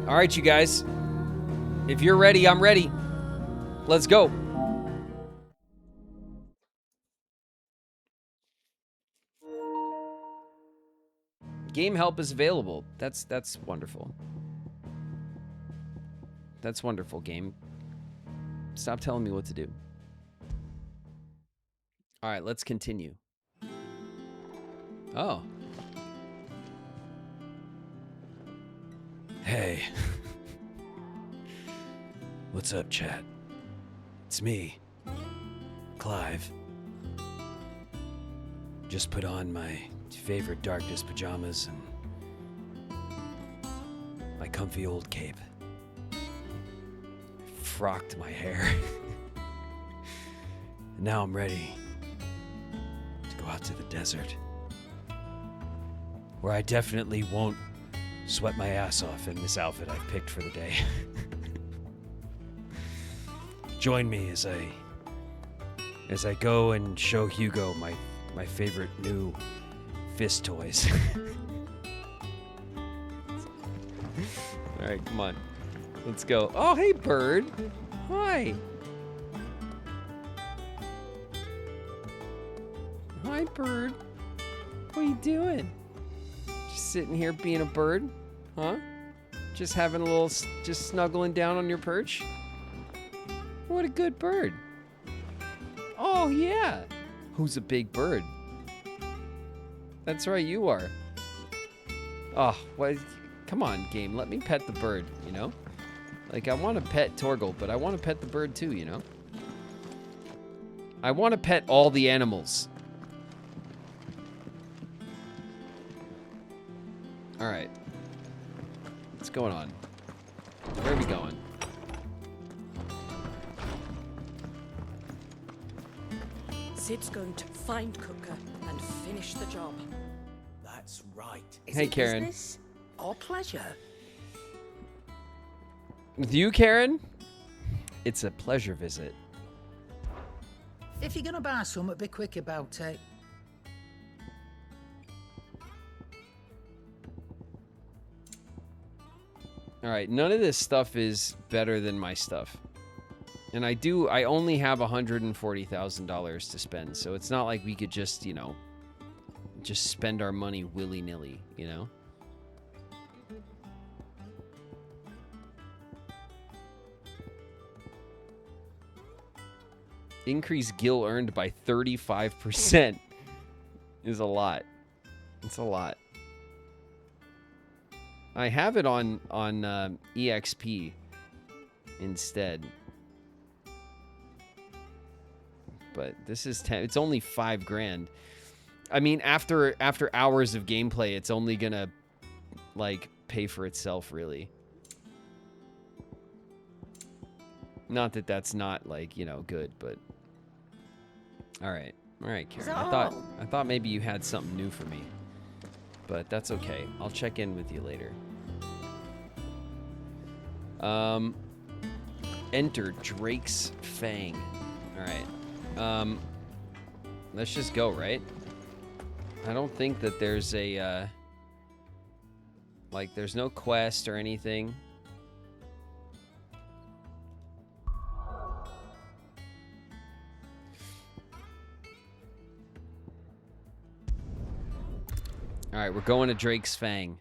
All right, you guys. If you're ready, I'm ready. Let's go. Game help is available. That's wonderful. That's wonderful, game. Stop telling me what to do. All right, let's continue. Oh. Hey. What's up, chat? It's me, Clive. Just put on my favorite darkness pajamas and my comfy old cape. Frocked my hair. And now I'm ready to go out to the desert, where I definitely won't sweat my ass off in this outfit I've picked for the day. Join me as I go and show Hugo my favorite new fist toys. All right, come on. Let's go. Oh, hey, bird. Hi. Hi, bird. What are you doing? Just sitting here being a bird? Huh? Just having a little, just snuggling down on your perch? What a good bird. Oh, yeah. Who's a big bird? That's right, you are. Oh, what? Come on, game. Let me pet the bird, you know? Like, I want to pet Torgal, but I want to pet the bird too, you know? I want to pet all the animals. All right. What's going on? Where are we going? Sid's going to find Cooker and finish the job. That's right. Is Hey, it Karen. business or pleasure? With you, Karen, it's a pleasure visit. If you're gonna buy something, be quick about it. All right, none of this stuff is better than my stuff. And I only have $140,000 to spend, so it's not like we could just, you know, just spend our money willy-nilly, you know? Increase gil earned by 35% is a lot. It's a lot. I have it on EXP instead. But this is 10. It's only $5,000. I mean, after hours of gameplay, it's only gonna like pay for itself, really. Not that that's not like, you know, good, but all right, Karen. I thought maybe you had something new for me, but that's okay. I'll check in with you later. Enter Drake's Fang. All right. Let's just go, right? I don't think that there's a like there's no quest or anything. All right, we're going to Drake's Fang.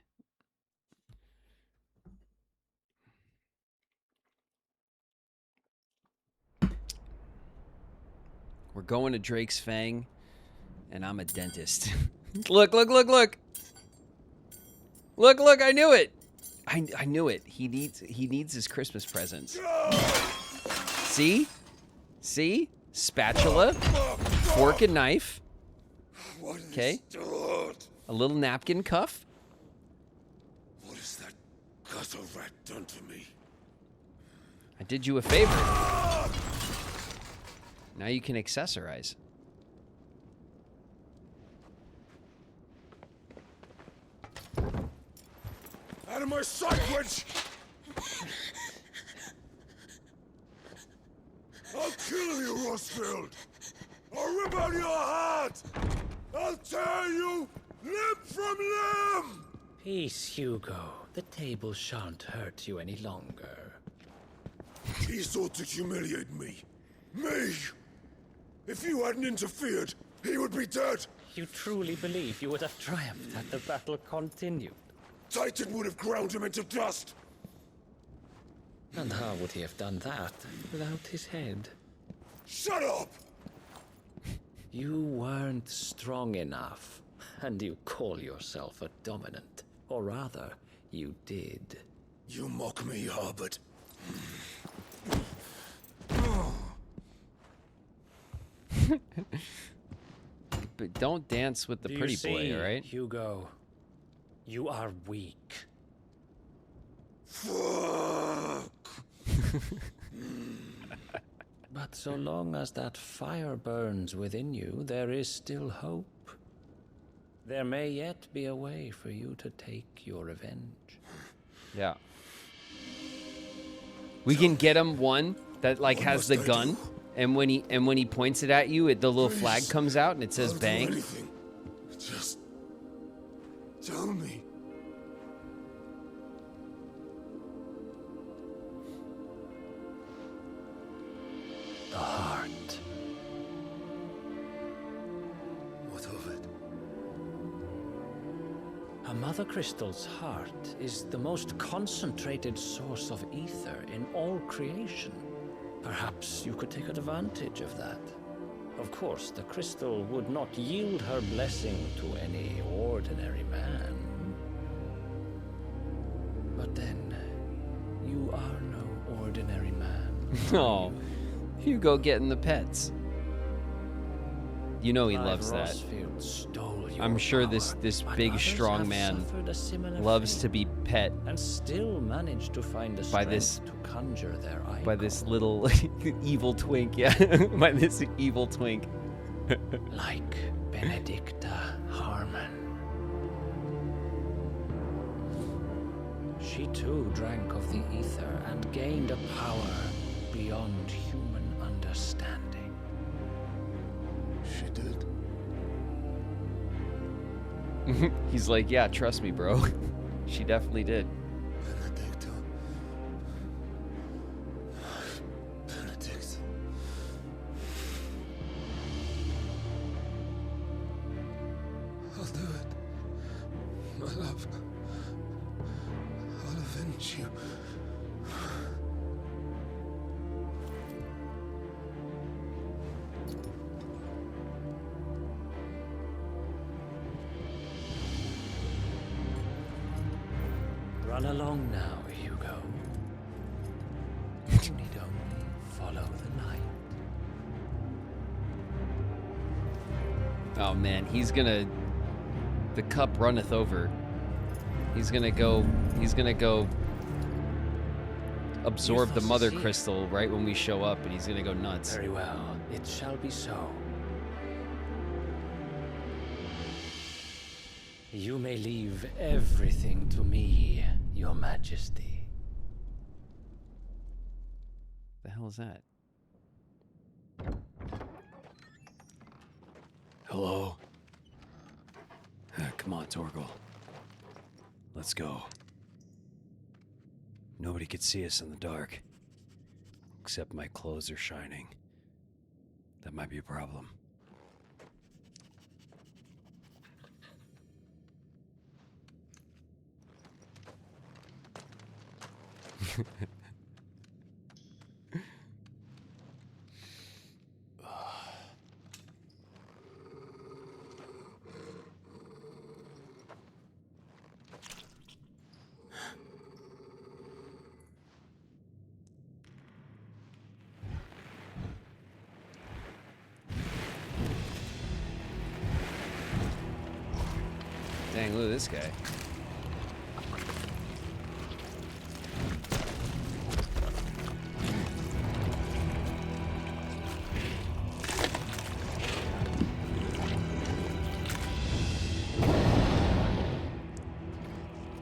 We're going to Drake's Fang, and I'm a dentist. Look, look, look, look. Look, look, I knew it. I knew it. He needs his Christmas presents. See? See? Spatula, fork and knife. Okay. A little napkin cuff. What has that gutter rat done to me? I did you a favor. Now you can accessorize. Out of my sight, witch! I'll kill you, Rosfield! I'll rip out your heart! I'll tear you limb from limb! Peace, Hugo. The table shan't hurt you any longer. He sought to humiliate me. Me! If you hadn't interfered, he would be dead! You truly believe you would have triumphed had the battle continued? Titan would have ground him into dust! And how would he have done that without his head? Shut up! You weren't strong enough, and you call yourself a dominant. Or rather, you did. You mock me, Harbert. But don't dance with the Do pretty you see, boy, all right? Hugo? You are weak. Fuck! But so long as that fire burns within you, there is still hope. There may yet be a way for you to take your revenge. Yeah. We can get him one that like What has the must I gun, do? and when he points it at you, the little flag Please, comes out and it says I'll do bang. anything. Just tell me. The heart. What of it? A mother crystal's heart is the most concentrated source of ether in all creation. Perhaps you could take advantage of that. Of course, the crystal would not yield her blessing to any ordinary man. But then, you are no ordinary man. Oh, Hugo getting the pets. You know he loves that. Rosfield stole your I'm sure power, this but big others strong have man suffered a similar loves fate to be pet and still managed to find the by strength this- to conjure their icon. by this little evil twink. Yeah, by this evil twink. Like Benedicta Harmon. She too drank of the ether and gained a power beyond human understanding. She did. He's like, yeah, trust me, bro. She definitely did. Benedicta. Benedict. I'll do it. My love. I'll avenge you. Run along now, Hugo. You need only follow the light. Oh man, he's gonna. The cup runneth over. He's gonna go. Absorb the mother Sincere. crystal right when we show up, and he's gonna go nuts. Very well, it shall be so. You may leave everything to me, Your Majesty. The hell is that? Hello. Come on, Torgal. Let's go. Nobody could see us in the dark. Except my clothes are shining. That might be a problem. Dang, look at this guy.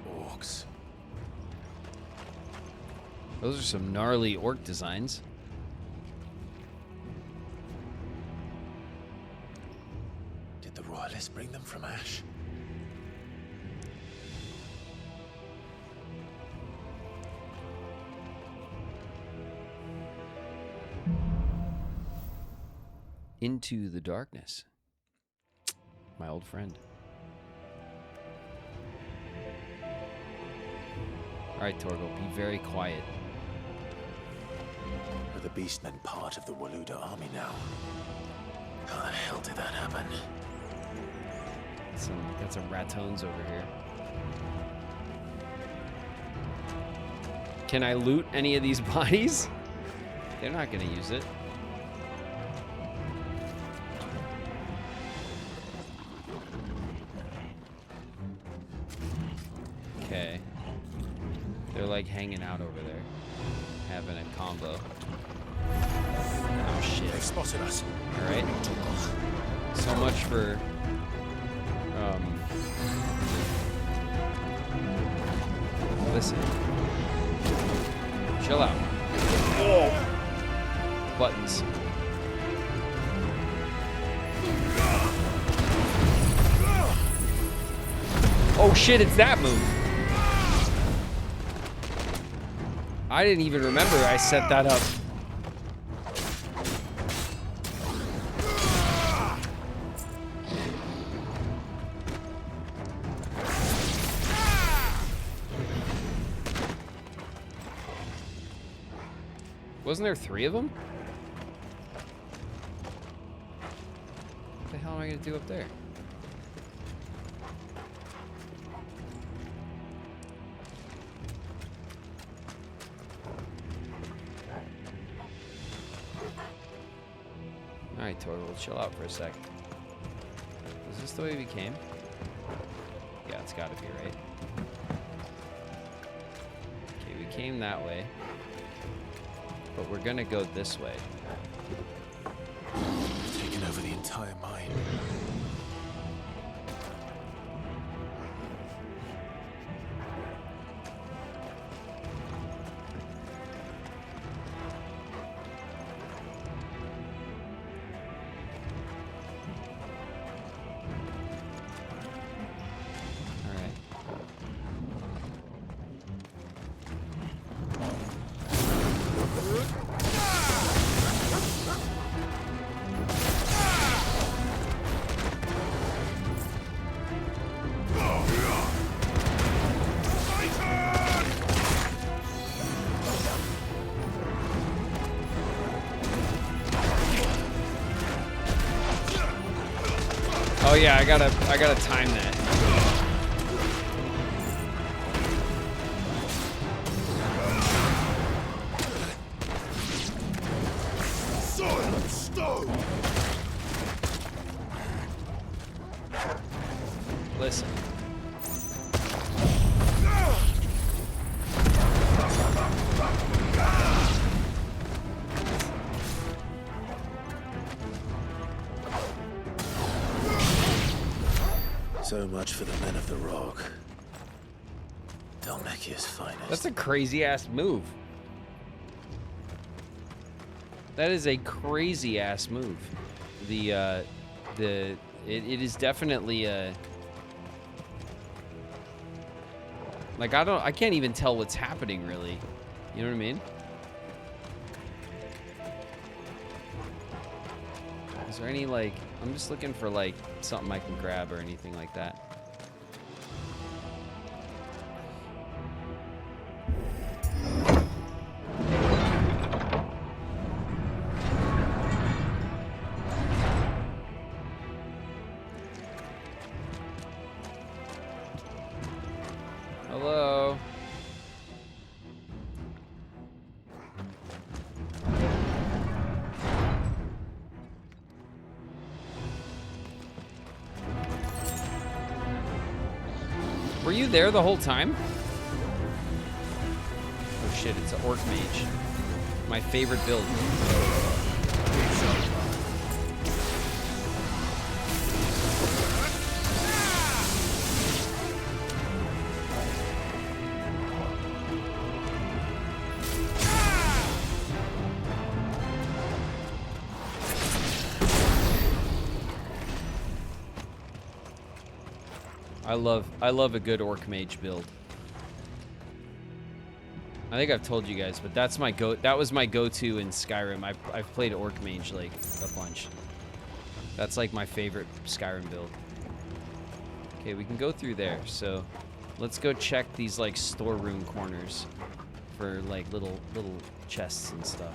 Orcs. Those are some gnarly orc designs. Did the royalists bring them from Ash? Into the darkness. My old friend. Alright, Torgal, be very quiet. Are the beastmen part of the Waluda army now? How the hell did that happen? Got some ratones over here. Can I loot any of these bodies? They're not gonna use it. Okay. They're like hanging out over there. Having a combo. Oh shit. They've spotted us. Alright. So much for listen. Chill out. Whoa. Buttons. Oh shit, it's that move. I didn't even remember I set that up. Wasn't there 3 of them? What the hell am I gonna do up there? Alright, Torgal, chill out for a sec. Is this the way we came? Yeah, it's gotta be, right? Okay, we came that way. But we're gonna go this way. Taken over the entire mine. Oh yeah, I gotta time that. Silent stone! Listen. So much for the men of the rock. Dalmekia's finest. That's a crazy ass move. That is a crazy ass move. It is definitely a like I can't even tell what's happening really. You know what I mean? Is there any like I'm just looking for like something I can grab or anything like that. Hello. Were you there the whole time? Oh shit, it's an orc mage. My favorite build. I love a good orc mage build. I think I've told you guys, but that was my go-to in Skyrim. I've played orc mage like a bunch. That's like my favorite Skyrim build. Okay, we can go through there. So let's go check these like storeroom corners for like little chests and stuff.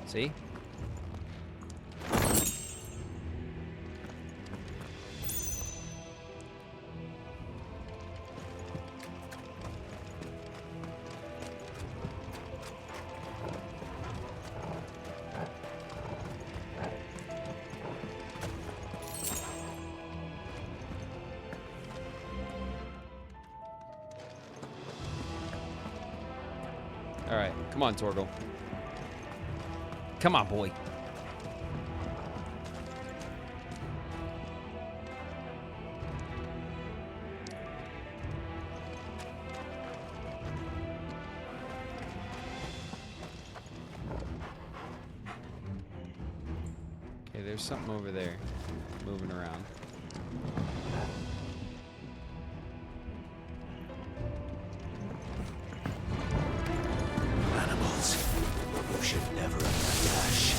See? All right, come on, Torgal. Come on, boy. Okay, there's something over there moving around. Animals, you should never have left Ash.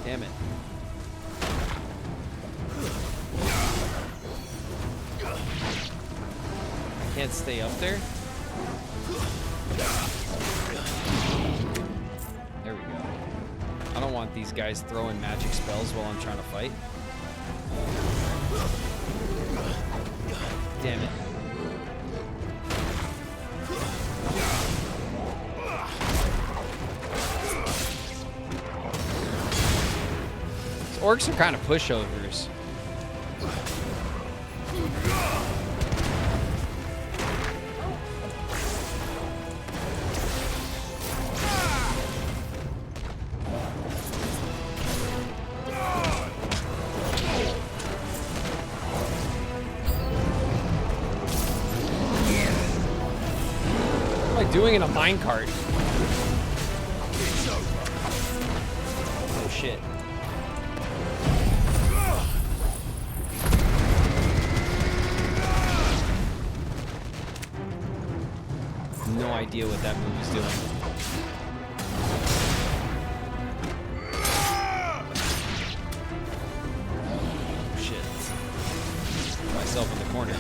Damn it. I can't stay up there? There we go. I don't want these guys throwing magic spells while I'm trying to fight. Damn it. These orcs are kind of pushovers. What am I doing in a minecart? Oh shit. No idea what that move is doing. Shit. Put myself in the corner.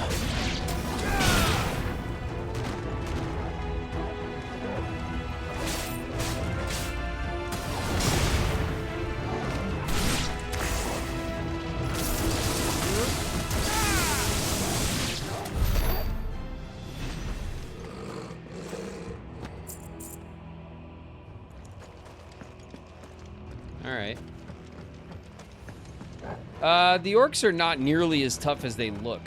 Alright. The orcs are not nearly as tough as they look.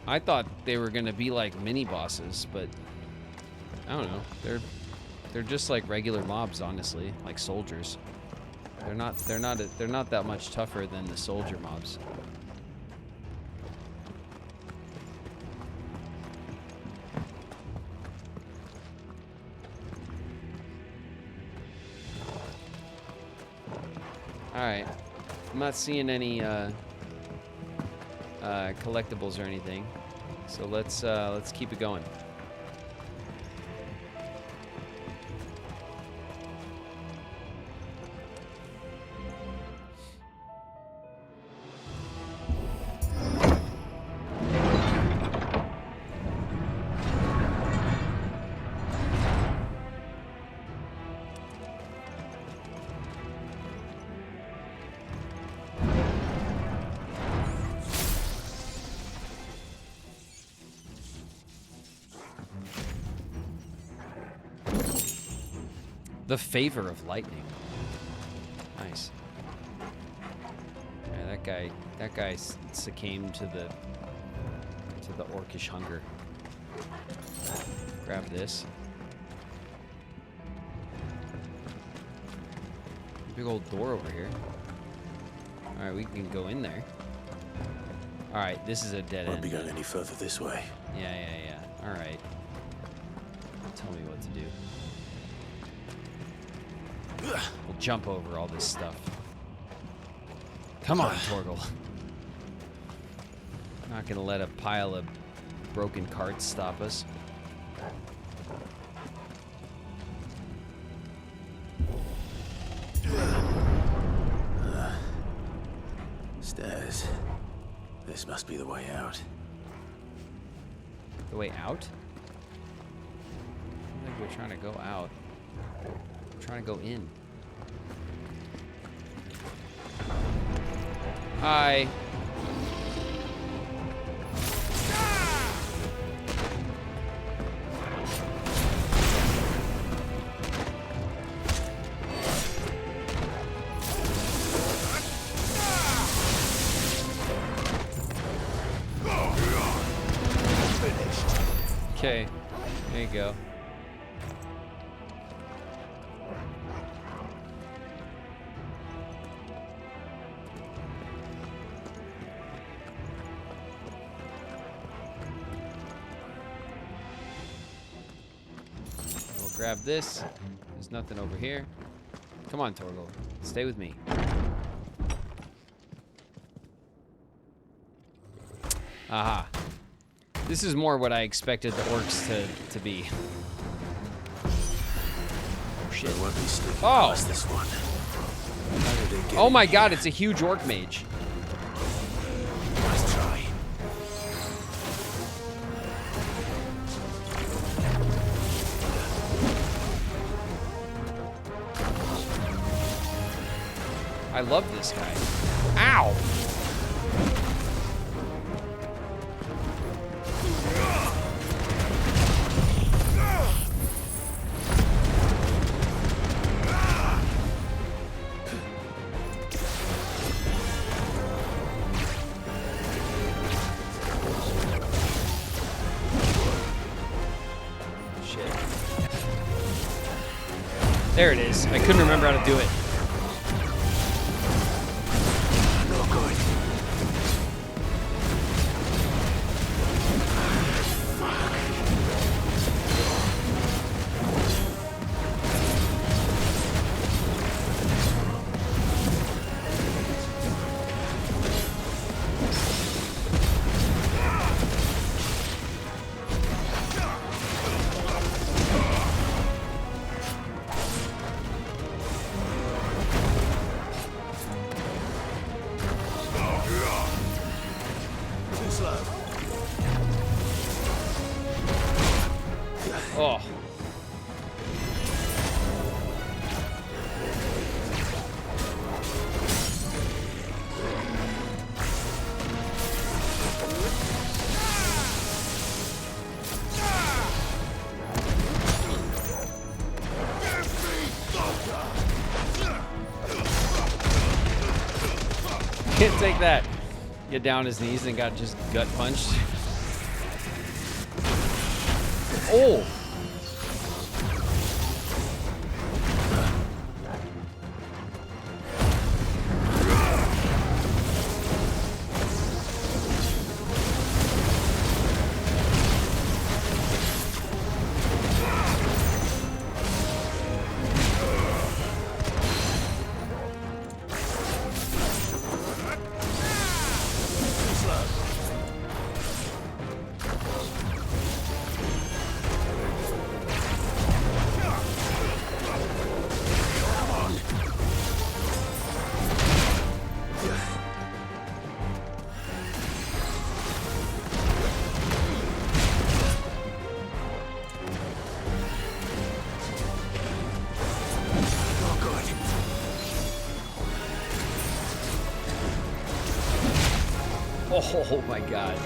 I thought they were gonna be like mini bosses, but I don't know. They're just like regular mobs, honestly, like soldiers. They're not that much tougher than the soldier mobs. Alright. I'm not seeing any collectibles or anything. So let's keep it going. The favor of lightning. Nice. Yeah, that guy succumbed to the orcish hunger. Grab this. Big old door over here. All right, we can go in there. All right, this is a dead Won't end. be going any further this way. Yeah. All right. Tell me what to do. We'll jump over all this stuff. Come on, Torgal. Not gonna let a pile of broken carts stop us. Stairs. This must be the way out. The way out? I don't think we're trying to go out. We're trying to go in. Hi. Okay, there you go. We'll grab this. There's nothing over here. Come on, Torgal. Stay with me. Aha. This is more what I expected the orcs to be. Oh shit. There won't be sneaking Oh. past this one. How did it get Oh in my here? god, it's a huge orc mage. Nice try. I love this guy. Ow! Shit. There it is. I couldn't remember how to do it. Not good. Too slow. Oh. Can't take that. Get down on his knees and got just gut punched. Oh! Not good. Oh my god.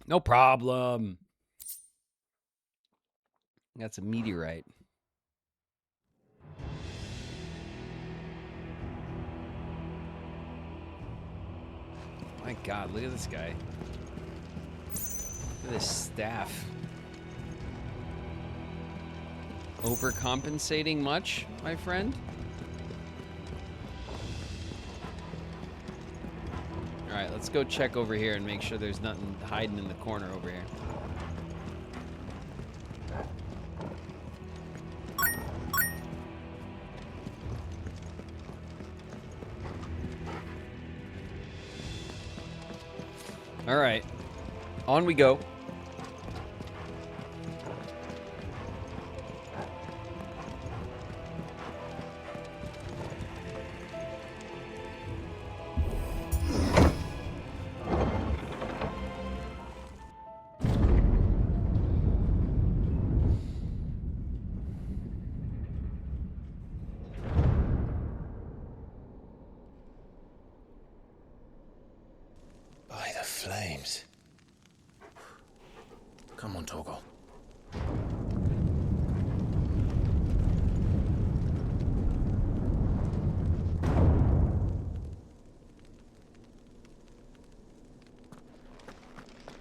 No problem. That's a meteorite. My God, look at this guy. Look at this staff. Overcompensating much, my friend? All right, let's go check over here and make sure there's nothing hiding in the corner over here. All right, on we go. By the flames. Come on, Togo.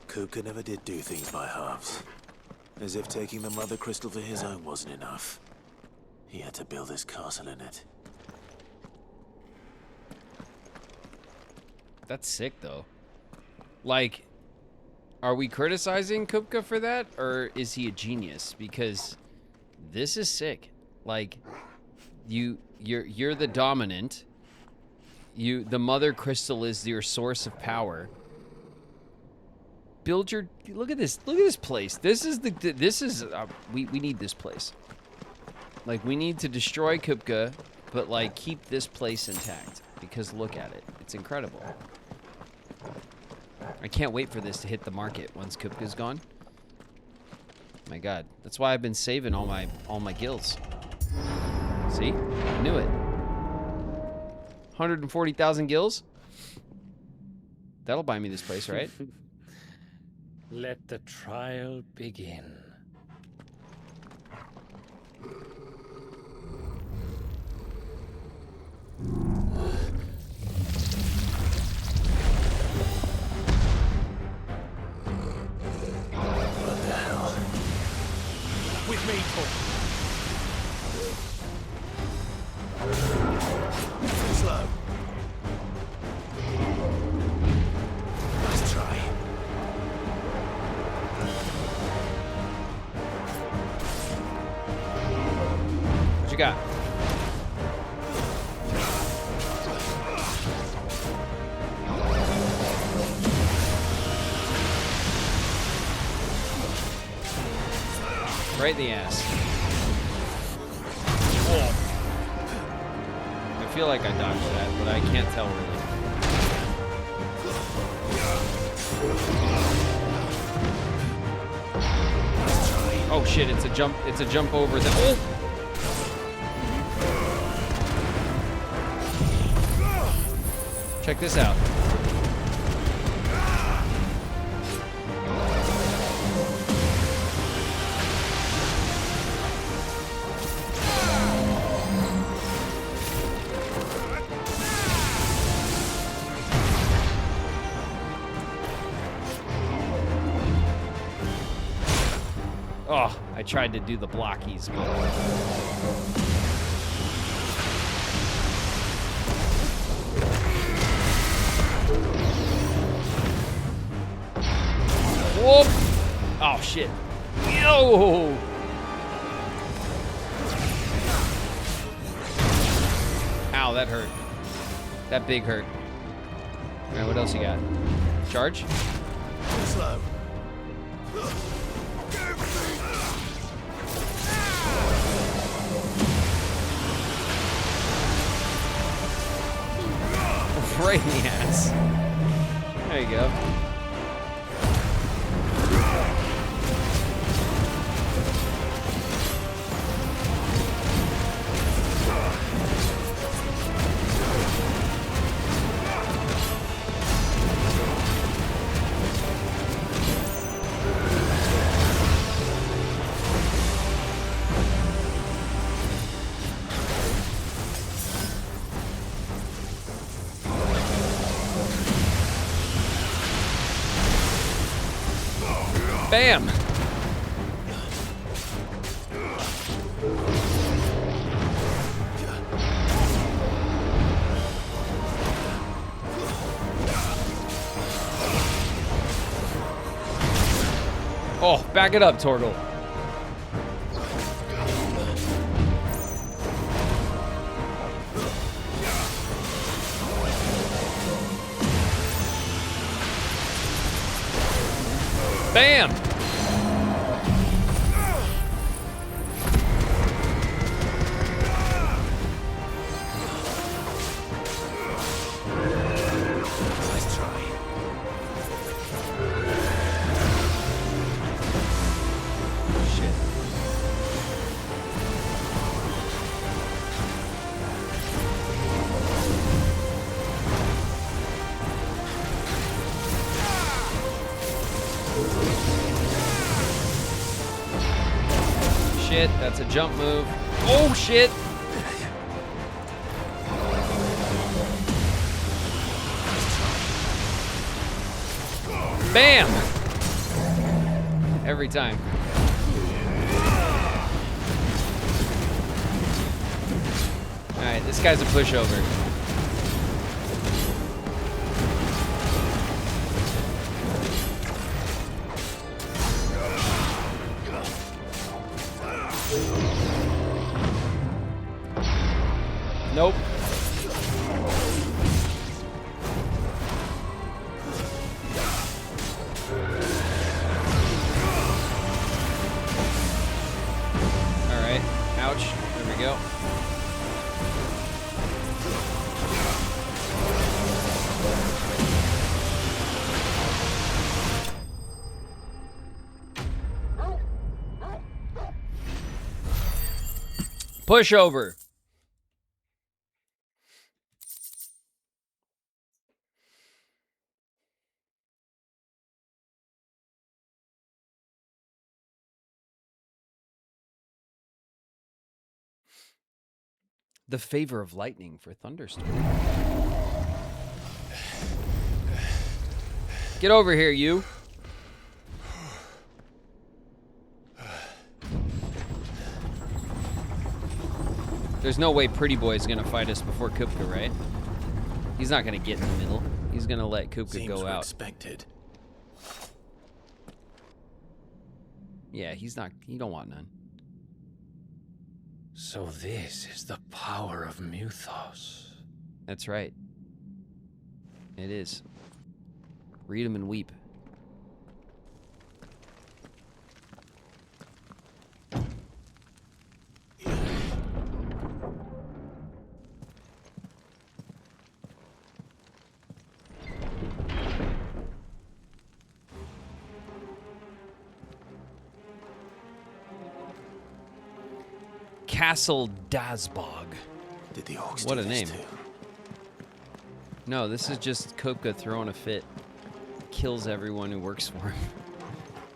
Kupka never did do things by halves. As if taking the Mother Crystal for his own wasn't enough. He had to build his castle in it. That's sick, though. Like, are we criticizing Kupka for that, or is he a genius? Because this is sick. Like, you're the dominant. The Mother Crystal is your source of power. Build your. Look at this place. We need this place. Like, we need to destroy Kupka, but like keep this place intact, because look at it. It's incredible. I can't wait for this to hit the market once Kupka's gone. My God, that's why I've been saving all my gills. See, I knew it. 140,000 gills. That'll buy me this place, right? Let the trial begin. What the hell? With me, Togo. Slow. Let's try. What you got? Right in the ass. I feel like I dodged that, but I can't tell really. Oh shit, it's a jump over the. Oh! Check this out. Oh, I tried to do the blockies, but... Whoop! Oh, shit. Yo! Ow, that hurt. That big hurt. All right, what else you got? Charge? Slow. Right in the ass. There you go. Bam! Oh, back it up, Torgal. Bam! Nice try. Shit. Shit, that's a jump move. Oh, shit! Bam! Every time. Alright, this guy's a pushover. Nope. Alright. Ouch. There we go. Pushover. The favor of lightning for thunderstorm. Get over here, you. There's no way Pretty Boy's gonna fight us before Kupka, right? He's not gonna get in the middle. He's gonna let Kupka go out. Expected. Yeah, he's not. He don't want none. So this is the power of Muthos. That's right. It is. Read him and weep. Castle Dazbog. Did the orcs What do a this name. too? No, this is just Kupka throwing a fit. Kills everyone who works for him.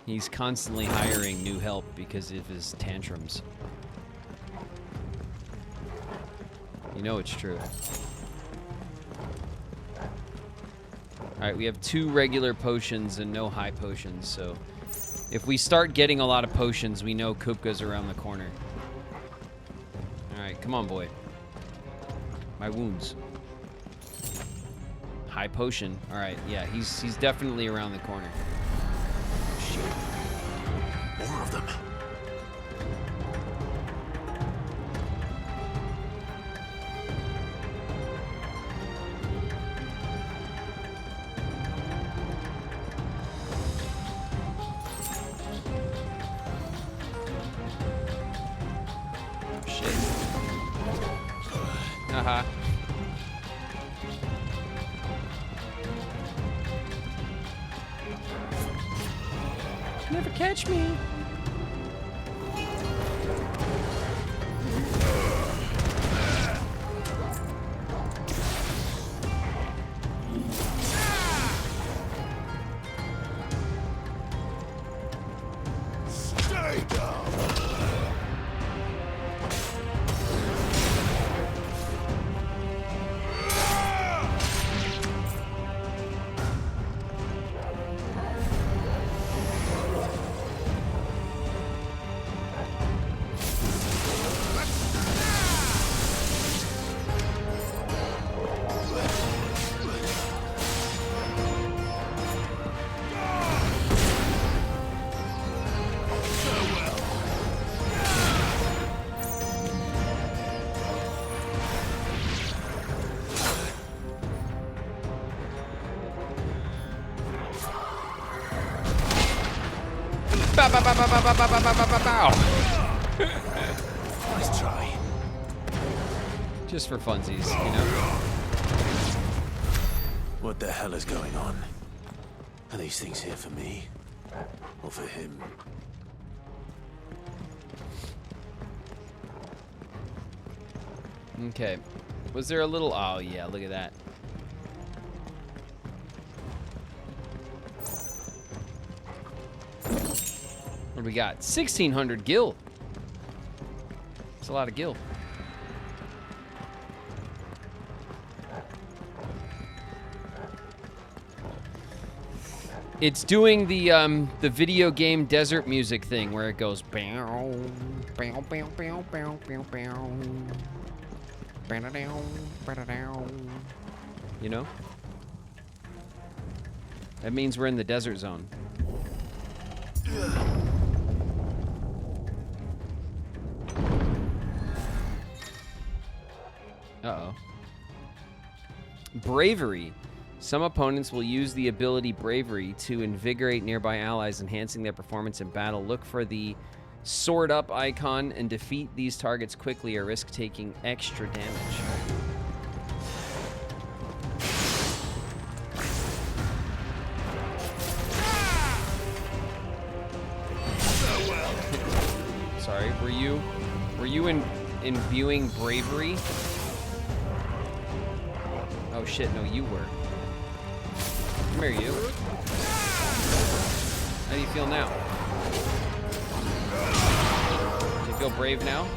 He's constantly hiring new help because of his tantrums. You know it's true. Alright, we have 2 regular potions and no high potions, so if we start getting a lot of potions, we know Kupka's around the corner. Alright, come on, boy. My wounds. High potion. Alright, yeah, he's definitely around the corner. Shit. More of them. Shit. Haha. Never catch me. Stay down. Bow, bow, bow, bow, bow, bow, bow, bow, bow, bow. Nice try. Just for funsies, you know? What the hell is going on? Are these things here for me? Or for him? Okay. Was there a little... Oh, yeah, look at that. What do we got? 1,600 gil. That's a lot of gil. It's doing the video game desert music thing where it goes bow, bow, bow, bow, bow, bow, bow. You know? That means we're in the desert zone. Uh-oh. Bravery. Some opponents will use the ability Bravery to invigorate nearby allies, enhancing their performance in battle. Look for the sword up icon and defeat these targets quickly or risk taking extra damage. Sorry, were you imbuing bravery? Oh shit, no, you were. Come here, you. How do you feel now? Do you feel brave now?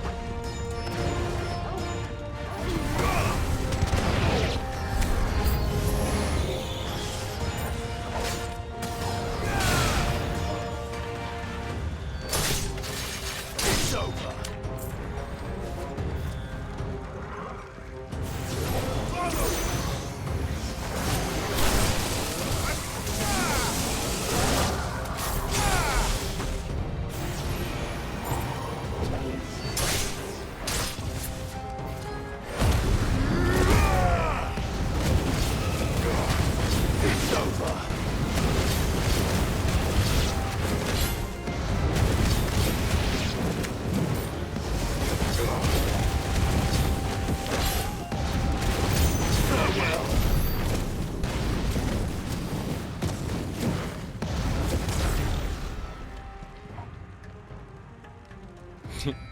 It's over.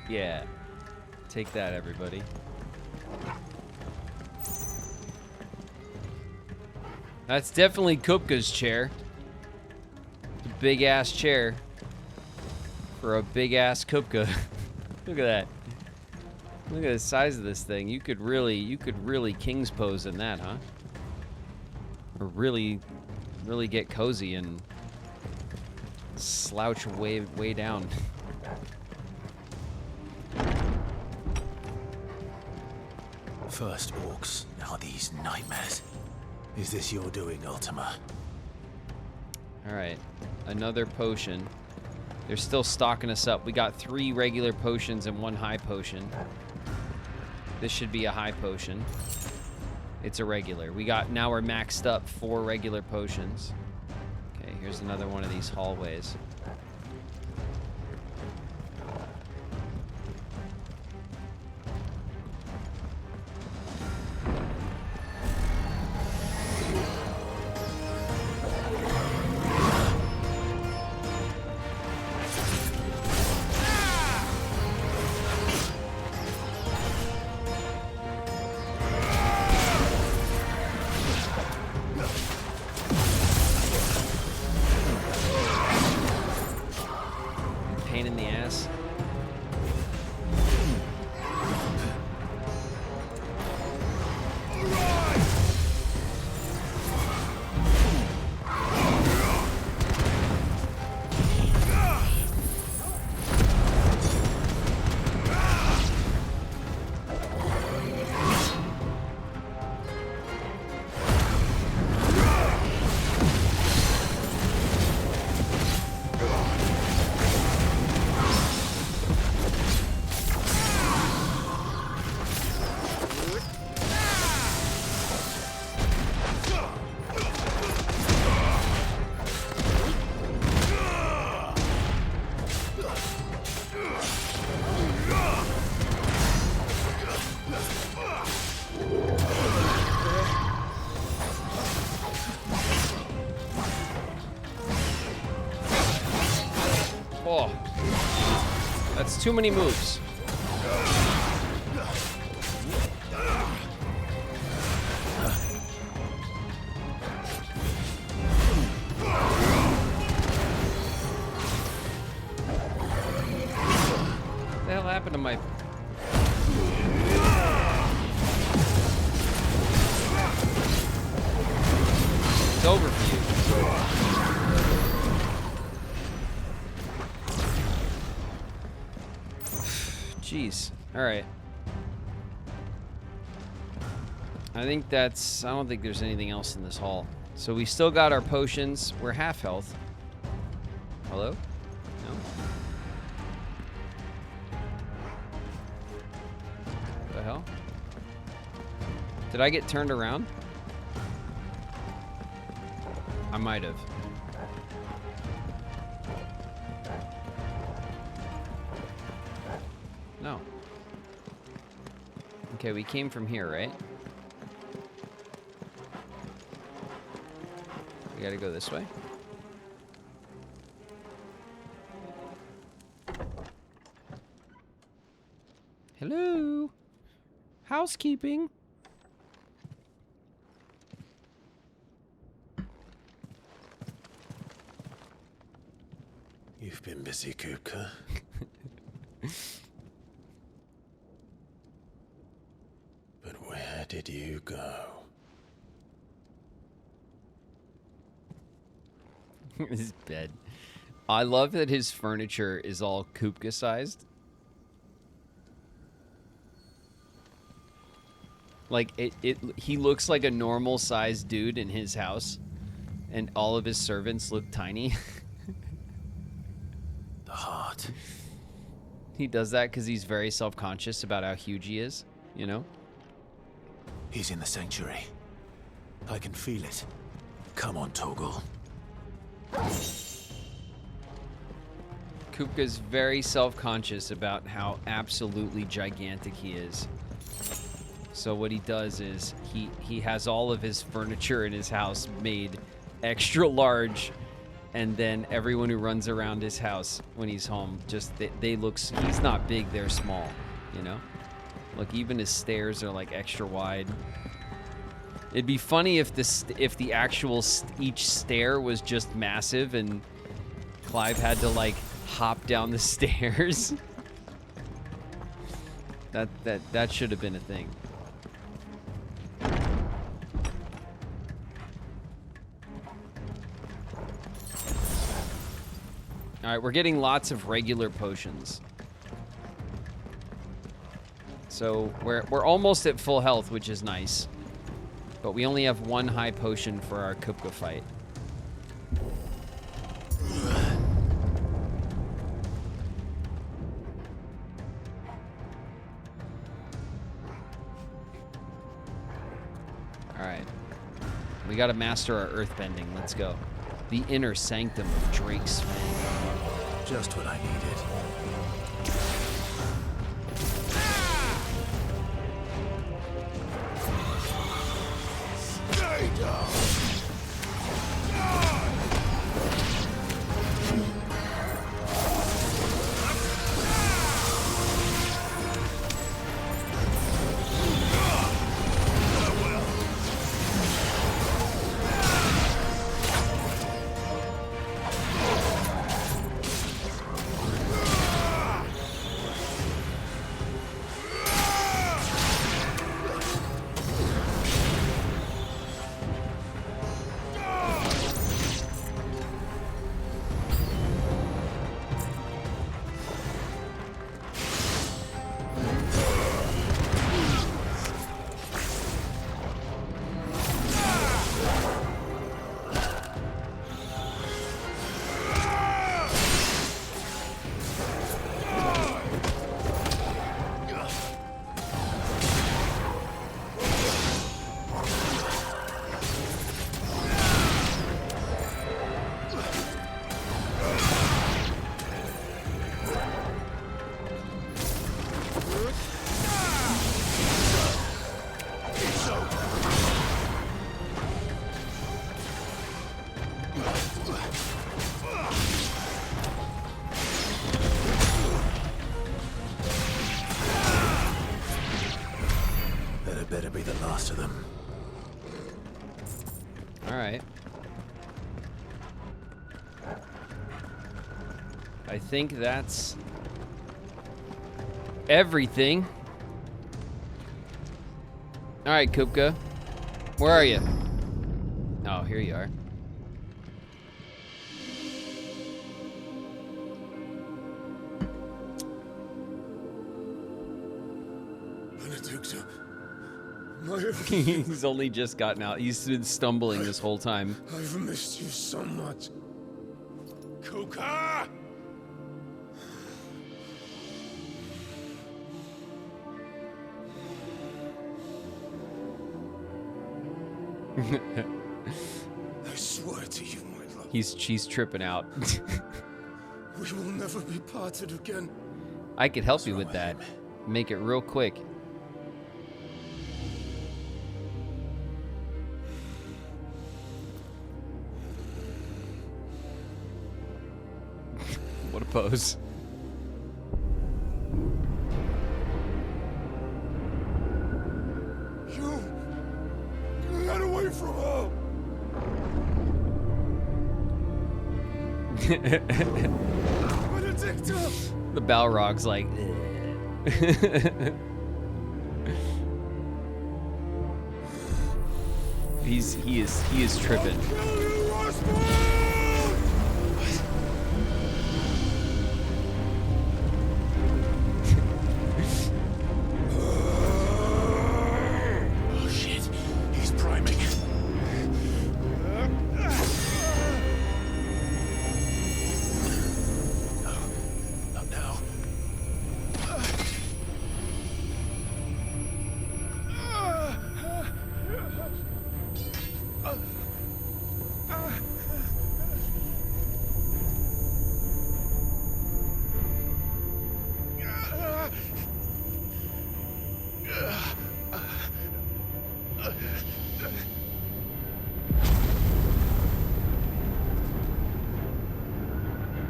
Yeah. Take that, everybody. That's definitely Kupka's chair. It's a big-ass chair. For a big-ass Kupka. Look at that. Look at the size of this thing. You could really king's pose in that, huh? Or really get cozy and slouch way down. First orcs, now these nightmares. Is this your doing, Ultima? Alright, another potion. They're still stocking us up. We got 3 regular potions and 1 high potion. This should be a high potion. It's a regular. Now we're maxed up 4 regular potions. Okay, here's another one of these hallways. Pain in the ass. Oh. That's too many moves. What the hell happened to my... It's over for you. Jeez. Alright. I think that's... I don't think there's anything else in this hall. So we still got our potions. We're half health. Hello? No? What the hell? Did I get turned around? I might have. No. Okay, we came from here, right? We gotta go this way. Hello? Housekeeping? You've been busy, Kupka. But where did you go? His bed. I love that his furniture is all Kupka sized. Like he looks like a normal sized dude in his house, and all of his servants look tiny. The heart. He does that because he's very self-conscious about how huge he is, you know? He's in the sanctuary. I can feel it. Come on, Toggle. Kupka's very self-conscious about how absolutely gigantic he is. So what he does is he has all of his furniture in his house made extra large, and then everyone who runs around his house when he's home, just they look... He's not big, they're small, you know? Look, even his stairs are like extra wide. It'd be funny if the actual each stair was just massive and Clive had to like hop down the stairs. That should have been a thing. All right, we're getting lots of regular potions. So we're almost at full health, which is nice. But we only have one high potion for our Kupka fight. All right. We got to master our earthbending. Let's go. The inner sanctum of Drake's Fang. Just what I needed. Stay down! I think that's everything. All right, Kupka. Where are you? Oh, here you are. Benedicta, my He's only just gotten out. He's been stumbling this whole time. I've missed you so much. Kuka! I swear to you, my love. She's tripping out. We will never be parted again. I could help you with that. Make it real quick. What a pose. You get away from her. Benedicta! The Balrog's like, he is tripping. Kill you, Osborne! Oh shit, he's priming. Not now.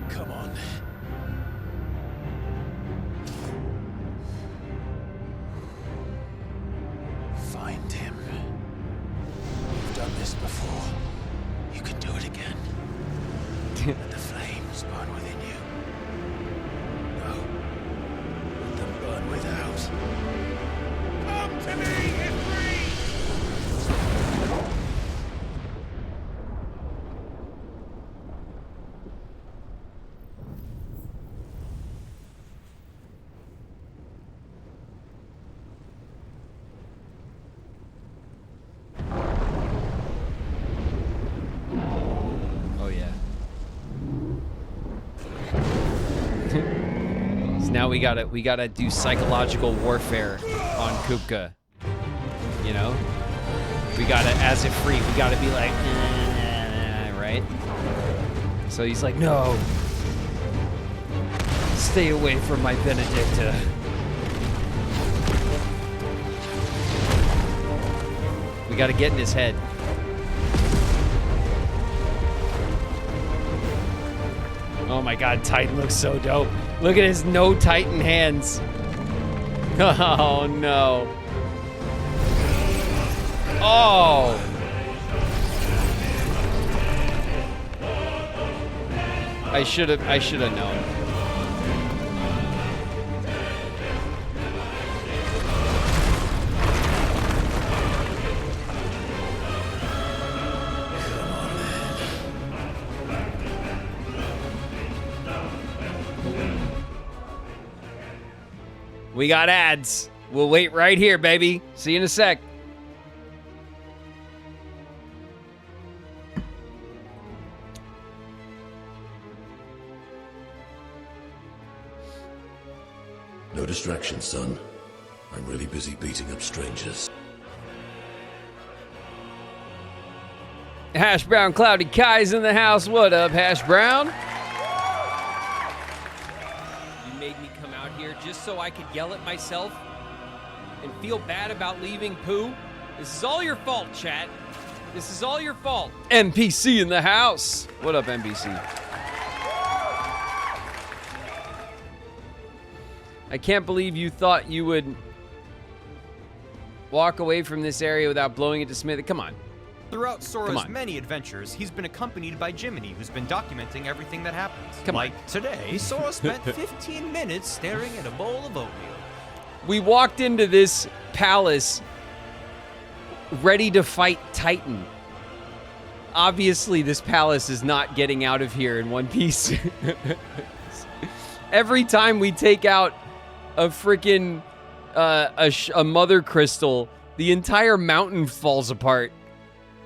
Come on. Find him. You've done this before. You can do it again. Let the flames burn within you. No. Let them burn without. Come to me, Ifrit! Oh yeah. So now we gotta do psychological warfare on Kupka. You know? We gotta, as if free, we gotta be like, right? So he's like, no. Stay away from my Benedicta. We gotta get in his head. Oh my god, Titan looks so dope. Look at his no Titan hands. Oh no. Oh. I should have known. We got ads. We'll wait right here, baby. See you in a sec. No distraction, son. I'm really busy beating up strangers. Hash Brown Cloudy Kai's in the house. What up, Hash Brown? You made me come out here just so I could yell at myself and feel bad about leaving poo? This is all your fault, chat. This is all your fault. NPC in the house. What up, NPC? I can't believe you thought you would walk away from this area without blowing it to smithereens. Come on. Throughout Sora's on. many adventures, he's been accompanied by Jiminy, who's been documenting everything that happens. Come on. Like today, Sora spent 15 minutes staring at a bowl of oatmeal. We walked into this palace ready to fight Titan. Obviously, this palace is not getting out of here in one piece. Every time we take out a freaking a mother crystal, the entire mountain falls apart.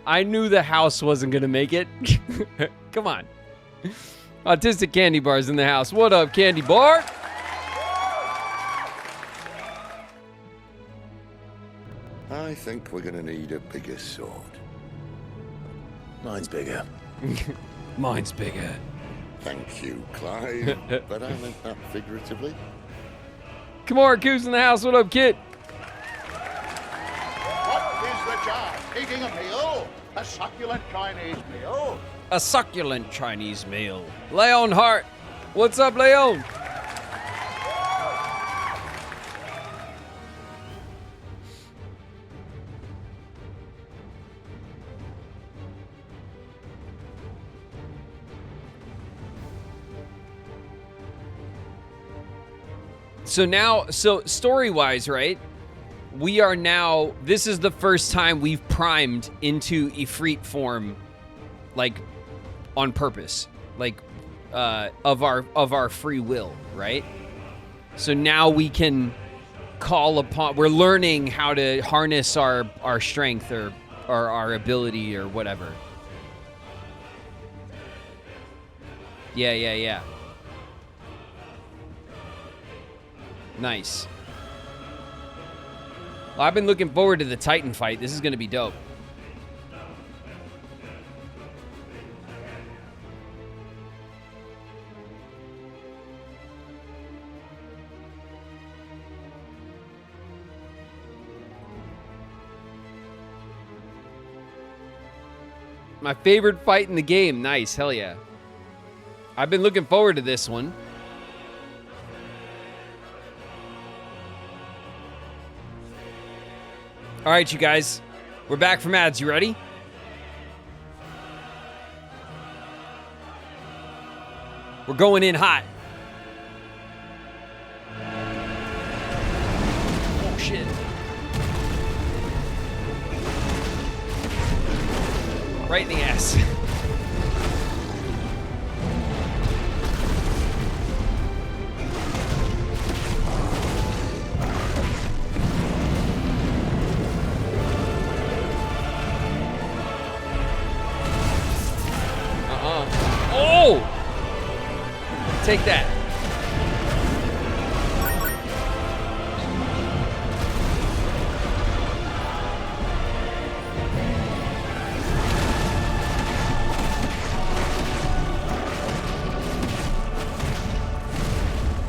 I knew the house wasn't gonna make it. Come on. Autistic Candy Bar's in the house. What up, Candy Bar? I think we're gonna need a bigger sword. Mine's bigger. Mine's bigger. Thank you, Clive. But I meant that figuratively. Come on, Coos in the house. What up, kid? What is the jar? Eating a meal? A succulent Chinese meal? A succulent Chinese meal. Leon Hart. What's up, Leon? So now, story-wise, right? We are now, this is the first time we've primed into Ifrit form, like, on purpose. Like, of our free will, right? So now we can call upon, we're learning how to harness our strength or our ability or whatever. Yeah. Nice. Well, I've been looking forward to the Titan fight. This is going to be dope. My favorite fight in the game. Nice. Hell yeah. I've been looking forward to this one. All right, you guys. We're back from ads. You ready? We're going in hot. Oh, shit. Right in the ass. Oh! Take that.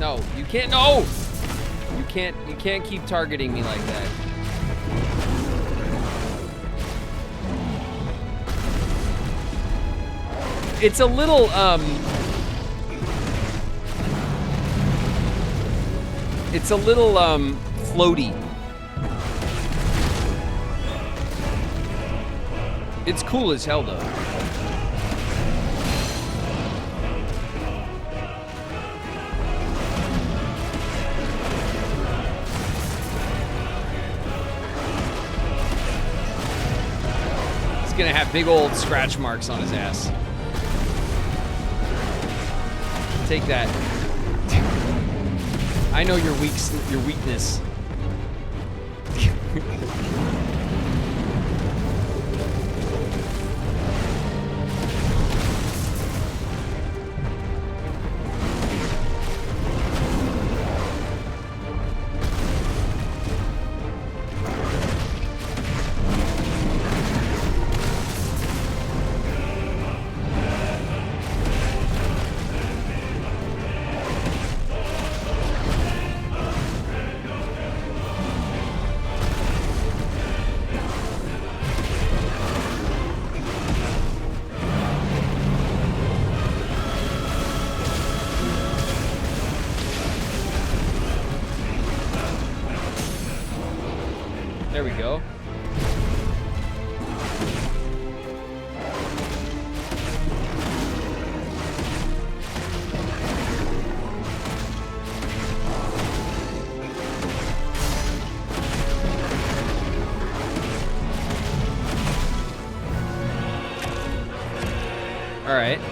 No, you can't. No! You can't keep targeting me like that. It's a little, floaty. It's cool as hell, though. He's gonna have big old scratch marks on his ass. Take that. I know your weakness. There we go.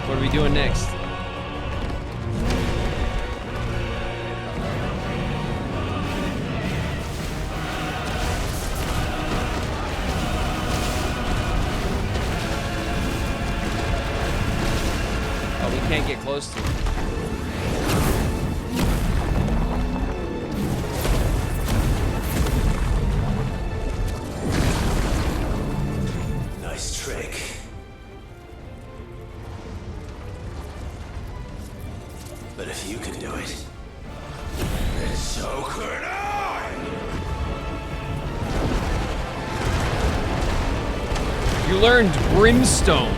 What are we doing next? Oh, we can't get close to it. Nice trick. But if you can do it, then so could I! You learned Brimstone.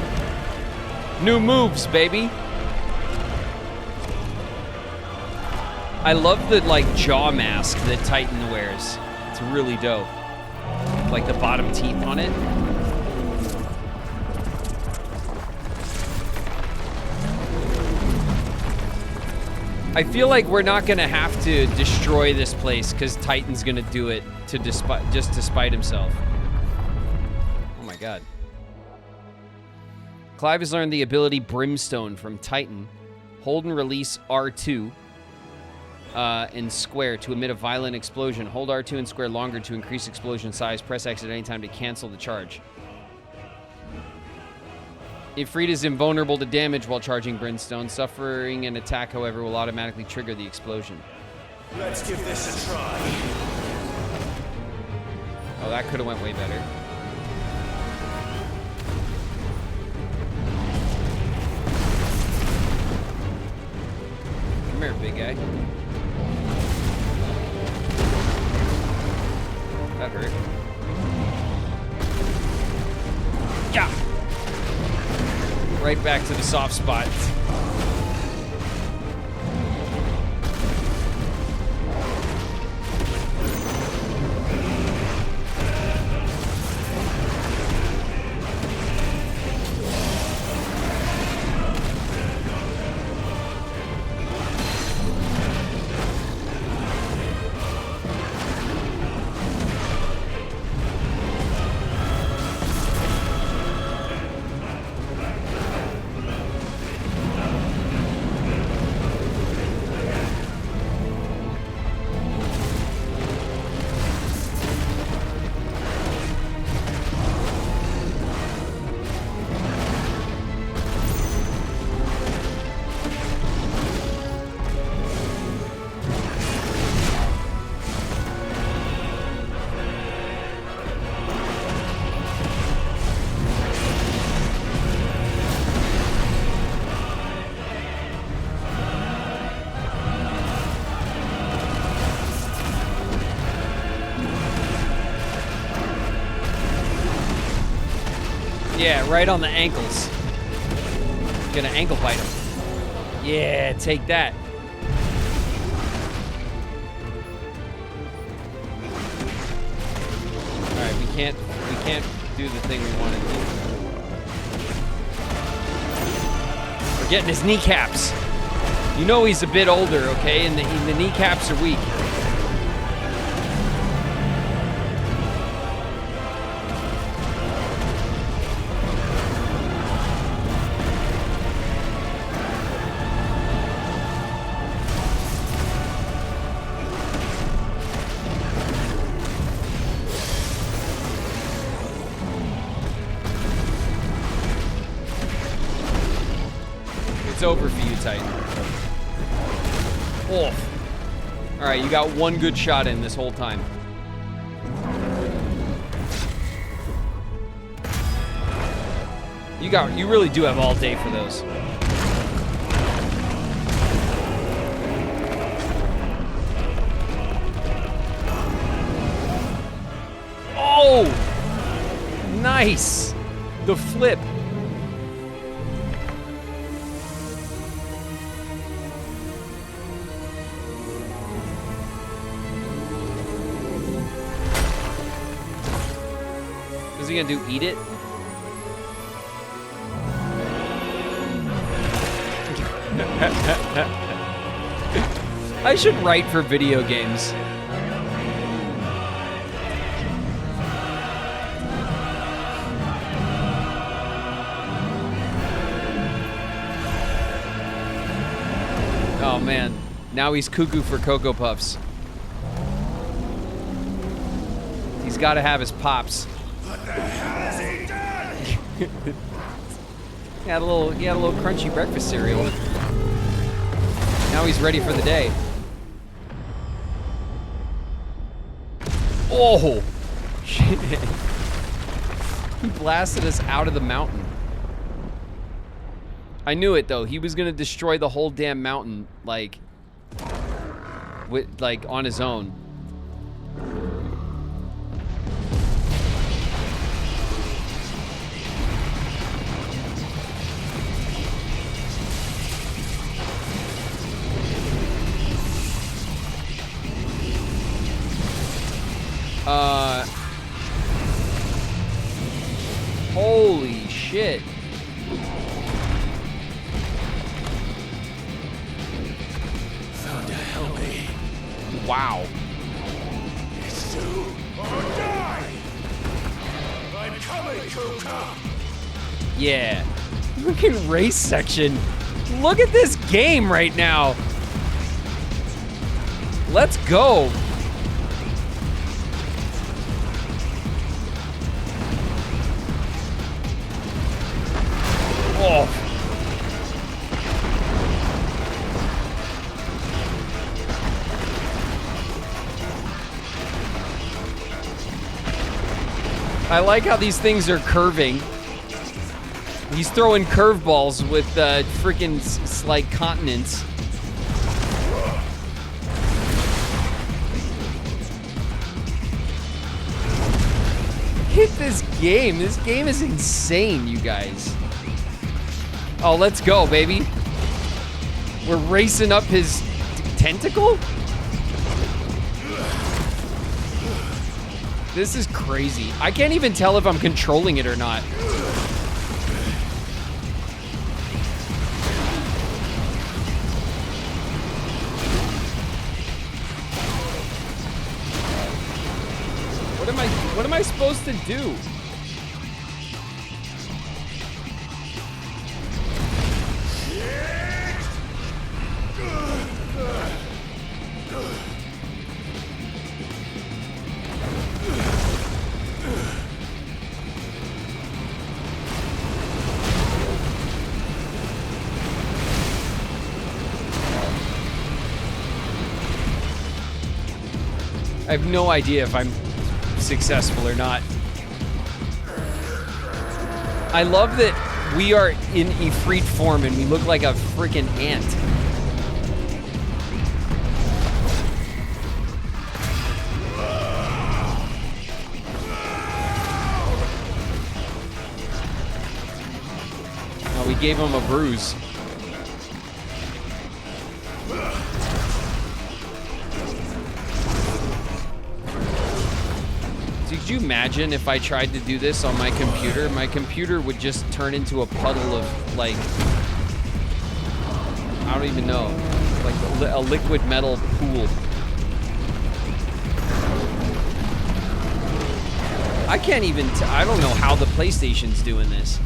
New moves, baby. I love the like jaw mask that Titan wears. It's really dope. Like the bottom teeth on it. I feel like we're not gonna have to destroy this place because Titan's gonna do it to just to spite himself. Oh my god. Clive has learned the ability Brimstone from Titan. Hold and release R2 and square to emit a violent explosion. Hold R2 and square longer to increase explosion size. Press X at any time to cancel the charge. Ifrit is invulnerable to damage while charging Brimstone. Suffering an attack, however, will automatically trigger the explosion. Let's give this a try. Oh, that could have went way better. Come here, big guy. That hurt. Yeah. Right back to the soft spot. Yeah, right on the ankles. Gonna ankle bite him. Yeah, take that. Alright, we can't do the thing we want to do. We're getting his kneecaps. You know he's a bit older, okay? And the kneecaps are weak. Over for you, Titan. Oh. All right, you got one good shot in this whole time. You really do have all day for those. Oh! Nice! The flip. Is he gonna do eat it? I should write for video games. Oh man, now he's cuckoo for Cocoa Puffs. He's got to have his pops. What the hell has he done? He had a little crunchy breakfast cereal. Now he's ready for the day. Oh, shit. He blasted us out of the mountain. I knew it though. He was gonna destroy the whole damn mountain, like on his own. Holy shit. Thunder, help me. Wow. It's do or die. I'm coming, Kuka. Yeah. Freaking race section. Look at this game right now. Let's go. Oh. I like how these things are curving. He's throwing curveballs with freaking like continents. Hit this game. This game is insane, you guys. Oh, let's go, baby. We're racing up his tentacle? This is crazy. I can't even tell if I'm controlling it or not. What am I supposed to do? I have no idea if I'm successful or not. I love that we are in Ifrit form and we look like a freaking ant. Oh, we gave him a bruise. Could you imagine if I tried to do this on my computer? My computer would just turn into a puddle of, like, I don't even know, like a liquid metal pool. I can't even, I don't know how the PlayStation's doing this.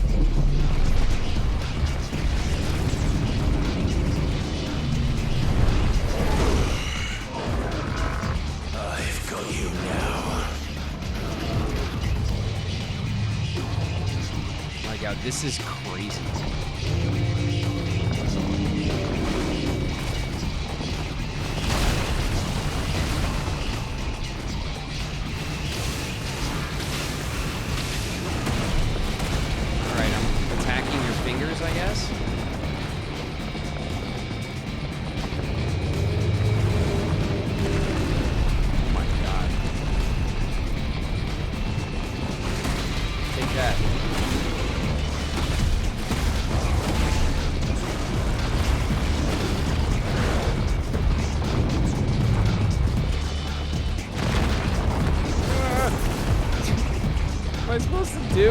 I've got you now. God, this is crazy. Alright, I'm attacking your fingers, I guess. Oh my god. Take that. What am I supposed to do?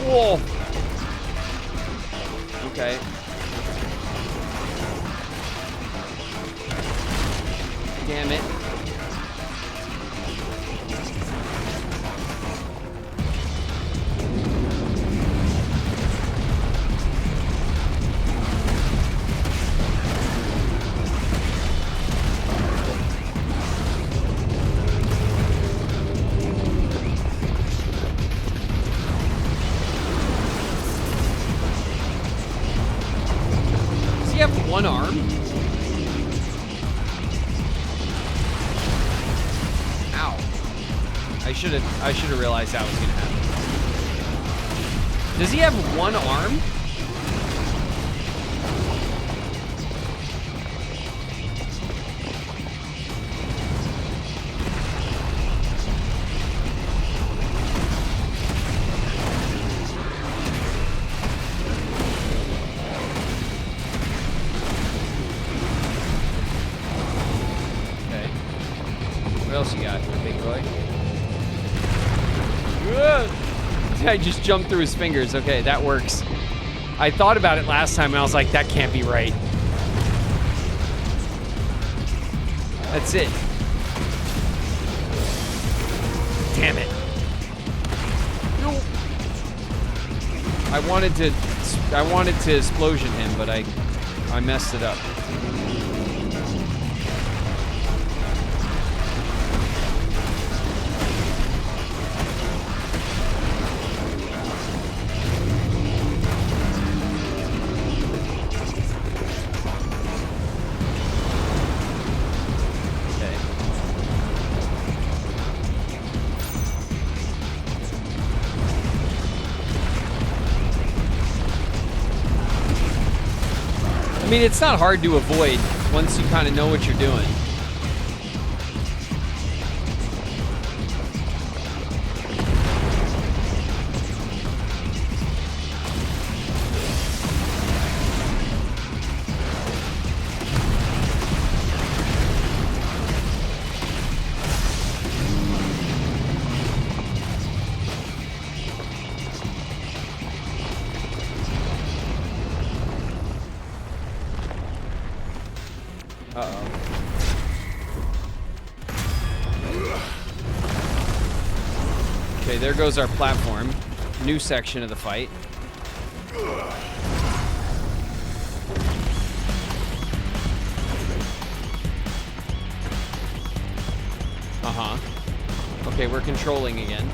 Whoa. Okay. Damn it. one arm? Ow. I should have realized that was gonna happen. Does he have one arm? What else you got, big boy? I just jumped through his fingers. Okay, that works. I thought about it last time and I was like, that can't be right. That's it. Damn it. No. I wanted to explosion him, but I messed it up. I mean, it's not hard to avoid once you kind of know what you're doing. Okay, there goes our platform. New section of the fight. Uh-huh. Okay, we're controlling again.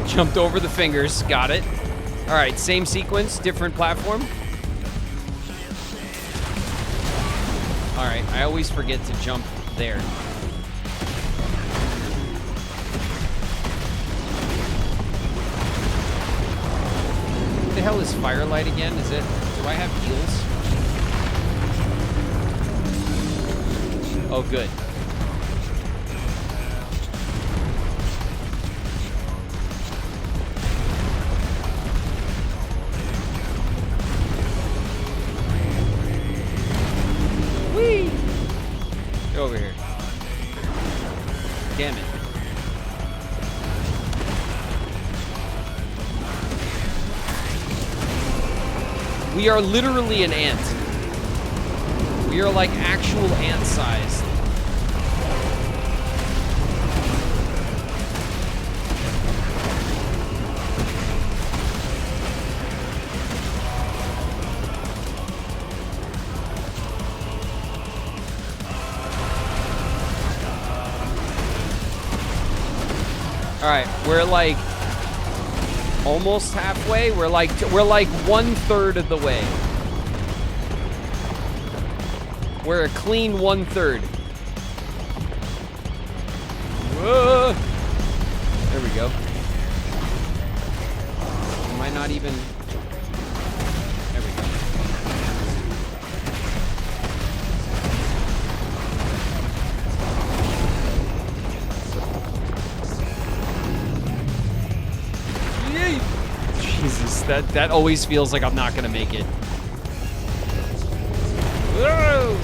Jumped over the fingers. Got it. All right, same sequence, different platform. All right, I always forget to jump there. What the hell is Firelight again? Is it? Do I have heals? Oh, good. Over here. Damn it. We are literally an ant. We are like actual ant size. All right, we're like almost halfway. We're like 1/3 of the way. We're a clean 1/3. Whoa! There we go. Am I not even? There we go. Jesus, that always feels like I'm not gonna make it. Whoa!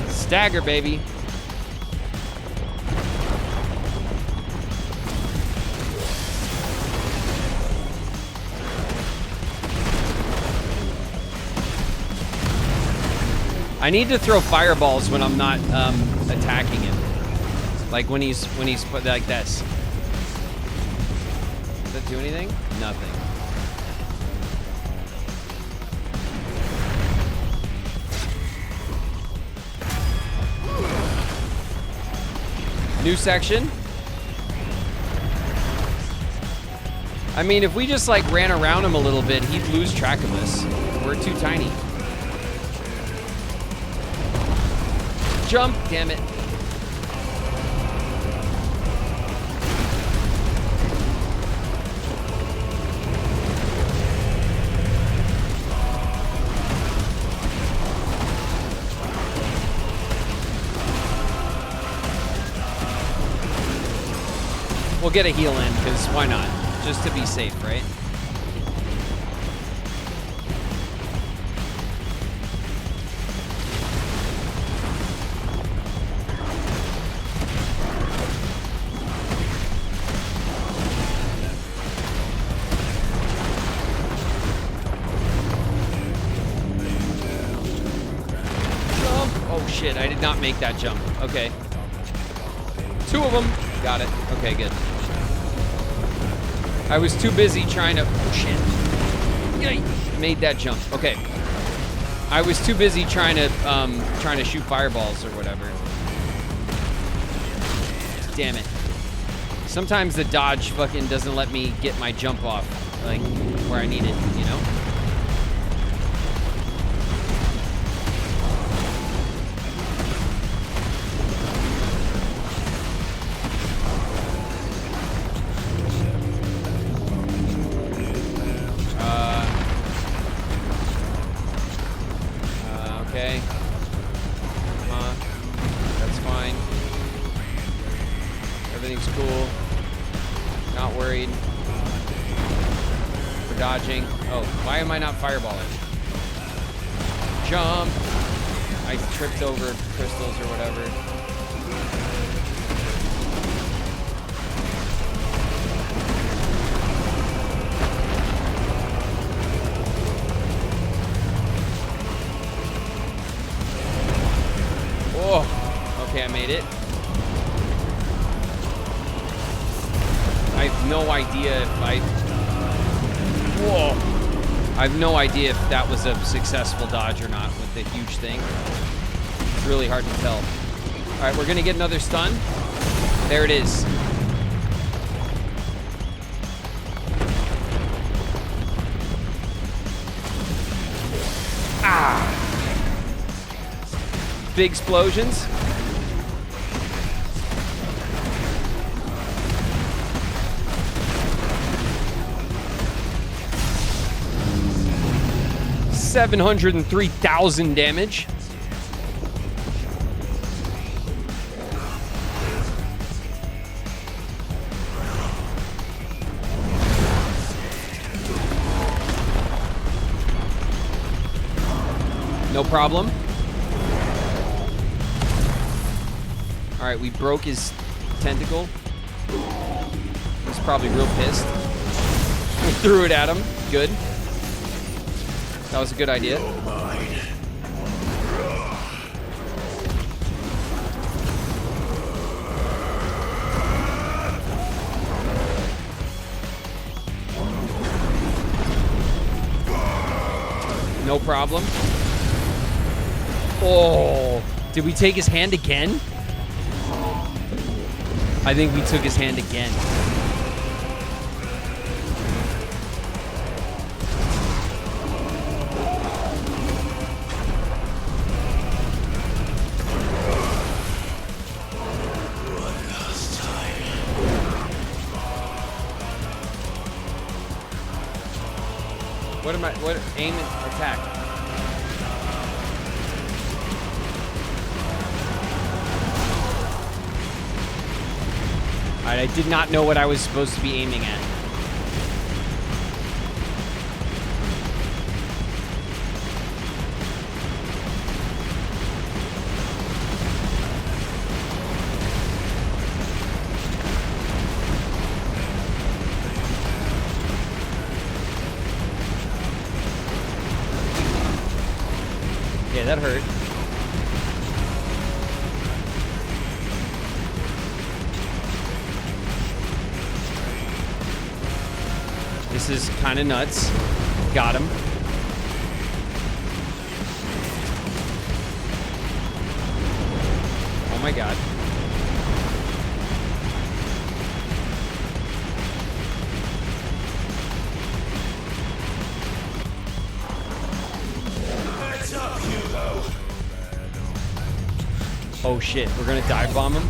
Stagger, baby. I need to throw fireballs when I'm not attacking him. Like when he's put like this. Does that do anything? Nothing. New section. I mean, if we just like ran around him a little bit, he'd lose track of us. We're too tiny. Jump, damn it. We'll get a heal in, because why not? Just to be safe, right? Jump! Oh shit, I did not make that jump. Okay. 2 of them. Got it. Okay, good. I was too busy trying to... Oh, shit. Yay. Made that jump. Okay. I was too busy trying to shoot fireballs or whatever. Damn it. Sometimes the dodge fucking doesn't let me get my jump off, like, where I need it, you know? Okay. That's fine. Everything's cool. Not worried. We're dodging. Oh, why am I not fireballing? Jump! I tripped over crystals or whatever. Oh, okay, I made it. I have no idea if Whoa. I have no idea if that was a successful dodge or not with the huge thing. It's really hard to tell. All right, we're gonna get another stun. There it is. Ah! Big explosions. $703,000 damage. No problem. All right, we broke his tentacle. He's probably real pissed. We threw it at him. Good. That was a good idea. No problem. Oh, did we take his hand again? I think we took his hand again. What aim and attack? Alright, I did not know what I was supposed to be aiming at. Yeah, that hurt. This is kind of nuts. Got him. Oh my god. Oh shit, we're gonna dive bomb him.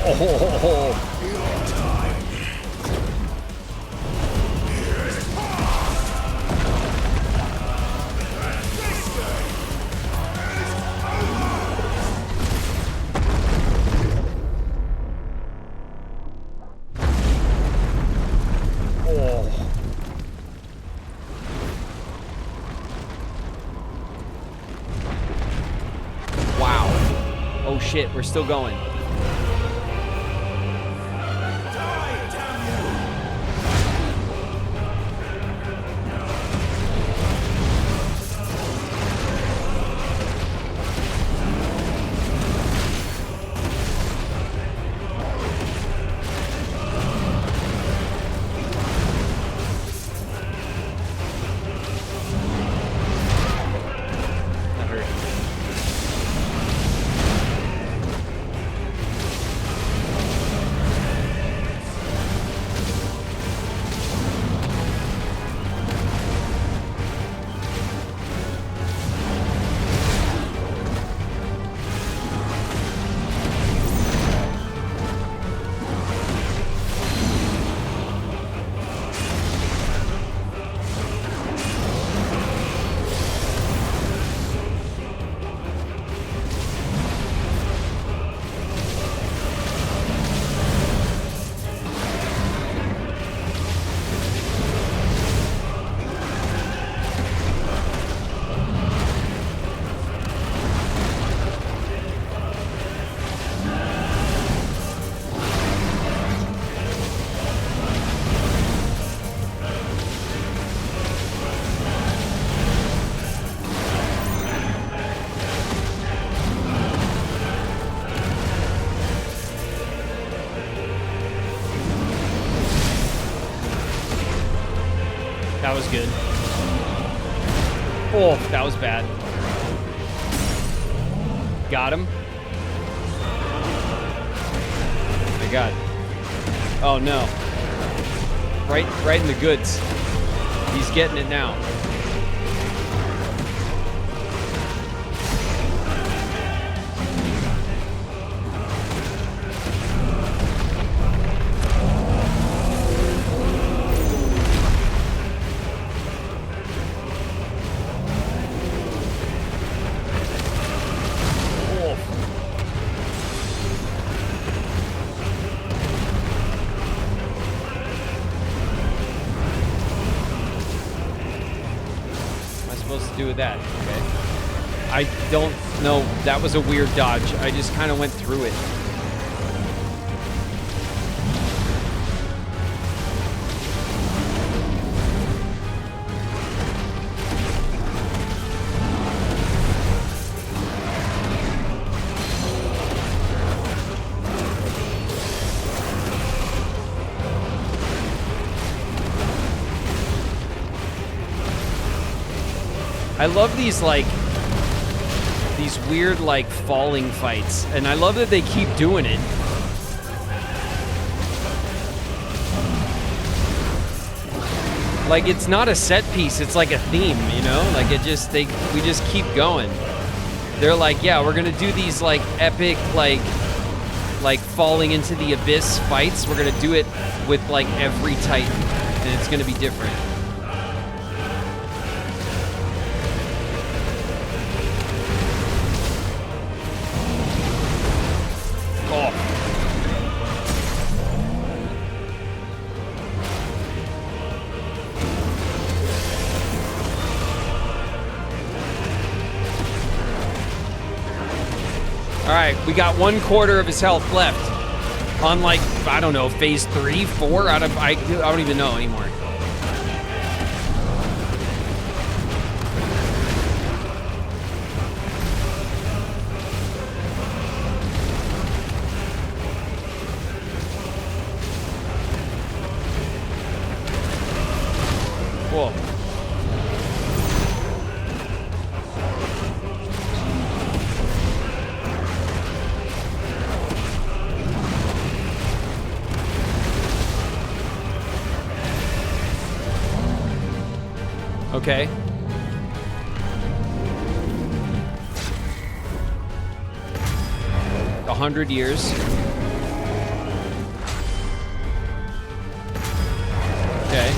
Oh. Wow. Oh shit, we're still going. That was good. Oh, that was bad. Got him. Oh my god. Oh no. Right in the goods. He's getting it now. Do with that. Okay. I don't know. That was a weird dodge. I just kind of went through it. I love these weird like falling fights, and I love that they keep doing it. Like it's not a set piece, it's like a theme, you know? Like we just keep going. They're like, yeah, we're gonna do these like epic like falling into the abyss fights. We're gonna do it with like every Titan, and it's gonna be different. Alright, we got 1/4 of his health left. On like, I don't know, phase 3, 4 out of, I don't even know anymore. Okay. A 100 years. Okay.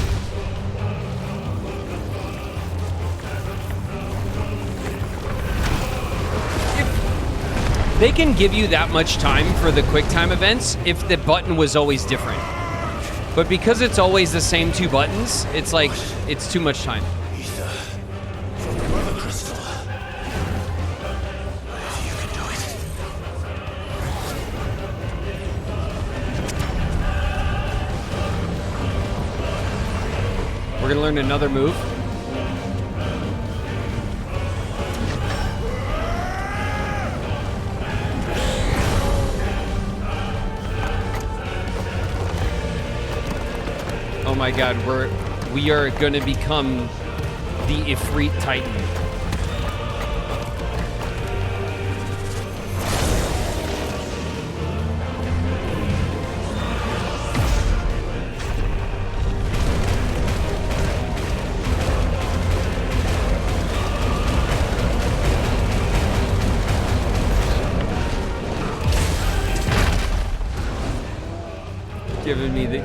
They can give you that much time for the quick time events if the button was always different. But because it's always the same 2 buttons, it's like, it's too much time. Ether from the Mother Crystal. You can do it. We're gonna learn another move. Oh my god, we are gonna become the Ifrit Titan.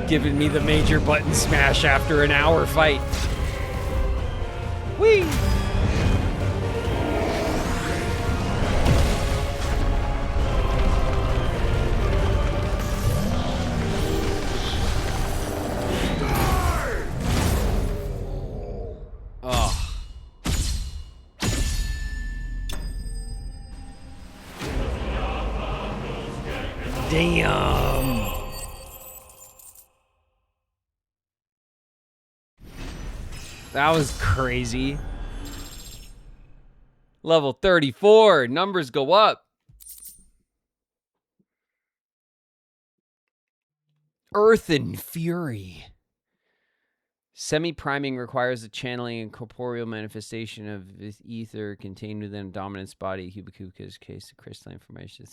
Giving me the major button smash after an hour fight. Whee! Oh. Damn. That was crazy. Level 34. Numbers go up. Earth and Fury. Semi-priming requires the channeling and corporeal manifestation of this ether contained within a dominant's body. Hubakuka's case of crystalline information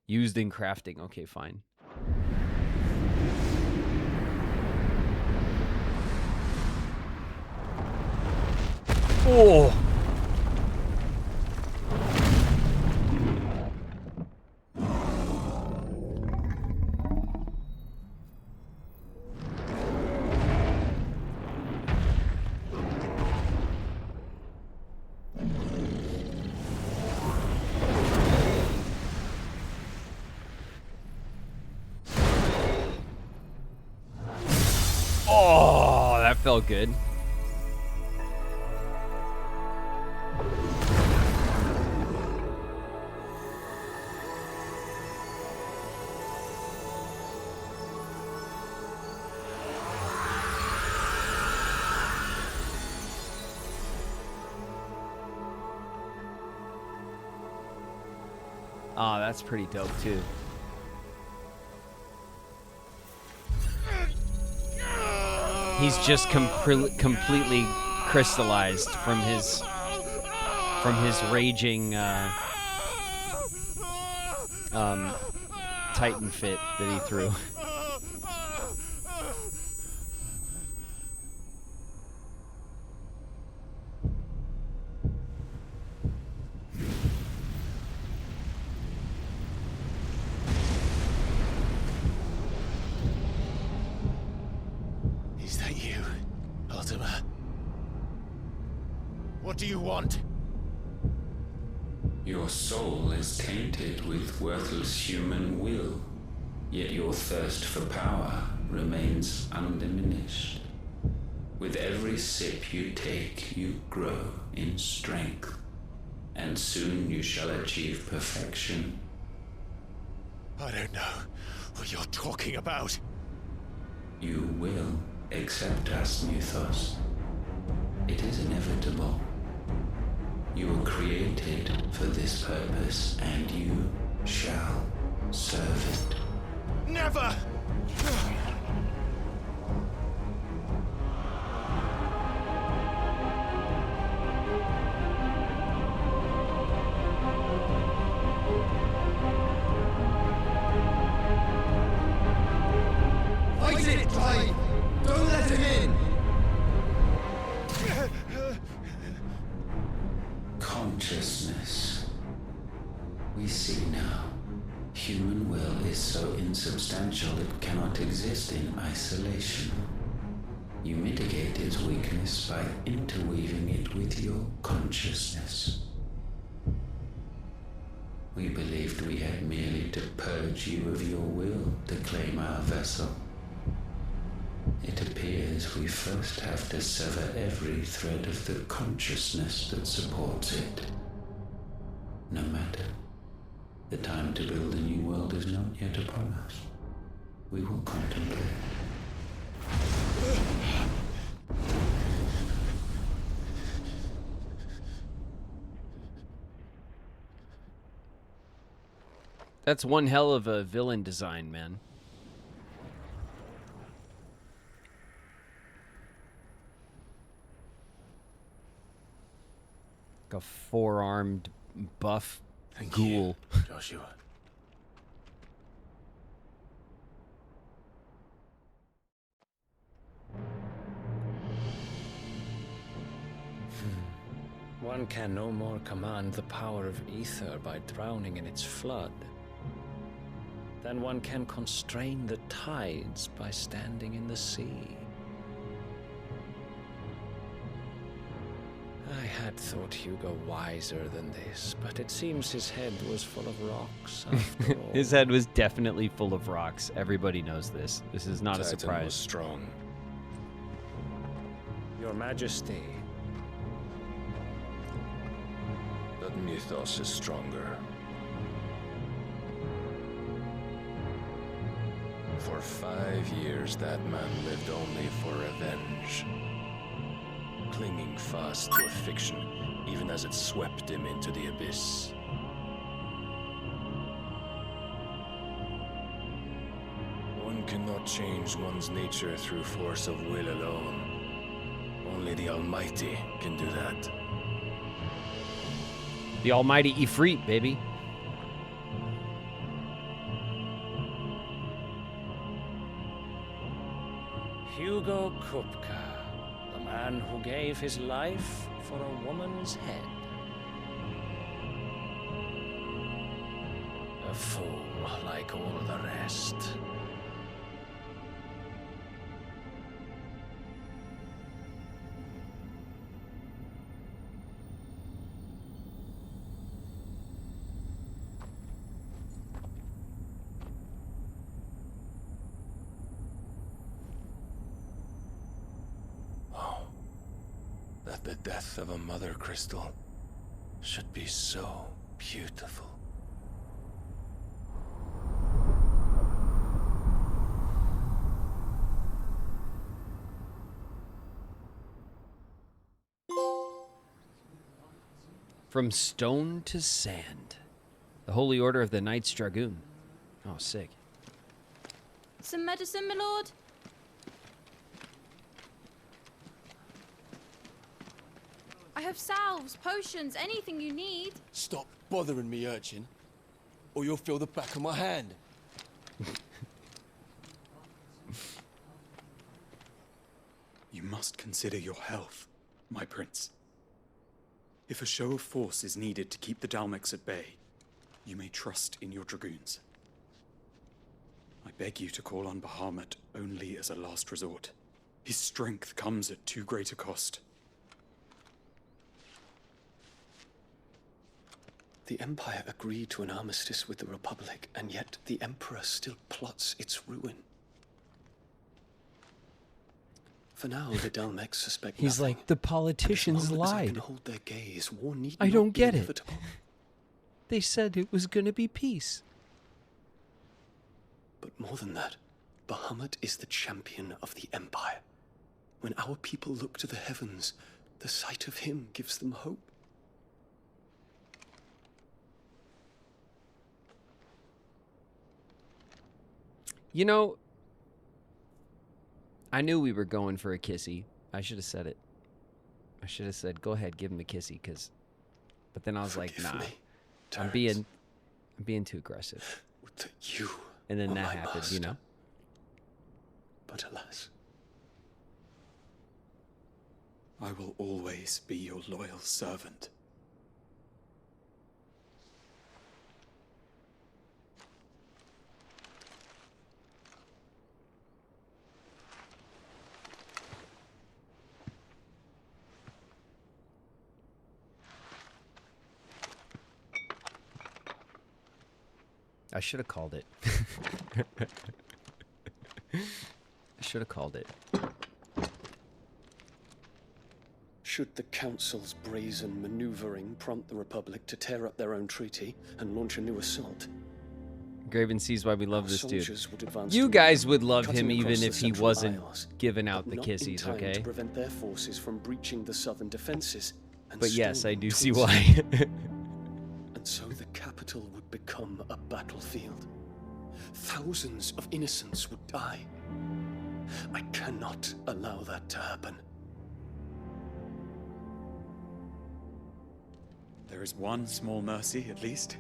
used in crafting. Okay, fine. Oh. Oh, that felt good. Oh, that's pretty dope too. He's just completely crystallized from his raging Titan fit that he threw. What do you want? Your soul is tainted with worthless human will, yet your thirst for power remains undiminished. With every sip you take, you grow in strength, and soon you shall achieve perfection. I don't know what you're talking about. You will accept us, Mythos. It is inevitable. You were created for this purpose, and you shall serve it. Never! Fight it, Clive! Don't let him in! will is so insubstantial it cannot exist in isolation. You mitigate its weakness by interweaving it with your consciousness. We believed we had merely to purge you of your will to claim our vessel. It appears we first have to sever every thread of the consciousness that supports it. No matter. The time to build a new world is not yet upon us. We will contemplate. That's one hell of a villain design, man. Like a four-armed buff ghoul. Joshua. One can no more command the power of ether by drowning in its flood than one can constrain the tides by standing in the sea. I had thought Hugo wiser than this, but it seems his head was full of rocks after all. His head was definitely full of rocks. Everybody knows this. This is not a surprise. Was strong. Your Majesty. But mythos is stronger. For 5 years, that man lived only for revenge. Clinging fast to a fiction, even as it swept him into the abyss. One cannot change one's nature through force of will alone. Only the Almighty can do that. The almighty Ifrit, baby. Hugo Kupka, the man who gave his life for a woman's head. A fool like all the rest. That the death of a mother crystal should be so beautiful. From stone to sand. The Holy Order of the Knights Dragoon. Oh, sick. Some medicine, my lord? I have salves, potions, anything you need. Stop bothering me, urchin, or you'll feel the back of my hand. You must consider your health, my prince. If a show of force is needed to keep the Dalmex at bay, you may trust in your dragoons. I beg you to call on Bahamut only as a last resort. His strength comes at too great a cost. The Empire agreed to an armistice with the Republic, and yet the Emperor still plots its ruin. For now, the Dalmex suspect He's nothing. like, the politicians As long as I lied. can hold their gaze, war need I not don't be get it. inevitable. They said it was gonna be peace. But more than that, Bahamut is the champion of the Empire. When our people look to the heavens, the sight of him gives them hope. You know, I knew we were going for a kissy. I should have said it. I should have said, go ahead, give him a kissy, because... But then I was like, nah. I'm being too aggressive. You and then are that my happened, master. you know? But alas, I will always be your loyal servant. I should have called it. I should have called it. Should the Council's brazen maneuvering prompt the Republic to tear up their own treaty and launch a new assault? Graven sees why we love this dude. Soldiers would advance You to guys Rome, would love cutting him even across the if he Central wasn't Isles, giving out but the not in kissies, time okay? to prevent their forces from breaching the southern defenses. And But yes, I storming do see towards why. And so the capital would become a battlefield. Thousands of innocents would die. I cannot allow that to happen. There is one small mercy, at least.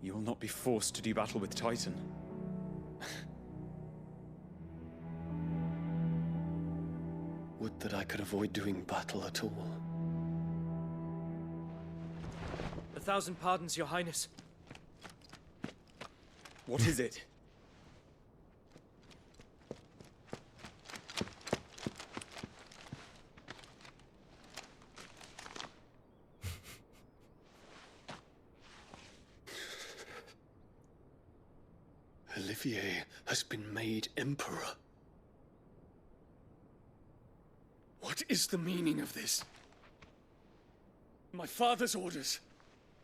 You will not be forced to do battle with Titan. Would that I could avoid doing battle at all. 1,000 pardons, Your Highness. What is it? Olivier has been made emperor. What is the meaning of this? My father's orders.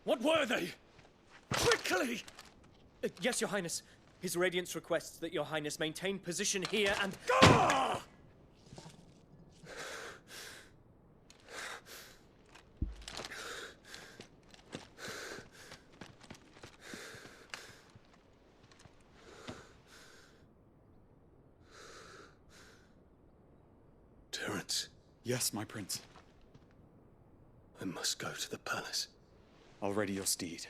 What were they? Quickly! Yes, Your Highness. His Radiance requests that Your Highness maintain position here and... Ah! Terence. Yes, my prince. I must go to the palace. I'll ready your steed.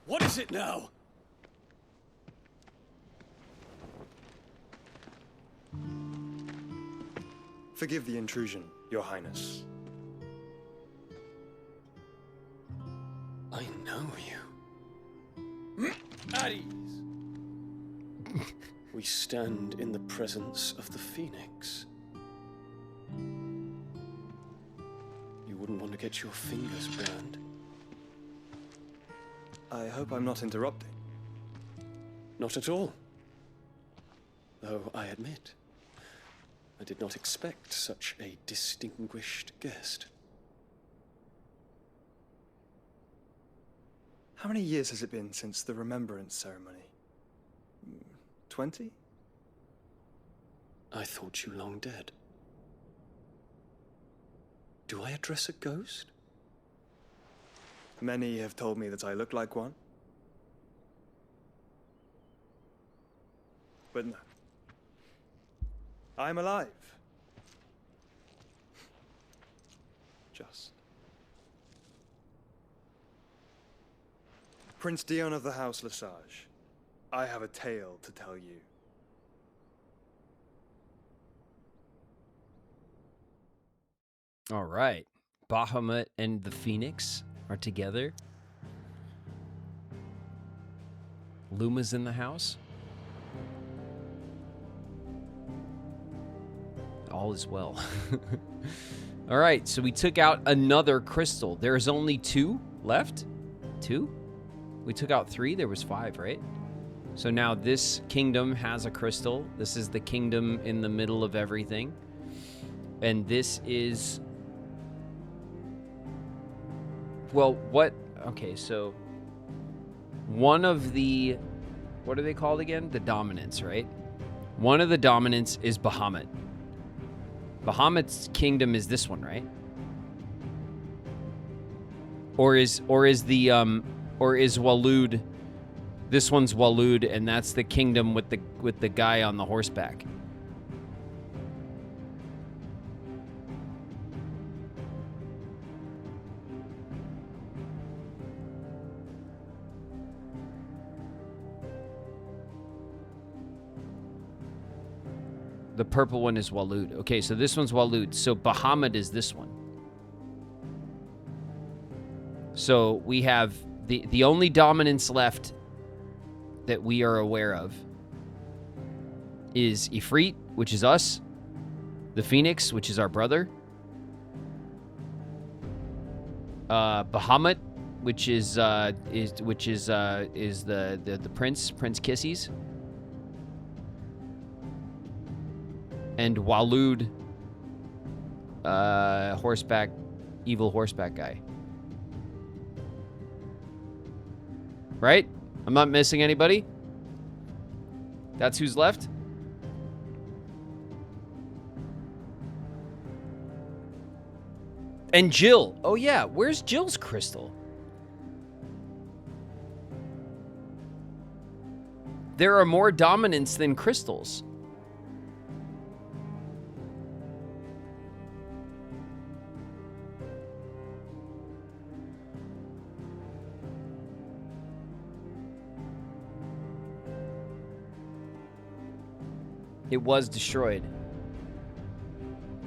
What is it now? Forgive the intrusion, Your Highness. I know you. At ease. We stand in the presence of the Phoenix. You wouldn't want to get your fingers burned. I hope I'm not interrupting. Not at all. Though I admit, I did not expect such a distinguished guest. How many years has it been since the Remembrance Ceremony? 20? I thought you long dead. Do I address a ghost? Many have told me that I look like one. But no. I'm alive. Just. Prince Dion of the House Lesage, I have a tale to tell you. All right. Bahamut and the Phoenix are together. Luma's in the house. All is well. All right, so we took out another crystal. There's only 2 left? 2? We took out 3. There was 5, right? So now this kingdom has a crystal. This is the kingdom in the middle of everything. And this is... Well, what... Okay, so... One of the... What are they called again? The dominants, right? One of the dominants is Bahamut. Bahamut's kingdom is this one, right? Or is Walud... This one's Walud, and that's the kingdom with the guy on the horseback. The purple one is Walud. Okay, so this one's Walud. So Bahamut is this one. So we have the only dominance left that we are aware of is Ifrit, which is us, the Phoenix, which is our brother, Bahamut, which is the Prince Kisses. And Walud, evil horseback guy. Right? I'm not missing anybody? That's who's left? And Jill. Oh yeah, where's Jill's crystal? There are more dominants than crystals. It was destroyed.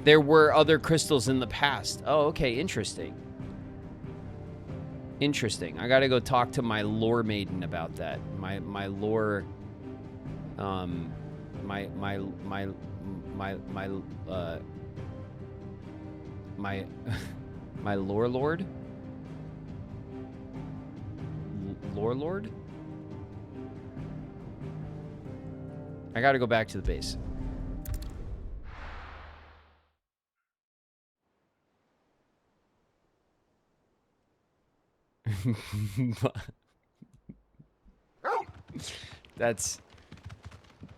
There were other crystals in the past. Oh, okay, interesting. Interesting. I gotta go talk to my lore maiden about that. My lore, my lore lord? Lore lord? I gotta go back to the base.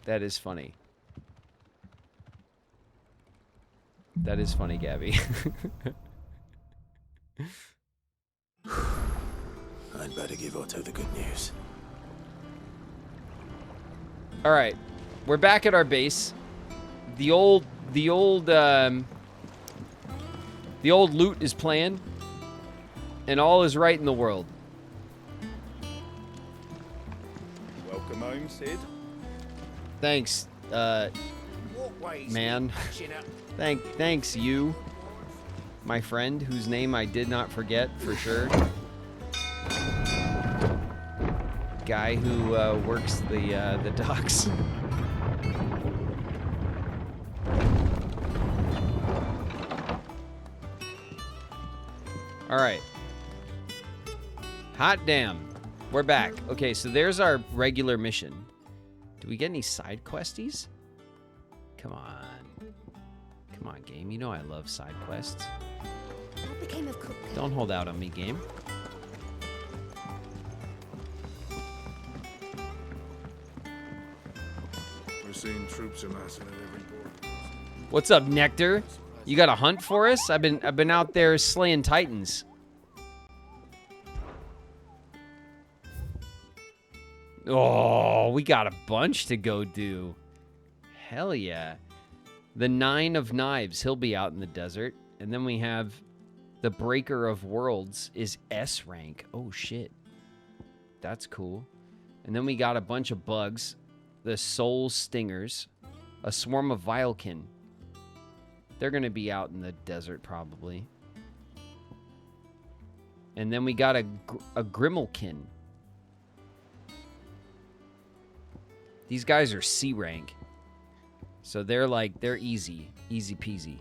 That is funny. That is funny, Gabby. I'd better give Otto the good news. All right, we're back at our base. The old loot is playing, and all is right in the world. Welcome home, Sid. Thanks, man. Thanks, you, my friend, whose name I did not forget for sure. Guy who works the docks. All right. Hot damn. We're back. Okay, so there's our regular mission. Do we get any side questies? Come on. Come on, game. You know I love side quests. What became of Cook? Don't hold out on me, game. We're seeing troops amassing at every border. What's up, Nectar? You got a hunt for us? I've been out there slaying titans. Oh, we got a bunch to go do. Hell yeah. The 9 of Knives, he'll be out in the desert. And then we have the Breaker of Worlds is S rank. Oh shit. That's cool. And then we got a bunch of bugs. The Soul Stingers. A Swarm of Vilekin. They're going to be out in the desert probably. And then we got a Grimmelkin. These guys are C rank. So they're easy. Easy peasy.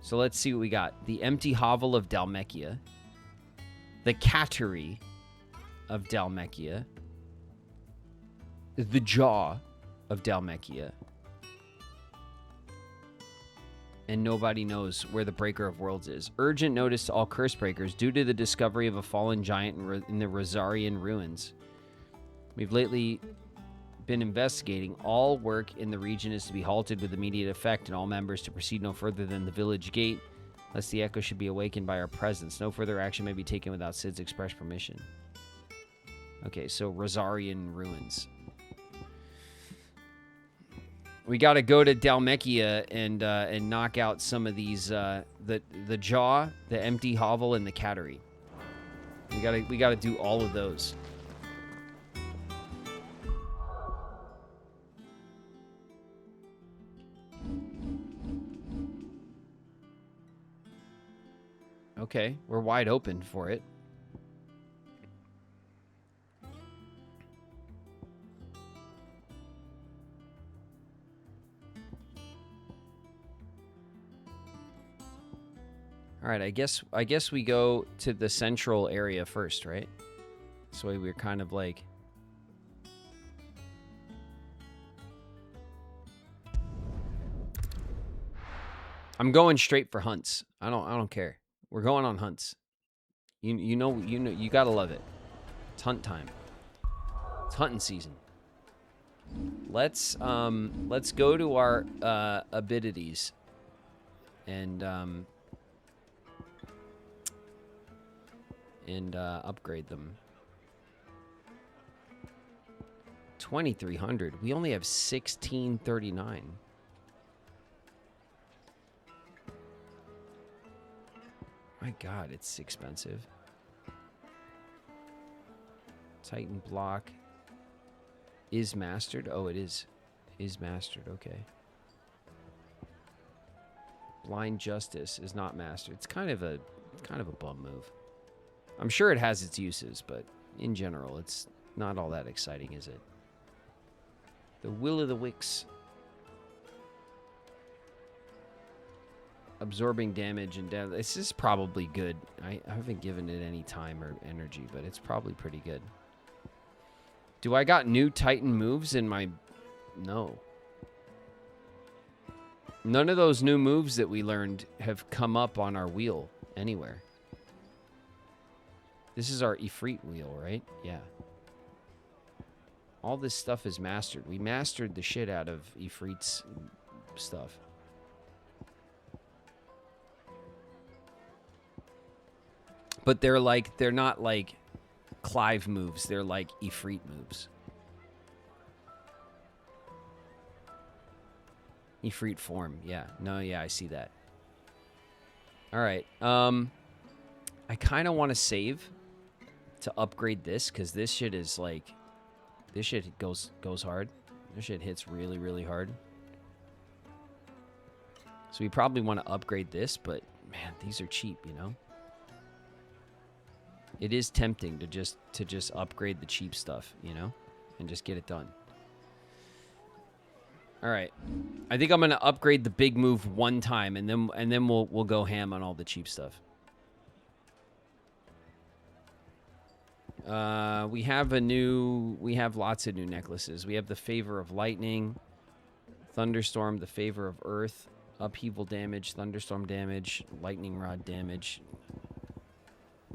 So let's see what we got. The Empty Hovel of Dalmekia. The Cattery of Dalmekia. The Jaw of Dalmekia. And nobody knows where the Breaker of Worlds is. Urgent notice to all curse breakers due to the discovery of a fallen giant in the Rosarian ruins. We've lately been investigating. All work in the region is to be halted with immediate effect, and all members to proceed no further than the village gate, lest the echo should be awakened by our presence. No further action may be taken without Sid's express permission. Okay, so Rosarian ruins. We got to go to Dalmekia and knock out some of these the Jaw, the Empty Hovel, and the Cattery. We got to do all of those. Okay, we're wide open for it. All right, I guess we go to the central area first, right? This way we're kind of like... I'm going straight for hunts. I don't care. We're going on hunts. You know you gotta love it. It's hunt time. It's hunting season. Let's go to our abilities and upgrade them. 2300. We only have 1639. My God, it's expensive. Titan block is mastered. Oh, it is mastered. Okay. Blind justice is not mastered. It's kind of a bum move. I'm sure it has its uses, but in general, it's not all that exciting, is it? The Will of the Wicks. Absorbing damage and death. This is probably good. I haven't given it any time or energy, but it's probably pretty good. Do I got new Titan moves in my... No. None of those new moves that we learned have come up on our wheel anywhere. This is our Ifrit wheel, right? Yeah. All this stuff is mastered. We mastered the shit out of Ifrit's stuff. But they're not like Clive moves. They're like Ifrit moves. Ifrit form. Yeah. No, yeah, I see that. All right. I kind of want to save to upgrade this because this shit is like... This shit goes hard. This shit hits really, really hard. So we probably want to upgrade this, but man, these are cheap, you know? It is tempting to just upgrade the cheap stuff, you know, and just get it done. All right, I think I'm gonna upgrade the big move one time, and then we'll go ham on all the cheap stuff. We have lots of new necklaces. We have the Favor of Lightning, Thunderstorm, the Favor of Earth, Upheaval damage, Thunderstorm damage, Lightning Rod damage.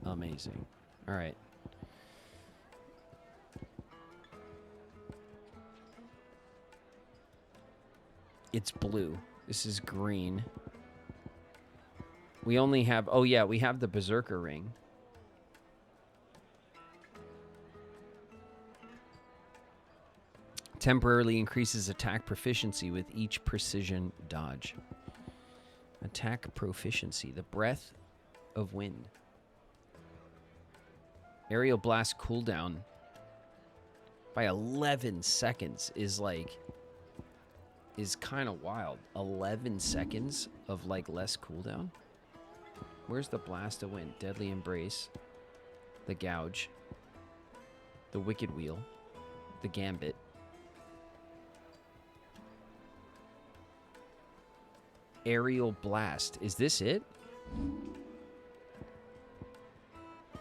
Amazing. All right. It's blue. This is green. We only have... Oh, yeah, we have the Berserker ring. Temporarily increases attack proficiency with each precision dodge. Attack proficiency. The Breath of Wind. Aerial blast cooldown by 11 seconds is kind of wild. 11 seconds of less cooldown. Where's the blast of wind? Deadly embrace, the gouge, the wicked wheel, the gambit, aerial blast. Is this it?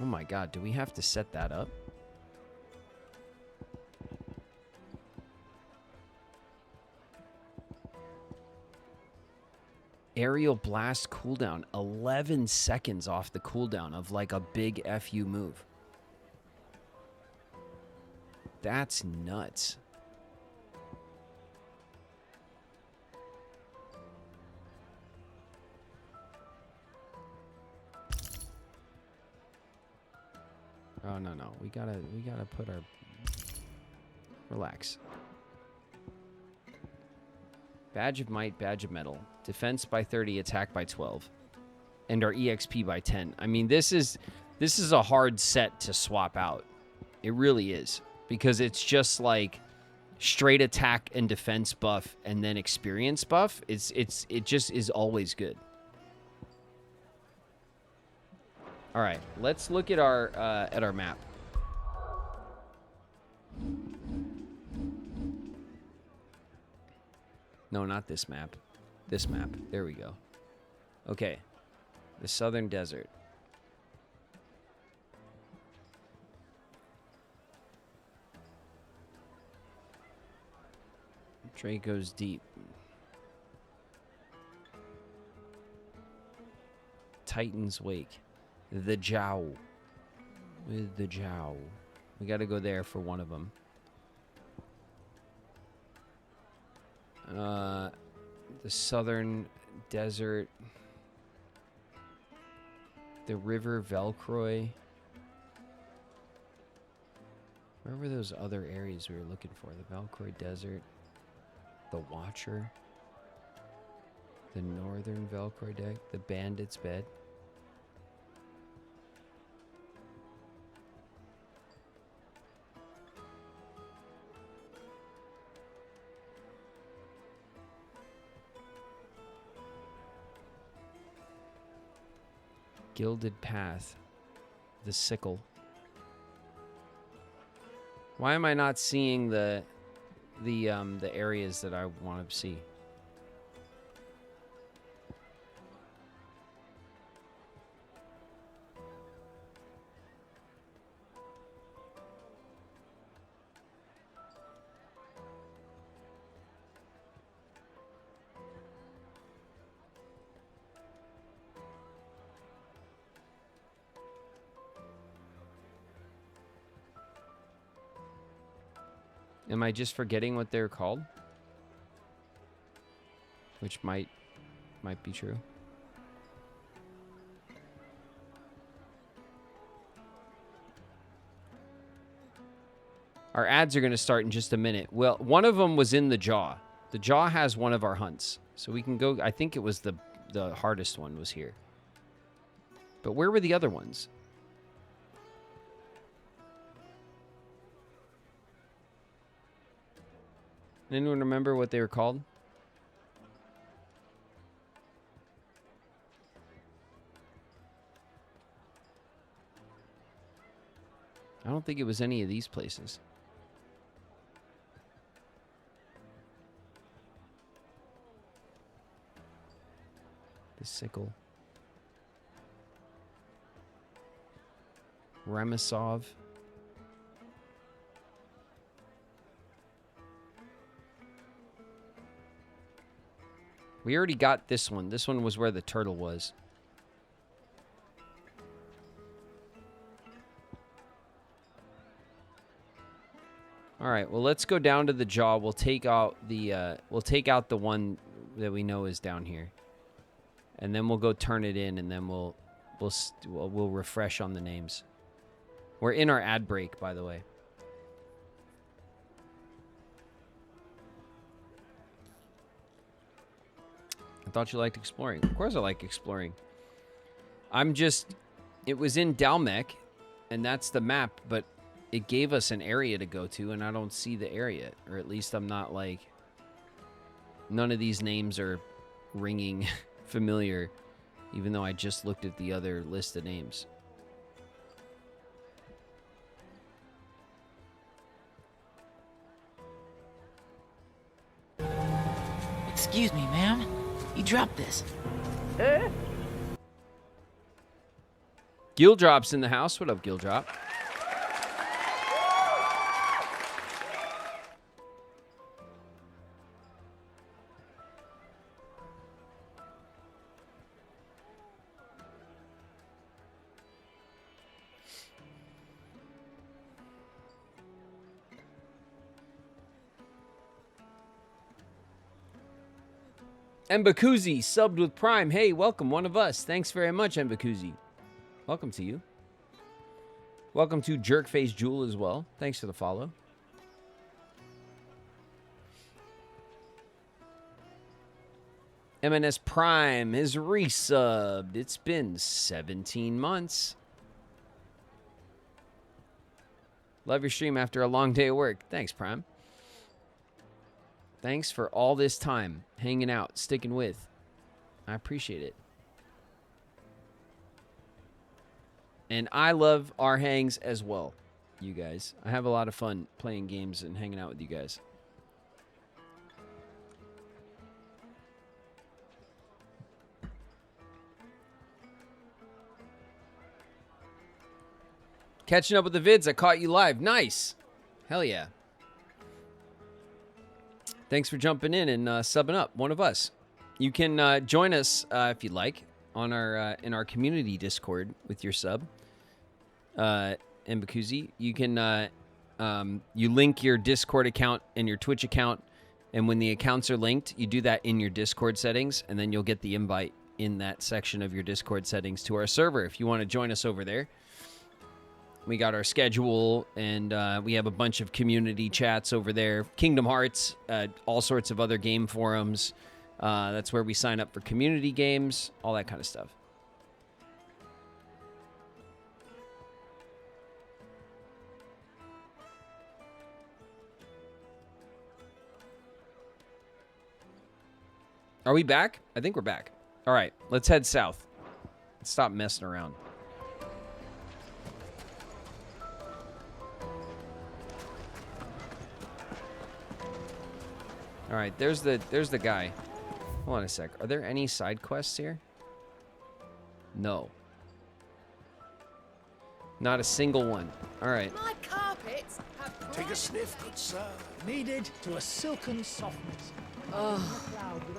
Oh my God, do we have to set that up? Aerial blast cooldown. 11 seconds off the cooldown of a big FU move. That's nuts. Oh, no. We gotta put our... Relax. Badge of Might, Badge of Metal. Defense by 30, attack by 12. And our EXP by 10. I mean, this is a hard set to swap out. It really is. Because it's just straight attack and defense buff and then experience buff. It just is always good. All right, let's look at our map. No, not this map. This map. There we go. Okay. The southern desert. Draco's Deep. Titan's Wake. The Jow. With the Jow. We got to go there for one of them. The southern desert. The River Velcroy. Where were those other areas we were looking for? The Velcroy Desert. The Watcher. The Northern Velcroy Deck. The Bandit's Bed. Gilded Path. The Sickle. Why am I not seeing the areas that I want to see? Am I just forgetting what they're called? Which might be true. Our ads are going to start in just a minute. Well, one of them was in the Jaw. The Jaw has one of our hunts. So we can go. I think it was the hardest one was here. But where were the other ones? Anyone remember what they were called? I don't think it was any of these places. The Sickle. Remisov. We already got this one. This one was where the turtle was. All right, well, let's go down to the Jaw. We'll take out the one that we know is down here. And then we'll go turn it in, and then we'll refresh on the names. We're in our ad break, by the way. I thought you liked exploring. Of course I like exploring. It was in Dalmec, and that's the map, but it gave us an area to go to, and I don't see the area. Or at least I'm not like... None of these names are ringing familiar, even though I just looked at the other list of names. Excuse me, ma'am. You dropped this. Gildrop's in the house. What up, Gildrop? Mbakuzi subbed with Prime. Hey, welcome, one of us. Thanks very much, Mbakuzi. Welcome to you. Welcome to Jerkface Jewel as well. Thanks for the follow. MNS Prime is resubbed. It's been 17 months. Love your stream after a long day of work. Thanks, Prime. Thanks for all this time hanging out, sticking with. I appreciate it. And I love our hangs as well, you guys. I have a lot of fun playing games and hanging out with you guys. Catching up with the vids. I caught you live. Nice. Hell yeah. Thanks for jumping in and subbing up. One of us. You can join us if you'd like on our in our community Discord with your sub. Mbakuzi. You can you link your Discord account and your Twitch account, and when the accounts are linked, you do that in your Discord settings, and then you'll get the invite in that section of your Discord settings to our server if you want to join us over there. We got our schedule, and we have a bunch of community chats over there. Kingdom Hearts, all sorts of other game forums. That's where we sign up for community games, all that kind of stuff. Are we back? I think we're back. All right, let's head south. Let's stop messing around. All right, there's the guy. Hold on a sec. Are there any side quests here? No. Not a single one. All right. My carpets have Take a sniff, good sir. Kneaded to a silken softness. Oh,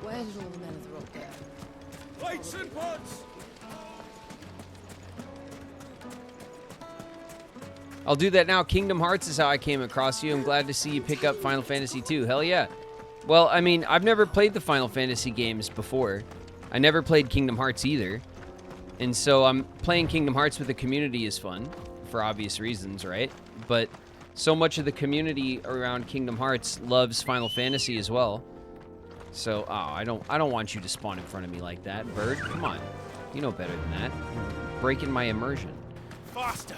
where did all the men of the rock go? Plates and pots! I'll do that now. Kingdom Hearts is how I came across you. I'm glad to see you pick up Final Fantasy II. Hell yeah. Well, I mean, I've never played the Final Fantasy games before. I never played Kingdom Hearts either. And so I'm playing Kingdom Hearts with the community is fun, for obvious reasons, right? But so much of the community around Kingdom Hearts loves Final Fantasy as well. So, I don't want you to spawn in front of me like that, bird. Come on. You know better than that. You're breaking my immersion. Faster.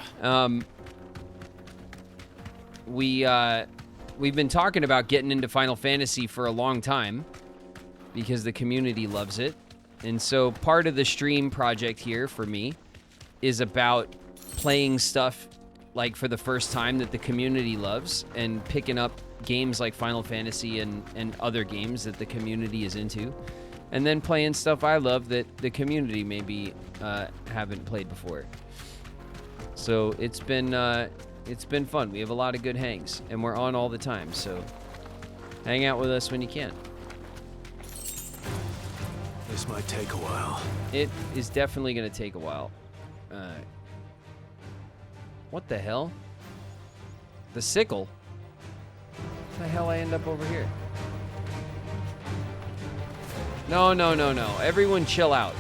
We've been talking about getting into Final Fantasy for a long time because the community loves it. And so part of the stream project here for me is about playing stuff like for the first time that the community loves and picking up games like Final Fantasy and other games that the community is into. And then playing stuff I love that the community maybe haven't played before. So it's been fun. We have a lot of good hangs, and we're on all the time, so hang out with us when you can. This might take a while. It is definitely going to take a while. What the hell? The sickle? How the hell I end up over here? No. Everyone chill out.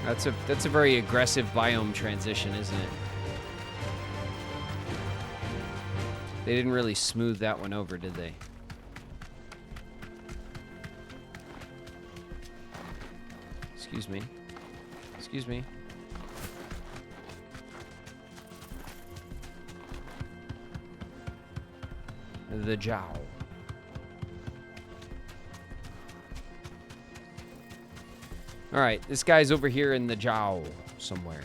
That's a very aggressive biome transition, isn't it? They didn't really smooth that one over, did they? Excuse me. Excuse me. The jowl. All right, this guy's over here in the jowl somewhere.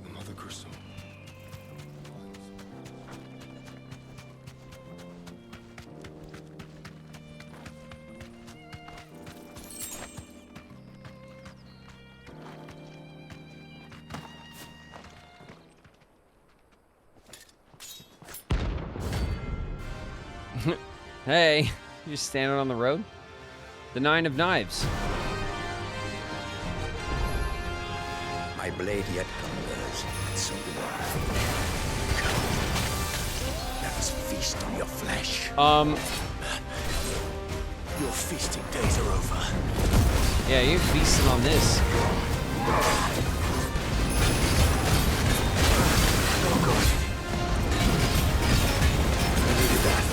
The Mother Crystal. Hey, you just standing on the road? The Nine of Knives. My blade yet hungers, and so do I. Let us feast on your flesh. Your feasting days are over. Yeah, you're feasting on this. Oh god. I needed that.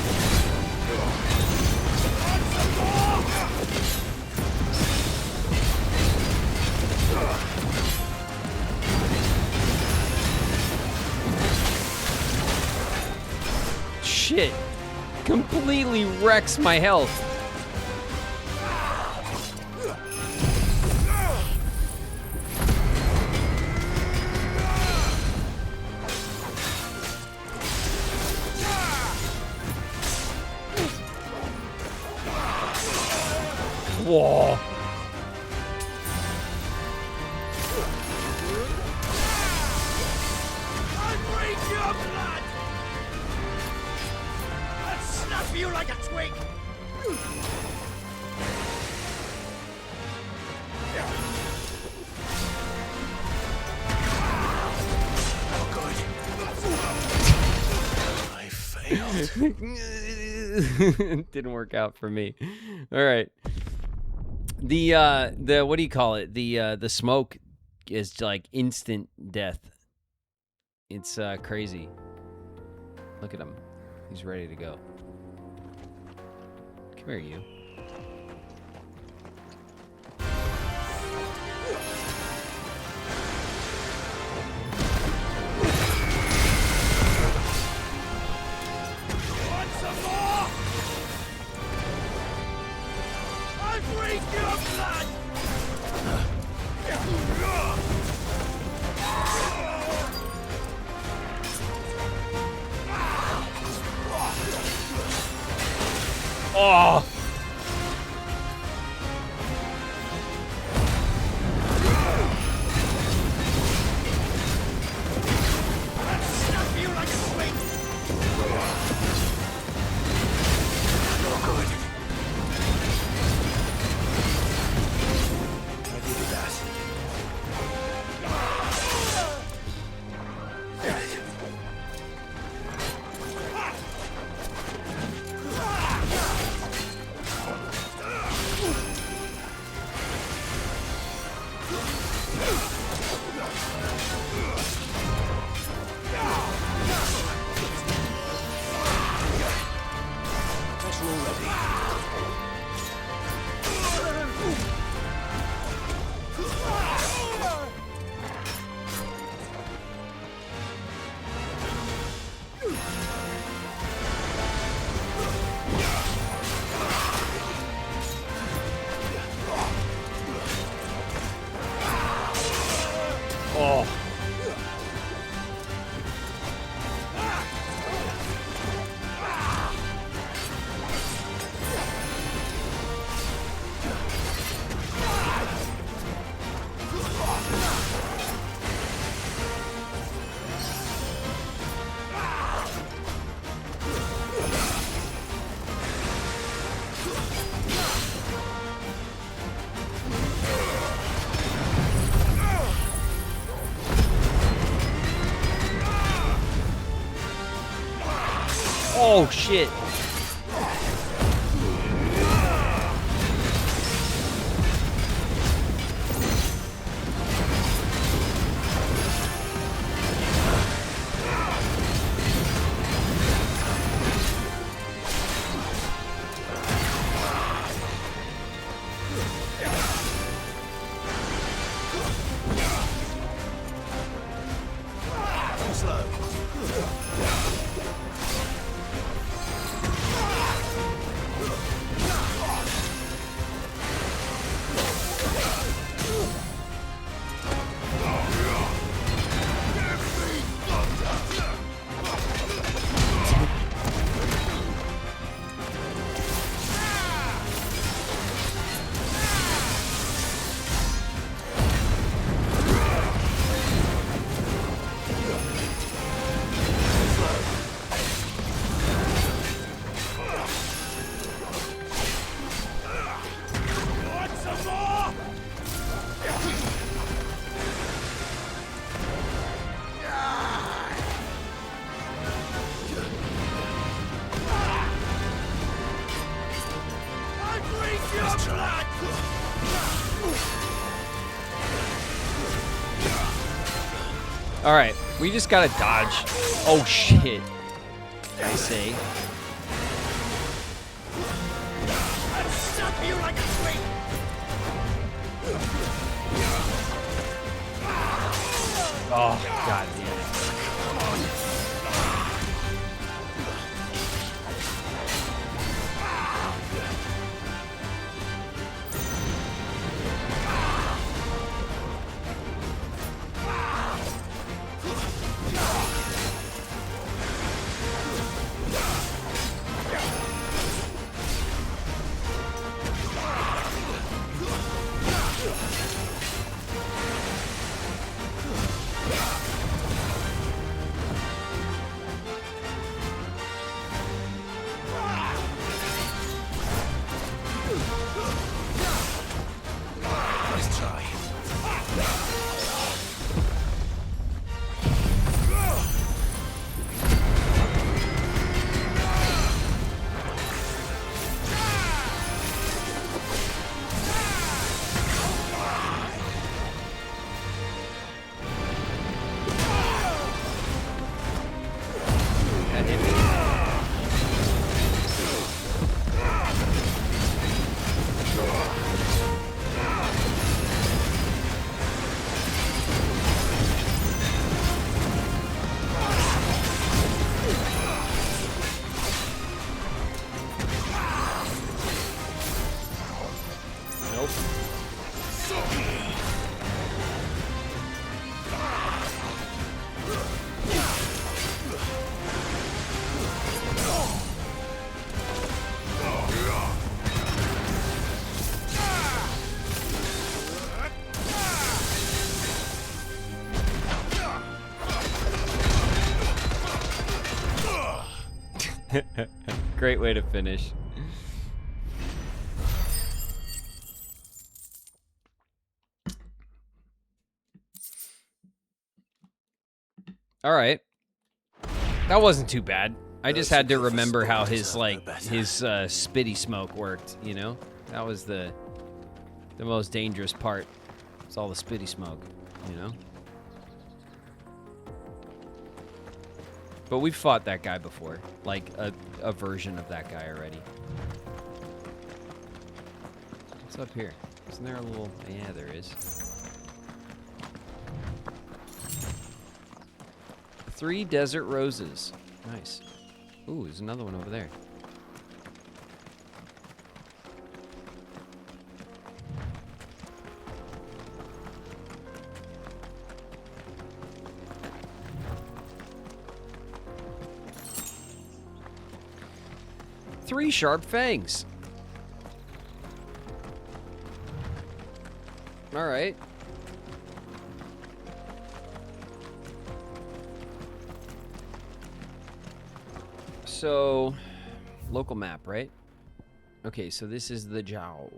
Shit. Completely wrecks my health. Whoa. drink your blood! I'll snap you like a twig! I failed. Didn't work out for me. All right. The what do you call it? The smoke is like instant death. It's crazy. Look at him. He's ready to go. Come here, you. Want some more? I'll drink your blood! Oh! Snap you like a swing! No good. I needed that. Oh. Oh shit. All right, we just gotta dodge. Oh shit! I say. I'll snap you like a twig! Oh god damn it! Great way to finish. All right. That wasn't too bad. I just had to remember how his spitty smoke worked, you know? That was the most dangerous part. It's all the spitty smoke, you know? But we've fought that guy before. Like, a version of that guy already. What's up here? Isn't there a little... Yeah, there is. 3 desert roses. Nice. Ooh, there's another one over there. Three sharp fangs. All right. So, local map, right? Okay, so this is the Jiao.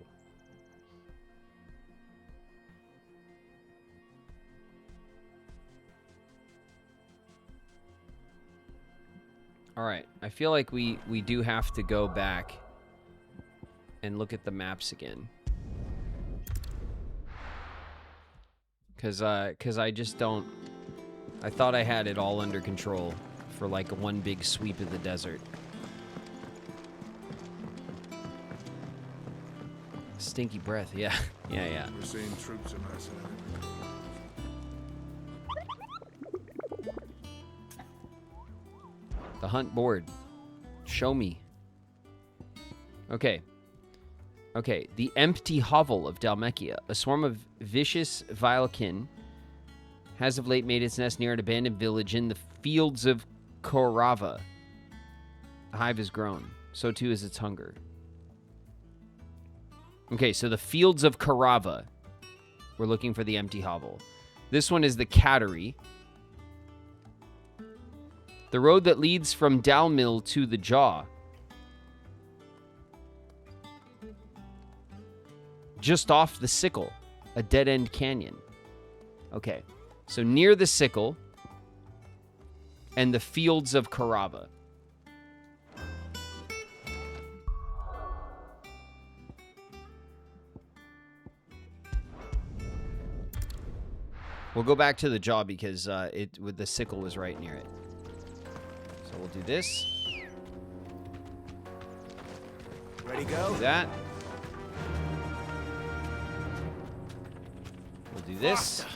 All right, I feel like we do have to go back and look at the maps again. Cause I just don't... I thought I had it all under control for like one big sweep of the desert. Stinky breath, yeah. Yeah. We're seeing troops of mercenaries. The hunt board. Show me. Okay. Okay, the empty hovel of Dalmekia. A swarm of vicious vilekin has of late made its nest near an abandoned village in the fields of Korava. The hive has grown. So too is its hunger. Okay, so the fields of Korava. We're looking for the empty hovel. This one is the Cattery. The road that leads from Dalmill to the Jaw. Just off the Sickle, a dead-end canyon. Okay, so near the Sickle and the fields of Korava. We'll go back to the Jaw because the Sickle was right near it. So we'll do this. Ready, go? Do that. We'll do this.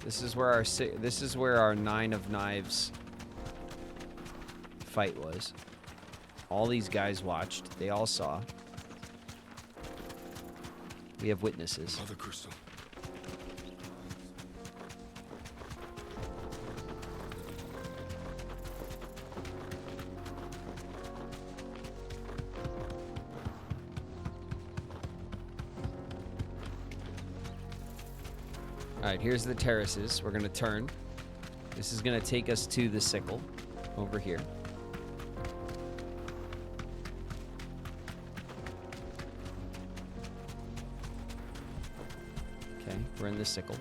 This is where our 9 of Knives fight was. All these guys watched. They all saw. We have witnesses. Mother Crystal. All right, here's the terraces. We're going to turn. This is going to take us to the Sickle over here. Okay, we're in the Sickle.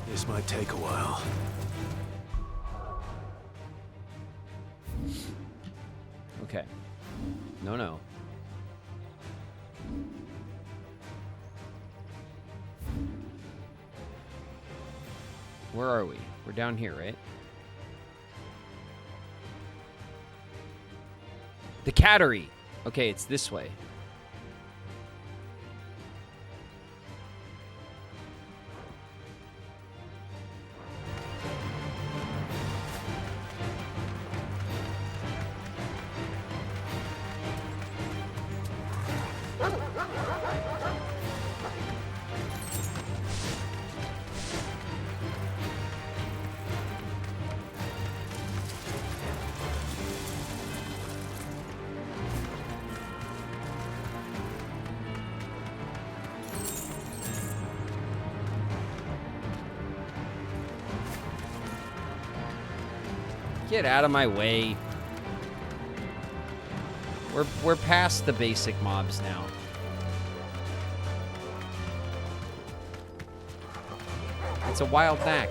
This might take a while. Okay. No. Where are we? We're down here, right? The Cattery. Okay, it's this way. Get out of my way. We're past the basic mobs now. It's a wild knack.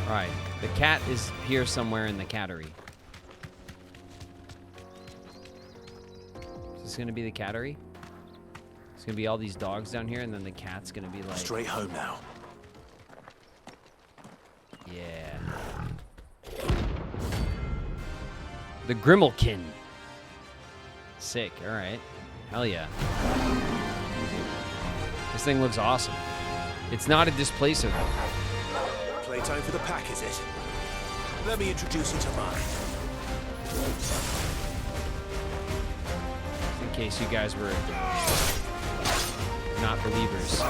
All right, the cat is here somewhere in the cattery. Is this gonna be the cattery? It's gonna be all these dogs down here, and then the cat's gonna be like... Straight home now. Yeah. The Grimalkin. Sick, alright. Hell yeah. This thing looks awesome. It's not a displacer though. Playtime for the pack, is it? Let me introduce you to mine. In case you guys were not believers.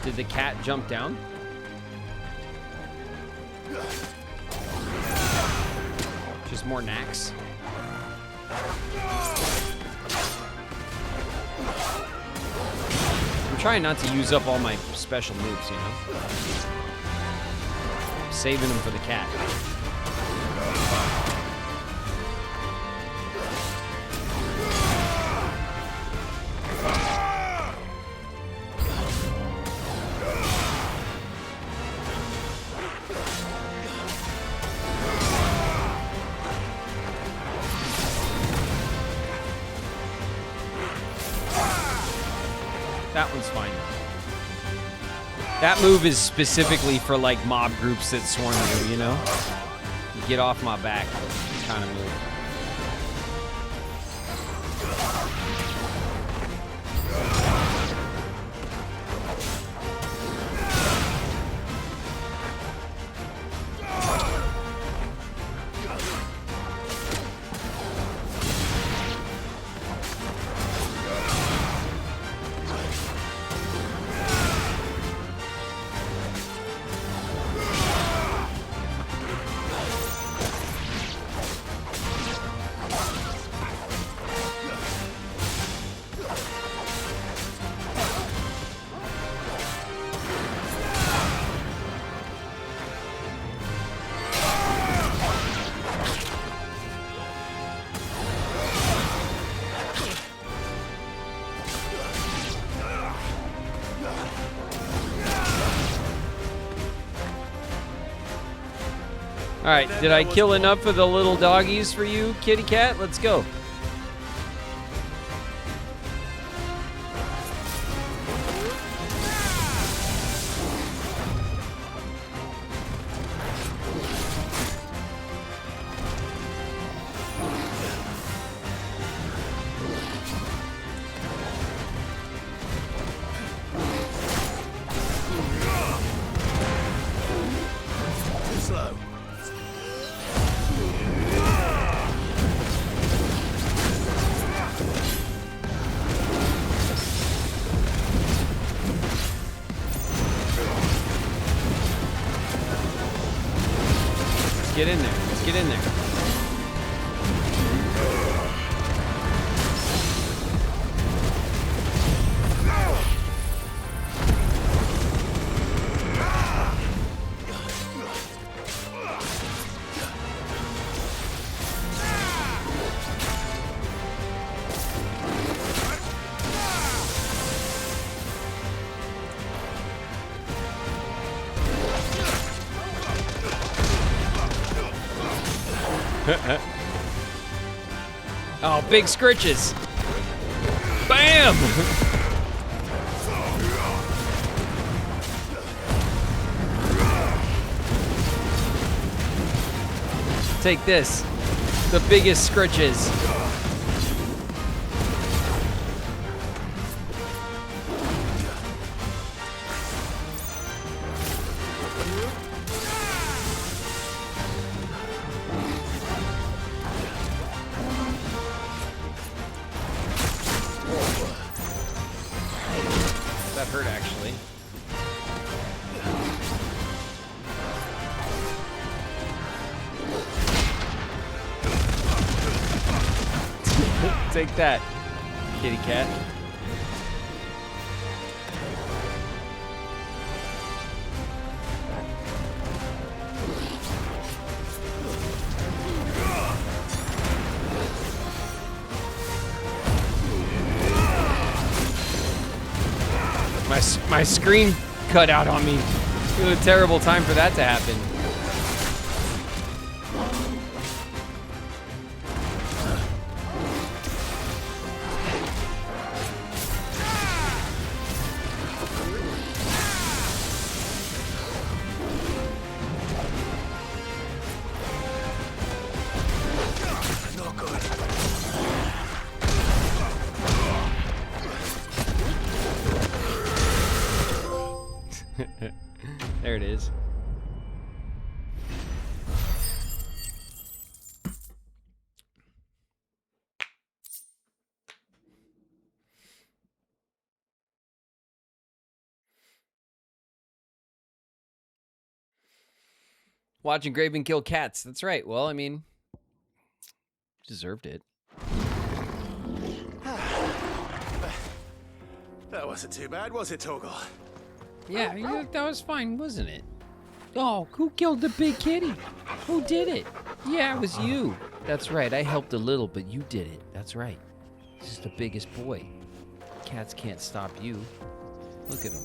Did the cat jump down? Just more knacks. I'm trying not to use up all my special moves, you know? I'm saving them for the cat. That one's fine. That move is specifically for like mob groups that swarm you, you know? Get off my back kind of move. All right, did I kill enough of the little doggies for you, kitty cat? Let's go. Get in there. Let's get in there. Oh, big scritches. Bam! Take this. The biggest scritches. hurt, actually. Take that, kitty cat. My screen cut out on me. It was a terrible time for that to happen. There it is. Watching Graven kill cats. That's right. Well, I mean, deserved it. That wasn't too bad, was it, Torgal? Yeah, that was fine, wasn't it? Oh, who killed the big kitty? Who did it? Yeah, it was you. That's right. I helped a little, but you did it. That's right. This is the biggest boy. Cats can't stop you. Look at him.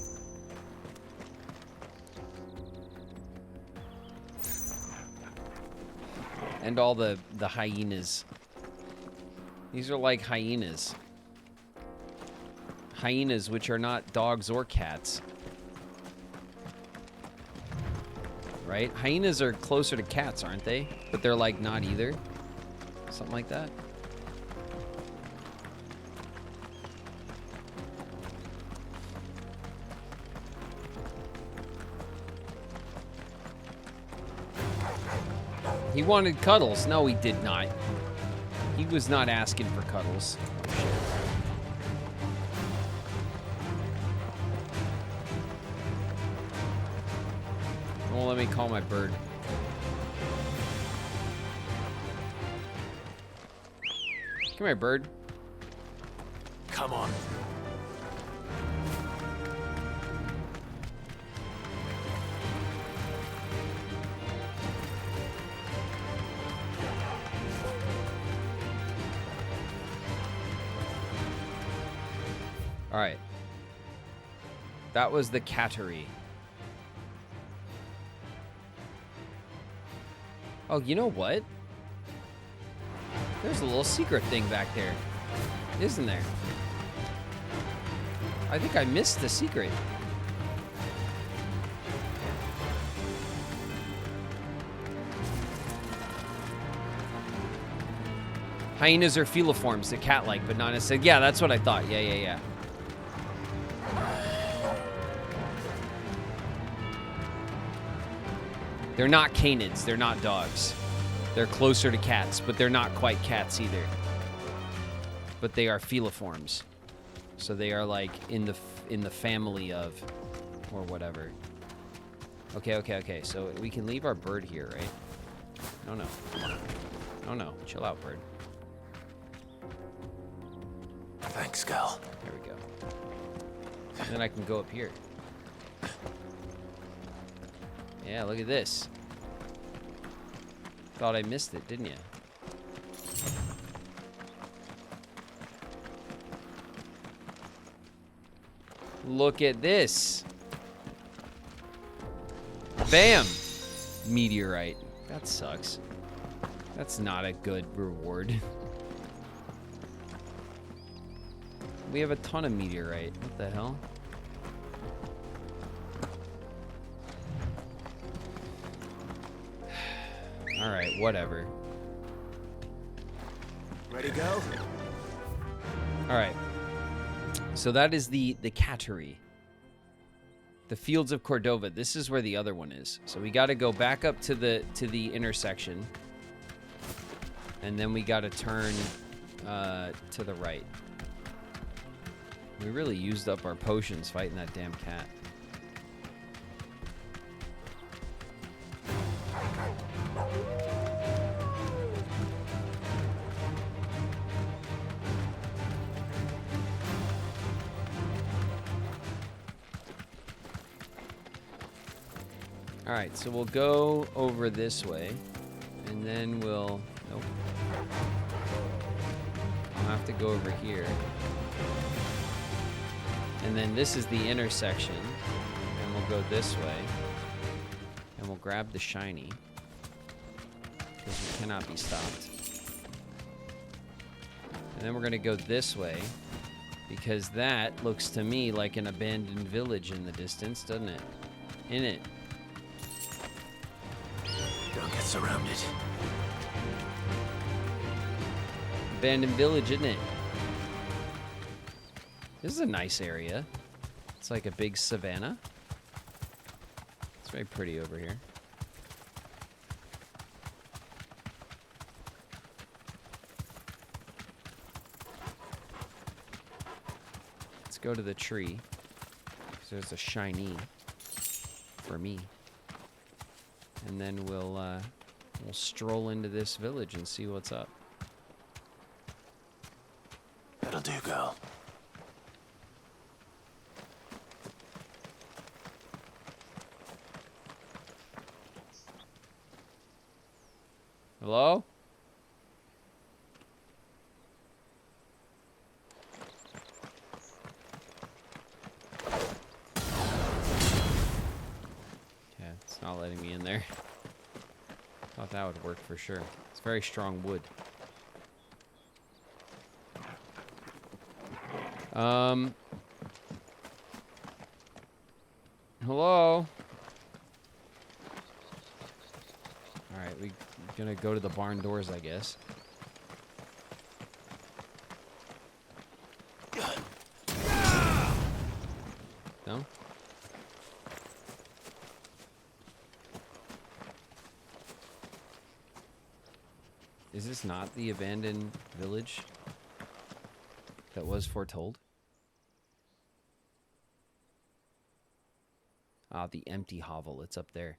And all the hyenas. These are like hyenas. Hyenas, which are not dogs or cats. Right? Hyenas are closer to cats, aren't they? But they're like not either. Something like that. He wanted cuddles. No, he did not. He was not asking for cuddles. Well, let me call my bird. Come here, bird. Come on. All right. That was the cattery. Oh, you know what? There's a little secret thing back there, isn't there? I think I missed the secret. Hyenas are feliforms, they're cat-like, but not necessarily. Yeah, that's what I thought. Yeah. They're not canids, they're not dogs. They're closer to cats, but they're not quite cats either. But they are feliforms. So they are like in the family of, or whatever. Okay. So we can leave our bird here, right? No. Chill out, bird. Thanks, Gal. There we go. And then I can go up here. Yeah, look at this. Thought I missed it, didn't you? Look at this. Bam! Meteorite. That sucks. That's not a good reward. We have a ton of meteorite. What the hell? All right, whatever. Ready, go? All right. So that is the cattery. The Fields of Cordova. This is where the other one is. So we got to go back up to the intersection. And then we got to turn to the right. We really used up our potions fighting that damn cat. Alright, so we'll go over this way, and then we'll... Nope. I'll have to go over here. And then this is the intersection, and we'll go this way, and we'll grab the shiny, because we cannot be stopped. And then we're going to go this way, because that looks to me like an abandoned village in the distance, doesn't it? In it. Don't get surrounded. Abandoned village, isn't it? This is a nice area. It's like a big savanna. It's very pretty over here. Let's go to the tree. 'Cause there's a shiny for me. And then we'll stroll into this village and see what's up. That'll do, girl. Hello? Yeah, it's not letting me in there. Thought that would work for sure. It's very strong wood. Hello? Alright, we're gonna go to the barn doors, I guess. No? Is this not the abandoned village that was foretold? Ah, the empty hovel. It's up there.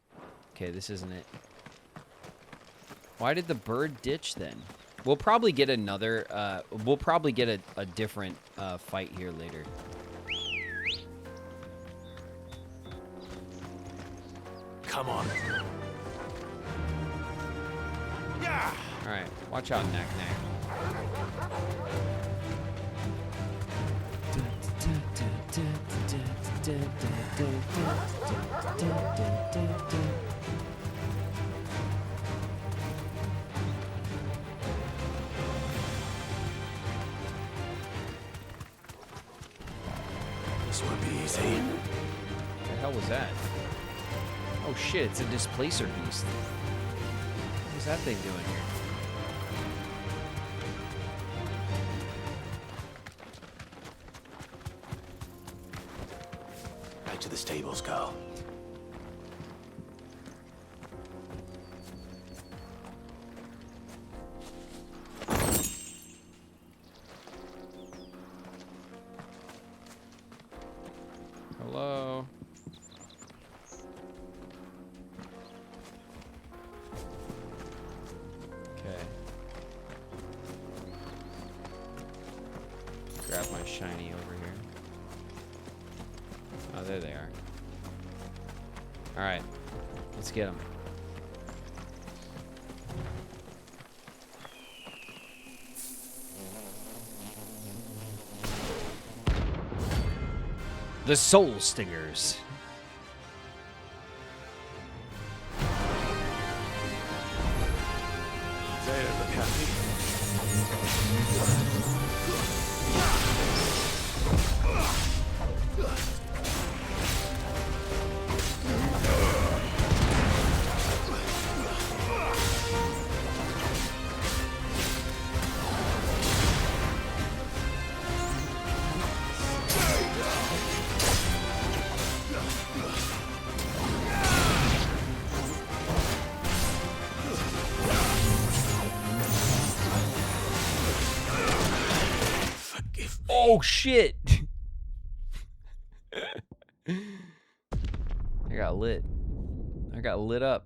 Okay, this isn't it. Why did the bird ditch then? We'll probably get another, we'll probably get a different fight here later. Come on. Yeah. All right, watch out, Knack Knack. This won't be easy. What the hell was that? Oh shit, it's a displacer beast. What is that thing doing here? Back to the stables, Carl. Hello? Okay. Grab my shiny over here. Oh, there they are. Alright. Let's get them. The Soul Stingers. They don't look happy. Oh shit! I got lit. I got lit up.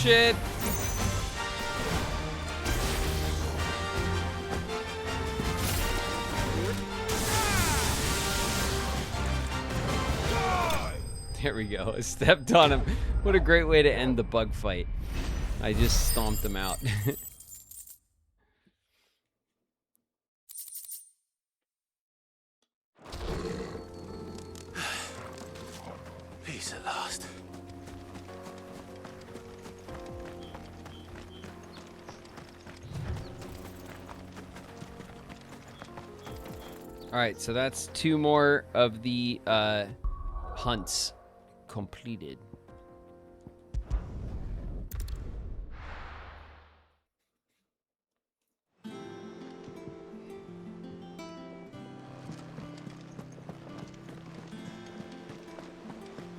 Shit. There we go. I stepped on him. What a great way to end the bug fight. I just stomped him out. Peace at last. All right, so that's 2 more of the hunts completed.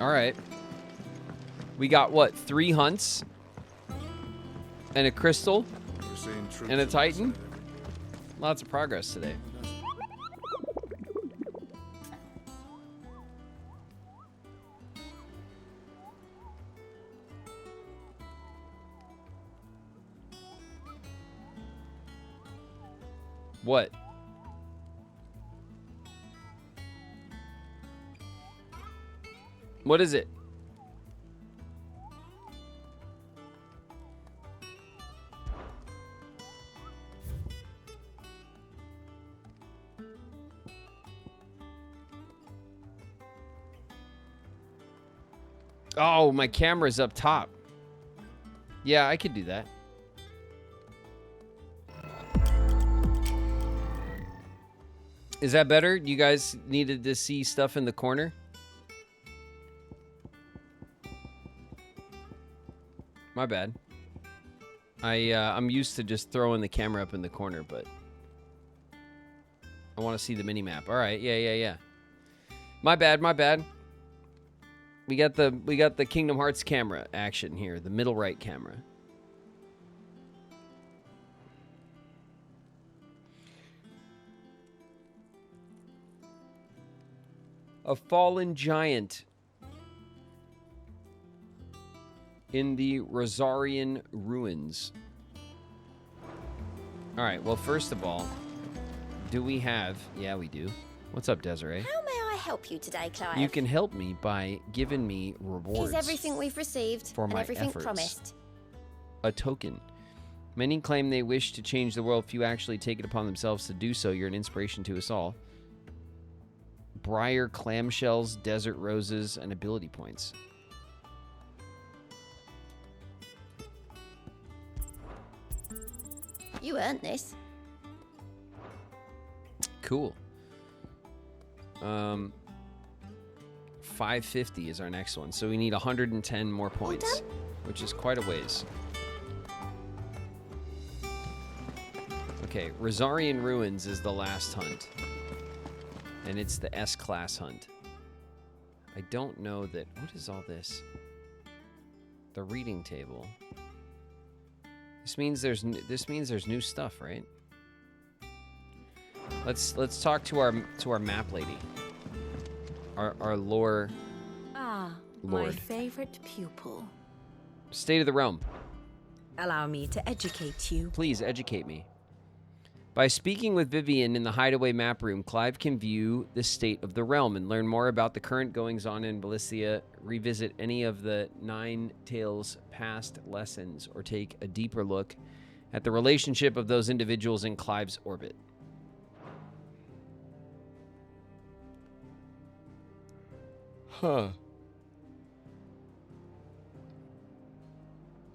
All right. We got what? 3 hunts and a crystal and a titan. Lots of progress today. What? What is it? Oh, my camera's up top. Yeah, I could do that. Is that better? You guys needed to see stuff in the corner? My bad. I'm used to just throwing the camera up in the corner, but I want to see the mini map. All right, yeah. My bad. We got the Kingdom Hearts camera action here, the middle right camera. A fallen giant in the Rosarian ruins. All right, well, first of all, do we have... Yeah, we do. What's up, Desiree? How may help you today, Clive? You can help me by giving me rewards. Here's everything we've received for and my everything efforts. promised. A token. Many claim they wish to change the world. Few actually take it upon themselves to do so. You're an inspiration to us all. Briar clamshells, desert roses, and ability points. You earned this. Cool. 550 is our next one. So we need 110 more points, which is quite a ways. Okay, Rosarian Ruins is the last hunt. And it's the S-class hunt. I don't know that... What is all this? The reading table. This means there's new stuff, right? Let's talk to our map lady. Our lore Ah, lord. my favorite pupil. State of the realm. Allow me to educate you. Please educate me. By speaking with Vivian in the hideaway map room, Clive can view the state of the realm and learn more about the current goings-on in Valisthea, revisit any of the Nine Tales' past lessons, or take a deeper look at the relationship of those individuals in Clive's orbit. Huh.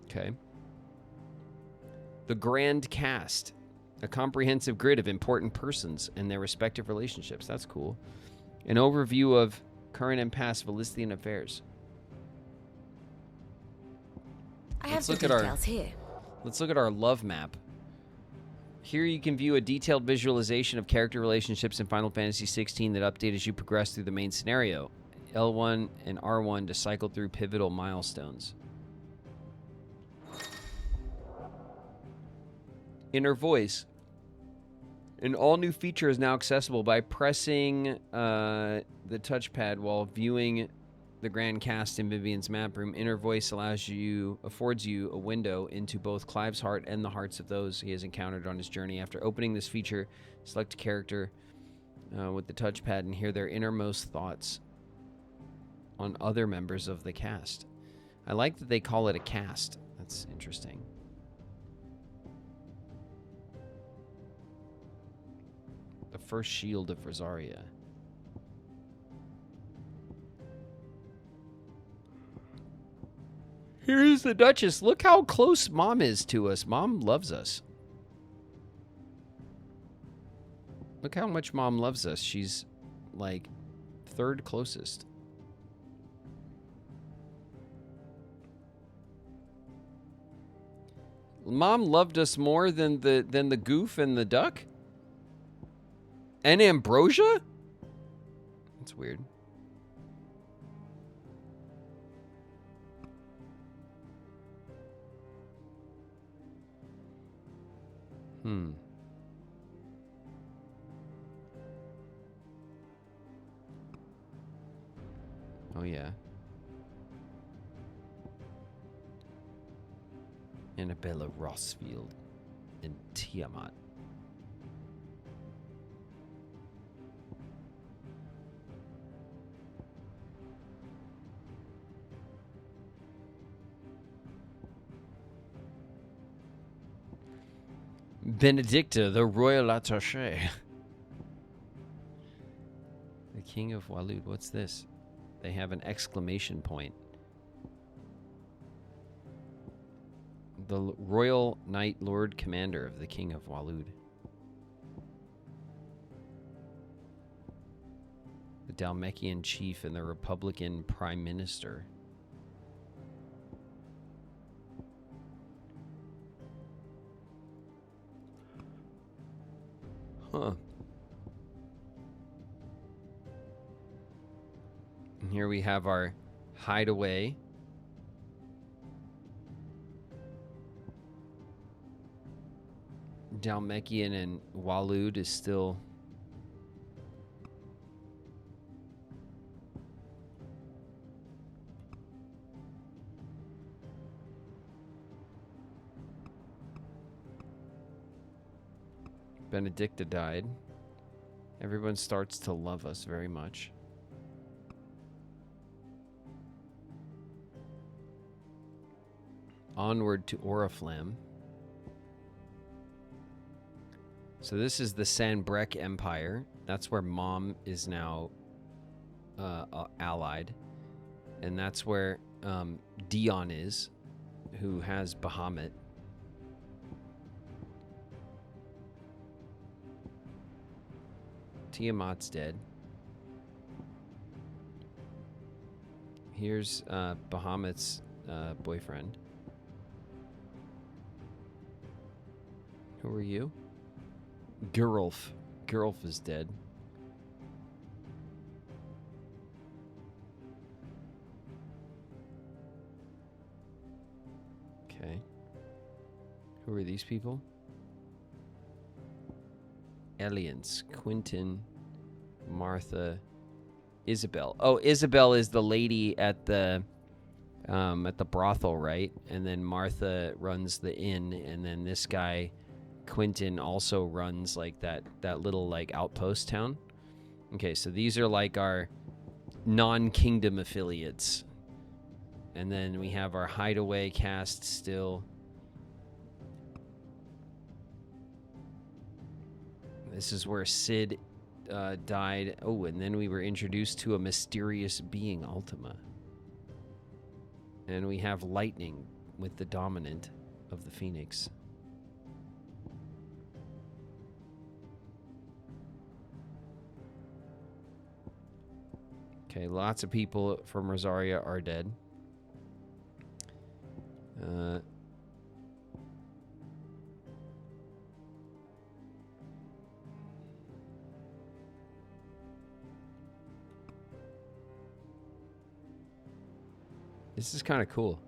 Okay. The Grand Cast. A comprehensive grid of important persons and their respective relationships. That's cool. An overview of current and past Valisthean affairs. I have the details here. Let's look at our love map. Here you can view a detailed visualization of character relationships in Final Fantasy XVI that update as you progress through the main scenario. L1 and R1 to cycle through pivotal milestones. Inner Voice. An all-new feature is now accessible by pressing the touchpad while viewing the Grand Cast in Vivian's map room. Inner Voice affords you a window into both Clive's heart and the hearts of those he has encountered on his journey. After opening this feature, select a character with the touchpad and hear their innermost thoughts on other members of the cast. I like that they call it a cast. That's interesting. The first shield of Rosaria. Here's the Duchess. Look how close Mom is to us. Mom loves us. Look how much Mom loves us. She's like third closest. Mom loved us more than the goof and the duck? And Ambrosia? That's weird. Oh, yeah. Annabella Rossfield and Tiamat. Benedicta, the royal attaché. The King of Walud. What's this? They have an exclamation point. The Royal Knight Lord Commander of the King of Walud. The Dalmekian Chief and the Republican Prime Minister. Huh. And here we have our hideaway. Dalmekian and Walud is still... Benedicta died. Everyone starts to love us very much. Onward to Oriflamme. So this is the Sanbreque Empire. That's where Mom is now allied. And that's where Dion is, who has Bahamut. Tiamat's dead. Here's Bahamut's boyfriend. Who are you? Gerulf. Gerulf is dead. Okay. Who are these people? Eliance, Quentin, Martha, Isabel. Oh, Isabel is the lady at the brothel, right? And then Martha runs the inn, and then this guy Quentin also runs like that little like outpost town. Okay, so these are like our non-kingdom affiliates. And then we have our hideaway cast still. This is where Sid died. Oh, and then we were introduced to a mysterious being, Ultima. And we have Lightning with the dominant of the Phoenix. Okay, lots of people from Rosaria are dead. This is kind of cool.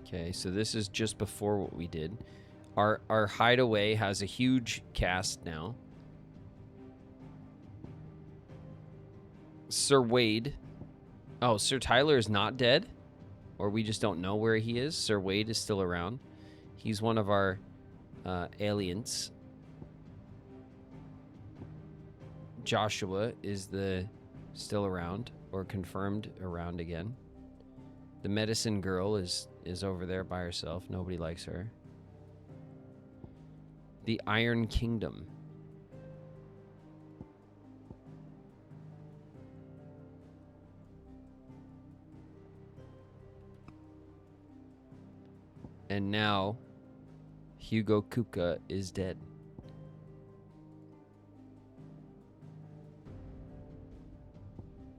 Okay, so this is just before what we did. Our hideaway has a huge cast now. Sir Wade. Oh, Sir Tyler is not dead? Or we just don't know where he is? Sir Wade is still around. He's one of our aliens. Joshua is still around, or confirmed around again. The medicine girl is over there by herself. Nobody likes her. The Iron Kingdom. And now Hugo Kuka is dead.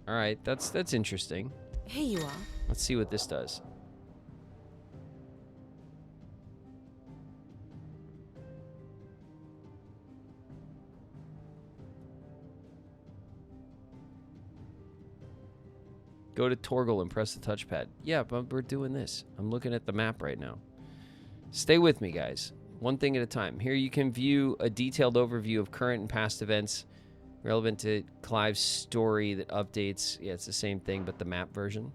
All right, that's interesting. Here you are. Let's see what this does. Go to Torgal and press the touchpad. Yeah, but we're doing this. I'm looking at the map right now. Stay with me, guys. One thing at a time. Here you can view a detailed overview of current and past events relevant to Clive's story that updates. Yeah, it's the same thing, but the map version.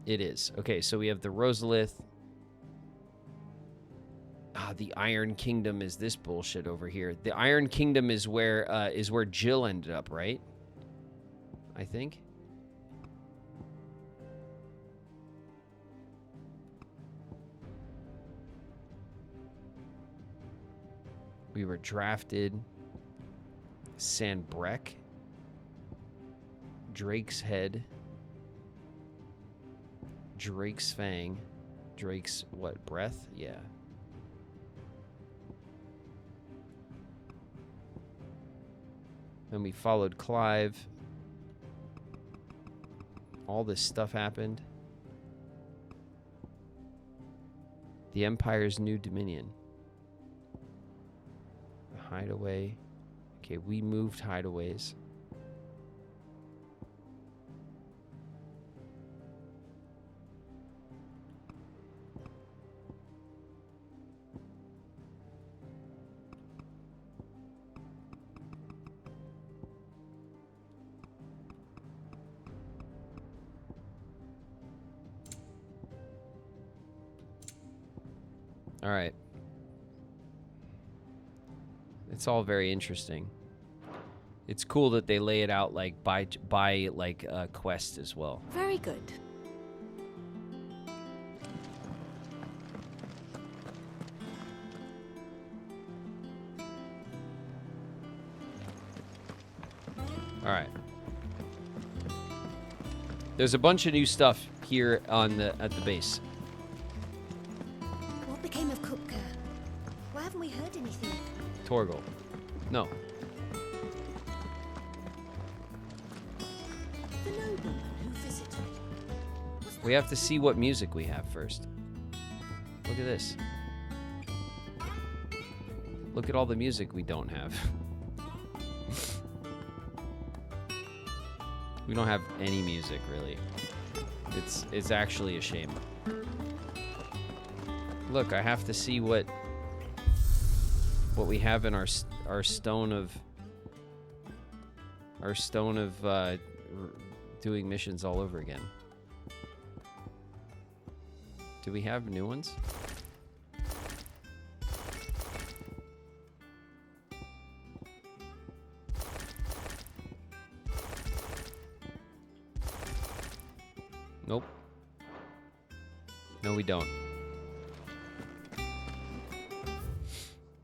It is. Okay, so we have the Rosalith. The Iron Kingdom is this bullshit over here. The Iron Kingdom is where Jill ended up, right? I think. We were drafted. Sanbreque. Drake's Head. Drake's Fang. Drake's what? Breath? Yeah. Then we followed Clive. All this stuff happened. The Empire's New Dominion. The Hideaway. Okay, we moved hideaways. All right. It's all very interesting. It's cool that they lay it out like by like quest as well. Very good. All right. There's a bunch of new stuff here at the base. What became of Kupka? Why haven't we heard anything? Torgal. No. The nobleman who visited. We have to see what music we have first. Look at this. Look at all the music we don't have. We don't have any music, really. It's actually a shame. Look, I have to see what we have in our stone of doing missions all over again. Do we have new ones? Nope. No, we don't.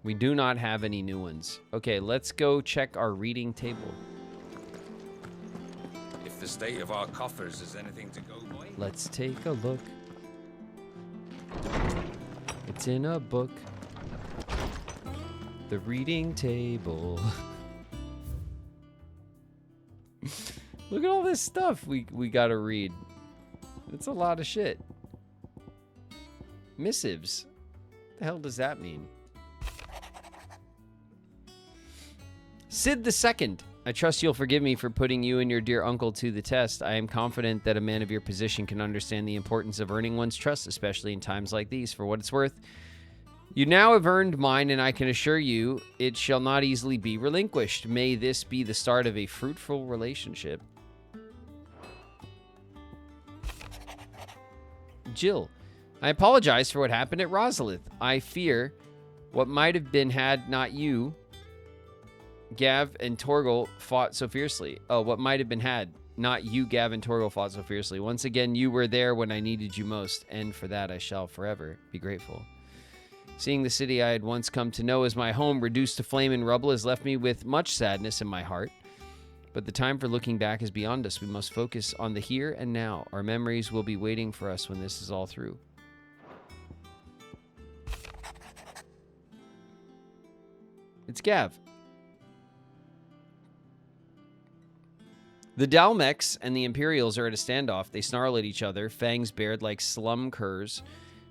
We do not have any new ones. Okay, let's go check our reading table. If the state of our coffers is anything to go by. Let's take a look. It's in a book. The reading table. Look at all this stuff we gotta read. It's a lot of shit. Missives. What the hell does that mean? Sid II. I trust you'll forgive me for putting you and your dear uncle to the test. I am confident that a man of your position can understand the importance of earning one's trust, especially in times like these. For what it's worth, you now have earned mine, and I can assure you it shall not easily be relinquished. May this be the start of a fruitful relationship. Jill, I apologize for what happened at Rosalith. I fear what might have been had not you, Gav, and Torgal fought so fiercely. Oh, what might have been had not you, Gav, and Torgal fought so fiercely. Once again, you were there when I needed you most, and for that I shall forever be grateful. Seeing the city I had once come to know as my home reduced to flame and rubble has left me with much sadness in my heart. But the time for looking back is beyond us. We must focus on the here and now. Our memories will be waiting for us when this is all through. It's Gav. The Dalmex and the Imperials are at a standoff. They snarl at each other, fangs bared like slum curs,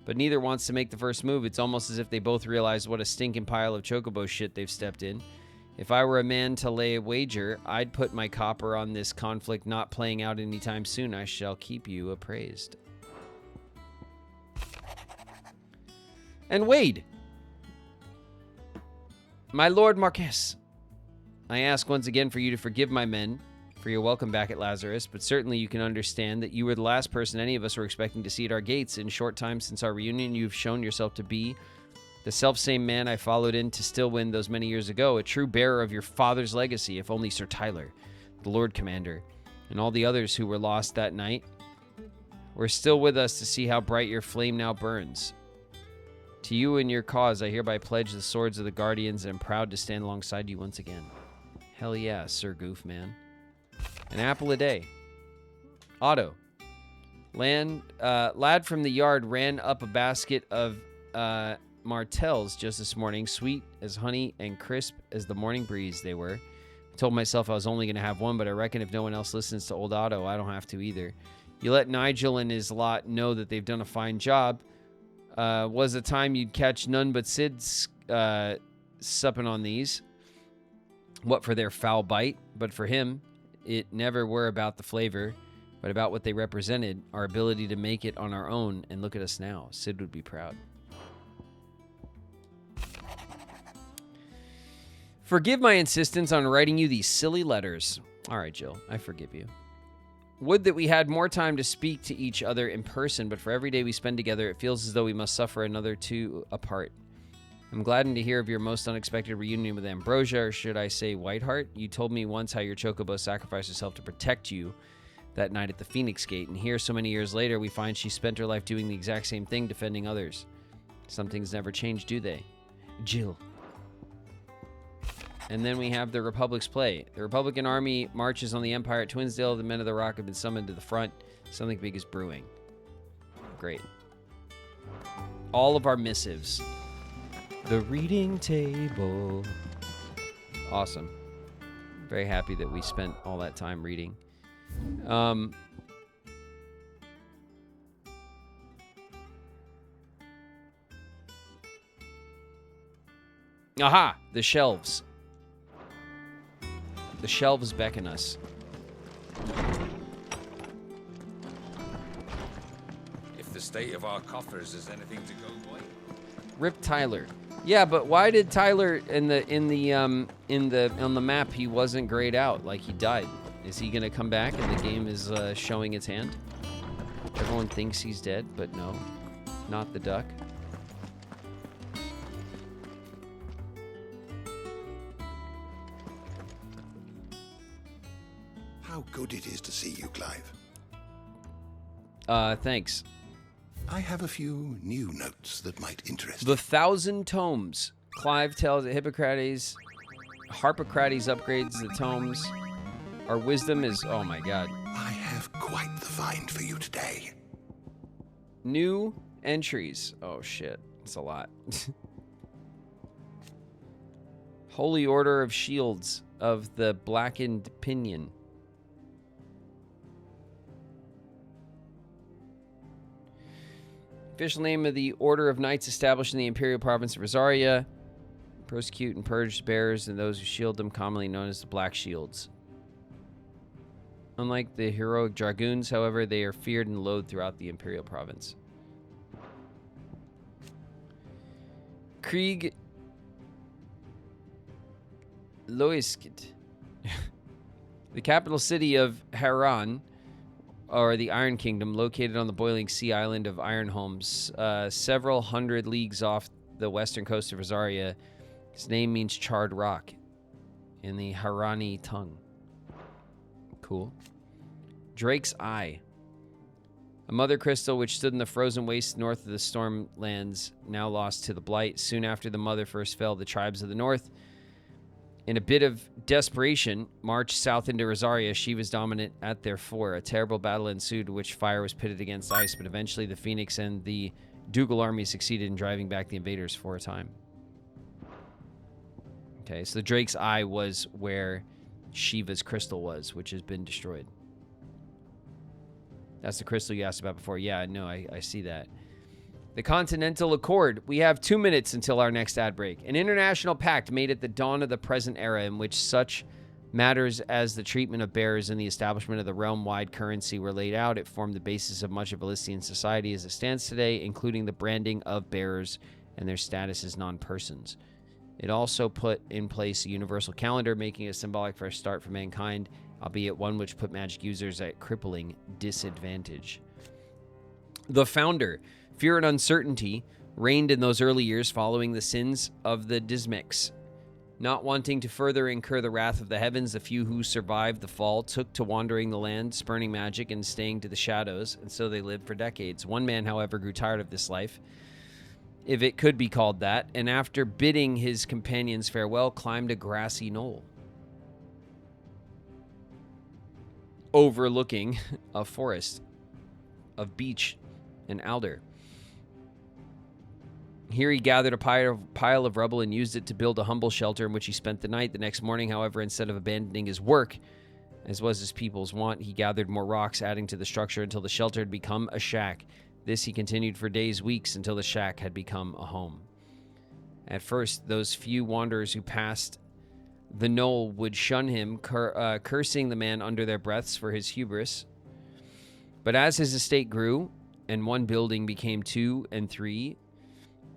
but neither wants to make the first move. It's almost as if they both realize what a stinking pile of chocobo shit they've stepped in. If I were a man to lay a wager, I'd put my copper on this conflict not playing out anytime soon. I shall keep you appraised. And Wade. My Lord Marquess, I ask once again for you to forgive my men for your welcome back at Lazarus, but certainly you can understand that you were the last person any of us were expecting to see at our gates. In short time since our reunion, you've shown yourself to be the self-same man I followed in to Stillwind those many years ago, a true bearer of your father's legacy, if only Sir Tyler, the Lord Commander, and all the others who were lost that night were still with us to see how bright your flame now burns. To you and your cause, I hereby pledge the swords of the Guardians and am proud to stand alongside you once again. Hell yeah, Sir Goofman. An apple a day. Otto. Lad from the yard ran up a basket of Martels just this morning, sweet as honey and crisp as the morning breeze they were. I told myself I was only going to have one, but I reckon if no one else listens to old Otto, I don't have to either. You let Nigel and his lot know that they've done a fine job. Was the time you'd catch none but Sid's supping on these. What for their foul bite, but for him, it never were about the flavor, but about what they represented, our ability to make it on our own, and look at us now. Sid would be proud. Forgive my insistence on writing you these silly letters. All right, Jill, I forgive you. Would that we had more time to speak to each other in person, but for every day we spend together, it feels as though we must suffer another two apart. I'm gladdened to hear of your most unexpected reunion with Ambrosia, or should I say Whiteheart. You told me once how your chocobo sacrificed herself to protect you that night at the Phoenix Gate, and here, so many years later, we find she spent her life doing the exact same thing, defending others. Some things never change, do they? Jill. And then we have the Republic's play. The Republican army marches on the Empire at Twinsdale. The men of the Rock have been summoned to the front. Something big is brewing. Great. All of our missives. The reading table. Awesome. Very happy that we spent all that time reading. Aha! The shelves. The shelves beckon us. If the state of our coffers is anything to go by. Rip Tyler. Yeah, but why did Tyler on the map he wasn't grayed out, like he died? Is he gonna come back and the game is showing its hand? Everyone thinks he's dead, but no, not the duck. How good it is to see you, Clive. Thanks. I have a few new notes that might interest you. The 1,000 Tomes. Clive tells that Harpocrates upgrades the tomes. Our wisdom is... Oh, my God. I have quite the find for you today. New entries. Oh, shit. It's a lot. Holy Order of Shields of the Blackened Pinion. Official name of the Order of Knights established in the Imperial Province of Rosaria. Persecute and purge bearers and those who shield them, commonly known as the Black Shields. Unlike the heroic Dragoons, however, they are feared and loathed throughout the Imperial Province. Krieg Loiskid. The capital city of Haran, or the Iron Kingdom, located on the boiling sea island of Ironholms, several hundred leagues off the western coast of Rosaria. Its name means charred rock in the Harani tongue. Cool. Drake's Eye. A mother crystal which stood in the frozen wastes north of the Stormlands, now lost to the Blight. Soon after the mother first fell, the tribes of the north, in a bit of desperation, marched south into Rosaria. She was dominant at their fore. A terrible battle ensued, in which fire was pitted against ice, but eventually the Phoenix and the Dougal army succeeded in driving back the invaders for a time. Okay, so the Drake's Eye was where Shiva's crystal was, which has been destroyed. That's the crystal you asked about before. Yeah, no, I see that. The Continental Accord. We have 2 minutes until our next ad break. An international pact made at the dawn of the present era in which such matters as the treatment of bearers and the establishment of the realm-wide currency were laid out. It formed the basis of much of Elysian society as it stands today, including the branding of bearers and their status as non-persons. It also put in place a universal calendar, making a symbolic fresh start for mankind, albeit one which put magic users at crippling disadvantage. The founder, fear and uncertainty, reigned in those early years following the sins of the Dismex. Not wanting to further incur the wrath of the heavens, the few who survived the fall took to wandering the land, spurning magic and staying to the shadows, and so they lived for decades. One man, however, grew tired of this life, if it could be called that, and after bidding his companions farewell, climbed a grassy knoll overlooking a forest of beech and alder. Here he gathered a pile of rubble and used it to build a humble shelter in which he spent the night. The next morning, however, instead of abandoning his work, as was his people's wont, he gathered more rocks, adding to the structure until the shelter had become a shack. This he continued for days, weeks, until the shack had become a home. At first, those few wanderers who passed the knoll would shun him, cursing the man under their breaths for his hubris. But as his estate grew, and one building became 2 and 3,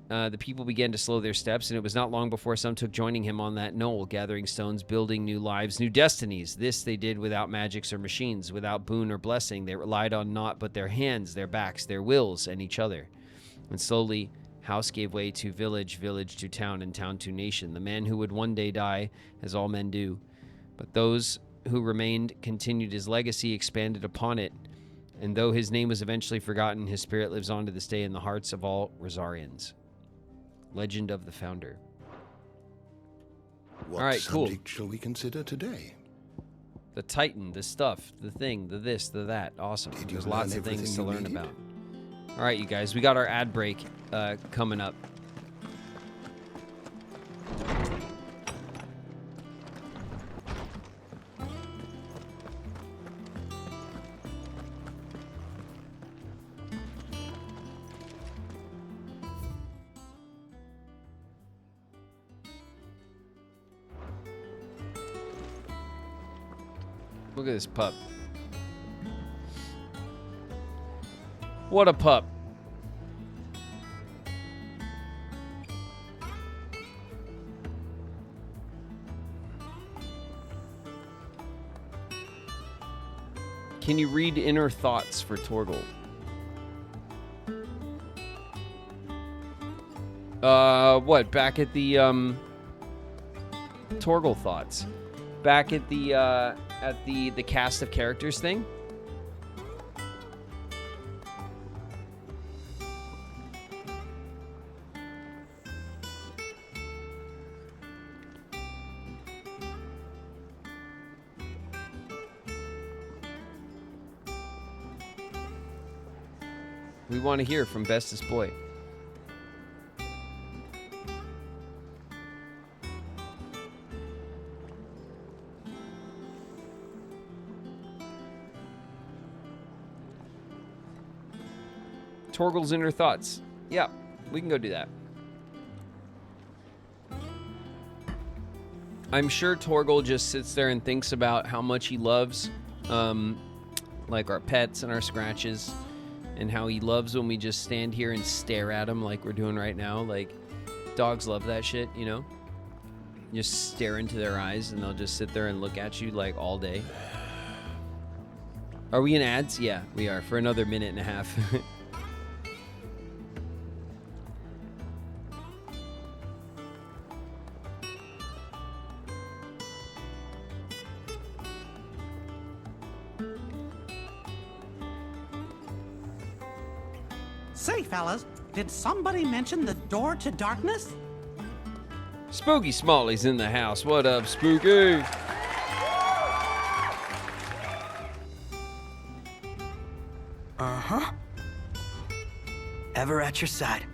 the people began to slow their steps, and it was not long before some took joining him on that knoll, gathering stones, building new lives, new destinies. This they did without magics or machines, without boon or blessing. They relied on naught but their hands, their backs, their wills, and each other. And slowly, House gave way to village, village to town, and town to nation. The man who would one day die, as all men do. But those who remained continued his legacy, expanded upon it. And though his name was eventually forgotten, his spirit lives on to this day in the hearts of all Rosarians. Legend of the Founder. What all right, cool. subject shall we consider today? The Titan, the stuff, the thing, the this, the that. Awesome. There's lots of things to learn about. All right, you guys, we got our ad break coming up. Look at this pup. What a pup. Can you read inner thoughts for Torgal? What? Back at the Torgal thoughts. Back at the cast of characters thing. We want to hear from Bestest Boy. Torgal's inner thoughts. Yeah, we can go do that. I'm sure Torgal just sits there and thinks about how much he loves, like our pets and our scratches, and how he loves when we just stand here and stare at him like we're doing right now. Like, dogs love that shit, you know? You just stare into their eyes and they'll just sit there and look at you like all day. Are we in ads? Yeah, we are, for another minute and a half. Say, fellas, did somebody mention the door to darkness? Spooky Smalley's in the house. What up, Spooky? Uh-huh. Ever at your side.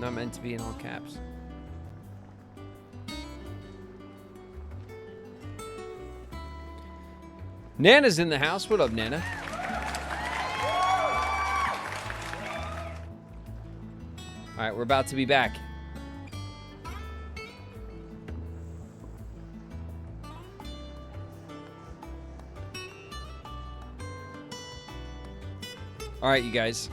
Not meant to be in all caps. Nana's in the house. What up, Nana? All right, we're about to be back. All right, you guys.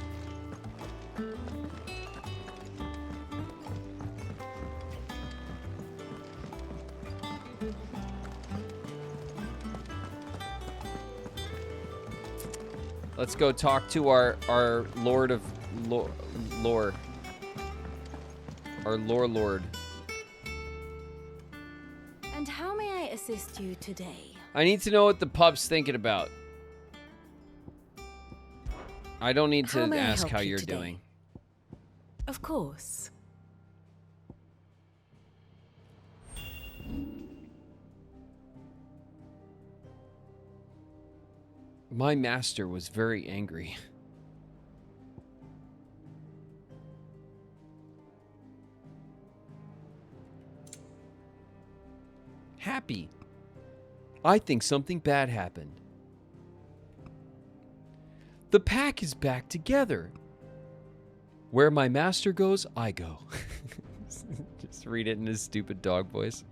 Let's go talk to our Lord of Lore. Our Lord. And how may I assist you today? I need to know what the pup's thinking about. I don't need to ask how you're doing. Of course. My master was very angry. Happy. I think something bad happened. The pack is back together. Where my master goes, I go. Just read it in his stupid dog voice.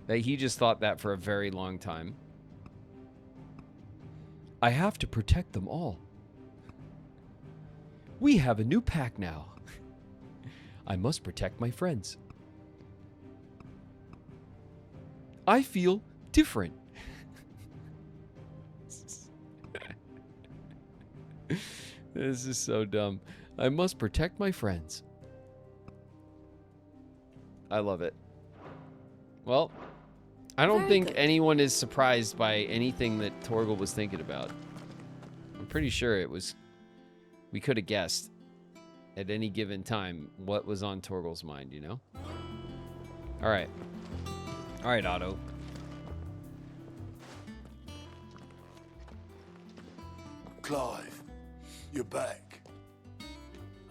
He just thought that for a very long time. I have to protect them all. We have a new pack now. I must protect my friends. I feel different. This is so dumb. I must protect my friends. I love it. Well, I don't think anyone is surprised by anything that Torgal was thinking about. I'm pretty sure it was... We could have guessed at any given time what was on Torgal's mind, you know? Alright. Alright, Otto. Clive, you're back.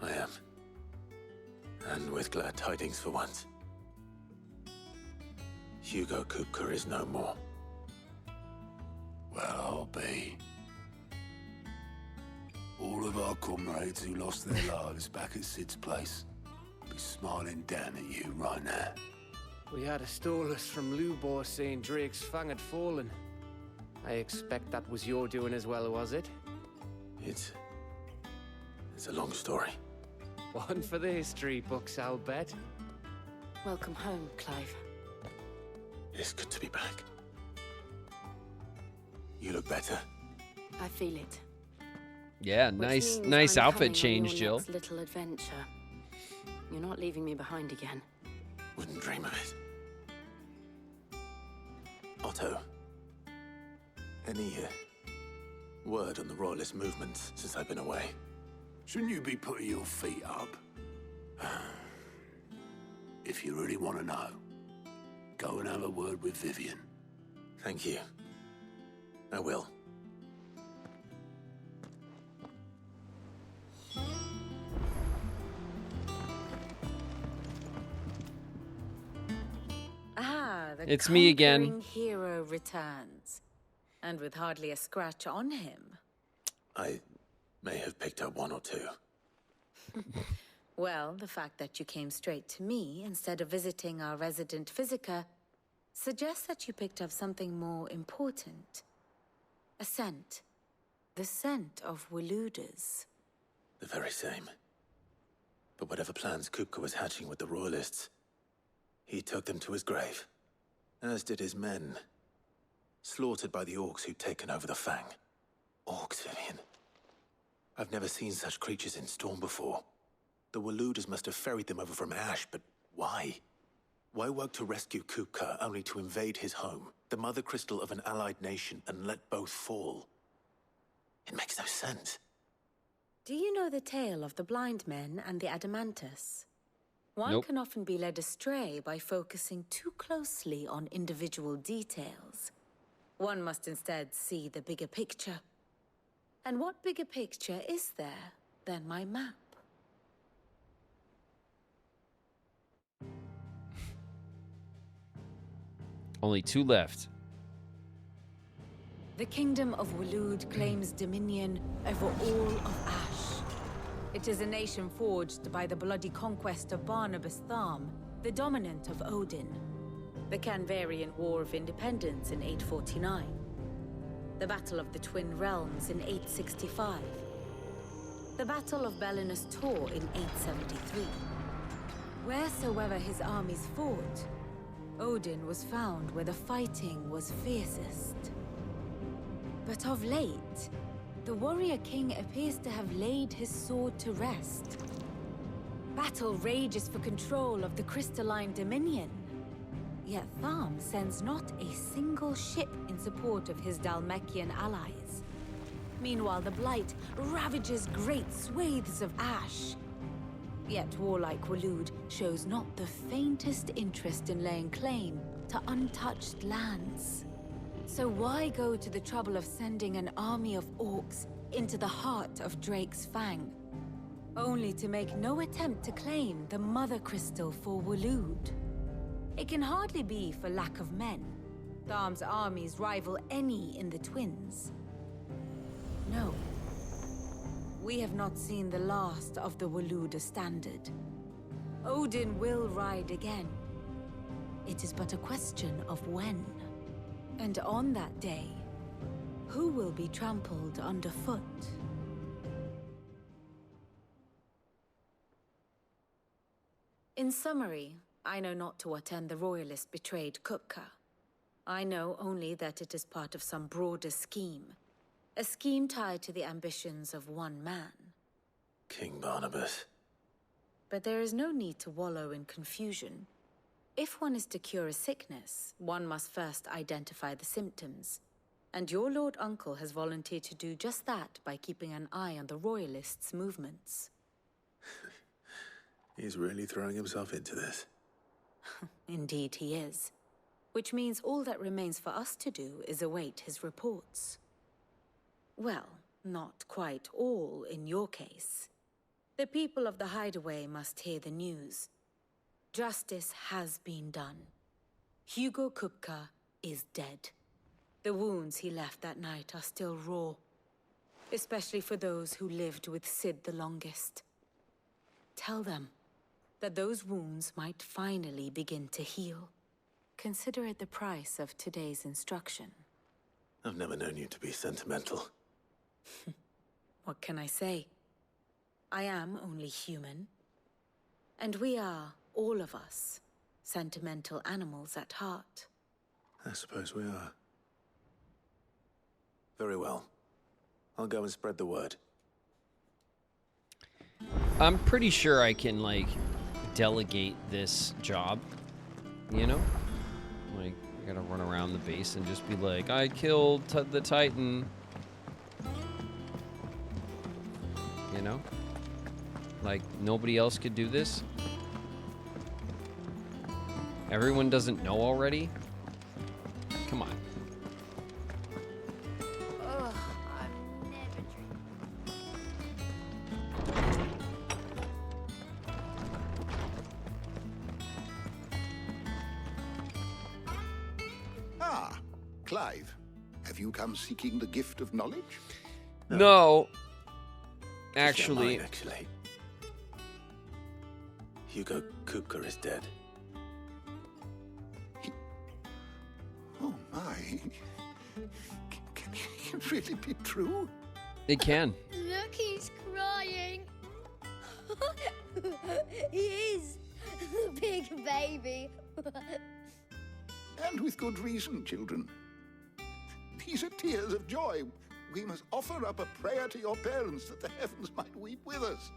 I am. And with glad tidings for once. Hugo Kupka is no more. Well, I'll be. All of our comrades who lost their lives back at Sid's place be smiling down at you right now. We had a stolus from Lubor saying Drake's fang had fallen. I expect that was your doing as well, was it? It's a long story. One for the history books, I'll bet. Welcome home, Clive. It's good to be back. You look better. I feel it. Yeah, Which nice means I'm outfit coming on change, your Jill. next little adventure. You're not leaving me behind again. Wouldn't dream of it. Otto, any word on the Royalist movement since I've been away? Shouldn't you be putting your feet up? If you really want to know, go and have a word with Vivian. Thank you. I will. The It's me again. conquering hero returns, and with hardly a scratch on him. I may have picked up one or two. Well, the fact that you came straight to me instead of visiting our resident physiker suggests that you picked up something more important. A scent. The scent of Waludas. The very same. But whatever plans Kupka was hatching with the Royalists, he took them to his grave. As did his men. Slaughtered by the orcs who'd taken over the Fang. Orcs, Vivian. I've never seen such creatures in Storm before. The Waludas must have ferried them over from Ash, but why? Why work to rescue Kupka only to invade his home, the mother crystal of an allied nation, and let both fall? It makes no sense. Do you know the tale of the blind men and the Adamantus? One Nope. can often be led astray by focusing too closely on individual details. One must instead see the bigger picture. And what bigger picture is there than my map? Only 2 left. The kingdom of Walud claims dominion over all of Ash. It is a nation forged by the bloody conquest of Barnabas Tharm, the dominant of Odin. The Canvarian War of Independence in 849. The Battle of the Twin Realms in 865. The Battle of Belinus Tor in 873. Wheresoever his armies fought, Odin was found where the fighting was fiercest. But of late, the warrior king appears to have laid his sword to rest. Battle rages for control of the crystalline dominion. Yet Tharm sends not a single ship in support of his Dhalmekian allies. Meanwhile, the Blight ravages great swathes of Ash. Yet warlike Walud shows not the faintest interest in laying claim to untouched lands. So why go to the trouble of sending an army of orcs into the heart of Drake's Fang, only to make no attempt to claim the Mother Crystal for Walud? It can hardly be for lack of men. Tharm's armies rival any in the Twins. No. We have not seen the last of the Waluda standard. Odin will ride again. It is but a question of when. And on that day, who will be trampled underfoot? In summary, I know not to what end the royalist betrayed Kupka. I know only that it is part of some broader scheme. A scheme tied to the ambitions of one man. King Barnabas. But there is no need to wallow in confusion. If one is to cure a sickness, one must first identify the symptoms. And your Lord Uncle has volunteered to do just that by keeping an eye on the royalists' movements. He's really throwing himself into this. Indeed he is. Which means all that remains for us to do is await his reports. Well, not quite all in your case. The people of the Hideaway must hear the news. Justice has been done. Hugo Kupka is dead. The wounds he left that night are still raw, especially for those who lived with Sid the longest. Tell them that those wounds might finally begin to heal. Consider it the price of today's instruction. I've never known you to be sentimental. What can I say? I am only human. And we are, all of us, sentimental animals at heart. I suppose we are. Very well. I'll go and spread the word. I'm pretty sure I can, like, delegate this job, you know? Like, I gotta run around the base and just be like, I killed the Titan. You know? Like, nobody else could do this? Everyone doesn't know already? Come on. Ugh, I've never dreamed. Ah, Clive. Have you come seeking the gift of knowledge? No. Actually. Hugo Kupka is dead. Oh my. Can it really be true? It can. Look, he's crying. He is. Big baby. And with good reason, children. These are tears of joy. We must offer up a prayer to your parents that the heavens might weep with us.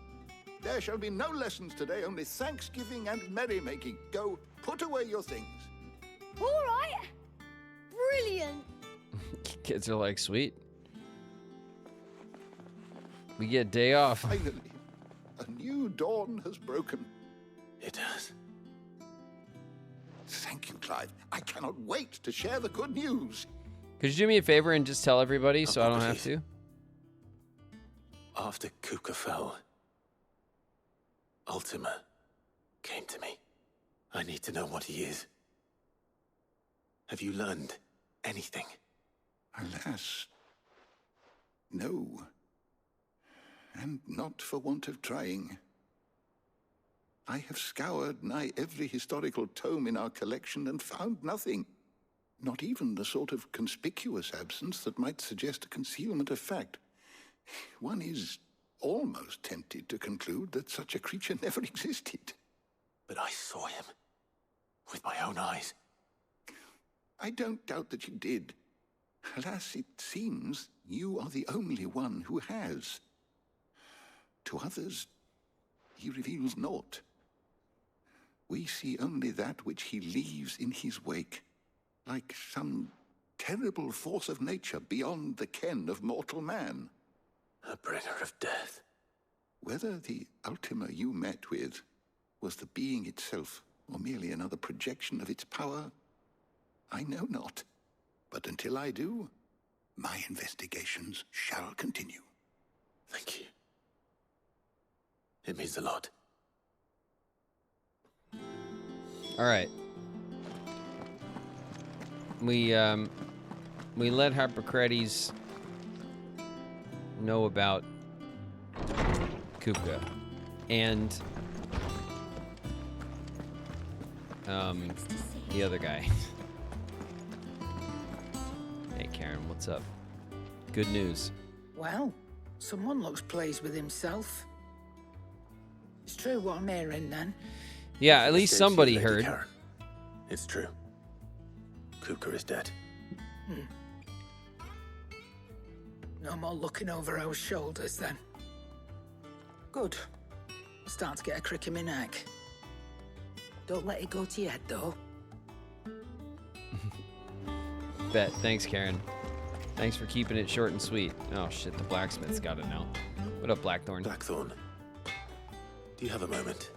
There shall be no lessons today, only thanksgiving and merrymaking. Go, put away your things. All right. Brilliant. Kids are like, sweet. We get a day off. Finally, a new dawn has broken. It has. Thank you, Clive. I cannot wait to share the good news. Could you do me a favor and just tell everybody so I don't have to? After Kupka fell, Ultima came to me. I need to know what he is. Have you learned anything? Alas, no. And not for want of trying. I have scoured nigh every historical tome in our collection and found nothing. Not even the sort of conspicuous absence that might suggest a concealment of fact. One is almost tempted to conclude that such a creature never existed. But I saw him with my own eyes. I don't doubt that you did. Alas, it seems you are the only one who has. To others, he reveals naught. We see only that which he leaves in his wake, like some terrible force of nature beyond the ken of mortal man. A bringer of death. Whether the Ultima you met with was the being itself, or merely another projection of its power, I know not. But until I do, my investigations shall continue. Thank you. It means a lot. All right. We let Hippocrates know about Kupka and the other guy. Hey Karen, what's up? Good news. Well, someone looks pleased with himself. It's true what I'm hearing then. Yeah, at least somebody heard. Karen. It's true. Kupka is dead. No more looking over our shoulders then. Good. I'm starting to get a crick in my neck. Don't let it go to your head though. Bet. Thanks, Karen. Thanks for keeping it short and sweet. Oh shit, the blacksmith's got it now. What up, Blackthorn? Blackthorn. Do you have a moment?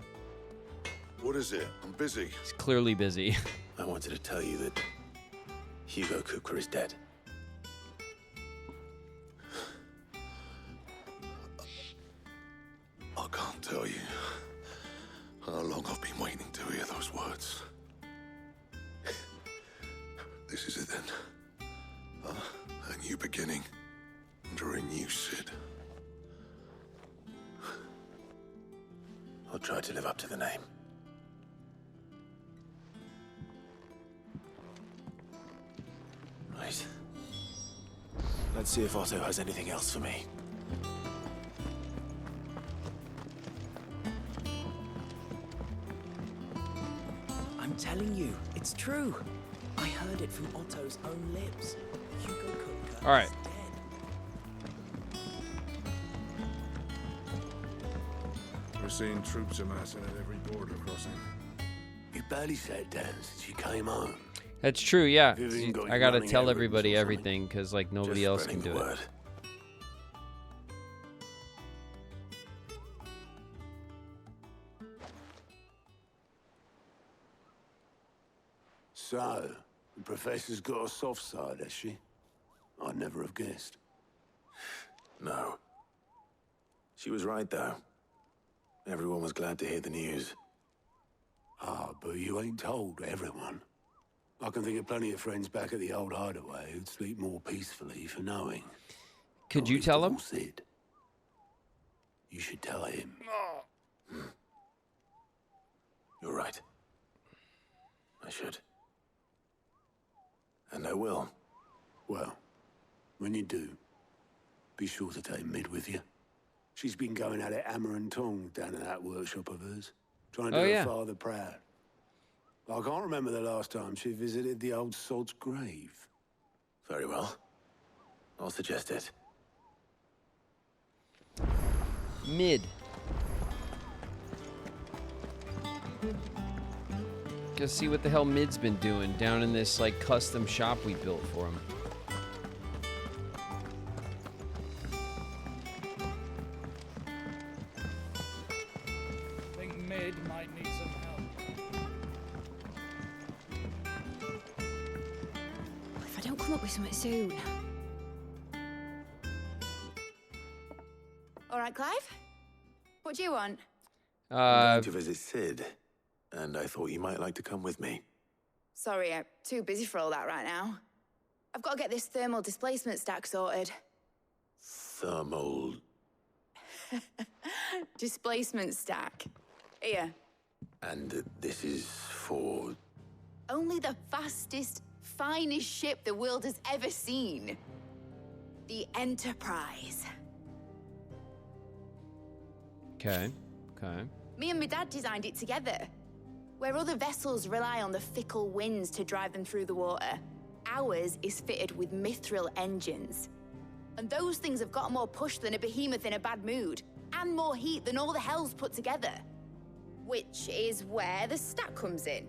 What is it? I'm busy. He's clearly busy. I wanted to tell you that Hugo Kupka is dead. I can't tell you how long I've been waiting to hear those words. This is it then. A new beginning under a new Sid. I'll try to live up to the name. Right. Let's see if Otto has anything else for me. I'm telling you, it's true. I heard it from Otto's own lips. Hugo Kupka All right. is dead. We're seeing troops amassing at every border crossing. You barely sat down since you came home. That's true, yeah. Vivian got I you gotta running tell errands everybody or something? everything because like nobody Just else can spreading do the it. word. So, the professor's got a soft side, has she? I'd never have guessed. No. She was right, though. Everyone was glad to hear the news. Ah, but you ain't told everyone. I can think of plenty of friends back at the old hideaway who'd sleep more peacefully for knowing. Could you tell him? Sid. You should tell him. You're right. I should. And I will. Well, when you do, be sure to take Mid with you. She's been going at it hammer and tongs down in that workshop of hers, trying to do her father proud. I can't remember the last time she visited the old sod's grave. Very well. I'll suggest it. Mid. Go see what the hell Mid's been doing down in this like custom shop we built for him. I think Mid might need some help. If I don't come up with something soon. All right, Clive? What do you want? I'm going to visit Sid, and I thought you might like to come with me. Sorry, I'm too busy for all that right now. I've got to get this thermal displacement stack sorted. Thermal... Displacement stack. Here. And this is for... Only the fastest, finest ship the world has ever seen. The Enterprise. Okay. Okay. Me and my dad designed it together. Where other vessels rely on the fickle winds to drive them through the water, ours is fitted with mithril engines. And those things have got more push than a behemoth in a bad mood, and more heat than all the hells put together. Which is where the stack comes in.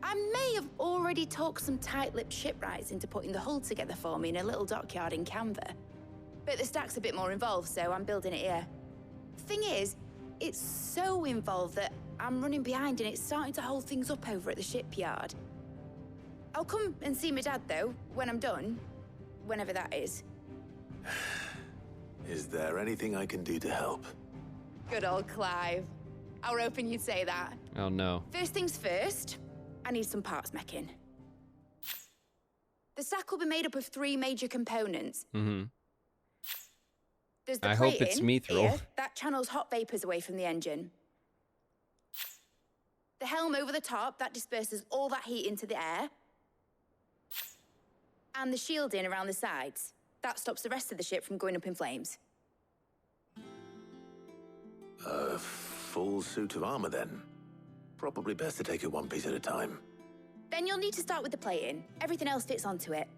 I may have already talked some tight-lipped shipwrights into putting the hull together for me in a little dockyard in Canva. But the stack's a bit more involved, so I'm building it here. Thing is, it's so involved that I'm running behind and it's starting to hold things up over at the shipyard. I'll come and see my dad, though, when I'm done. Whenever that is. Is there anything I can do to help? Good old Clive. I were hoping you'd say that. Oh no. First things first, I need some parts meching. The stack will be made up of 3 major components. Mm-hmm. There's the I plate hope it's in mithril. here that channels hot vapors away from the engine. The helm over the top that disperses all that heat into the air. And the shielding around the sides. That stops the rest of the ship from going up in flames. A full suit of armor, then. Probably best to take it one piece at a time. Then you'll need to start with the plating. Everything else fits onto it.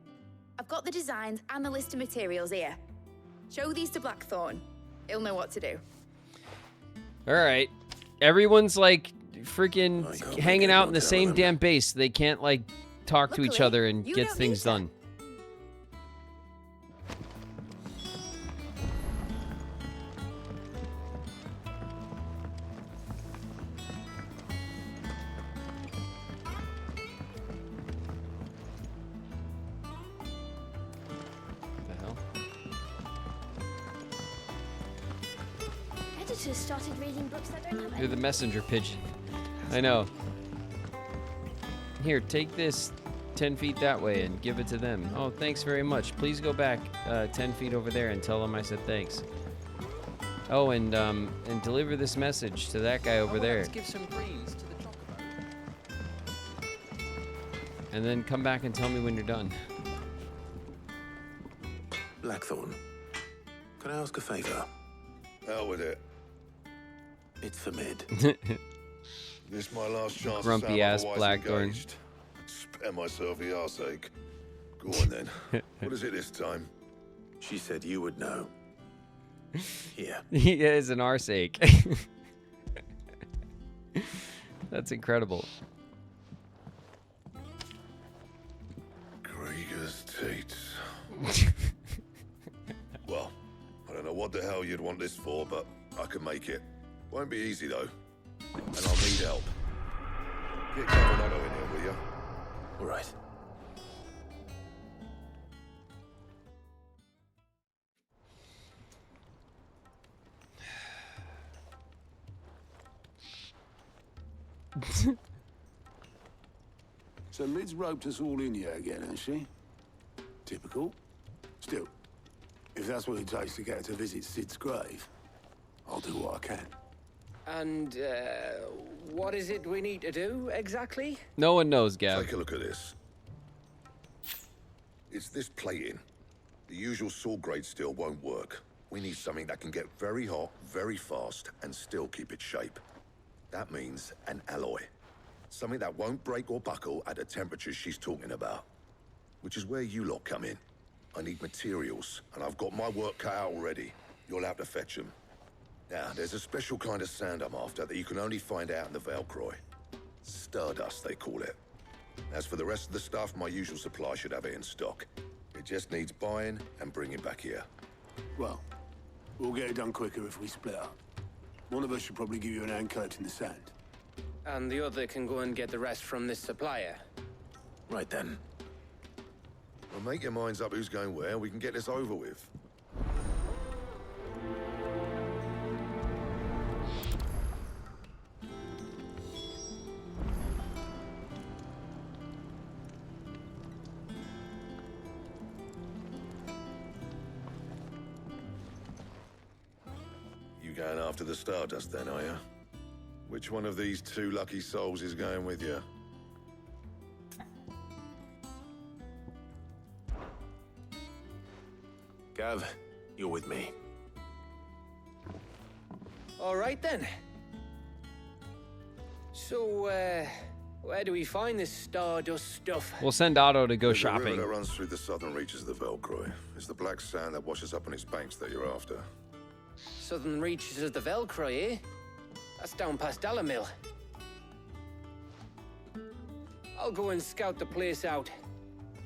I've got the designs and the list of materials here. Show these to Blackthorn. He'll know what to do. All right. Everyone's like freaking hanging out in the same damn base. They can't like talk to each other and get things done. Editors started reading books that don't have You're the messenger pigeon. I know. Here, take this 10 feet that way and give it to them. Oh, thanks very much. Please go back 10 feet over there and tell them I said thanks. Oh, and deliver this message to that guy over there. Let's give some greens to the chocobo. And then come back and tell me when you're done. Blackthorn, can I ask a favor? Out with it. It's for Mid. This my last chance Grumpy to sound ass otherwise Blackthorn. engaged. Spare myself the arseache. Go on then. What is it this time? She said you would know. Here. He is an arseache. That's incredible. Krieger's teats. Well, I don't know what the hell you'd want this for, but I can make it. Won't be easy though. And I'll need help. Get Carbonado in here, will you? All right. So Mid's roped us all in here again, has she? Typical. Still, if that's what it takes to get her to visit Sid's grave, I'll do what I can. And, what is it we need to do, exactly? No one knows, Gab. Take a look at this. It's this plating. The usual sword grade steel won't work. We need something that can get very hot, very fast, and still keep its shape. That means an alloy. Something that won't break or buckle at the temperatures she's talking about. Which is where you lot come in. I need materials, and I've got my work cut out already. You'll have to fetch them. Now, there's a special kind of sand I'm after that you can only find out in the Valcroy. Stardust, they call it. As for the rest of the stuff, my usual supply should have it in stock. It just needs buying and bringing back here. Well, we'll get it done quicker if we split up. One of us should probably give you an hand collecting the sand. And the other can go and get the rest from this supplier. Right then. Well, make your minds up who's going where, and we can get this over with. You going after the Stardust then, are you? Which one of these two lucky souls is going with you? Gav, you're with me. All right then. So, where do we find this Stardust stuff? We'll send Otto to go There's a shopping. river that runs through the southern reaches of the Velcroy. It's the black sand that washes up on its banks that you're after. Southern reaches of the Velcroy, eh? That's down past Dalamil. I'll go and scout the place out.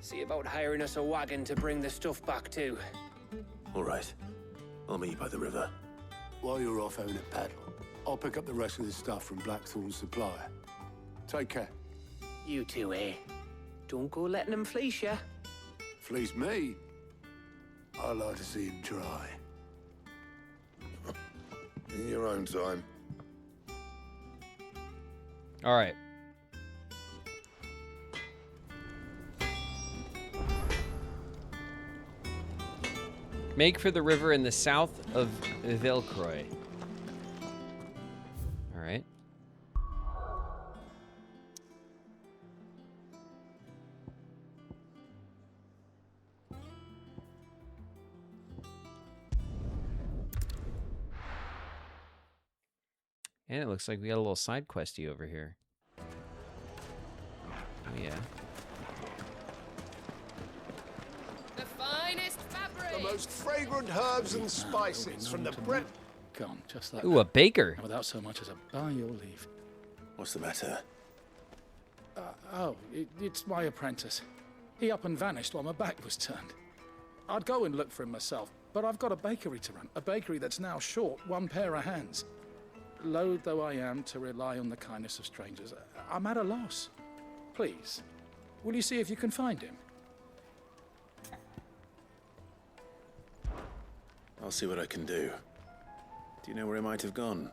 See about hiring us a wagon to bring the stuff back to. All right. I'll meet you by the river. While you're off having a paddle, I'll pick up the rest of the stuff from Blackthorn's supplier. Take care. You two, eh? Don't go letting them fleece ya. Fleece me? I like to see him try. In your own time. All right. Make for the river in the south of Velcroy. All right. And it looks like we got a little side questy over here. Oh, yeah. The finest fabric. The most fragrant herbs and spices from the bread. Gone, just like Ooh, that. a baker. Without so much as a by your leave. What's the matter? It's my apprentice. He up and vanished while my back was turned. I'd go and look for him myself, but I've got a bakery to run. A bakery that's now short one pair of hands. Loath though I am to rely on the kindness of strangers, I'm at a loss. Please, will you see if you can find him? I'll see what I can do. Do you know where he might have gone?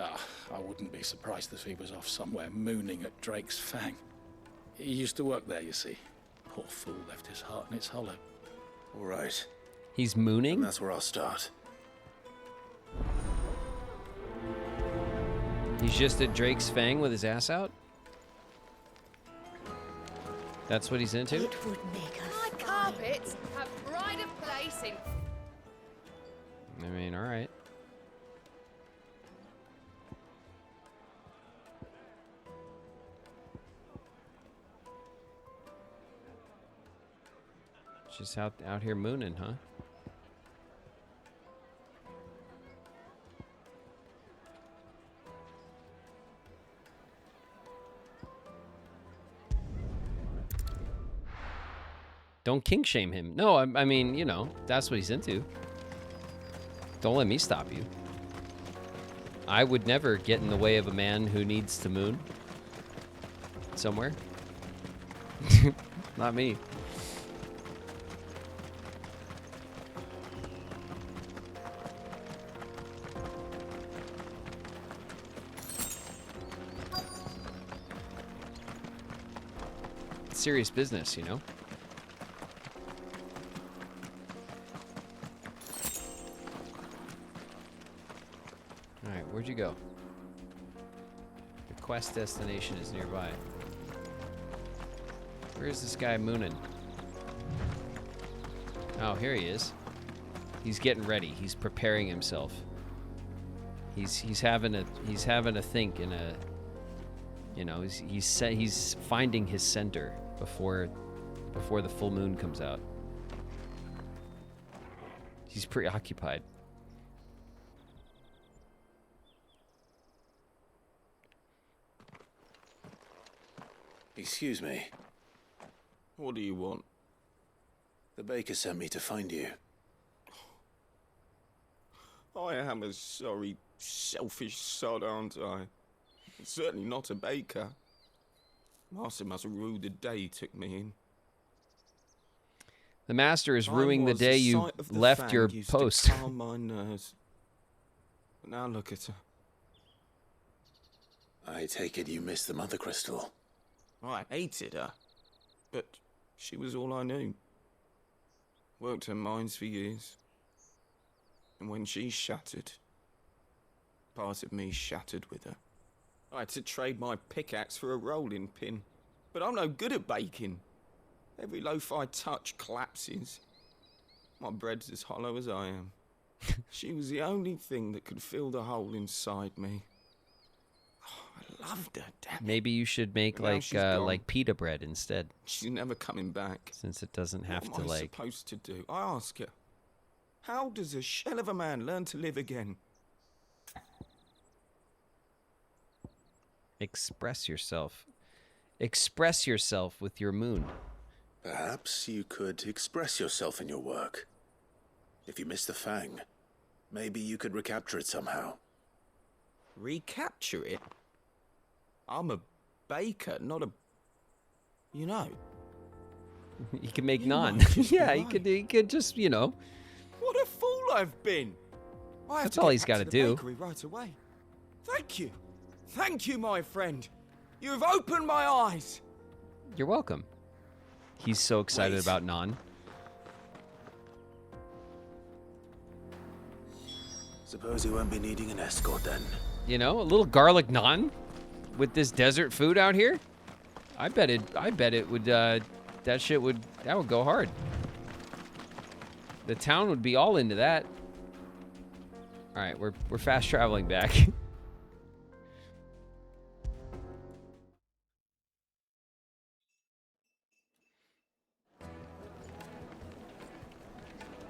I wouldn't be surprised if he was off somewhere mooning at Drake's Fang. He used to work there, you see. Poor fool left his heart in its hollow. All right. He's mooning? And that's where I'll start. He's just at Drake's Fang with his ass out? That's what he's into? It would make my carpets have pride of place in. I mean, all right. Just out here mooning, huh? Don't kink shame him. No, I mean, you know, that's what he's into. Don't let me stop you. I would never get in the way of a man who needs to moon somewhere. Not me. It's serious business, you know? Where'd you go? The quest destination is nearby. Where's this guy mooning? Oh, here he is. He's getting ready. He's preparing himself. He's having a think and a, you know, he's finding his center before the full moon comes out. He's preoccupied. Excuse me. What do you want? The baker sent me to find you. I am a sorry, selfish sod, aren't I? Certainly not a baker. Master must have ruled the day he took me in. The master is ruining the day you left your post. To calm my nerves. But now look at her. I take it you missed the Mother Crystal. I hated her, but she was all I knew. Worked her mines for years. And when she shattered, part of me shattered with her. I had to trade my pickaxe for a rolling pin, but I'm no good at baking. Every loaf I touch collapses. My bread's as hollow as I am. She was the only thing that could fill the hole inside me. I loved her, damn it. Maybe you should make like pita bread instead. She's never coming back. Since it doesn't have what to am I like. supposed to do? I ask her. How does a shell of a man learn to live again? Express yourself. Express yourself with your moon. Perhaps you could express yourself in your work. If you missed the Fang, maybe you could recapture it somehow. Recapture it? I'm a baker, not a... You know. He can make naan. Yeah, he could just, you know. What a fool I've been. That's all he's got to do. Bakery right away. Thank you. Thank you, my friend. You've opened my eyes. You're welcome. He's so excited about naan. Suppose he won't be needing an escort then. You know, a little garlic naan with this desert food out here. I bet it would. That would go hard. The town would be all into that. All right, we're fast traveling back.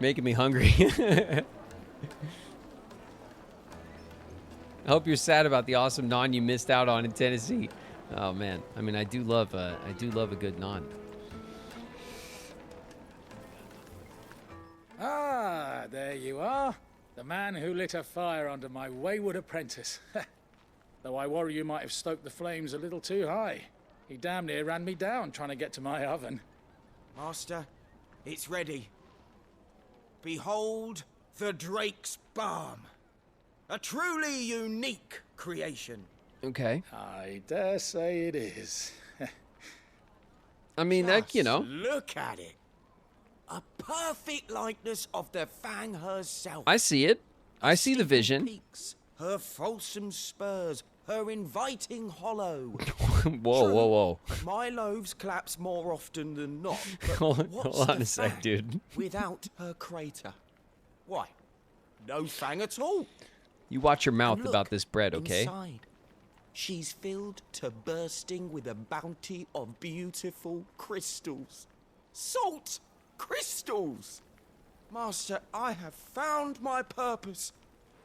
Making me hungry. I hope you're sad about the awesome naan you missed out on in Tennessee. Oh man, I mean, I do love a good naan. Ah, there you are. The man who lit a fire under my wayward apprentice. Though I worry you might have stoked the flames a little too high. He damn near ran me down trying to get to my oven. Master, it's ready. Behold the Drake's Balm. A truly unique creation. Okay. I dare say it is. I mean, that, you know. Look at it. A perfect likeness of the Fang herself. I see it. I see the vision. Peaks, her fulsome spurs, her inviting hollow. Whoa. My loaves collapse more often than not. Hold What's on the a sec, Fang dude. without her crater? Why? No Fang at all. You watch your mouth And look, about this bread, okay? Inside, she's filled to bursting with a bounty of beautiful crystals. Salt crystals! Master, I have found my purpose.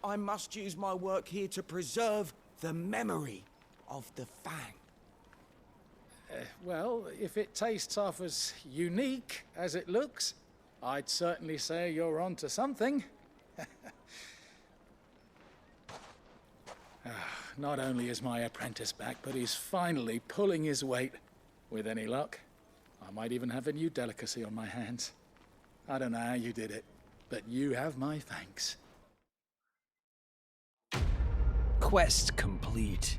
I must use my work here to preserve the memory of the Fang. Well, if it tastes half as unique as it looks, I'd certainly say you're onto something. Not only is my apprentice back, but he's finally pulling his weight. With any luck, I might even have a new delicacy on my hands. I don't know how you did it, but you have my thanks. Quest complete.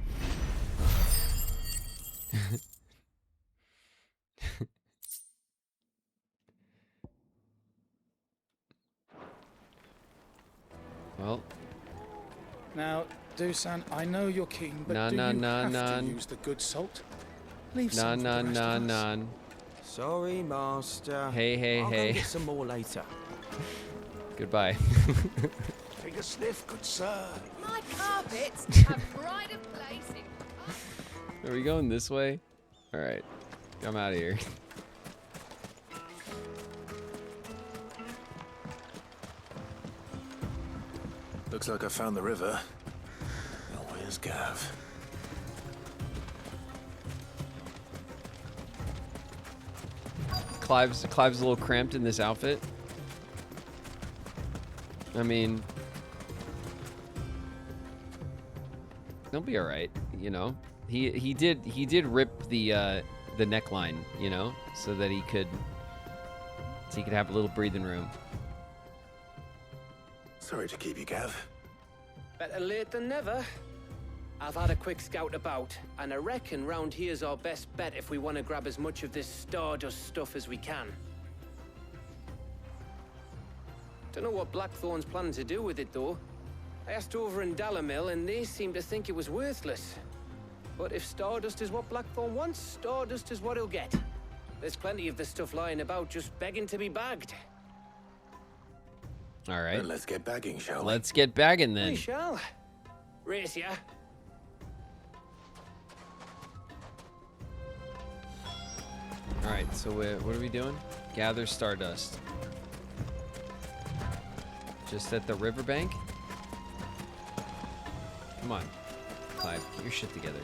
Well. Now, Dusan, I know you're keen, but do you have to use the good salt? Leave some for the rest of us. Sorry, Master. Hey. I'll go get some more later. Goodbye. Take a sniff, good sir. My carpets have pride of place in... Are we going this way? All right, I'm out of here. Looks like I found the river. Now where's Gav? Clive's a little cramped in this outfit. I mean, he'll be all right, you know. He did rip the neckline, you know, so that he could have a little breathing room. Sorry to keep you, Gav. Better late than never. I've had a quick scout about, and I reckon round here's our best bet if we want to grab as much of this Stardust stuff as we can. Don't know what Blackthorn's planning to do with it, though. I asked over in Dalamil, and they seem to think it was worthless. But if Stardust is what Blackthorn wants, Stardust is what he'll get. There's plenty of the stuff lying about just begging to be bagged. All right. Then let's get bagging, shall we? Let's get bagging then. We shall. Race ya. All right, so what are we doing? Gather Stardust. Just at the riverbank? Come on, Clive, get your shit together.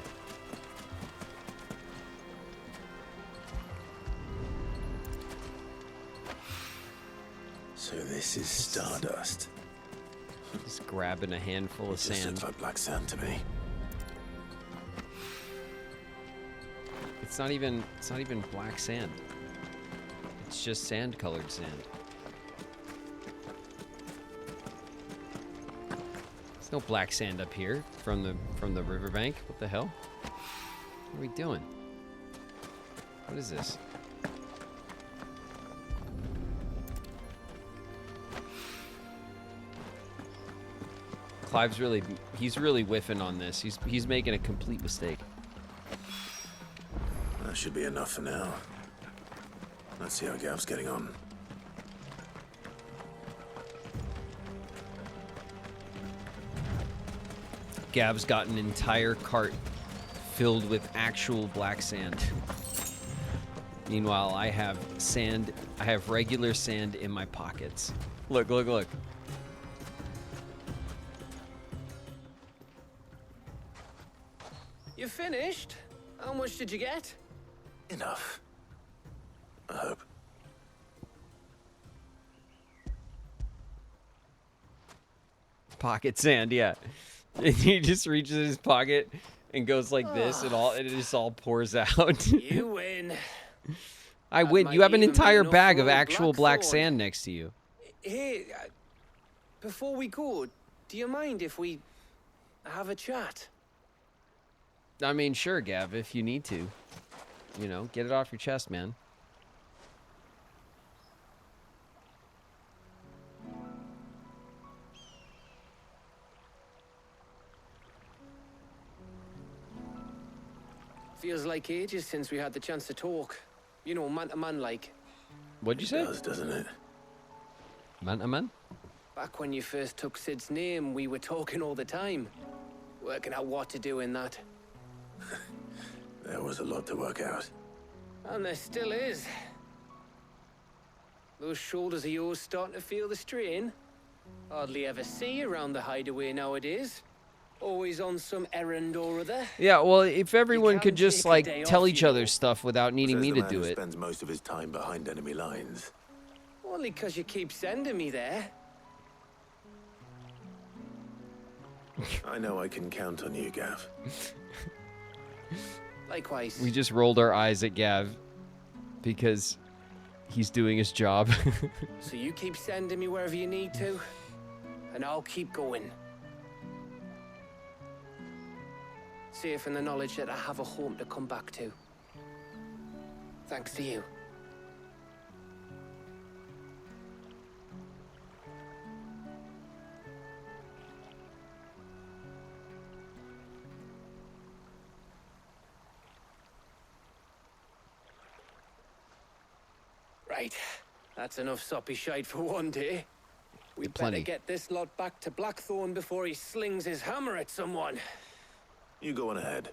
So this is Stardust. Just grabbing a handful of It just sand. looks like black sand to me. It's not even black sand. It's just sand-colored sand. There's no black sand up here from the riverbank. What the hell? What are we doing? What is this? Clive's he's really whiffing on this. He's making a complete mistake. That should be enough for now. Let's see how Gav's getting on. Gav's got an entire cart filled with actual black sand. Meanwhile, I have sand. I have regular sand in my pockets. Look, look, look. You finished? How much did you get? Enough. I hope. Pocket sand, yeah. And he just reaches his pocket and goes like this, and it just all pours out. You win. I win. You have an entire bag of actual black sand next to you. Hey, before we go, do you mind if we have a chat? I mean, sure, Gav, if you need to. You know, get it off your chest, man. Feels like ages since we had the chance to talk. You know, man to man like. What'd you say? It does, doesn't it? Man to man? Back when you first took Sid's name, we were talking all the time. Working out what to do in that. There was a lot to work out. And there still is. Those shoulders of yours starting to feel the strain. Hardly ever see you around the hideaway nowadays. Always on some errand or other. Yeah, well, if everyone could just, like, tell each other stuff without needing me to do it. Spends most of his time behind enemy lines. Only because you keep sending me there. I know I can count on you, Gav. Likewise. We just rolled our eyes at Gav because he's doing his job. So you keep sending me wherever you need to, and I'll keep going. Safe in the knowledge that I have a home to come back to. Thanks to you. Right. That's enough soppy shite for one day. We better get this lot back to Blackthorn before he slings his hammer at someone. You go on ahead.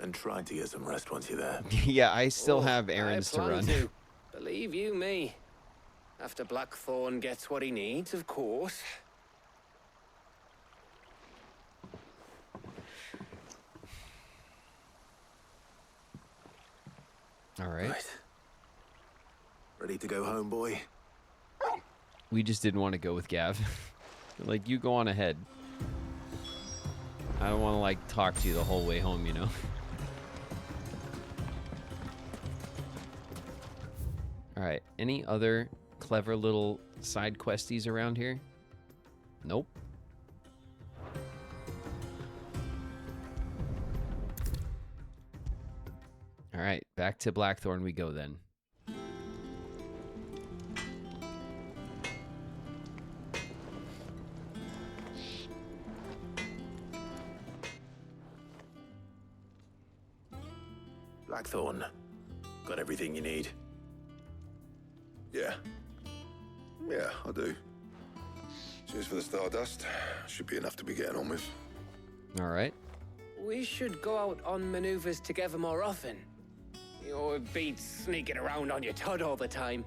And try to get some rest once you're there. Yeah, I still have errands to run. Believe you me. After Blackthorn gets what he needs, of course. All right. Ready to go home, boy? We just didn't want to go with Gav. Like, you go on ahead. I don't want to, like, talk to you the whole way home, you know? Alright, any other clever little side questies around here? Nope. Alright, back to Blackthorn we go then. Blackthorn, got everything you need? Yeah. Yeah, I do. Cheers for the Stardust. Should be enough to be getting on with. All right. We should go out on maneuvers together more often. You'll beat sneaking around on your tud all the time.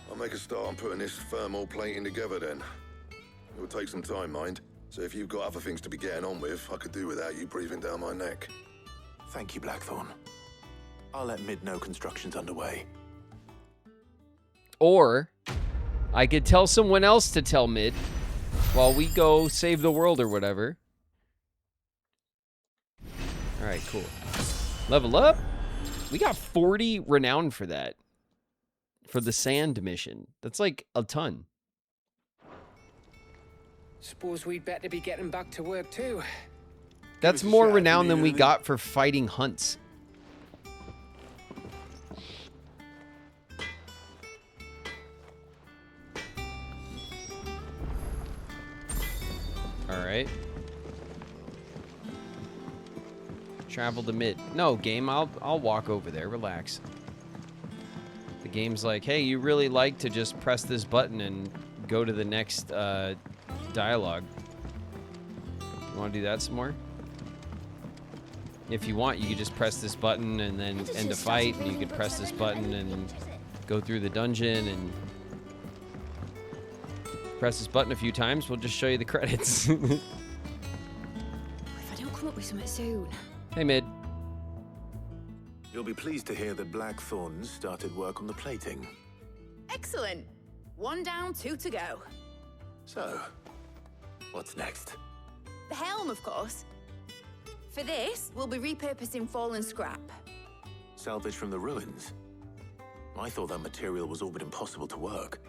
I'll make a start on putting this thermal plating together then. It will take some time, mind. So if you've got other things to be getting on with, I could do without you breathing down my neck. Thank you, Blackthorn. I'll let Mid know construction's underway. Or I could tell someone else to tell Mid while we go save the world or whatever. All right, cool. Level up. We got 40 renown for that. For the sand mission. That's like a ton. Suppose we'd better be getting back to work too. That's more renown than we got for fighting hunts. Travel to mid. No, game, I'll walk over there. Relax. The game's like, hey, you really like to just press this button and go to the next dialogue. You want to do that some more? If you want, you could just press this button and then end the fight, and you could press this button and go through the dungeon and press this button a few times. We'll just show you the credits. If I don't come up with something soon. Hey, Mid. You'll be pleased to hear that Blackthorn's started work on the plating. Excellent. 1 down, 2 to go. So, what's next? The helm, of course. For this, we'll be repurposing fallen scrap. Salvage from the ruins? I thought that material was all but impossible to work.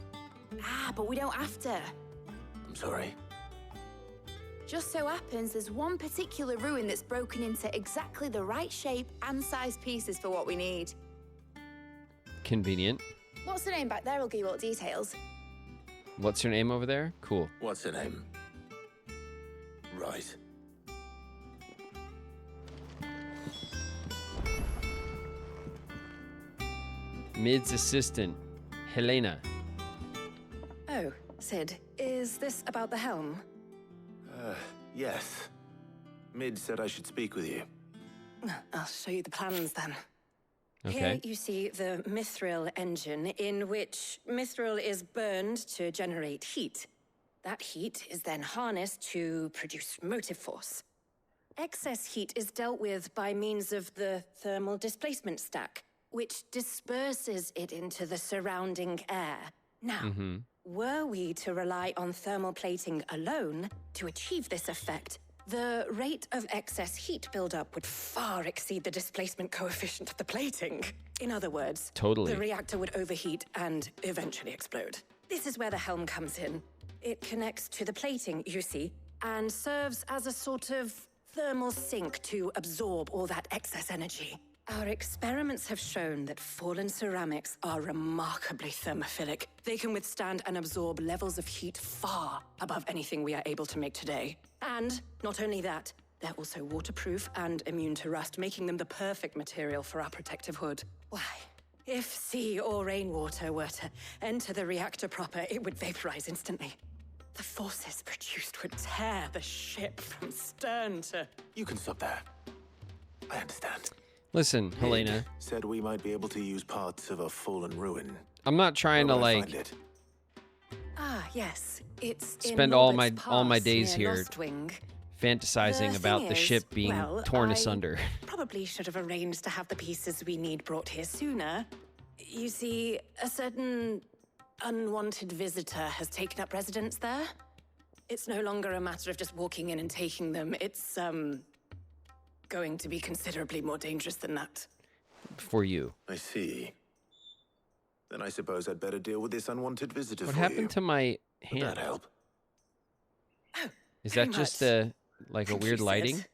Ah, but we don't have to. I'm sorry. Just so happens there's one particular ruin that's broken into exactly the right shape and size pieces for what we need. Convenient. What's the name back there? I'll give you all the details. What's her name over there? Cool. What's her name? Right. Mid's assistant, Helena. Oh, Sid, is this about the helm? Yes. Mid said I should speak with you. I'll show you the plans then. Okay. Here you see the mithril engine, in which mithril is burned to generate heat. That heat is then harnessed to produce motive force. Excess heat is dealt with by means of the thermal displacement stack, which disperses it into the surrounding air. Now, were we to rely on thermal plating alone to achieve this effect, the rate of excess heat buildup would far exceed the displacement coefficient of the plating. In other words, Totally. the reactor would overheat and eventually explode. This is where the helm comes in. It connects to the plating, you see, and serves as a sort of thermal sink to absorb all that excess energy. Our experiments have shown that fallen ceramics are remarkably thermophilic. They can withstand and absorb levels of heat far above anything we are able to make today. And not only that, they're also waterproof and immune to rust, making them the perfect material for our protective hood. Why? If sea or rainwater were to enter the reactor proper, it would vaporize instantly. The forces produced would tear the ship from stern to... You can stop there. I understand. Listen, Helena. Said we might be able to use parts of a fallen ruin. I'm not trying to Where would I like find it? Ah, yes. It's spend in all Norbert's my Pass days near here Lostwing. fantasizing The about thing the is, ship being well, torn I asunder. Probably should have arranged to have the pieces we need brought here sooner. You see, a certain unwanted visitor has taken up residence there. It's no longer a matter of just walking in and taking them. It's, going to be considerably more dangerous than that. For you. I see. Then I suppose I'd better deal with this unwanted visitor What for you. happened to my Would hand? that help? Is very that just much. like a Thank weird you, Sid. lighting?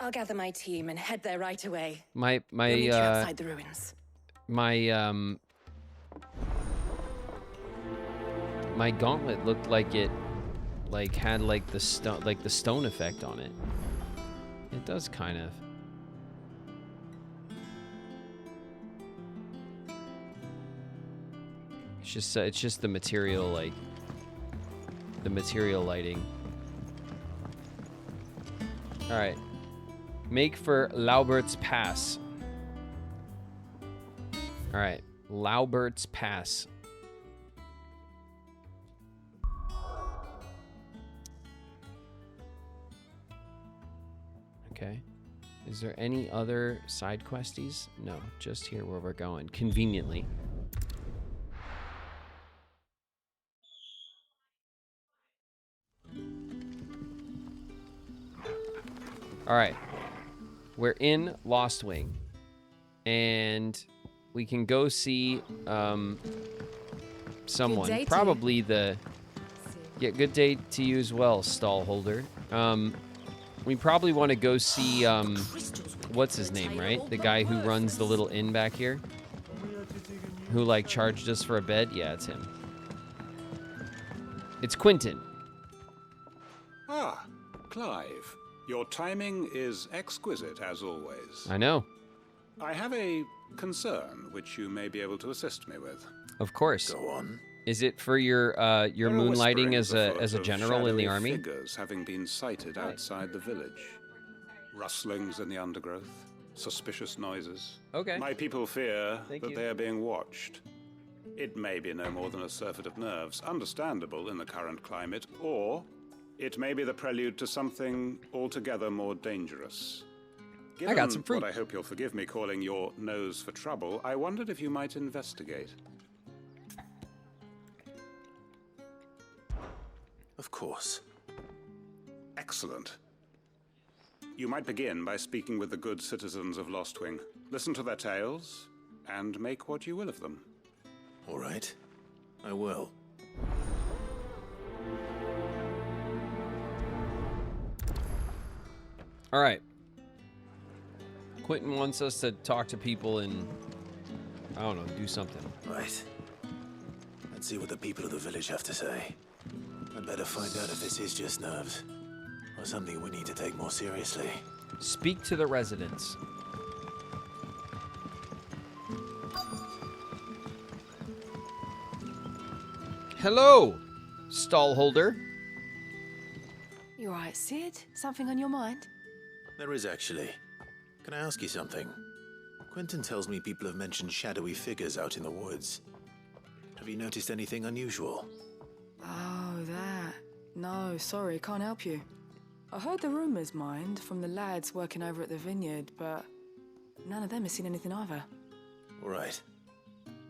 I'll gather my team and head there right away. My We'll meet you outside the ruins. my my gauntlet looked like it had like the stone effect on it. It does kind of. It's just the material, like the material lighting. All right, make for Laubert's Pass. All right, Laubert's Pass. Okay. Is there any other side questies? No, just here where we're going, conveniently. All right. We're in Lost Wing. And we can go see someone. Good day to Probably the... Yeah, good day to you as well, stall holder. We probably want to go see, what's his name, right? The guy who runs the little inn back here. Who, like, charged us for a bed? Yeah, it's him. It's Quentin. Ah, Clive. Your timing is exquisite, as always. I know. I have a concern which you may be able to assist me with. Of course. Go on. Is it for your moonlighting as a general in the army? Figures having been sighted outside the village. Rustlings in the undergrowth, suspicious noises. Okay. My people fear Thank that you. they are being watched. It may be no more than a surfeit of nerves, understandable in the current climate, or it may be the prelude to something altogether more dangerous. Given I got some fruit. what I hope you'll forgive me calling your nose for trouble, I wondered if you might investigate. Of course. Excellent. You might begin by speaking with the good citizens of Lostwing. Listen to their tales, and make what you will of them. All right. I will. All right. Quentin wants us to talk to people and, I don't know, do something. Right. Let's see what the people of the village have to say. I'd better find out if this is just nerves, or something we need to take more seriously. Speak to the residents. Hello, stall holder. You all right, Sid? Something on your mind? There is actually. Can I ask you something? Quentin tells me people have mentioned shadowy figures out in the woods. Have you noticed anything unusual? Oh, that. No, sorry, can't help you. I heard the rumours, mind, from the lads working over at the vineyard, but none of them has seen anything either. All right.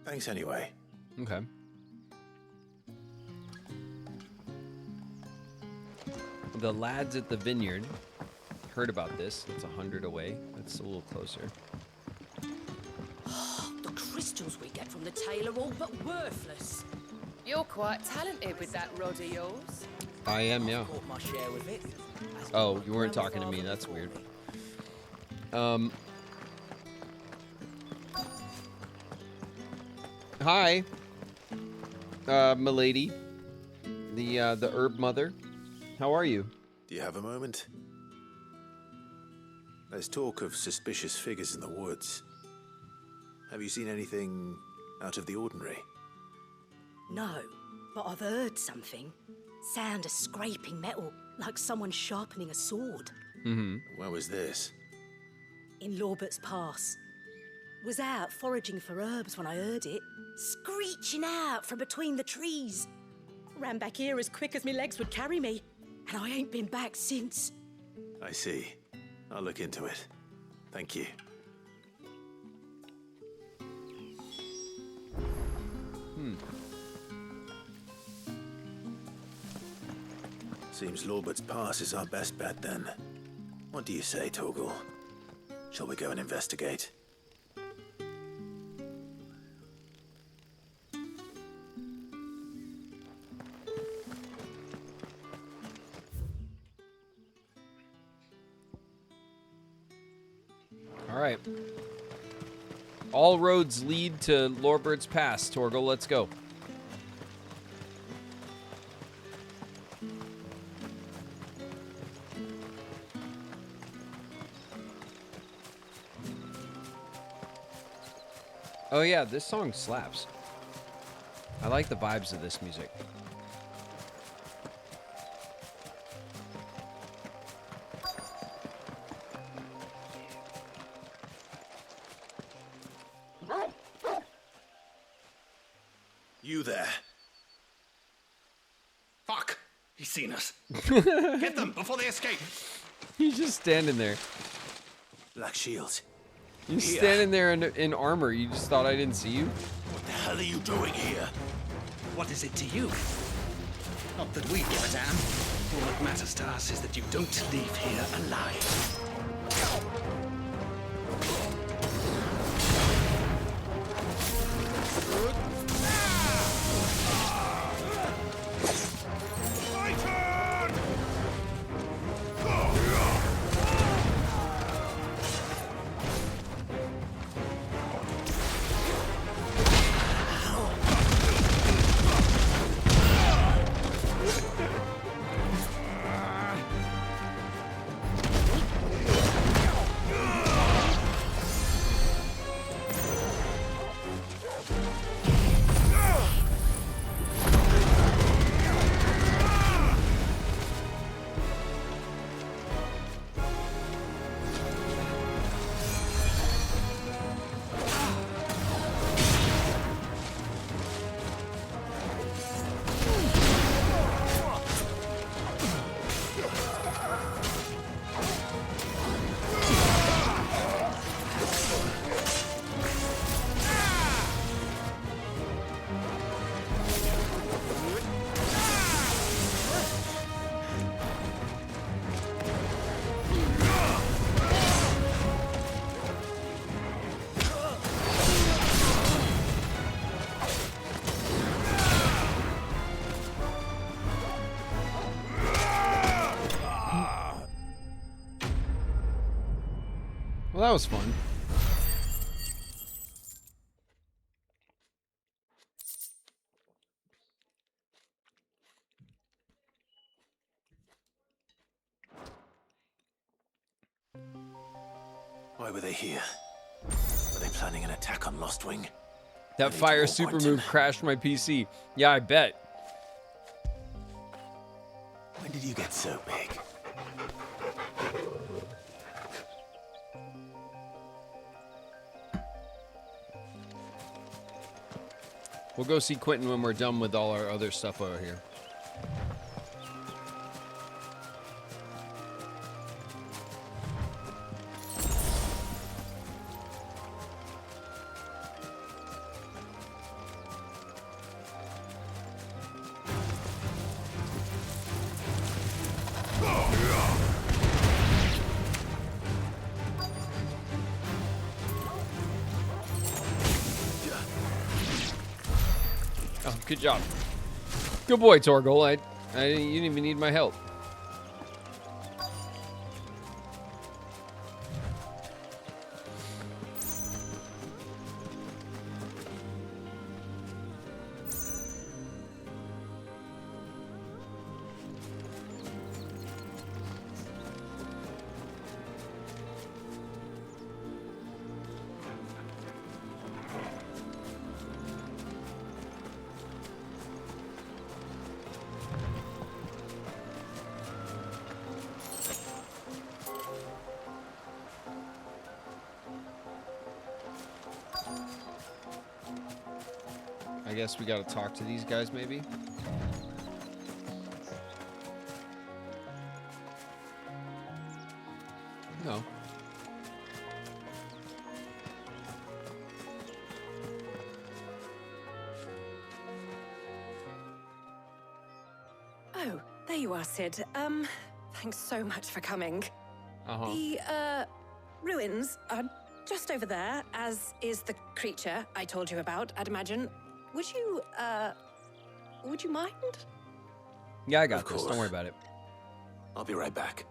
Thanks anyway. Okay. The lads at the vineyard heard about this. It's 100 away. That's a little closer. The crystals we get from the tail are all but worthless. You're quite talented with that rod of yours. I am, yeah. Caught my share with it. Oh, you weren't talking to me. That's weird. Hi, milady, the herb mother. How are you? Do you have a moment? There's talk of suspicious figures in the woods. Have you seen anything out of the ordinary? No, but I've heard something. Sound of scraping metal, like someone sharpening a sword. Mm-hmm. Where was this? In Lorbert's Pass. Was out foraging for herbs when I heard it, screeching out from between the trees. Ran back here as quick as my legs would carry me, and I ain't been back since. I see. I'll look into it. Thank you. Seems Lorbert's Pass is our best bet then. What do you say, Torgal? Shall we go and investigate? All right. All roads lead to Lorbert's Pass, Torgal. Let's go. Oh yeah, this song slaps. I like the vibes of this music. You there. Fuck! He's seen us. Get them before they escape. He's just standing there. Black Shield. You're standing there in armor. You just thought I didn't see you? What the hell are you doing here? What is it to you? Not that we give a damn. All that matters to us is that you don't leave here alive. Well, that was fun. Why were they here? Were they planning an attack on Lostwing? That fire super move crashed my PC. Yeah, I bet. When did you get so big? We'll go see Quentin when we're done with all our other stuff over here. Oh, good job. Good boy, Torgal. You didn't even need my help. I guess we gotta talk to these guys, maybe? No. Oh, there you are, Sid. Thanks so much for coming. Uh-huh. The, ruins are just over there, as is the creature I told you about, I'd imagine. Would you mind? Yeah, I got this. Don't worry about it. I'll be right back.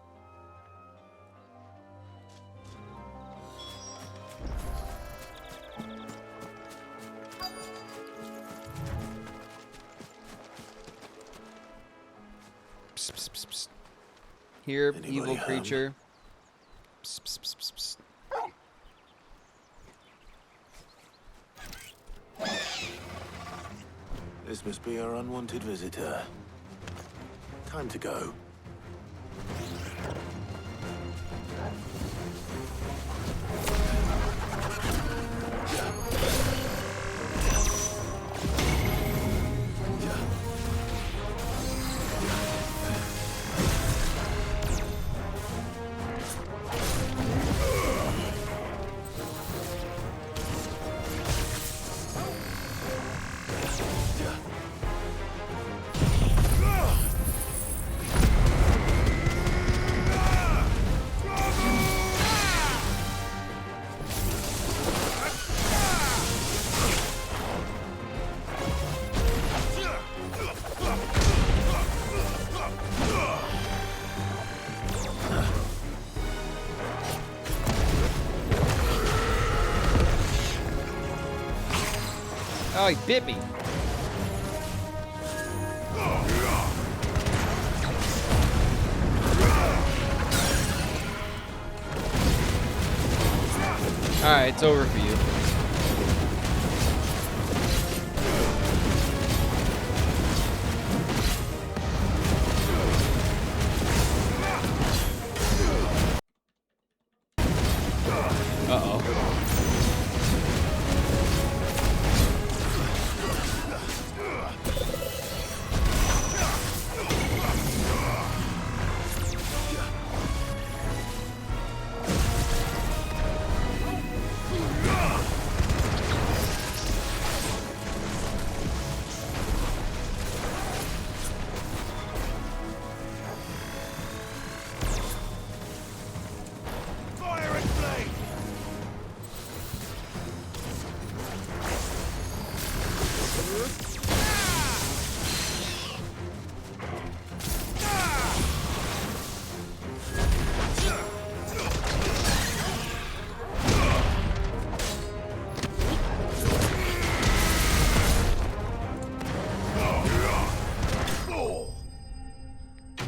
Psst, psst, psst, psst. Here, Anybody evil home? creature. Psst, psst, psst, psst, psst. This must be our unwanted visitor. Time to go. Oh, he bit me. Alright, it's over for you. Uh-oh.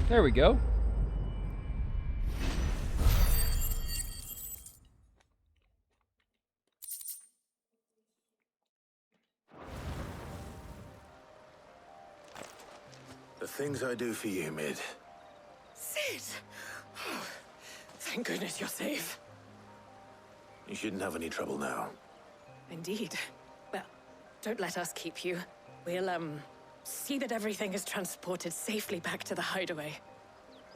There we go. The things I do for you, Mid. Sid! Oh, thank goodness you're safe. You shouldn't have any trouble now. Indeed. Well, don't let us keep you. We'll, see that everything is transported safely back to the hideaway.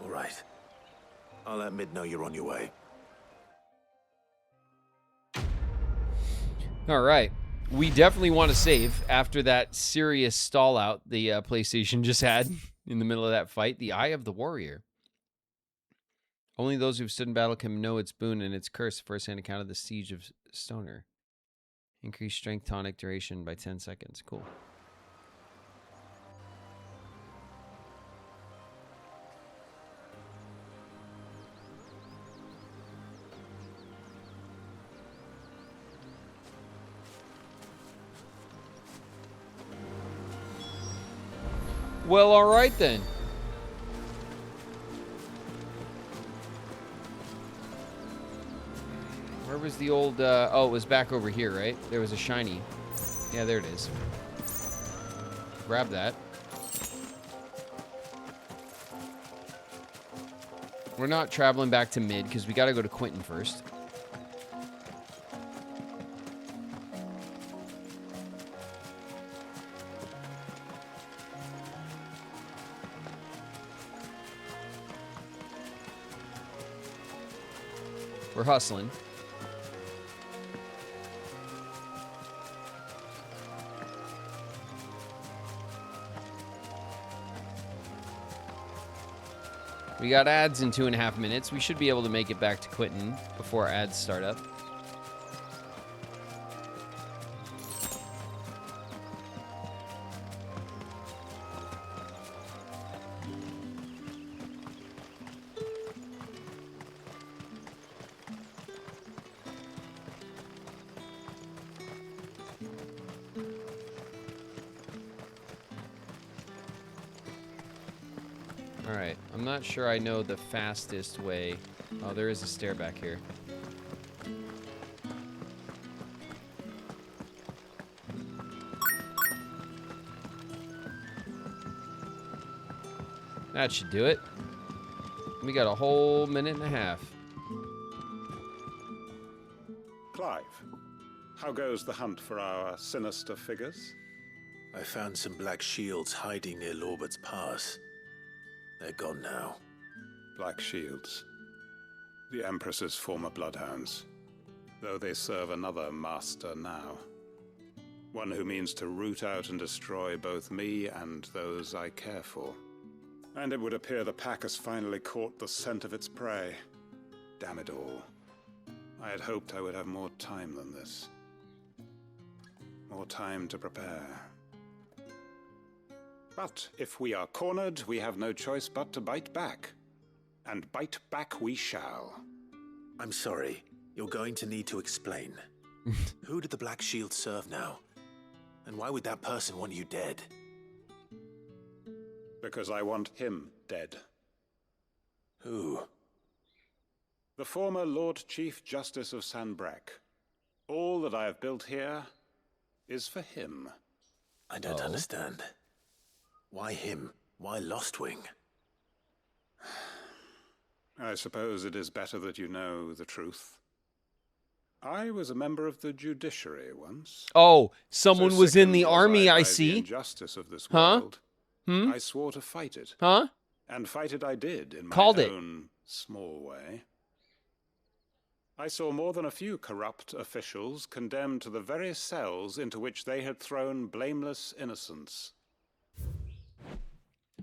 All right. I'll let Mid know you're on your way. All right. We definitely want to save after that serious stall out the PlayStation just had in the middle of that fight. The Eye of the Warrior. Only those who've stood in battle can know its boon and its curse. First-hand account of the Siege of Stoner. Increased strength tonic duration by 10 seconds. Cool. Well, all right then. Where was the old, oh, it was back over here, right? There was a shiny. Yeah, there it is. Grab that. We're not traveling back to Mid because we got to go to Quentin first. We're hustling. We got ads in 2.5 minutes. We should be able to make it back to Quentin before ads start up. Alright, I'm not sure I know the fastest way. Oh, there is a stair back here. That should do it. We got a whole minute and a half. Clive, how goes the hunt for our sinister figures? I found some black shields hiding near Lorbert's Pass. They're gone now. Black Shields. The Empress's former bloodhounds. Though they serve another master now. One who means to root out and destroy both me and those I care for. And it would appear the pack has finally caught the scent of its prey. Damn it all. I had hoped I would have more time than this. More time to prepare. But if we are cornered, we have no choice but to bite back. And bite back we shall. I'm sorry. You're going to need to explain. Who did the Black Shield serve now? And why would that person want you dead? Because I want him dead. Who? The former Lord Chief Justice of Sanbreque. All that I have built here is for him. I don't understand. Why him? Why Lostwing? I suppose it is better that you know the truth. I was a member of the judiciary once. Oh, someone was in the army, I by see. The injustice of this Huh? world. Hmm? I swore to fight it. Huh? And fight it I did in my Called it. own small way. I saw more than a few corrupt officials condemned to the very cells into which they had thrown blameless innocents.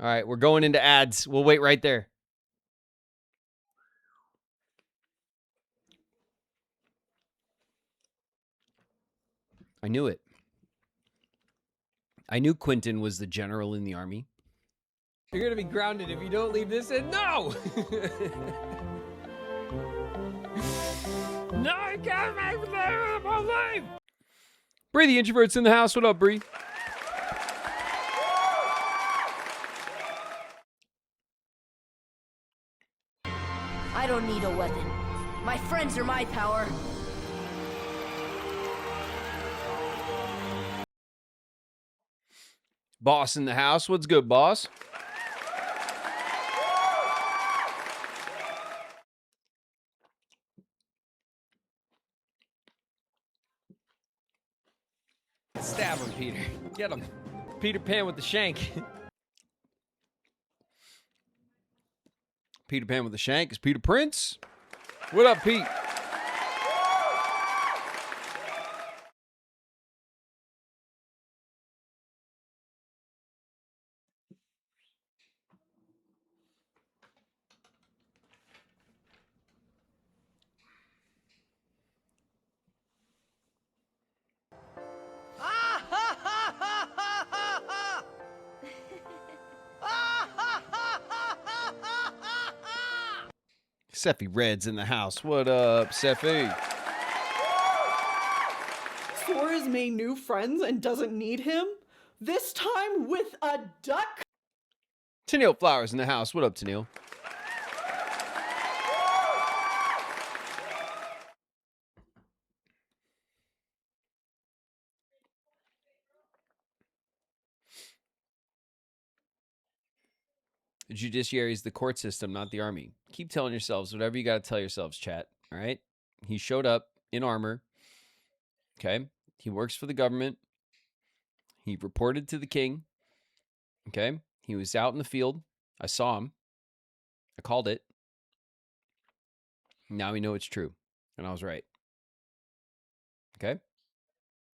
All right, we're going into ads. We'll wait right there. I knew it. I knew Quentin was the general in the army. You're going to be grounded if you don't leave this in. No! No, I can't make my life! Bree, the introvert's in the house. What up, Bree? My friends are my power. Boss in the house. What's good, boss? Stab him, Peter. Get him. Peter Pan with the shank. Peter Pan with the shank is Peter Prince. What up, Pete? Seffi Red's in the house. What up, Seffi? Sora has made new friends and doesn't need him. This time with a duck. Tennille Flowers in the house. What up, Tennille? The judiciary is the court system, not the army. Keep telling yourselves whatever you got to tell yourselves, chat. All right? He showed up in armor. Okay? He works for the government. He reported to the king. Okay? He was out in the field. I saw him. I called it. Now we know it's true. And I was right. Okay?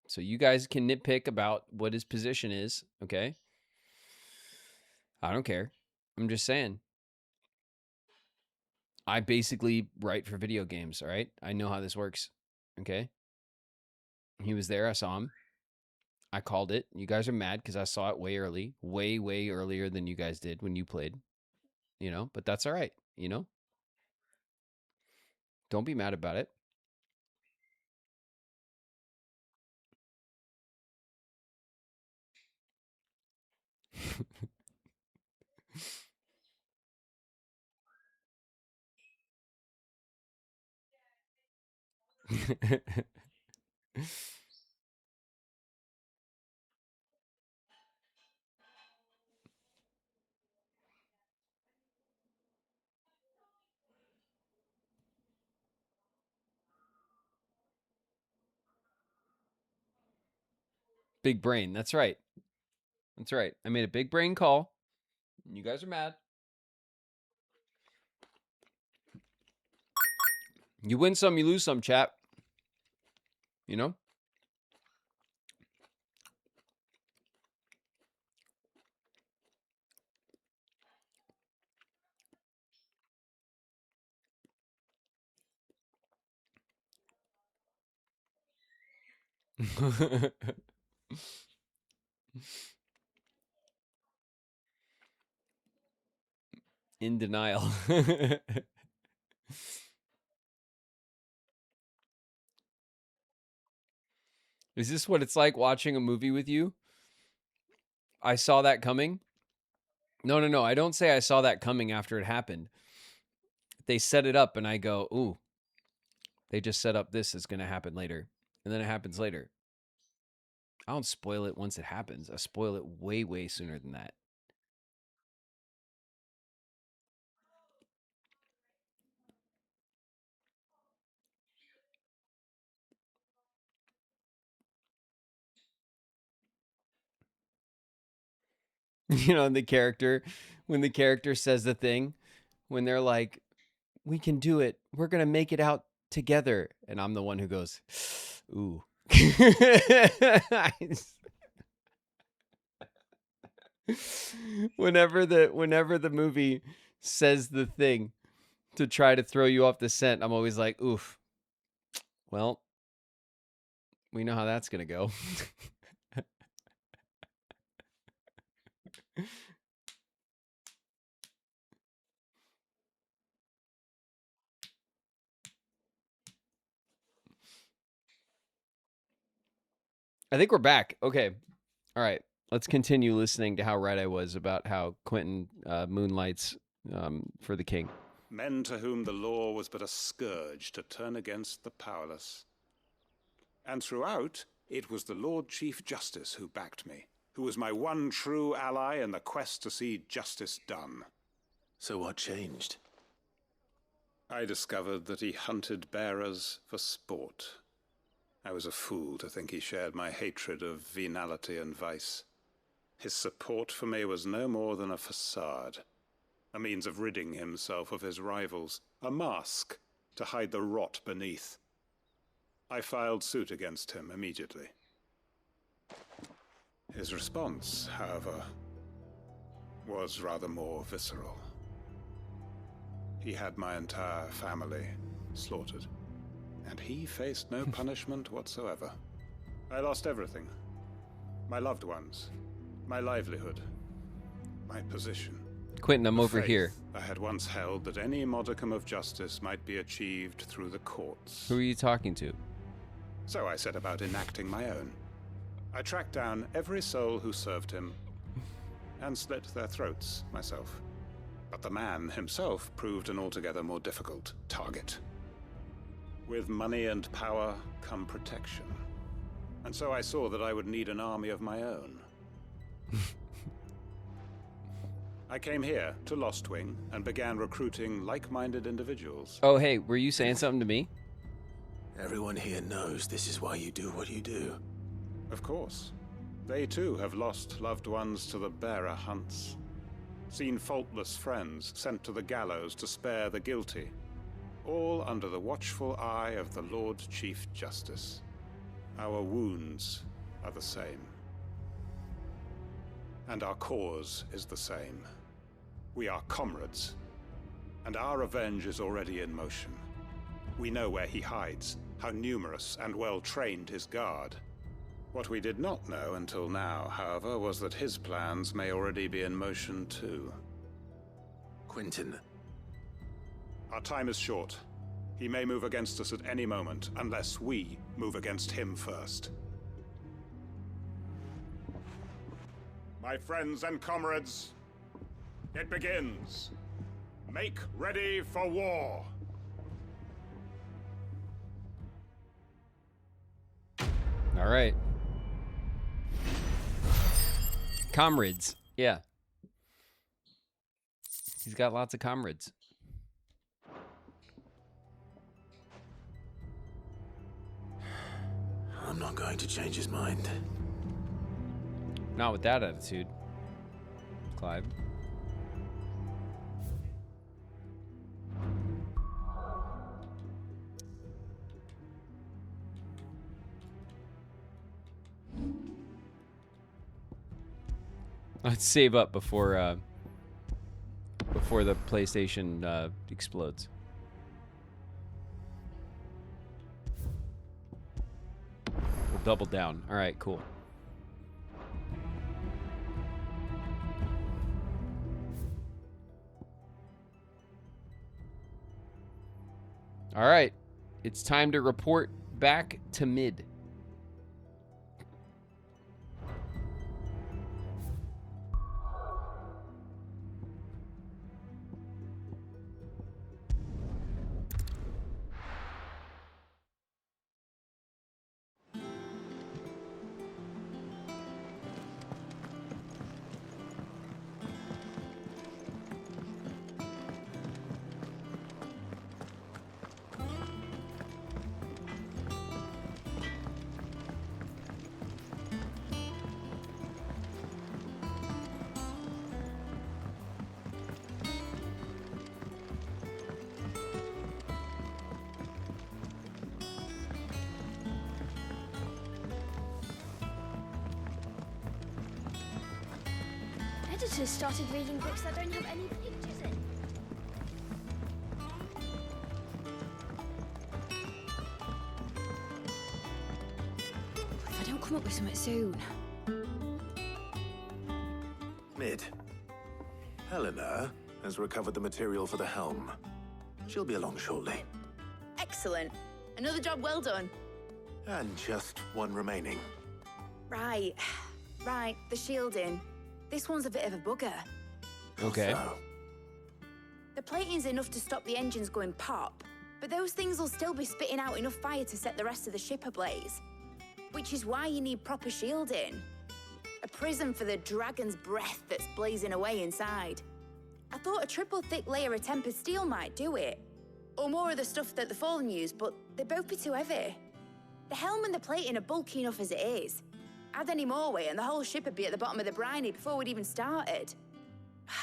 So you guys can nitpick about what his position is. Okay? I don't care. I'm just saying. I basically write for video games, all right? I know how this works, okay? He was there. I saw him. I called it. You guys are mad because I saw it way early. Way, way earlier than you guys did when you played. You know? But that's all right, you know? Don't be mad about it. Big brain. That's right. That's right. I made a big brain call. You guys are mad. You win some, you lose some, chat. You know? In denial. Is this what it's like watching a movie with you? I saw that coming. No. I don't say I saw that coming after it happened. They set it up and I go, ooh, they just set up this is going to happen later. And then it happens later. I don't spoil it once it happens. I spoil it way, way sooner than that. You know, when the character says the thing, when they're like, we can do it. We're going to make it out together. And I'm the one who goes, ooh. Whenever the movie says the thing to try to throw you off the scent, I'm always like, oof. Well, we know how that's going to go. I think we're back. Okay. All right. Let's continue listening to how right I was about how Quentin moonlights for the king. Men to whom the law was but a scourge to turn against the powerless. And throughout, it was the Lord Chief Justice who backed me, who was my one true ally in the quest to see justice done. So what changed? I discovered that he hunted bearers for sport. I was a fool to think he shared my hatred of venality and vice. His support for me was no more than a facade, a means of ridding himself of his rivals, a mask to hide the rot beneath. I filed suit against him immediately. His response, however, was rather more visceral. He had my entire family slaughtered, and he faced no punishment whatsoever. I lost everything. My loved ones, my livelihood, my position. Quentin, I'm The over faith here. I had once held that any modicum of justice might be achieved through the courts. Who are you talking to? So I set about enacting my own. I tracked down every soul who served him and slit their throats myself. But the man himself proved an altogether more difficult target. With money and power come protection. And so I saw that I would need an army of my own. I came here to Lostwing and began recruiting like-minded individuals. Oh, hey, were you saying something to me? Everyone here knows this is why you do what you do. Of course. They too have lost loved ones to the bearer hunts. Seen faultless friends sent to the gallows to spare the guilty. All under the watchful eye of the Lord Chief Justice. Our wounds are the same. And our cause is the same. We are comrades. And our revenge is already in motion. We know where he hides, how numerous and well-trained his guard. What we did not know until now, however, was that his plans may already be in motion too. Quentin. Our time is short. He may move against us at any moment, unless we move against him first. My friends and comrades, it begins. Make ready for war. All right. Comrades. Yeah. He's got lots of comrades. I'm not going to change his mind. Not with that attitude, Clive. Let's save up before the PlayStation explodes. We'll double down. All right, cool. All right, it's time to report back to mid. Editors started reading books that don't have any pictures in. If I don't come up with something soon. Mid. Helena has recovered the material for the helm. She'll be along shortly. Excellent. Another job well done. And just one remaining. Right. The shielding. This one's a bit of a bugger. Okay. So, The plating's enough to stop the engines going pop, but those things will still be spitting out enough fire to set the rest of the ship ablaze. Which is why you need proper shielding. A prison for the dragon's breath that's blazing away inside. I thought a triple thick layer of tempered steel might do it. Or more of the stuff that the Fallen use, but they'd both be too heavy. The helm and the plating are bulky enough as it is. Add any more weight and the whole ship would be at the bottom of the briny before we'd even started.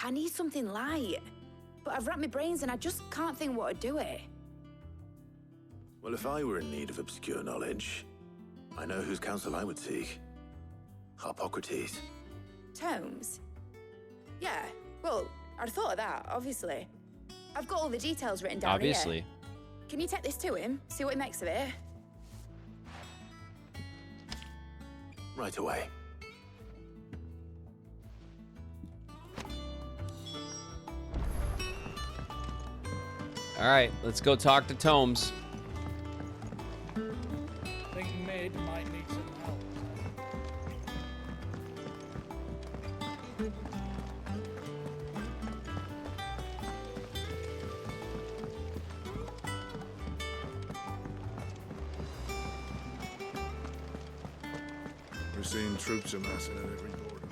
I need something light. But I've racked my brains and I just can't think what would do it. Well, if I were in need of obscure knowledge, I know whose counsel I would seek. Harpocrates. Tomes? Yeah, well, I'd thought of that, obviously. I've got all the details written down Obviously. here. Can you take this to him? See what he makes of it? Right away. All right, let's go talk to Tomes. I think Mid might need some help. We're seeing troops amassing at every border.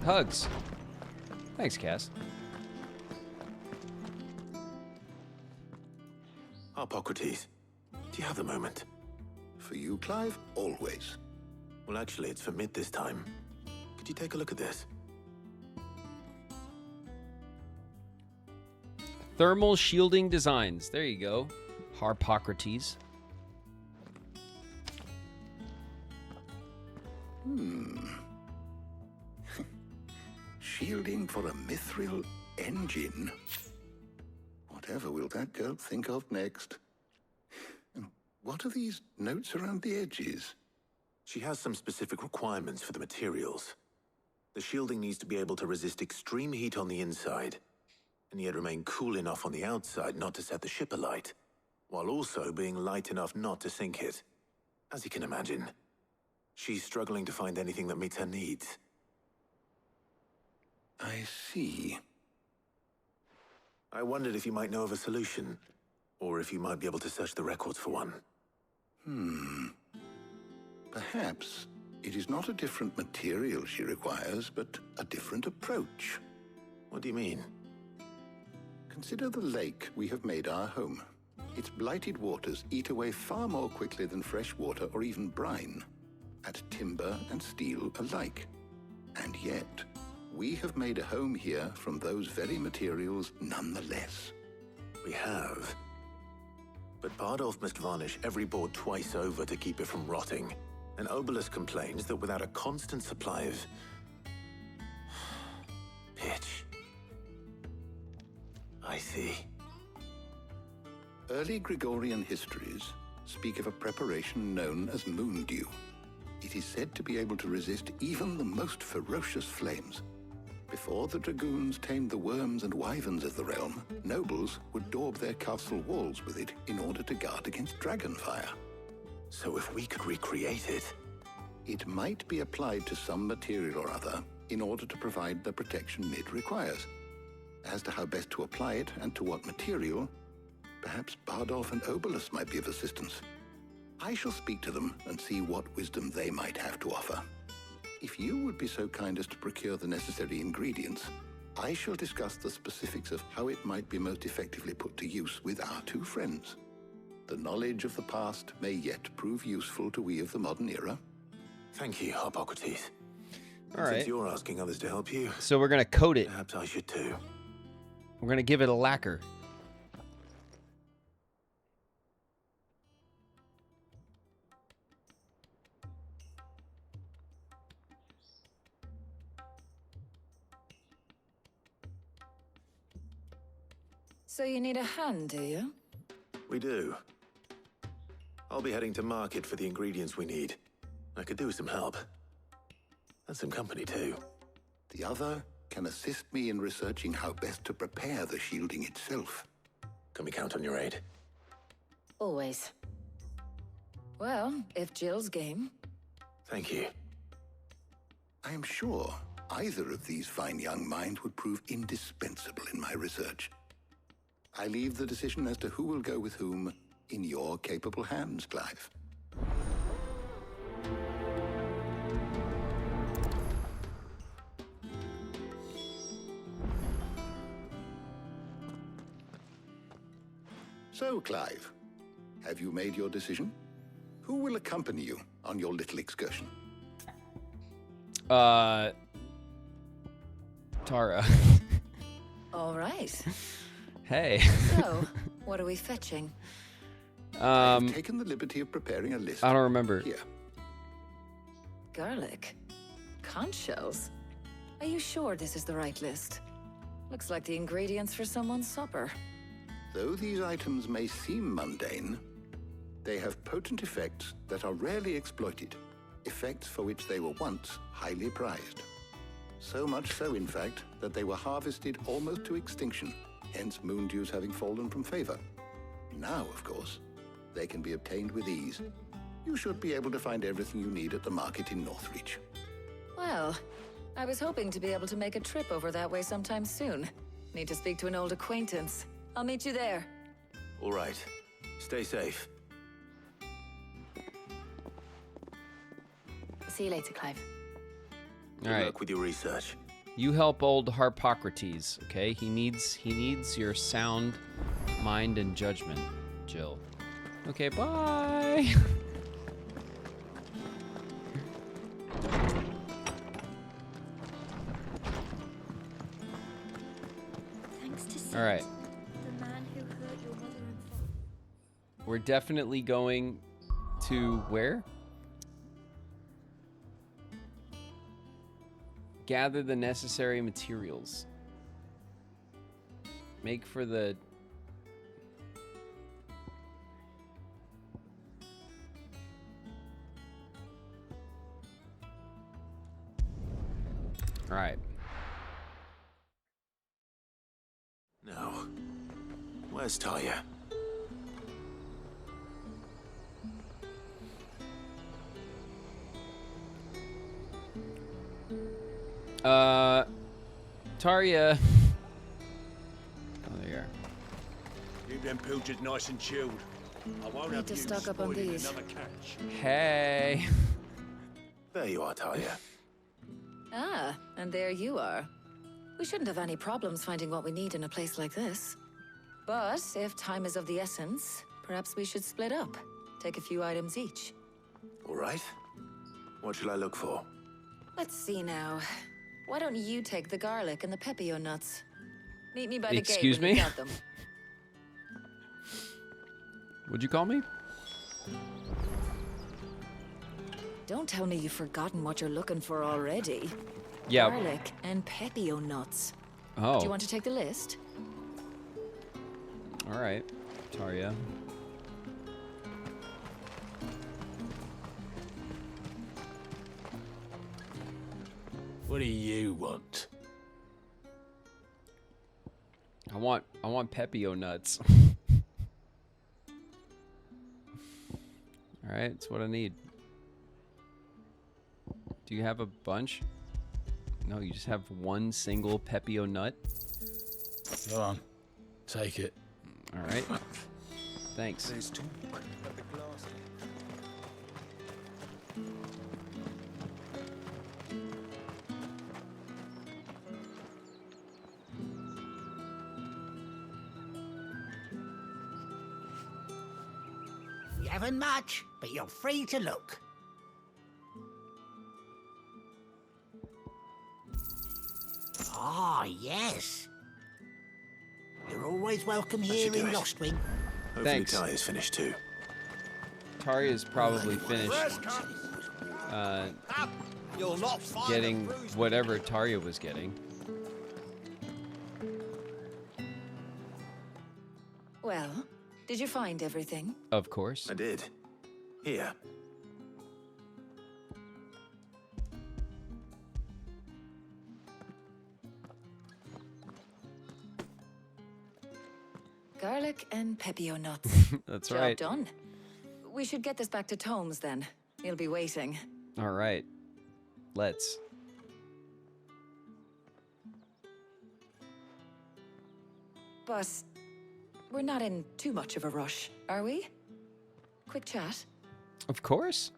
Hugs. Thanks, Cass. Harpocrates, do you have a moment? For you, Clive, always. Well, actually, it's for Mid this time. Could you take a look at this? Thermal shielding designs. There you go. Harpocrates. Shielding for a mithril engine. Whatever will that girl think of next? And what are these notes around the edges? She has some specific requirements for the materials. The shielding needs to be able to resist extreme heat on the inside, and yet remain cool enough on the outside not to set the ship alight, while also being light enough not to sink it. As you can imagine, she's struggling to find anything that meets her needs. I see. I wondered if you might know of a solution, or if you might be able to search the records for one. Perhaps it is not a different material she requires, but a different approach. What do you mean? Consider the lake we have made our home. Its blighted waters eat away far more quickly than fresh water or even brine, at timber and steel alike. And yet, we have made a home here from those very materials nonetheless. We have. But Bardolph must varnish every board twice over to keep it from rotting. And Obelisk complains that without a constant supply of pitch. I see. Early Gregorian histories speak of a preparation known as moon dew. It is said to be able to resist even the most ferocious flames. Before the dragoons tamed the worms and wyverns of the realm, nobles would daub their castle walls with it in order to guard against dragonfire. So if we could recreate it... It might be applied to some material or other in order to provide the protection Mid requires. As to how best to apply it and to what material, perhaps Bardolph and Obelisk might be of assistance. I shall speak to them and see what wisdom they might have to offer. If you would be so kind as to procure the necessary ingredients, I shall discuss the specifics of how it might be most effectively put to use with our two friends. The knowledge of the past may yet prove useful to we of the modern era. Thank you, Harpocrates. All right. Since you're asking others to help you, So we're going to coat it. perhaps I should too. We're going to give it a lacquer. So you need a hand, do you? We do. I'll be heading to market for the ingredients we need. I could do with some help. And some company, too. The other can assist me in researching how best to prepare the shielding itself. Can we count on your aid? Always. Well, if Jill's game. Thank you. I am sure either of these fine young minds would prove indispensable in my research. I leave the decision as to who will go with whom in your capable hands, Clive. So, Clive, have you made your decision? Who will accompany you on your little excursion? Tara. All right. Hey. So, what are we fetching? I've taken the liberty of preparing a list. I don't remember. Here. Garlic. Conch shells. Are you sure this is the right list? Looks like the ingredients for someone's supper. Though these items may seem mundane, they have potent effects that are rarely exploited, effects for which they were once highly prized. So much so, in fact, that they were harvested almost to extinction, hence moon dews having fallen from favor. Now, of course, they can be obtained with ease. You should be able to find everything you need at the market in Northreach. Well, I was hoping to be able to make a trip over that way sometime soon. Need to speak to an old acquaintance. I'll meet you there. All right. Stay safe. See you later, Clive. All right. Good luck with your research. You help old Harpocrates, okay? He needs your sound mind and judgment, Jill. Okay, bye. Thanks to All right. the man who hurt your mother and father. We're definitely going to where? Gather the necessary materials. Make for the... All right. Now, where's Talia? Taria. Oh, there you are. Keep them pilchards nice and chilled. I won't Need have to you stock up on spoiling these. another catch. Hey. There you are, Talia. Ah, and there you are. We shouldn't have any problems finding what we need in a place like this. But if time is of the essence, perhaps we should split up. Take a few items each. All right. What shall I look for? Let's see now. Why don't you take the garlic and the pepio nuts? Meet me by the Excuse gate when me? you got them. What'd you call me? Don't tell me you've forgotten what you're looking for already. Yeah. Garlic and pepio nuts. Oh. Do you want to take the list? All right, Taria. What do you want? I want pepio nuts. All right, that's what I need. Do you have a bunch? No, you just have one single pepio nut. Go on, take it. All right. Thanks. There's talk at the glass. We haven't much, but you're free to look. Ah, yes. You're always welcome That here should do in it. Lostwing. Hopefully Thanks. Talia's finished too. Taria's probably finished You'll not find getting whatever Taria was getting. Well, did you find everything? Of course. I did. Here. Garlic and pepio nuts. That's Job right. done. We should get this back to Tomes then. He'll be waiting. All right. Let's. But we're not in too much of a rush, are we? Quick chat. Of course.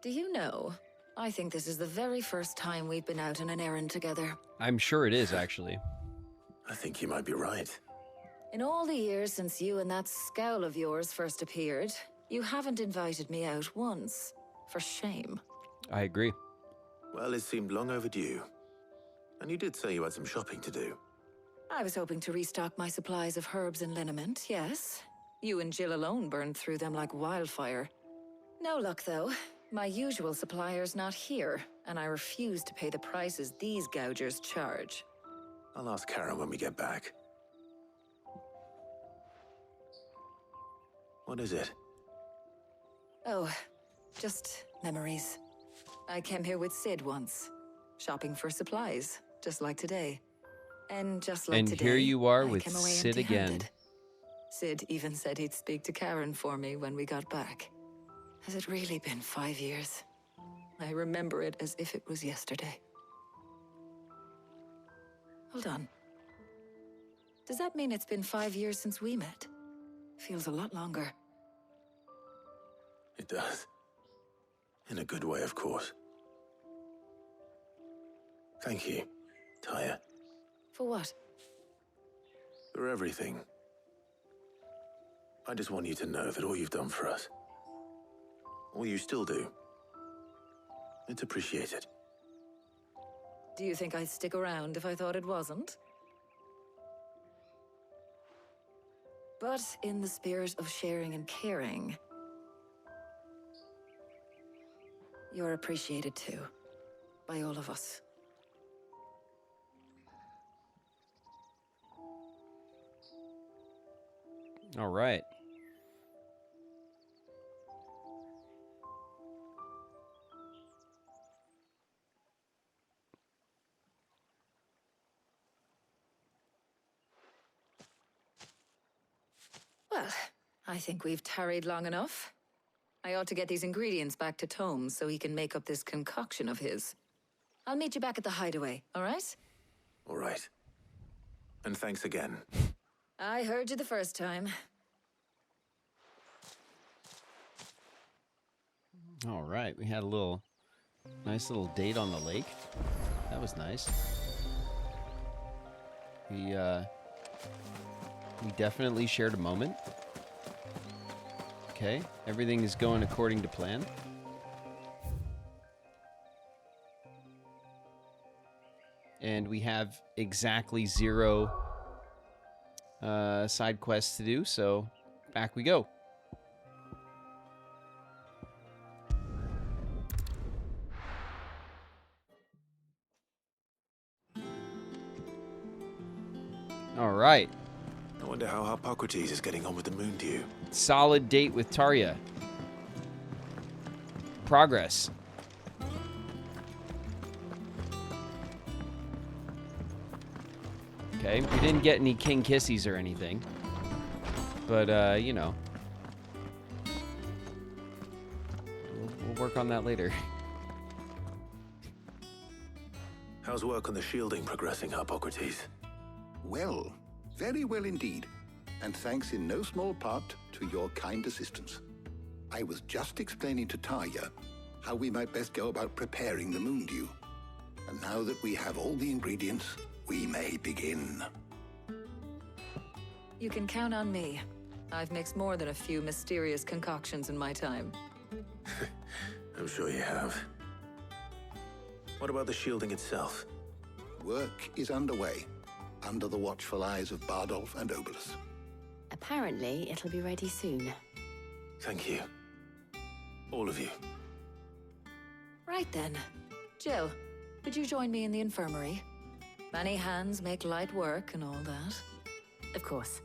Do you know, I think this is the very first time we've been out on an errand together. I'm sure it is, actually. I think you might be right. In all the years since you and that scowl of yours first appeared, you haven't invited me out once. For shame. I agree. Well, it seemed long overdue. And you did say you had some shopping to do. I was hoping to restock my supplies of herbs and liniment, yes. You and Jill alone burned through them like wildfire. No luck, though. My usual supplier's not here, and I refuse to pay the prices these gougers charge. I'll ask Karen when we get back. What is it? Oh, just memories. I came here with Sid once, shopping for supplies, just like today. And just like today, here you are I with came away Sid again. empty-handed. Sid even said he'd speak to Karen for me when we got back. Has it really been 5 years? I remember it as if it was yesterday. Hold on. Does that mean it's been 5 years since we met? Feels a lot longer. It does. In a good way, of course. Thank you, Taya, For what? for everything. I just want you to know that all you've done for us, all you still do, it's appreciated. Do you think I'd stick around if I thought it wasn't? But in the spirit of sharing and caring, you're appreciated too, by all of us. All right. Well, I think we've tarried long enough. I ought to get these ingredients back to Tomes so he can make up this concoction of his. I'll meet you back at the hideaway, all right? All right. And thanks again. I heard you the first time. All right. We had a nice little date on the lake. That was nice. We definitely shared a moment. Okay, everything is going according to plan. And we have exactly 0 side quests to do, so back we go. All right. I wonder how Hippocrates is getting on with the moon dew. Solid date with Tarya. Progress. Okay, we didn't get any king kissies or anything. But, you know. We'll work on that later. How's work on the shielding progressing, Hippocrates? Well, very well indeed. And thanks in no small part to your kind assistance. I was just explaining to Tarya how we might best go about preparing the moon dew. And now that we have all the ingredients, we may begin. You can count on me. I've mixed more than a few mysterious concoctions in my time. I'm sure you have. What about the shielding itself? Work is underway, under the watchful eyes of Bardolph and Obolus. Apparently, it'll be ready soon. Thank you. All of you. Right then. Jill, could you join me in the infirmary? Many hands make light work and all that. Of course.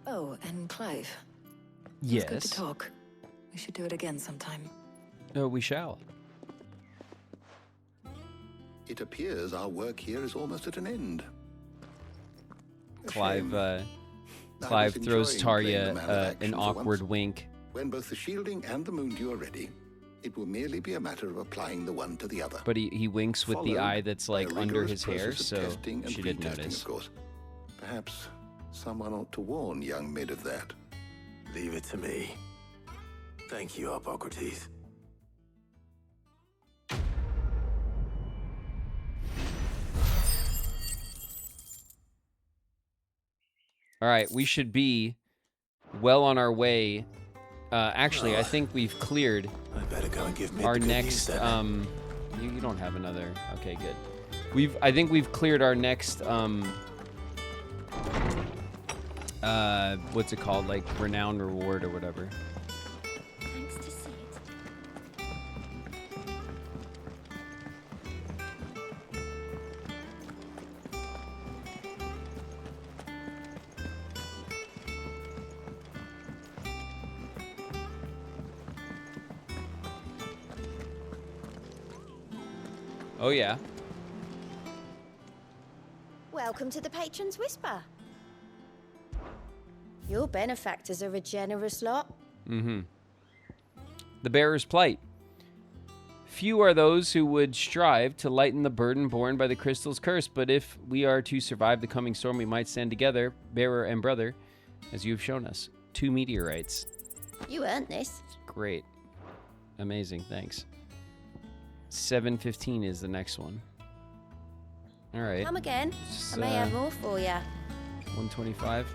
Oh, and Clive. Yes. It's good to talk. We should do it again sometime. Oh, we shall. It appears our work here is almost at an end. Clive was throws enjoying playing the Tarya man of an action for awkward once. wink. When both the shielding and the moondew are ready, it will merely be a matter of applying the one to the other. But he winks with the Followed eye that's like by a under rigorous his hair, process of so testing and she didn't retesting, notice. Of course. Perhaps someone ought to warn young Mid of that. Leave it to me. Thank you, Hippocrates. All right, we should be well on our way. Actually, I think we've cleared I better go and give Mid our the good next. news then. You don't have another. Okay, good. I think we've cleared our next. What's it called? Like renown reward or whatever. Thanks to see it. Oh yeah. Welcome to the Patron's Whisper. Your benefactors are a generous lot. Mm-hmm. The bearer's plight. Few are those who would strive to lighten the burden borne by the crystal's curse, but if we are to survive the coming storm, we might stand together, bearer and brother, as you have shown us. 2 meteorites. You earned this. Great. Amazing, thanks. 715 is the next one. All right. Come again. Just, I may have more for you. 125.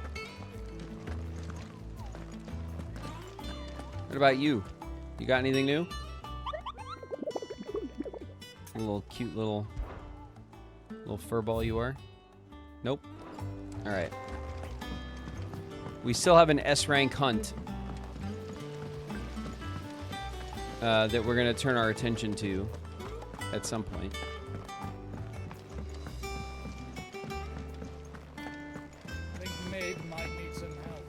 What about you? You got anything new? A little cute little furball you are? Nope. All right. We still have an S rank hunt that we're gonna turn our attention to at some point. I think Mid might need some help.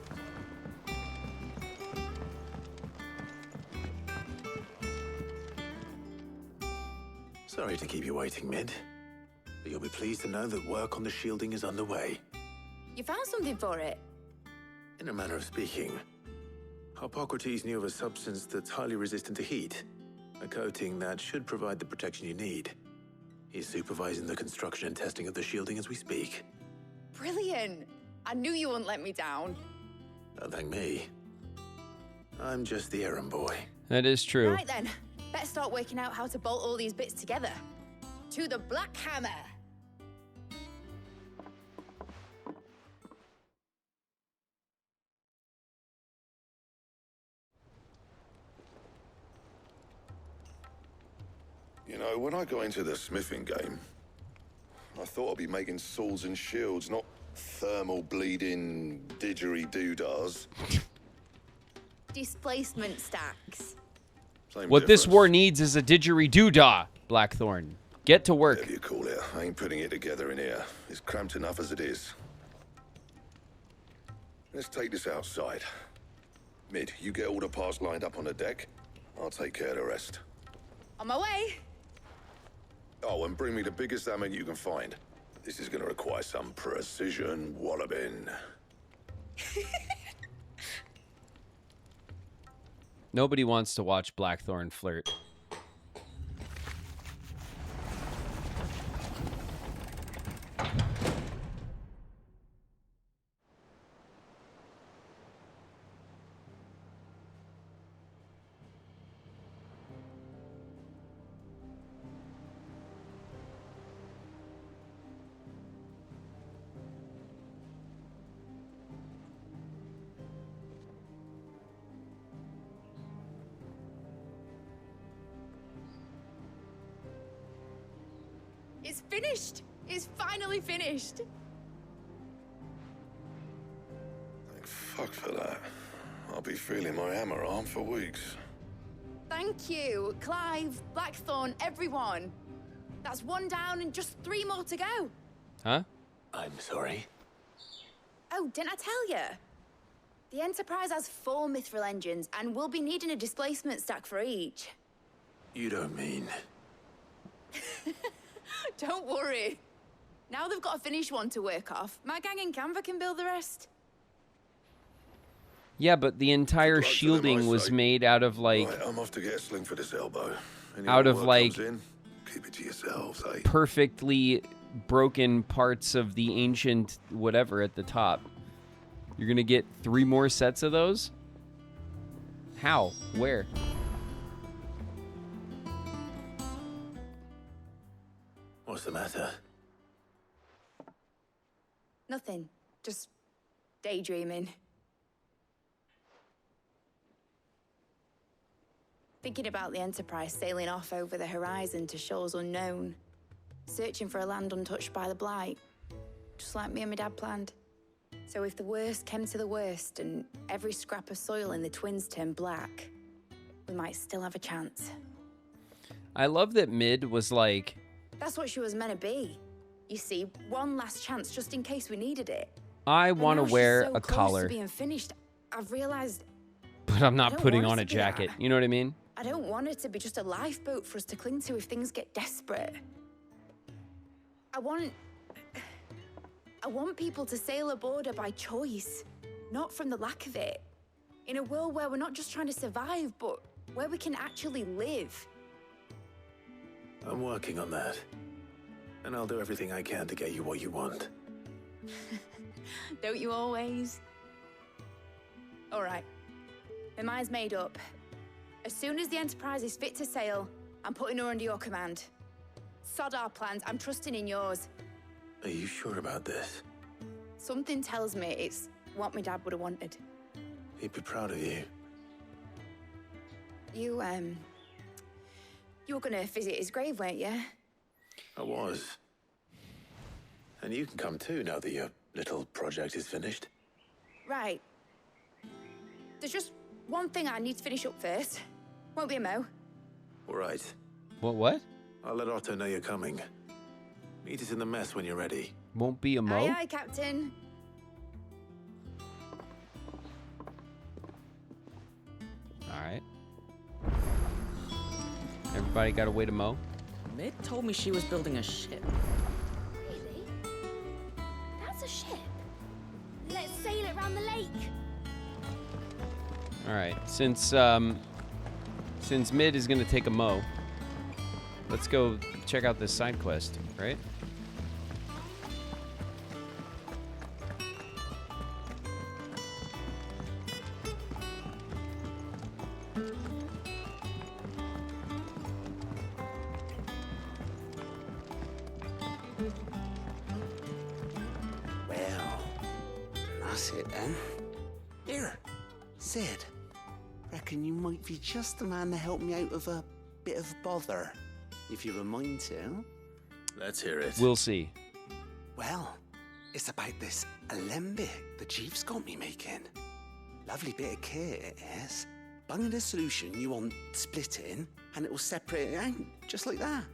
Sorry to keep you waiting, Mid. But you'll be pleased to know that work on the shielding is underway. You found something for it? In a manner of speaking, Hippocrates knew of a substance that's highly resistant to heat. A coating that should provide the protection you need. He's supervising the construction and testing of the shielding as we speak. Brilliant! I knew you wouldn't let me down. Don't thank me. I'm just the errand boy. That is true. Right then, better start working out how to bolt all these bits together. To the Black Hammer! You know, when I got into the smithing game, I thought I'd be making swords and shields, not thermal bleeding didgeridoo-dahs. Displacement stacks. Same What this difference. war needs is a didgeridoo-dah, Blackthorn. Get to work. Whatever you call it, I ain't putting it together in here. It's cramped enough as it is. Let's take this outside. Mid, you get all the parts lined up on the deck. I'll take care of the rest. On my way! Oh, and bring me the biggest hammer you can find. This is gonna require some precision walloping. Nobody wants to watch Blackthorn flirt. It's finished! It's finally finished! Thank fuck for that. I'll be feeling my hammer arm for weeks. Thank you. Clive, Blackthorn, everyone. That's 1 down and just 3 more to go. Huh? I'm sorry. Oh, didn't I tell you? The Enterprise has 4 mithril engines, and we'll be needing a displacement stack for each. You don't mean... Don't worry. Now they've got a finished one to work off. My gang in Canva can build the rest. Yeah, but the entire shielding was made out of like... Right, I'm off to get a sling for this elbow. Out of like... Keep it to yourselves, eh? Perfectly broken parts of the ancient whatever at the top. You're gonna get 3 more sets of those? How? Where? What's the matter? Nothing. Just daydreaming. Thinking about the Enterprise sailing off over the horizon to shores unknown. Searching for a land untouched by the Blight. Just like me and my dad planned. So if the worst came to the worst and every scrap of soil in the Twins turned black, we might still have a chance. I love that Mid was like... That's what she was meant to be. You see, one last chance just in case we needed it. I want to wear so a close collar, to being finished, I've realized but I'm not don't putting want on us a to be that. jacket. You know what I mean? I don't want it to be just a lifeboat for us to cling to if things get desperate. I want people to sail aboard her by choice, not from the lack of it. In a world where we're not just trying to survive, but where we can actually live. I'm working on that. And I'll do everything I can to get you what you want. Don't you always? All right. My mind's made up. As soon as the Enterprise is fit to sail, I'm putting her under your command. Sod our plans, I'm trusting in yours. Are you sure about this? Something tells me it's what my dad would have wanted. He'd be proud of you. You were gonna visit his grave, weren't you? I was. And you can come too now that your little project is finished. Right. There's just one thing I need to finish up first. Won't be a mo. All right. What? I'll let Otto know you're coming. Meet us in the mess when you're ready. Won't be a mo? Aye, aye, Captain. Alright. Everybody got a way to mow? Mid told me she was building a ship. Really? That's a ship. Let's sail it around the lake. Alright, since Mid is gonna take a mow, let's go check out this side quest, right? Well, that's it then. Here, Sid. Reckon you might be just the man to help me out of a bit of bother, if you're a mind to. Let's hear it. We'll see. Well, it's about this alembic the chief's got me making. Lovely bit of kit it is. Bung in a solution you want splitting, and it will separate it out, just like that.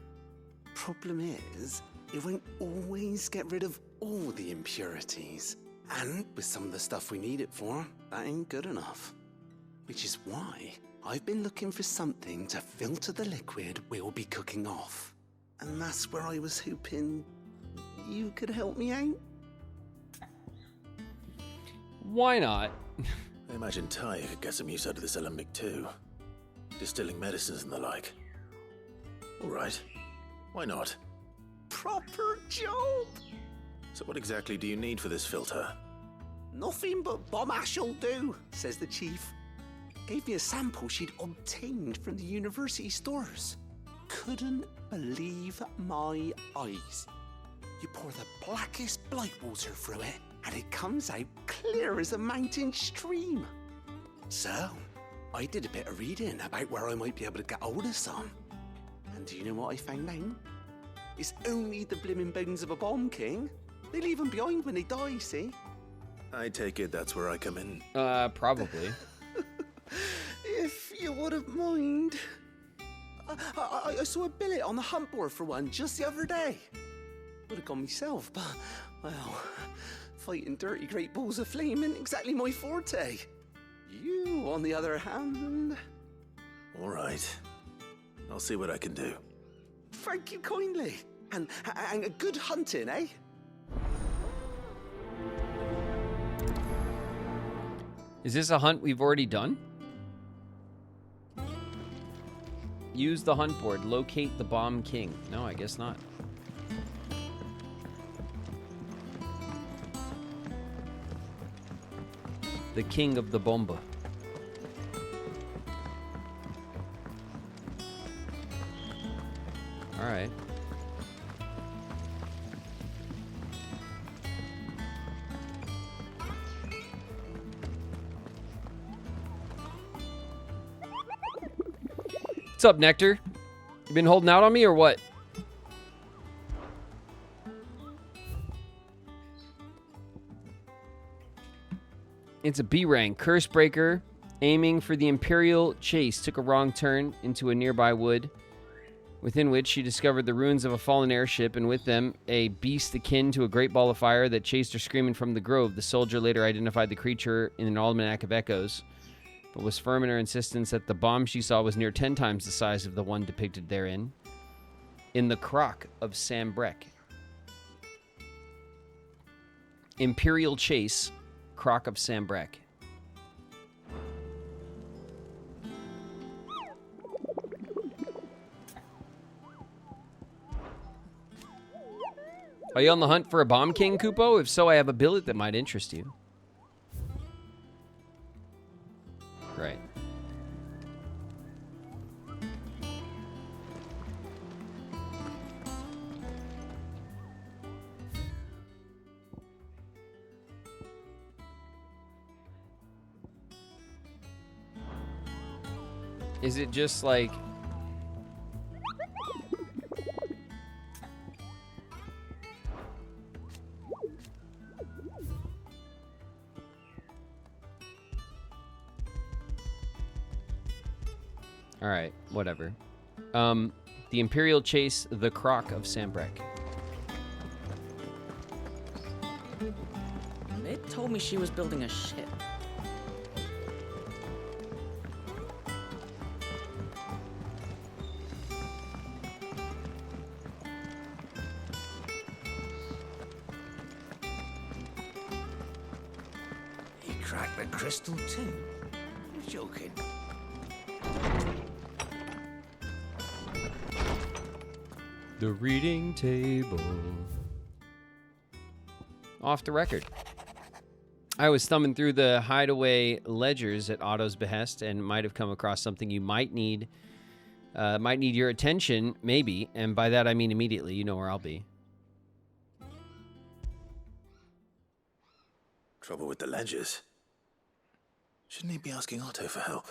Problem is, it won't always get rid of all the impurities. And with some of the stuff we need it for, that ain't good enough. Which is why I've been looking for something to filter the liquid we'll be cooking off. And that's where I was hoping you could help me out. Why not? I imagine Ty could get some use out of this alembic too. Distilling medicines and the like. All right. Why not? Proper job! So what exactly do you need for this filter? Nothing but bomb ash'll do, says the chief. Gave me a sample she'd obtained from the university stores. Couldn't believe my eyes. You pour the blackest blight water through it, and it comes out clear as a mountain stream. So, I did a bit of reading about where I might be able to get hold of some. And do you know what I found out? It's only the blimmin' bones of a bomb king. They leave them behind when they die, see? I take it that's where I come in. Probably. If you wouldn't mind. I saw a billet on the hunt board for one just the other day. Would have gone myself, but, well, fighting dirty great balls of flame ain't exactly my forte. You, on the other hand... All right. I'll see what I can do. Thank you kindly. And a good hunting, eh? Is this a hunt we've already done? Use the hunt board. Locate the Bomb King. No, I guess not. The King of the Bomba. All right. What's up, Nectar? You been holding out on me or what? It's a B rank. Curse Breaker, aiming for the Imperial Chase, took a wrong turn into a nearby wood, within which she discovered the ruins of a fallen airship, and with them, a beast akin to a great ball of fire that chased her screaming from the grove. The soldier later identified the creature in an almanac of echoes, but was firm in her insistence that the bomb she saw was near 10 times the size of the one depicted therein, in the Crock of Sambrek. Imperial Chase, Crock of Sambrek. Are you on the hunt for a Bomb King, Kupo? If so, I have a billet that might interest you. Right. Is it just like... All right, whatever. The Imperial Chase, the Crock of Sambrek. They told me she was building a ship. He cracked the crystal too? You're joking. The reading table. Off the record. I was thumbing through the hideaway ledgers at Otto's behest and might have come across something you might need your attention, maybe, and by that I mean immediately. You know where I'll be. Trouble with the ledgers. Shouldn't he be asking Otto for help?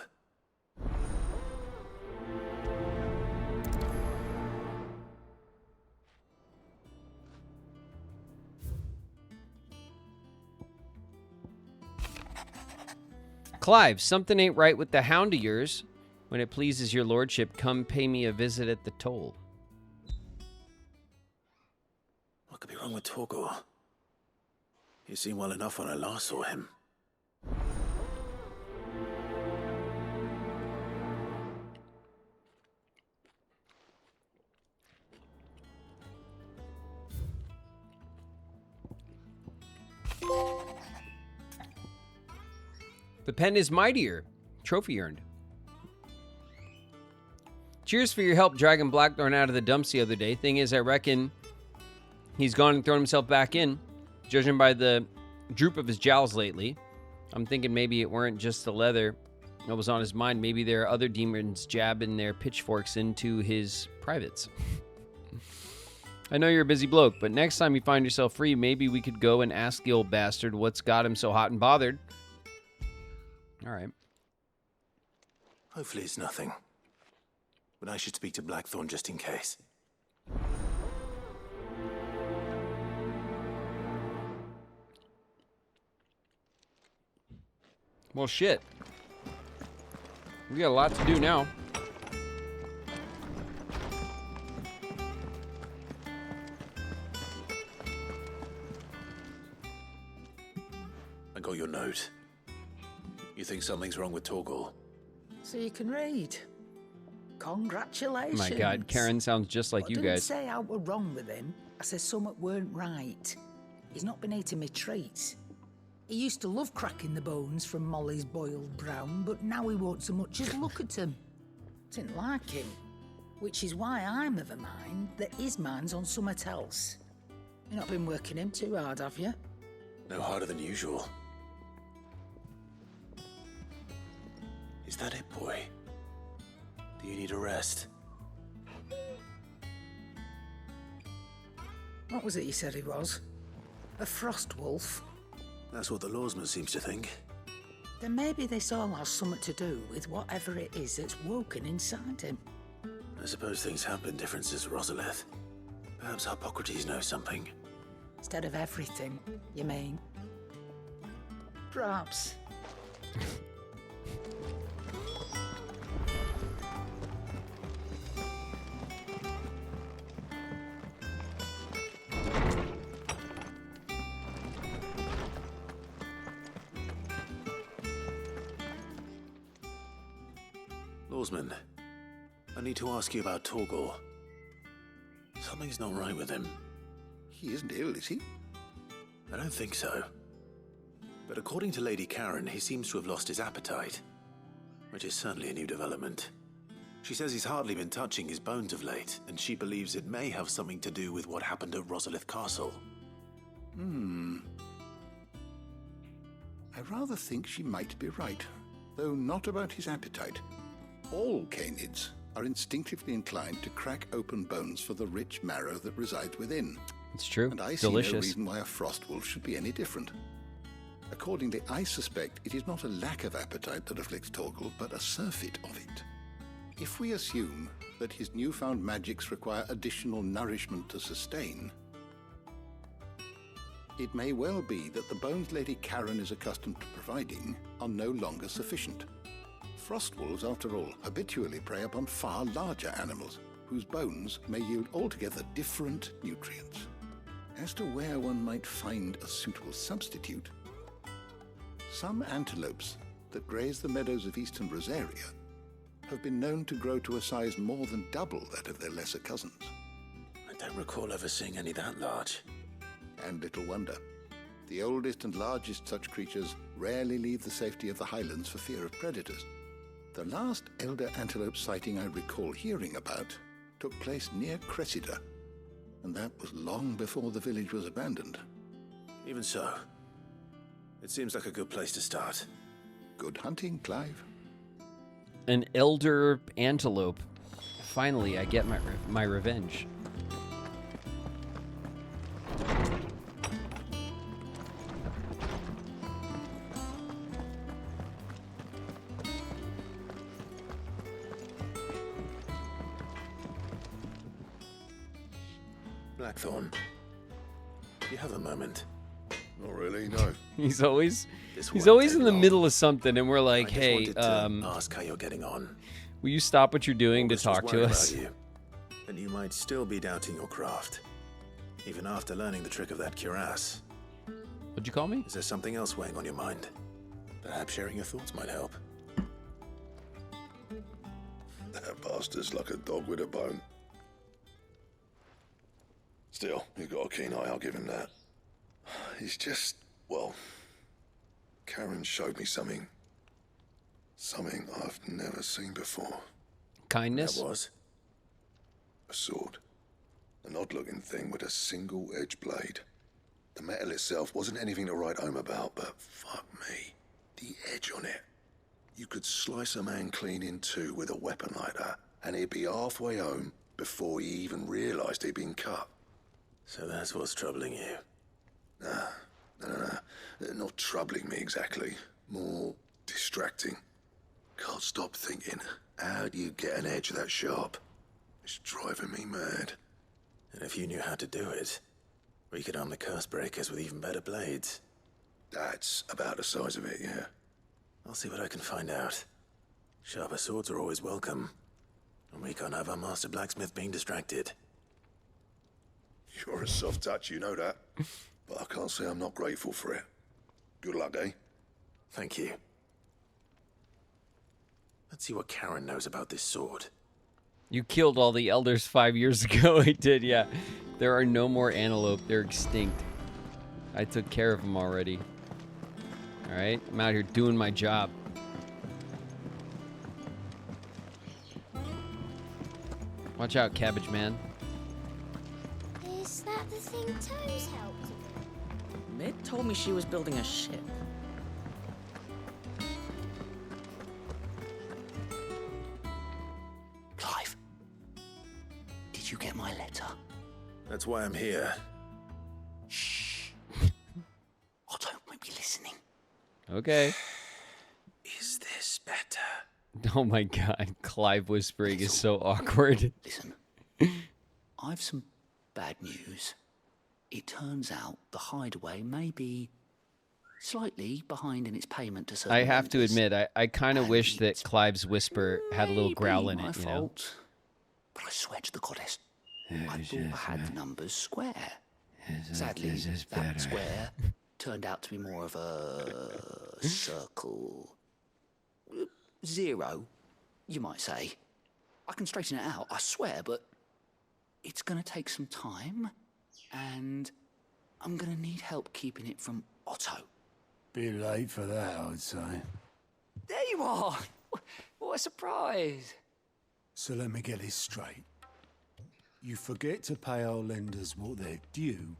Clive, something ain't right with the hound of yours. When it pleases your lordship, come pay me a visit at the toll. What could be wrong with Torgor? He seemed well enough when I last saw him. The pen is mightier. Trophy earned. Cheers for your help dragging Blackthorn out of the dumps the other day. Thing is, I reckon he's gone and thrown himself back in, judging by the droop of his jowls lately. I'm thinking maybe it weren't just the leather that was on his mind. Maybe there are other demons jabbing their pitchforks into his privates. I know you're a busy bloke, but next time you find yourself free, maybe we could go and ask the old bastard what's got him so hot and bothered. All right. Hopefully it's nothing. But I should speak to Blackthorn just in case. Well, shit. We got a lot to do now. think something's wrong with Torgal. So you can read. Congratulations. My God, Karen sounds just like you I didn't guys. say I were wrong with him. I said something weren't right. He's not been eating me treats. He used to love cracking the bones from Molly's boiled brown, but now he won't so much as look at them. Didn't like him. Which is why I'm of a mind that his mind's on something else. You've not been working him too hard, have you? No harder than usual. Is that it, boy? Do you need a rest? What was it you said he was? A frost wolf? That's what the lawsman seems to think. Then maybe this all has something to do with whatever it is that's woken inside him. I suppose things have been different since Rosalith. Perhaps Hippocrates knows something. Instead of everything, you mean? Perhaps. Lawsman, I need to ask you about Torgal. Something's not right with him. He isn't ill, is he? I don't think so. But according to Lady Karen, he seems to have lost his appetite, which is certainly a new development. She says he's hardly been touching his bones of late, and she believes it may have something to do with what happened at Rosalith Castle. I rather think she might be right, though not about his appetite. All canids are instinctively inclined to crack open bones for the rich marrow that resides within. It's true. And I Delicious. see no reason why a frost wolf should be any different. Accordingly, I suspect it is not a lack of appetite that afflicts Torgal, but a surfeit of it. If we assume that his newfound magics require additional nourishment to sustain, it may well be that the bones Lady Karen is accustomed to providing are no longer sufficient. Frost wolves, after all, habitually prey upon far larger animals, whose bones may yield altogether different nutrients. As to where one might find a suitable substitute, some antelopes that graze the meadows of eastern Rosaria have been known to grow to a size more than double that of their lesser cousins. I don't recall ever seeing any that large. And little wonder. The oldest and largest such creatures rarely leave the safety of the highlands for fear of predators. The last elder antelope sighting I recall hearing about took place near Cressida, and that was long before the village was abandoned. Even so, it seems like a good place to start. Good hunting, Clive. An elder antelope. Finally, I get my revenge. Blackthorn, do you have a moment? Not really, no. He's always This in won't take the long. middle of something, and we're like, I just "Hey, wanted to ask how you're getting on. will you stop what you're doing to August was talk to worried us?" about you, and you might still be doubting your craft, even after learning the trick of that cuirass. What'd you call me? Is there something else weighing on your mind? Perhaps sharing your thoughts might help. That bastard's like a dog with a bone. Still, he's got a keen eye, I'll give him that. He's just, well, Karen showed me something I've never seen before. Kindness? That was? A sword. An odd-looking thing with a single-edged blade. The metal itself wasn't anything to write home about, but fuck me, the edge on it. You could slice a man clean in two with a weapon like that, and he'd be halfway home before he even realised he'd been cut. So that's what's troubling you. No. Not troubling me exactly. More distracting. Can't stop thinking, how do you get an edge that sharp? It's driving me mad. And if you knew how to do it, we could arm the curse breakers with even better blades. That's about the size of it, yeah. I'll see what I can find out. Sharper swords are always welcome. And we can't have our master blacksmith being distracted. You're a soft touch, you know that. But I can't say I'm not grateful for it. Good luck, eh? Thank you. Let's see what Karen knows about this sword. You killed all the elders 5 years ago. I did, yeah. There are no more antelope. They're extinct. I took care of them already. All right, I'm out here doing my job. Watch out, Cabbage Man. Is that the thing Toes helped with? Mid told me she was building a ship. Clive, did you get my letter? That's why I'm here. Shh. Otto might be listening. Okay. Is this better? Oh my god, Clive whispering is so awkward. Listen, I've some bad news. It turns out the hideaway may be slightly behind in its payment to certain I have to vendors. admit, I kind of wish that Clive's whisper had a little growl in My it, you know? fault, but I swear to the goddess, I thought I had the numbers square. Sadly, that square turned out to be more of a circle. 0, you might say. I can straighten it out, I swear, but it's going to take some time, and I'm going to need help keeping it from Otto. Bit late for that, I'd say. There you are! What a surprise! So let me get this straight. You forget to pay our lenders what they're due,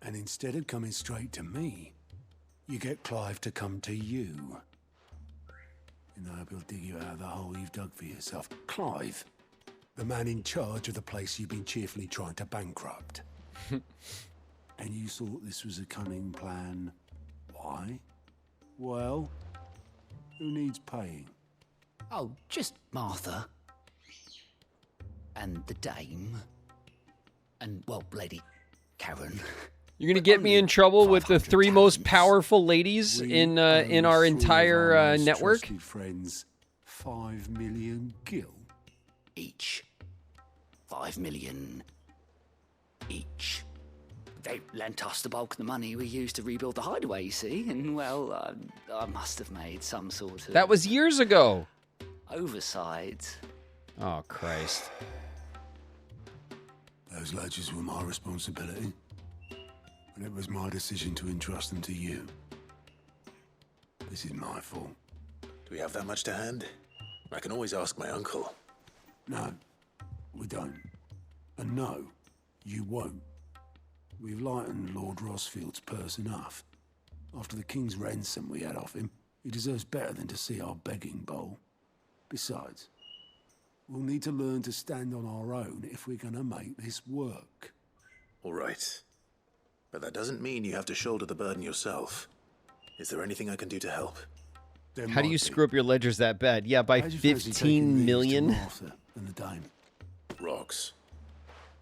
and instead of coming straight to me, you get Clive to come to you. And I hope he'll dig you out of the hole you've dug for yourself. Clive, the man in charge of the place you've been cheerfully trying to bankrupt. And you thought this was a cunning plan. Why? Well, who needs paying? Oh, just Martha. And the dame. And, well, Lady Karen. You're gonna get me in trouble with the 3 most powerful ladies in our entire network. Trusted friends, 5 million gil each. 5 million each. They lent us the bulk of the money we used to rebuild the hideaway, you see, and, well, I must have made some sort of... That was years ago. Oversight. Oh, Christ. Those ledgers were my responsibility, and it was my decision to entrust them to you. This is my fault. Do we have that much to hand? I can always ask my uncle. No, we don't. And no, you won't. We've lightened Lord Rosfield's purse enough. After the king's ransom we had off him, he deserves better than to see our begging bowl. Besides, we'll need to learn to stand on our own if we're gonna make this work. All right. But that doesn't mean you have to shoulder the burden yourself. Is there anything I can do to help? How do you screw up your ledgers that bad? Yeah, by 15 million. And the dame. Rocks.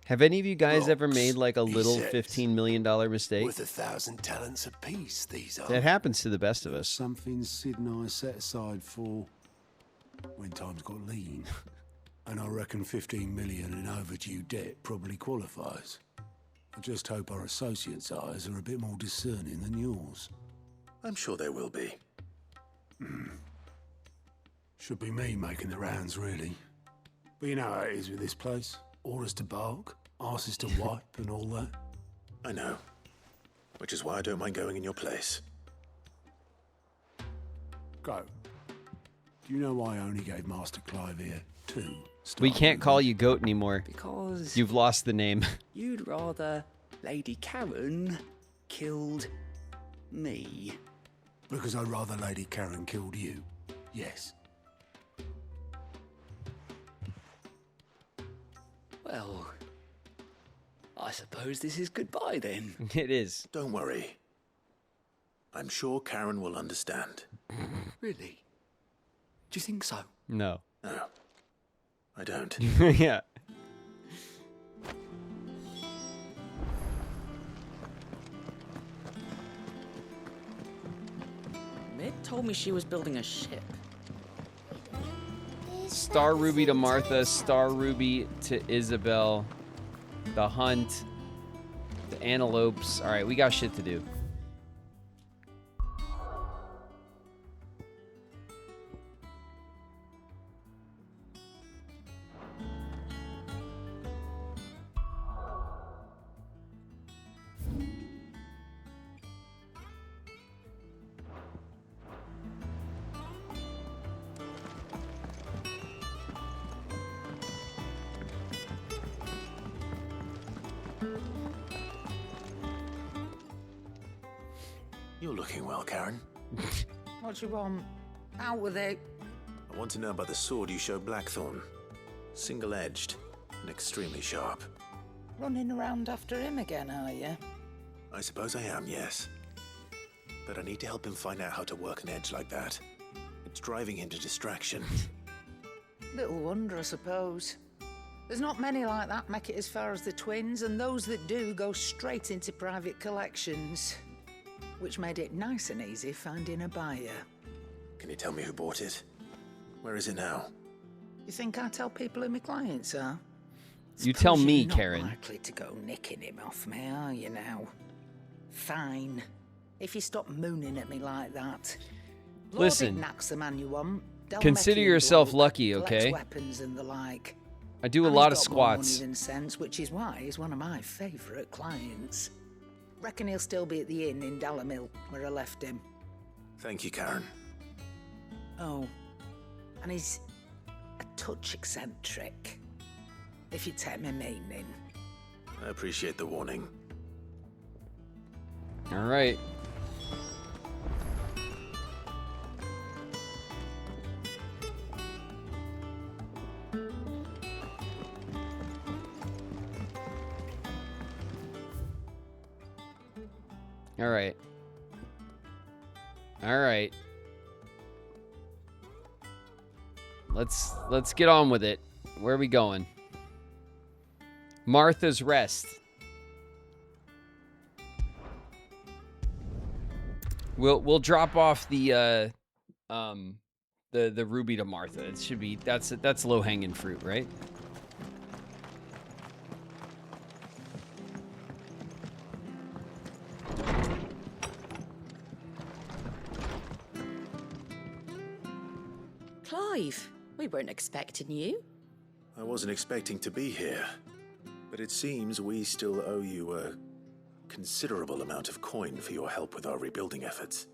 Have any of you guys ever made like a little $15 million mistake? Worth 1,000 talents apiece, these are. That happens to the best of us. Something Sid and I set aside for when times got lean. And I reckon 15 million in overdue debt probably qualifies. I just hope our associates' eyes are a bit more discerning than yours. I'm sure there will be. Should be me making the rounds, really. But you know how it is with this place. Orders to bark, arses to wipe, and all that. I know. Which is why I don't mind going in your place. Go. Do you know why I only gave Master Clive here 2 stars? We can't call you Goat anymore. Because... You've lost the name. You'd rather Lady Karen killed me. Because I'd rather Lady Karen killed you. Yes. Well, I suppose this is goodbye then. It is. Don't worry. I'm sure Karen will understand. Really? Do you think so? No. No. I don't. Yeah. Mid told me she was building a ship. Star Ruby to Martha, Star Ruby to Isabel, the hunt, the antelopes. All right, we got shit to do. You're looking well, Karen. What do you want? Out with it. I want to know about the sword you showed Blackthorn. Single-edged and extremely sharp. Running around after him again, are you? I suppose I am, yes. But I need to help him find out how to work an edge like that. It's driving him to distraction. Little wonder, I suppose. There's not many like that make it as far as the twins, and those that do go straight into private collections. Which made it nice and easy finding a buyer. Can you tell me who bought it? Where is it now? You think I tell people who my clients are? You tell Suppose me, you're not Karen. likely to go nicking him off me, are you now? Fine. If you stop mooning at me like that. Listen. Lord Ignack's the man you want. They'll Consider make you yourself bloke, lucky, collect okay? Weapons and the like. I do a And lot he's of got more money squats. than sense, which is why he's one of my favourite clients. Reckon he'll still be at the inn in Dallamil, where I left him. Thank you, Karen. Oh, and he's a touch eccentric, if you take my meaning. I appreciate the warning. All right. All right. All right. Let's get on with it. Where are we going? Martha's Rest. We'll drop off the ruby to Martha. It should be that's low hanging fruit, right? Clive, we weren't expecting you. I wasn't expecting to be here, but it seems we still owe you a considerable amount of coin for your help with our rebuilding efforts.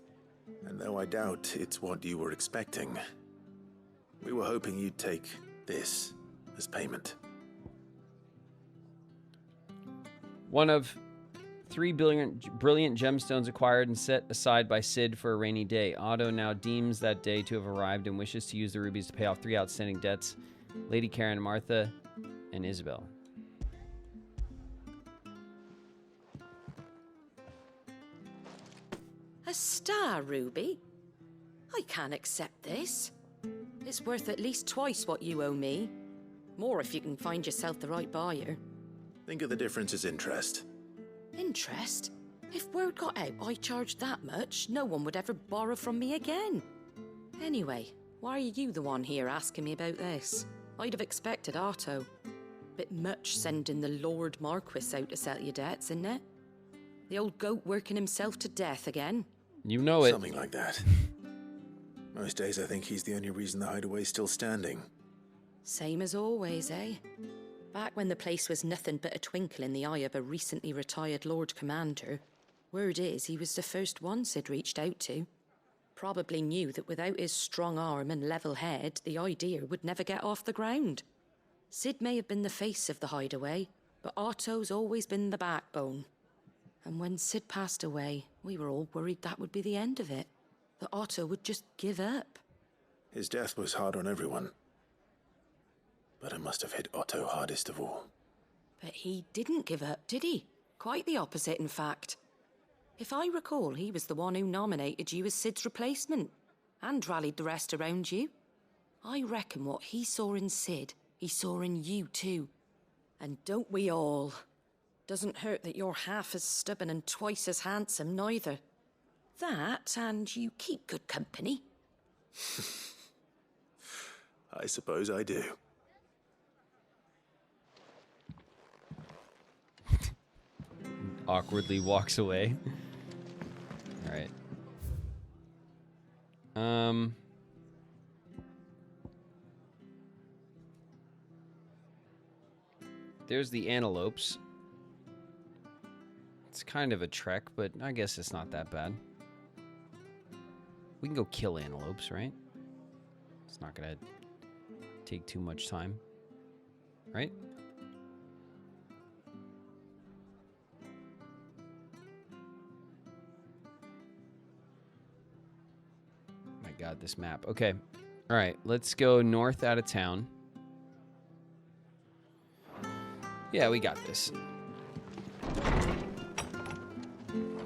And though I doubt it's what you were expecting, we were hoping you'd take this as payment. One of 3 brilliant gemstones acquired and set aside by Sid for a rainy day. Otto now deems that day to have arrived and wishes to use the rubies to pay off 3 outstanding debts: Lady Karen, Martha, and Isabel. A star ruby? I can't accept this. It's worth at least twice what you owe me. More if you can find yourself the right buyer. Think of the difference as interest. Interest? If word got out I charged that much, no one would ever borrow from me again. Anyway, why are you the one here asking me about this? I'd have expected Otto. Bit much sending the Lord Marquis out to settle your debts, isn't it? The old goat working himself to death again. You know it. Something like that. Most days I think he's the only reason the hideaway's still standing. Same as always, eh? Back when the place was nothing but a twinkle in the eye of a recently retired Lord Commander, word is he was the first one Sid reached out to. Probably knew that without his strong arm and level head, the idea would never get off the ground. Sid may have been the face of the hideaway, but Otto's always been the backbone. And when Sid passed away, we were all worried that would be the end of it. That Otto would just give up. His death was hard on everyone. But it must have hit Otto hardest of all. But he didn't give up, did he? Quite the opposite, in fact. If I recall, he was the one who nominated you as Sid's replacement, and rallied the rest around you. I reckon what he saw in Sid, he saw in you too. And don't we all? Doesn't hurt that you're half as stubborn and twice as handsome, neither. That, and you keep good company. I suppose I do. Awkwardly walks away. All right. There's the antelopes. It's kind of a trek, but I guess it's not that bad. We can go kill antelopes, right? It's not gonna take too much time, right? God, this map. Okay. All right, let's go north out of town. Yeah, we got this.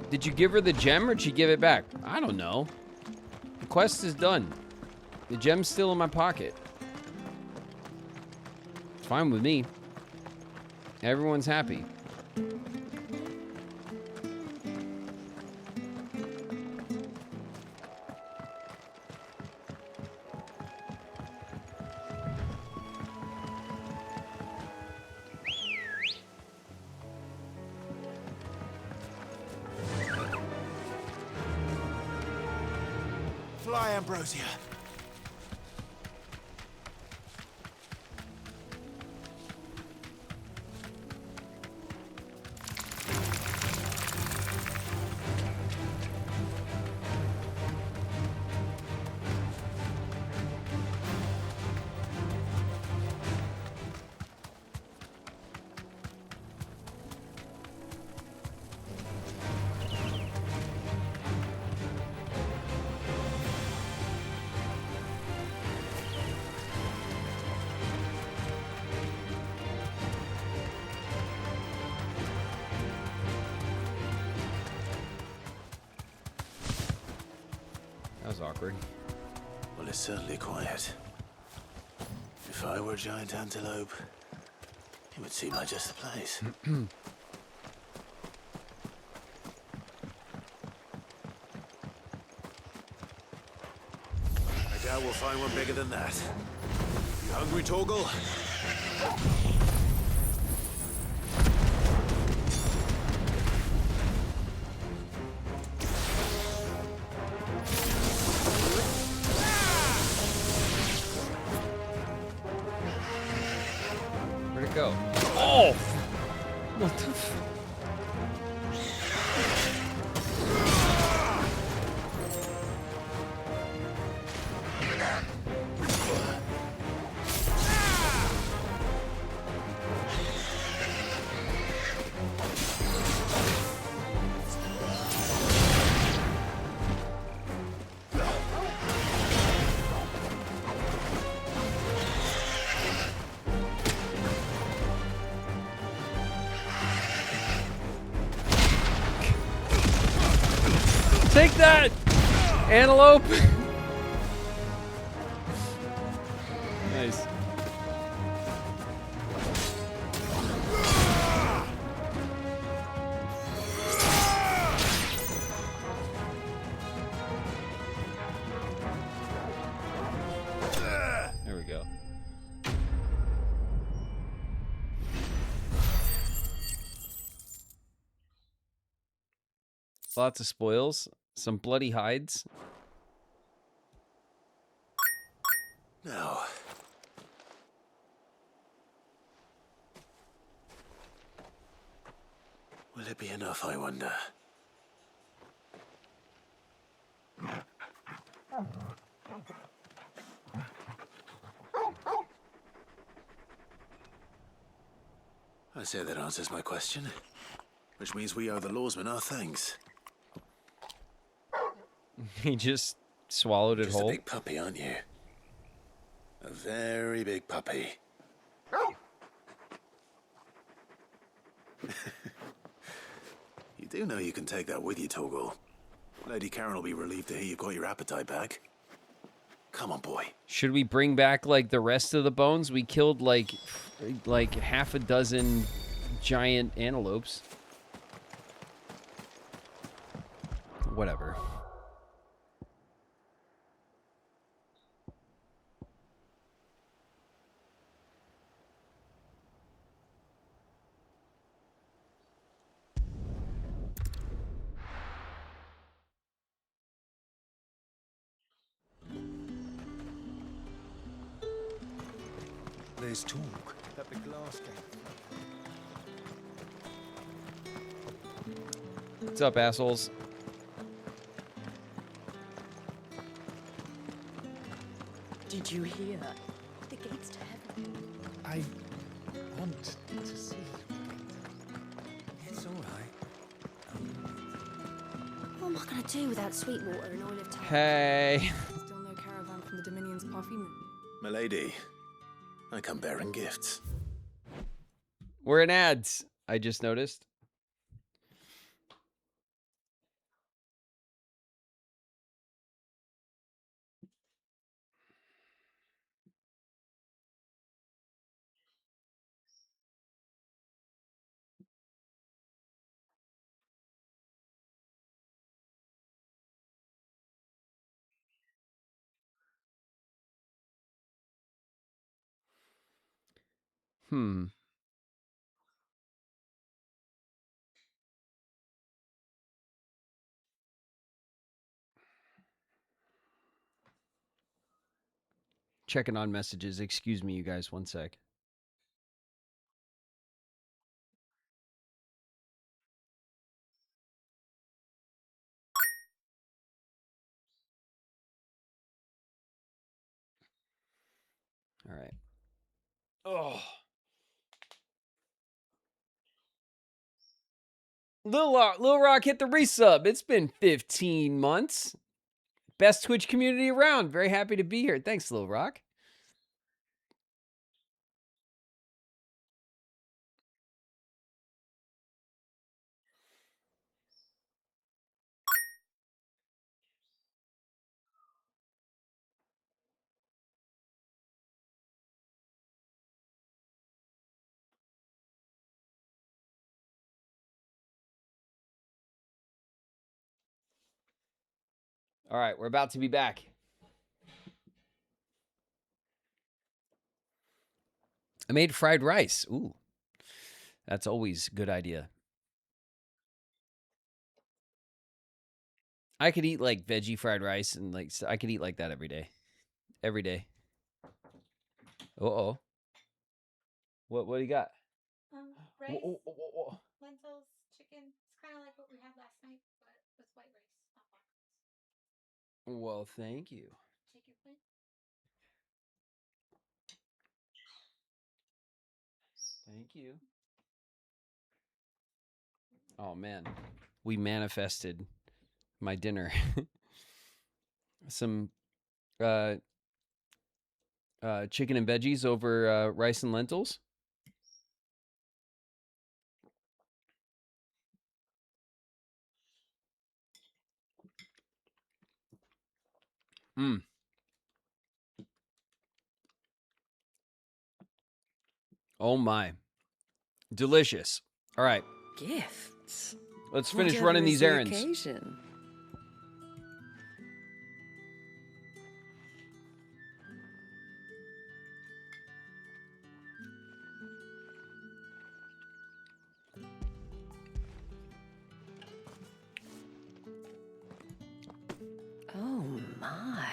Did you give her the gem or did she give it back? I don't know. The quest is done. The gem's still in my pocket. It's fine with me. Everyone's happy. Fly, Ambrosia. Awkward. Well, it's certainly quiet. If I were a giant antelope, it would seem like just the place. I doubt we'll find one bigger than that. You hungry, Torgal? Go. Oh! What the f... Take that! Antelope! Nice. There we go. Lots of spoils. Some bloody hides. No. Will it be enough, I wonder? I say that answers my question. Which means we owe the lawsman our thanks. He just swallowed it Just whole. a big puppy, aren't you? A very big puppy. You do know you can take that with you, Torgal. Lady Karen will be relieved to hear you've got your appetite back. Come on, boy. Should we bring back like the rest of the bones? We killed like half a dozen giant antelopes. Whatever. There's talk that the glass gate. What's up, assholes? Did you hear? The gates to heaven. I want to see. It's all right. What am I gonna do without Sweetwater and Olive Town? Hey. Still no milady. I come bearing gifts. We're in ads, I just noticed. Checking on messages. Excuse me, you guys. One sec. All right. Oh. Lil Rock hit the resub. It's been 15 months. Best Twitch community around. Very happy to be here. Thanks, Lil Rock. All right, we're about to be back. I made fried rice. Ooh, that's always a good idea. I could eat like veggie fried rice and like I could eat like that every day. Every day. Uh-oh. What do you got? Rice, lentils, chicken. It's kind of like what we had last night, but with white rice, not black rice. Well, thank you. Take your plate. Thank you. Oh man, we manifested my dinner. Some chicken and veggies over rice and lentils. Mmm. Oh my. Delicious. All right. Gifts. Let's finish Whatever running is these the errands. occasion? Oh my.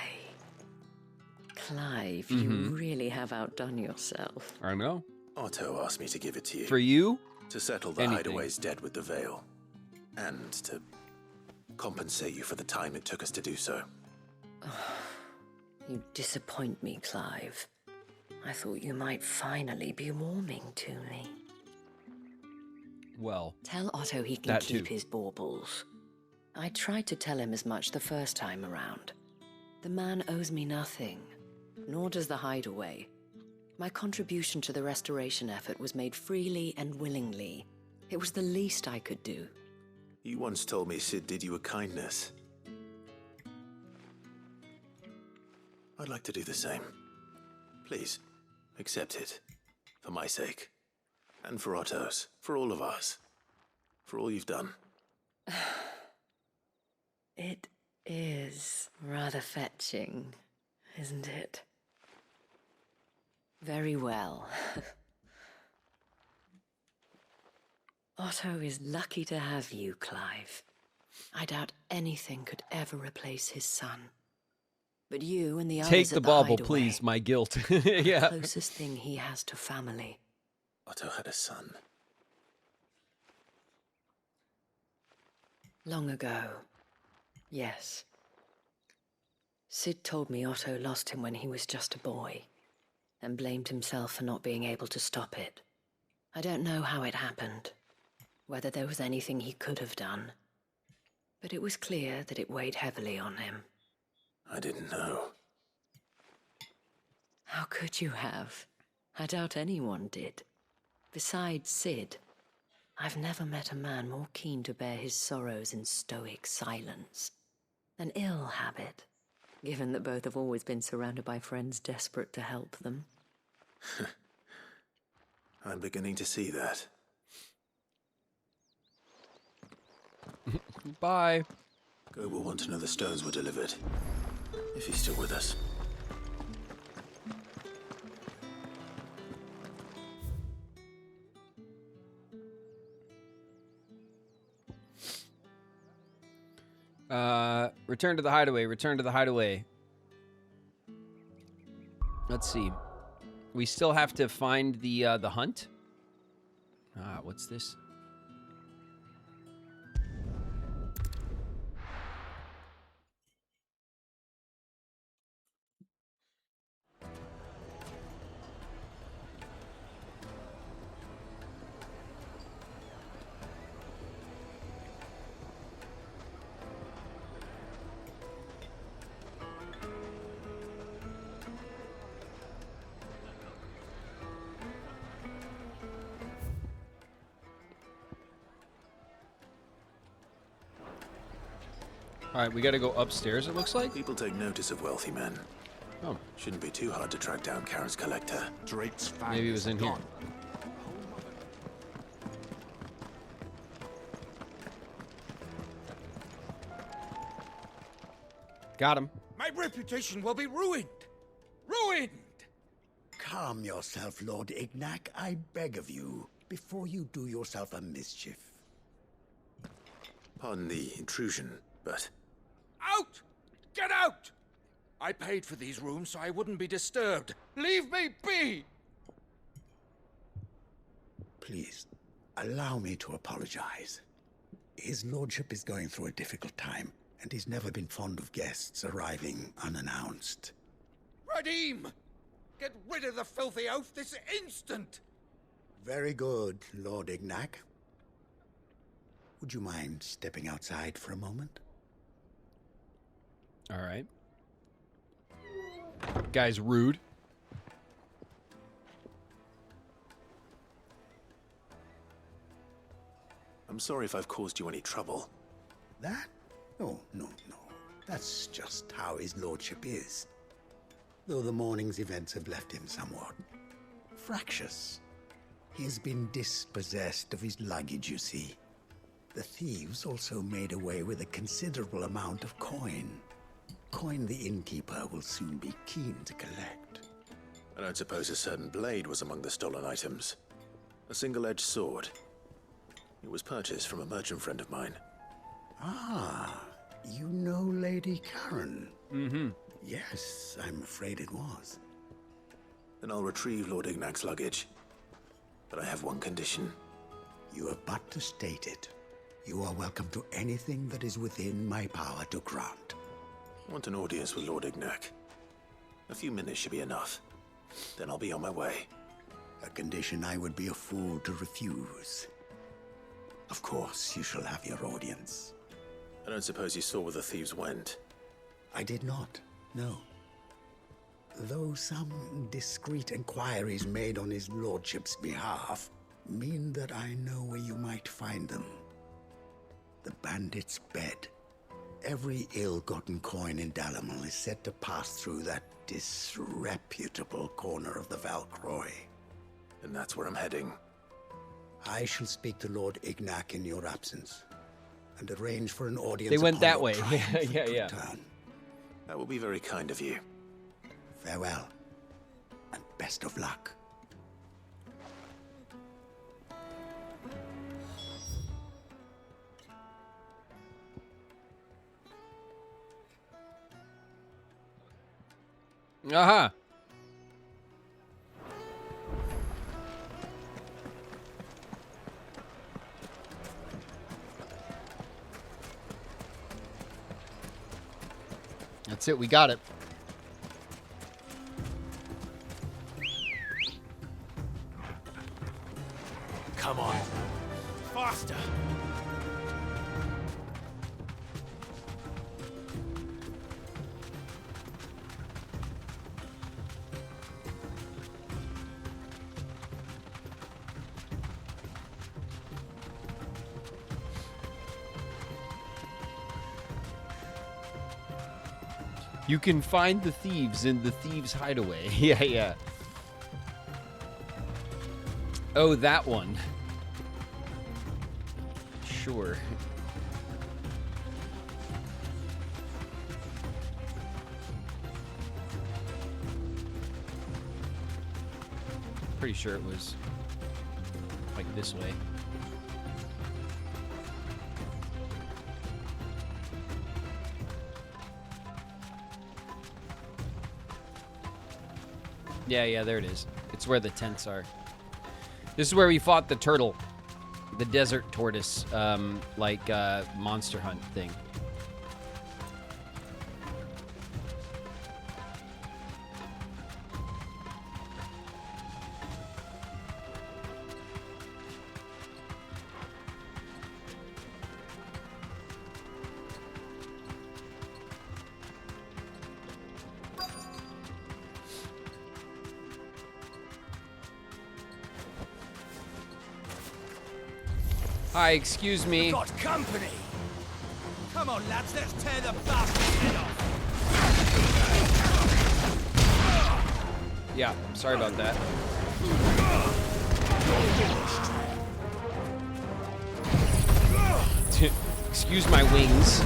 Clive, you really have outdone yourself. I know. Otto asked me to give it to you. For you? To settle the Anything. hideaway's debt with the Veil. And to compensate you for the time it took us to do so. You disappoint me, Clive. I thought you might finally be warming to me. Well, tell Otto he can keep his baubles. I tried to tell him as much the first time around. The man owes me nothing, nor does the hideaway. My contribution to the restoration effort was made freely and willingly. It was the least I could do. You once told me Sid did you a kindness. I'd like to do the same. Please, accept it. For my sake. And for Otto's. For all of us. For all you've done. It is rather fetching, isn't it? Very well. Otto is lucky to have you, Clive. I doubt anything could ever replace his son. But you and the others take the at bauble, hideaway please. My guilt. are the Yeah. closest thing he has to family. Otto had a son. Long ago. Yes. Sid told me Otto lost him when he was just a boy, and blamed himself for not being able to stop it. I don't know how it happened, whether there was anything he could have done, but it was clear that it weighed heavily on him. I didn't know. How could you have? I doubt anyone did. Besides Sid, I've never met a man more keen to bear his sorrows in stoic silence. An ill habit, given that both have always been surrounded by friends desperate to help them. I'm beginning to see that. Bye. Go will want to know the stones were delivered. If he's still with us. Return to the hideaway. Return to the hideaway. Let's see. We still have to find the hunt. What's this? All right, we got to go upstairs, it looks like. People take notice of wealthy men. Oh. Shouldn't be too hard to track down Karen's collector. Drake's Maybe it was in here. Got him. My reputation will be ruined. Ruined! Calm yourself, Lord Ignac, I beg of you, before you do yourself a mischief. Pardon the intrusion, but... Out! Get out! I paid for these rooms so I wouldn't be disturbed. Leave me be! Please, allow me to apologize. His lordship is going through a difficult time, and he's never been fond of guests arriving unannounced. Radim! Get rid of the filthy oaf this instant! Very good, Lord Ignac. Would you mind stepping outside for a moment? All right. Guy's rude. I'm sorry if I've caused you any trouble. That? Oh, no. That's just how his lordship is. Though the morning's events have left him somewhat fractious. He has been dispossessed of his luggage, you see. The thieves also made away with a considerable amount of coin. Coin the innkeeper will soon be keen to collect. I don't suppose a certain blade was among the stolen items. A single-edged sword. It was purchased from a merchant friend of mine. Ah, you know Lady Karen? Mm-hmm. Yes, I'm afraid it was. Then I'll retrieve Lord Ignac's luggage. But I have one condition. You have but to state it. You are welcome to anything that is within my power to grant. I want an audience with Lord Ignac. A few minutes should be enough. Then I'll be on my way. A condition I would be a fool to refuse. Of course, you shall have your audience. I don't suppose you saw where the thieves went. I did not, no. Though some discreet inquiries made on his lordship's behalf mean that I know where you might find them. The bandit's bed. Every ill-gotten coin in Dalamal is said to pass through that disreputable corner of the Valcroy. And that's where I'm heading. I shall speak to Lord Ignac in your absence, and arrange for an audience. They went upon that your way. triumphant Yeah. return. That will be very kind of you. Farewell, and best of luck. Aha. That's it. We got it. Come on. Faster. You can find the thieves in the thieves' hideaway. Yeah, yeah. Oh, that one. Sure. Pretty sure it was like this way. Yeah, there it is. It's where the tents are. This is where we fought the turtle. The desert tortoise, monster hunt thing. Hi, excuse me. Got company. Come on, lads, let's tear the bastard's head off. Yeah, sorry about that. Excuse my wings.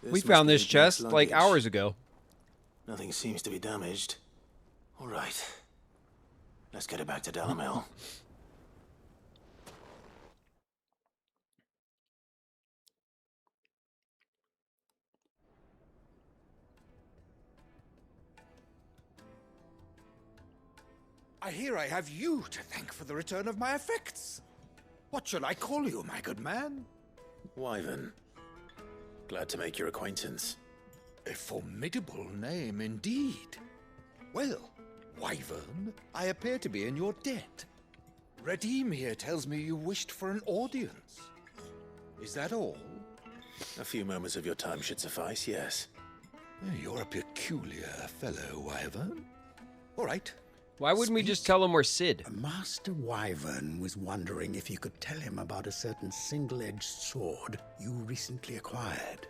We found this chest like hours ago. Nothing seems to be damaged. All right. Let's get it back to Dalamel. I hear I have you to thank for the return of my effects. What shall I call you, my good man? Wyvern. Glad to make your acquaintance. A formidable name indeed. Well, Wyvern, I appear to be in your debt. Redeem here tells me you wished for an audience. Is that all? A few moments of your time should suffice, yes. You're a peculiar fellow, Wyvern. All right. Why wouldn't we just tell him we're Sid? Master Wyvern was wondering if you could tell him about a certain single-edged sword you recently acquired.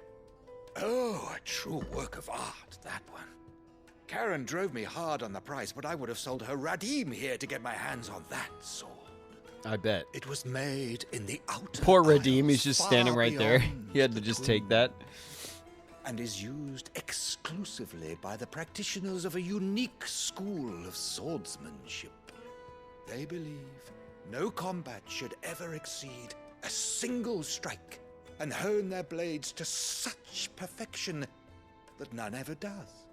Oh, a true work of art, that one. Karen drove me hard on the price, but I would have sold her Radim here to get my hands on that sword. I bet. It was made in the outer Poor Radim, he's isles, just standing far right there. beyond He had to just take that. And is used exclusively by the practitioners of a unique school of swordsmanship. They believe no combat should ever exceed a single strike, and hone their blades to such perfection that none ever does.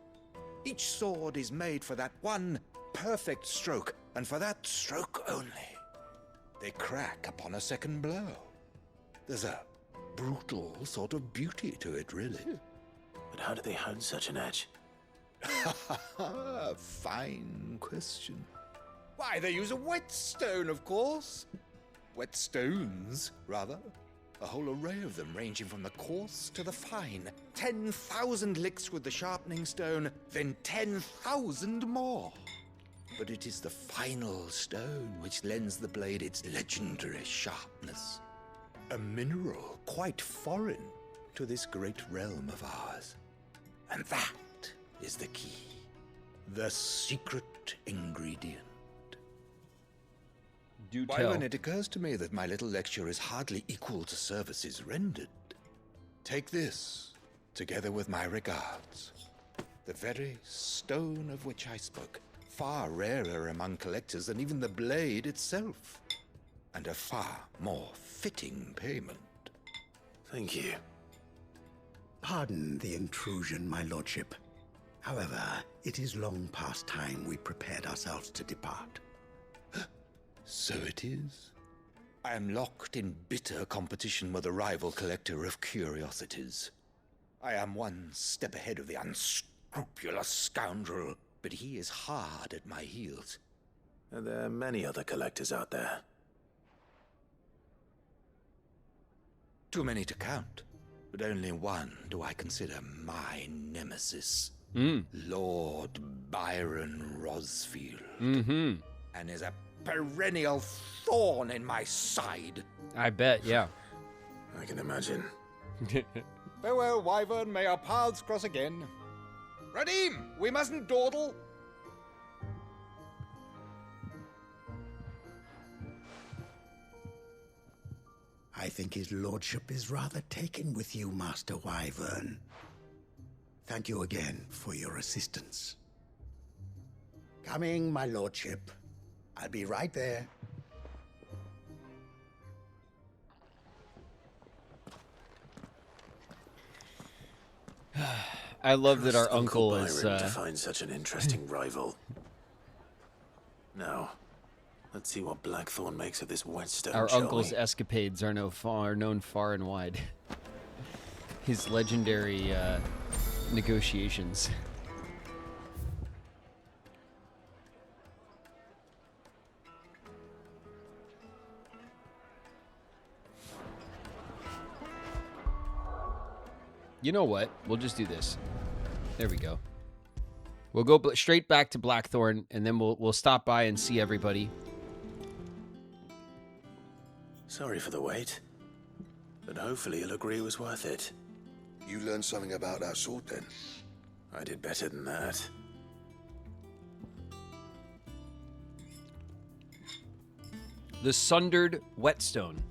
Each sword is made for that one perfect stroke, and for that stroke only. They crack upon a second blow. There's a brutal sort of beauty to it, really. But how do they hone such an edge? Fine question. Why, they use a whetstone, of course. Whetstones, rather. A whole array of them, ranging from the coarse to the fine. 10,000 licks with the sharpening stone, then 10,000 more. But it is the final stone which lends the blade its legendary sharpness. A mineral quite foreign to this great realm of ours. And that is the key. The secret ingredient. Do Why, tell. when it occurs to me that my little lecture is hardly equal to services rendered. Take this, together with my regards. The very stone of which I spoke, far rarer among collectors than even the blade itself, and a far more fitting payment. Thank you. Pardon the intrusion, my lordship. However, it is long past time we prepared ourselves to depart. So it is. I am locked in bitter competition with a rival collector of curiosities. I am one step ahead of the unscrupulous scoundrel, but he is hard at my heels. Are there many other collectors out there? Too many to count, but only one do I consider my nemesis. Lord Byron Rosfield. And is a perennial thorn in my side. I bet, yeah. I can imagine. Farewell, Wyvern. May our paths cross again. Radim, we mustn't dawdle. I think his lordship is rather taken with you, Master Wyvern. Thank you again for your assistance. Coming, my lordship. I'll be right there. I love that our Trust uncle Byron is. to find such an interesting rival. Now, let's see what Blackthorn makes of this whetstone. Our shall uncle's we? escapades are known far and wide. His legendary negotiations. You know what? We'll just do this. There we go. We'll go straight back to Blackthorn, and then we'll stop by and see everybody. Sorry for the wait, but hopefully you'll agree it was worth it. You learned something about that sword, then? I did better than that. The Sundered Whetstone.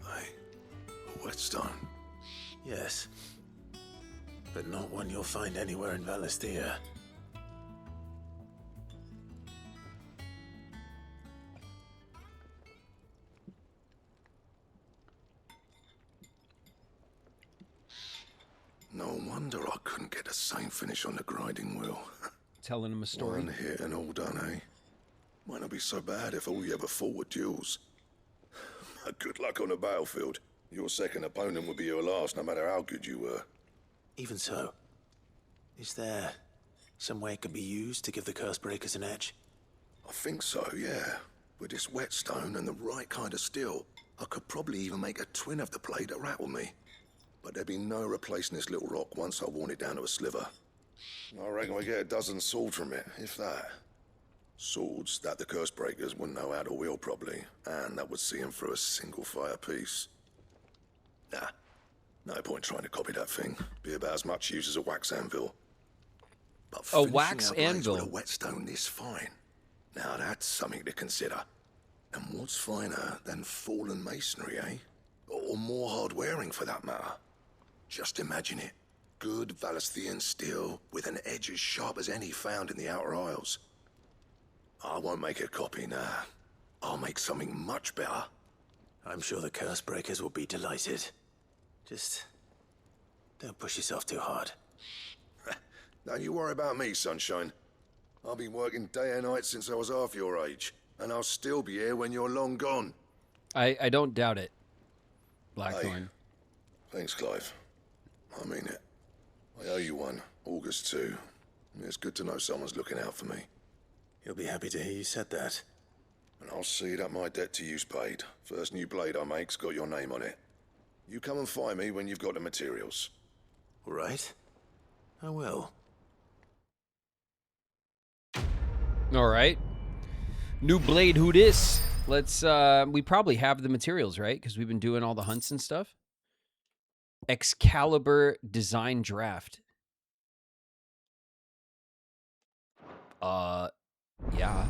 A whetstone? Yes. But not one you'll find anywhere in Valisthea. No wonder I couldn't get the same finish on the grinding wheel. Telling him a story. One hit and all done, eh? Might not be so bad if all you ever fought were duels. Good luck on the battlefield. Your second opponent would be your last, no matter how good you were. Even so, is there some way it could be used to give the curse breakers an edge? I think so, yeah. With this whetstone and the right kind of steel, I could probably even make a twin of the blade that rattled me. But there'd be no replacing this little rock once I worn it down to a sliver. I reckon we get a dozen swords from it, if that. Swords that the curse breakers wouldn't know how to wield properly, and that would see them through a single fire piece. Nah, no point trying to copy that thing. Be about as much use as a wax anvil. But A wax finishing our blades anvil? with a whetstone this fine. Now that's something to consider. And what's finer than fallen masonry, eh? Or more hard-wearing, for that matter. Just imagine it. Good Valisthean steel with an edge as sharp as any found in the Outer Isles. I won't make a copy, nah. I'll make something much better. I'm sure the curse breakers will be delighted. Just don't push yourself too hard. Don't you worry about me, sunshine. I've been working day and night since I was half your age, and I'll still be here when you're long gone. I don't doubt it, Blackthorn. Hey, thanks, Clive. I mean it. I owe you one. August too. It's good to know someone's looking out for me. He'll be happy to hear you said that. And I'll see that my debt to you's paid. First new blade I make's got your name on it. You come and find me when you've got the materials. All right. I will. All right. New blade, who dis? Let's, we probably have the materials, right? Because we've been doing all the hunts and stuff. Excalibur design draft. Yeah.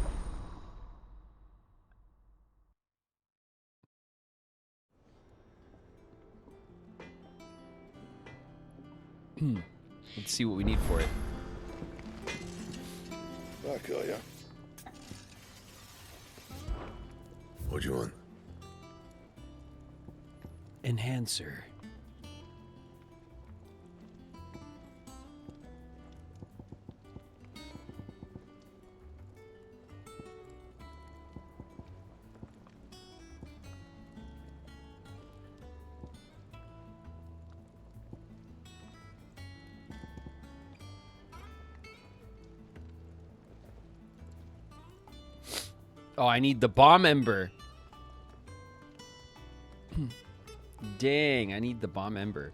Let's see what we need for it. Back, are ya? What do you want? Enhancer. Oh, I need the bomb ember. Dang, I need the bomb ember.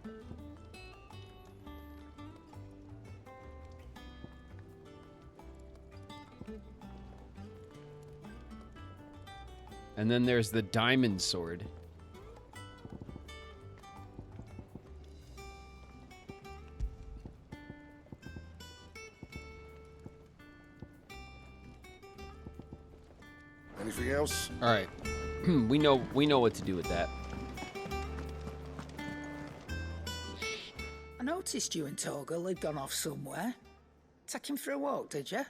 And then there's the diamond sword. Anything else? All right. we know what to do with that. I noticed you and Torgal had gone off somewhere. Take him for a walk, did you?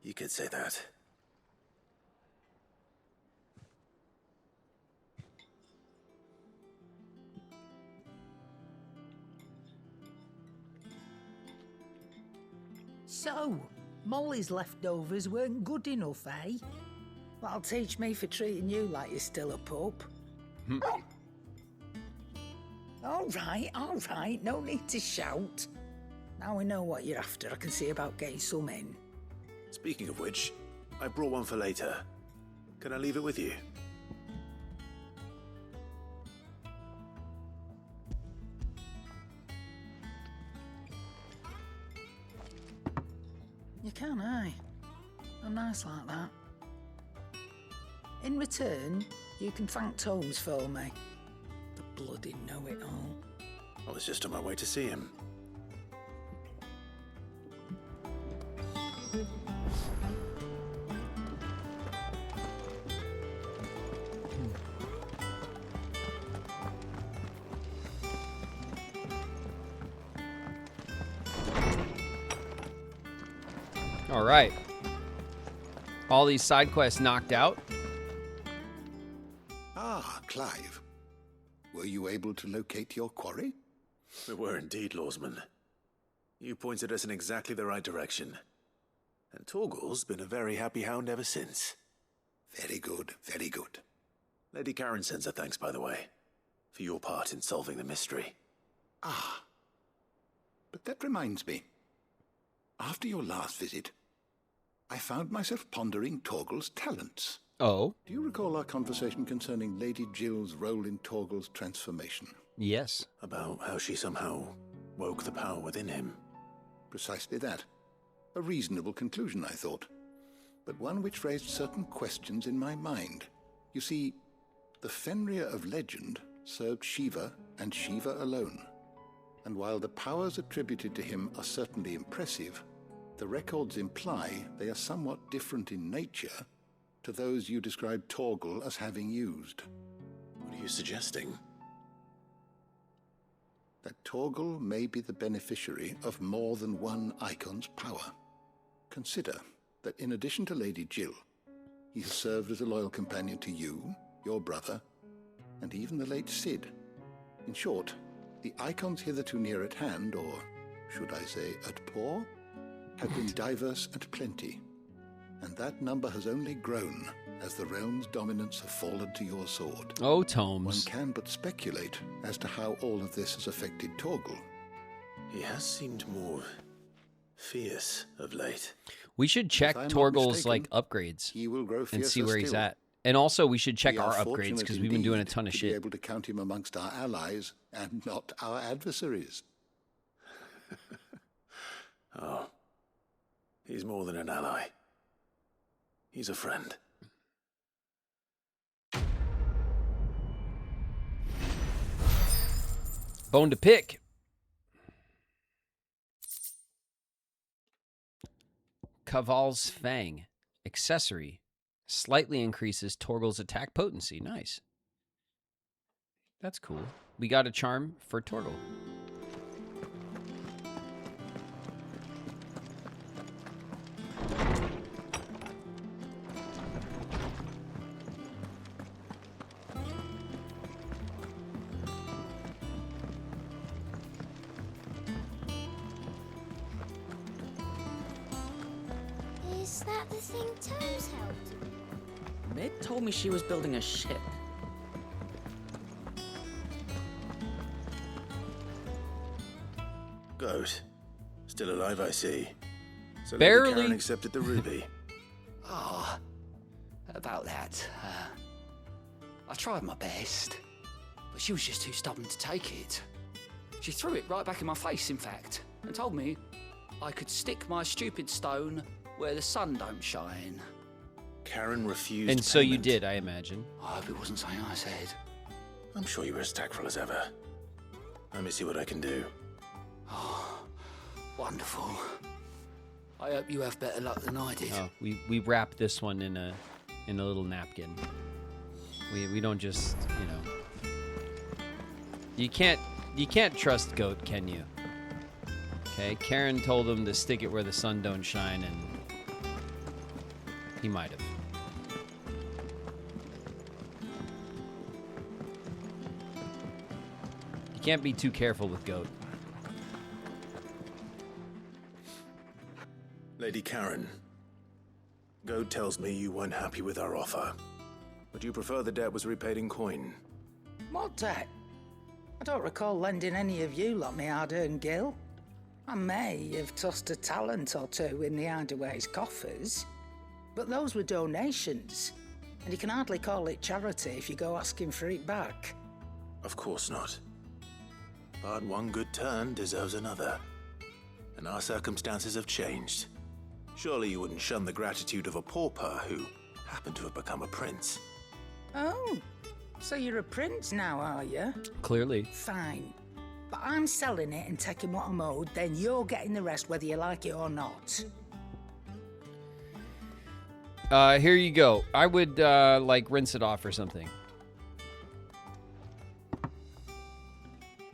You could say that. So, Molly's leftovers weren't good enough, eh? That'll teach me for treating you like you're still a pup. All right, no need to shout. Now we know what you're after, I can see about getting some in. Speaking of which, I brought one for later. Can I leave it with you? You can, eh? I'm nice like that. In return, you can thank Tomes for me. The bloody know-it-all. I was just on my way to see him. All right. All these side quests knocked out. Ah, Clive. Were you able to locate your quarry? We were indeed, Lawsman. You pointed us in exactly the right direction. And Torgal's been a very happy hound ever since. Very good, very good. Lady Karen sends her thanks, by the way, for your part in solving the mystery. Ah. But that reminds me. After your last visit, I found myself pondering Torgal's talents. Oh? Do you recall our conversation concerning Lady Jill's role in Torgal's transformation? Yes. About how she somehow woke the power within him. Precisely that. A reasonable conclusion, I thought. But one which raised certain questions in my mind. You see, the Fenrir of legend served Shiva and Shiva alone. And while the powers attributed to him are certainly impressive, the records imply they are somewhat different in nature to those you described Torgal as having used. What are you suggesting? That Torgal may be the beneficiary of more than one icon's power. Consider that in addition to Lady Jill, he has served as a loyal companion to you, your brother, and even the late Cid. In short, the icons hitherto near at hand, or should I say at paw, have been diverse and plenty, and that number has only grown as the realm's dominance have fallen to your sword. Oh, tomes. One can but speculate as to how all of this has affected Torgal. He has seemed more fierce of late. We should check Torgal's like upgrades and see where he's at. And also, we should check our upgrades because we've been doing a ton of shit. Be able to count him amongst our allies and not our adversaries. Oh, he's more than an ally. He's a friend. Bone to pick. Kaval's Fang. Accessory. Slightly increases Torgal's attack potency. Nice. That's cool. We got a charm for Torgal. Is that the thing Toes held? Mid told me she was building a ship. Goat. Still alive, I see. So Barely. Lady Karen accepted the ruby. Oh, about that. I tried my best, but she was just too stubborn to take it. She threw it right back in my face, in fact, and told me I could stick my stupid stone where the sun don't shine. Karen refused And so you payment. did, I imagine. I hope it wasn't something I said. I'm sure you were as tactful as ever. Let me see what I can do. Oh, wonderful. I hope you have better luck than I did. Oh, we wrap this one in a little napkin. We don't just, you know. You can't trust Goat, can you? Okay, Karen told him to stick it where the sun don't shine, and he might have. You can't be too careful with Goat. Lady Karen, Goat tells me you weren't happy with our offer. Would you prefer the debt was repaid in coin? What debt? I don't recall lending any of you like my hard-earned gil. I may have tossed a talent or two in the Hideaway's coffers, but those were donations, and you can hardly call it charity if you go asking for it back. Of course not. But one good turn deserves another. And our circumstances have changed. Surely you wouldn't shun the gratitude of a pauper who happened to have become a prince. Oh, so you're a prince now, are you? Clearly. Fine. But I'm selling it and taking what I'm owed, then you're getting the rest whether you like it or not. Here you go. I would, like, rinse it off or something.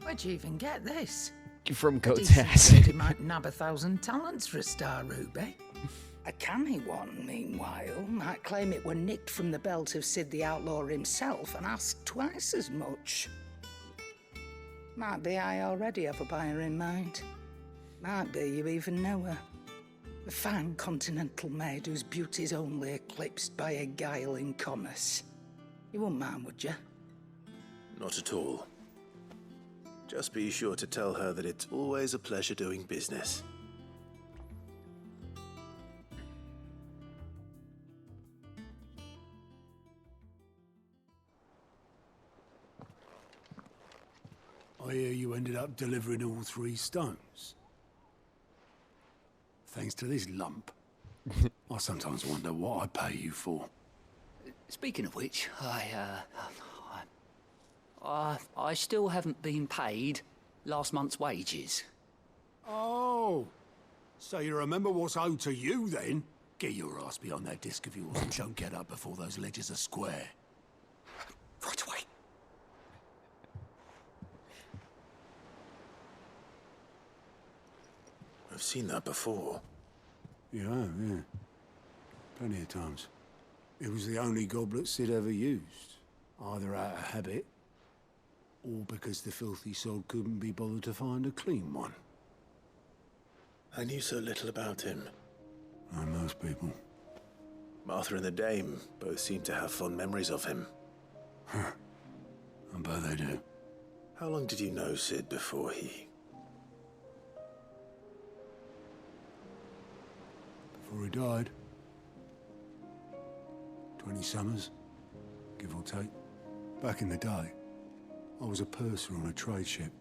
Where'd you even get this? From A Goat's decent ass. lady might nab 1,000 talents for a star ruby. A canny one, meanwhile, might claim it were nicked from the belt of Sid the Outlaw himself and ask twice as much. Might be I already have a buyer in mind. Might be you even know her. A fine continental maid whose beauty's only eclipsed by a guile in commerce. You wouldn't mind, would you? Not at all. Just be sure to tell her that it's always a pleasure doing business. I hear you ended up delivering all 3 stones. Thanks to this lump. I sometimes wonder what I pay you for. Speaking of which, I still haven't been paid last month's wages. Oh, so you remember what's owed to you then? Get your ass behind that disc of yours and don't get up before those ledgers are square. Right away. I've seen that before. You have, yeah. Plenty of times. It was the only goblet Sid ever used. Either out of habit, or because the filthy sod couldn't be bothered to find a clean one. I knew so little about him. Like most people. Martha and the Dame both seem to have fond memories of him. Huh. I bet they do. How long did you know Sid before he... Before he died? 20 summers, give or take. Back in the day, I was a purser on a trade ship,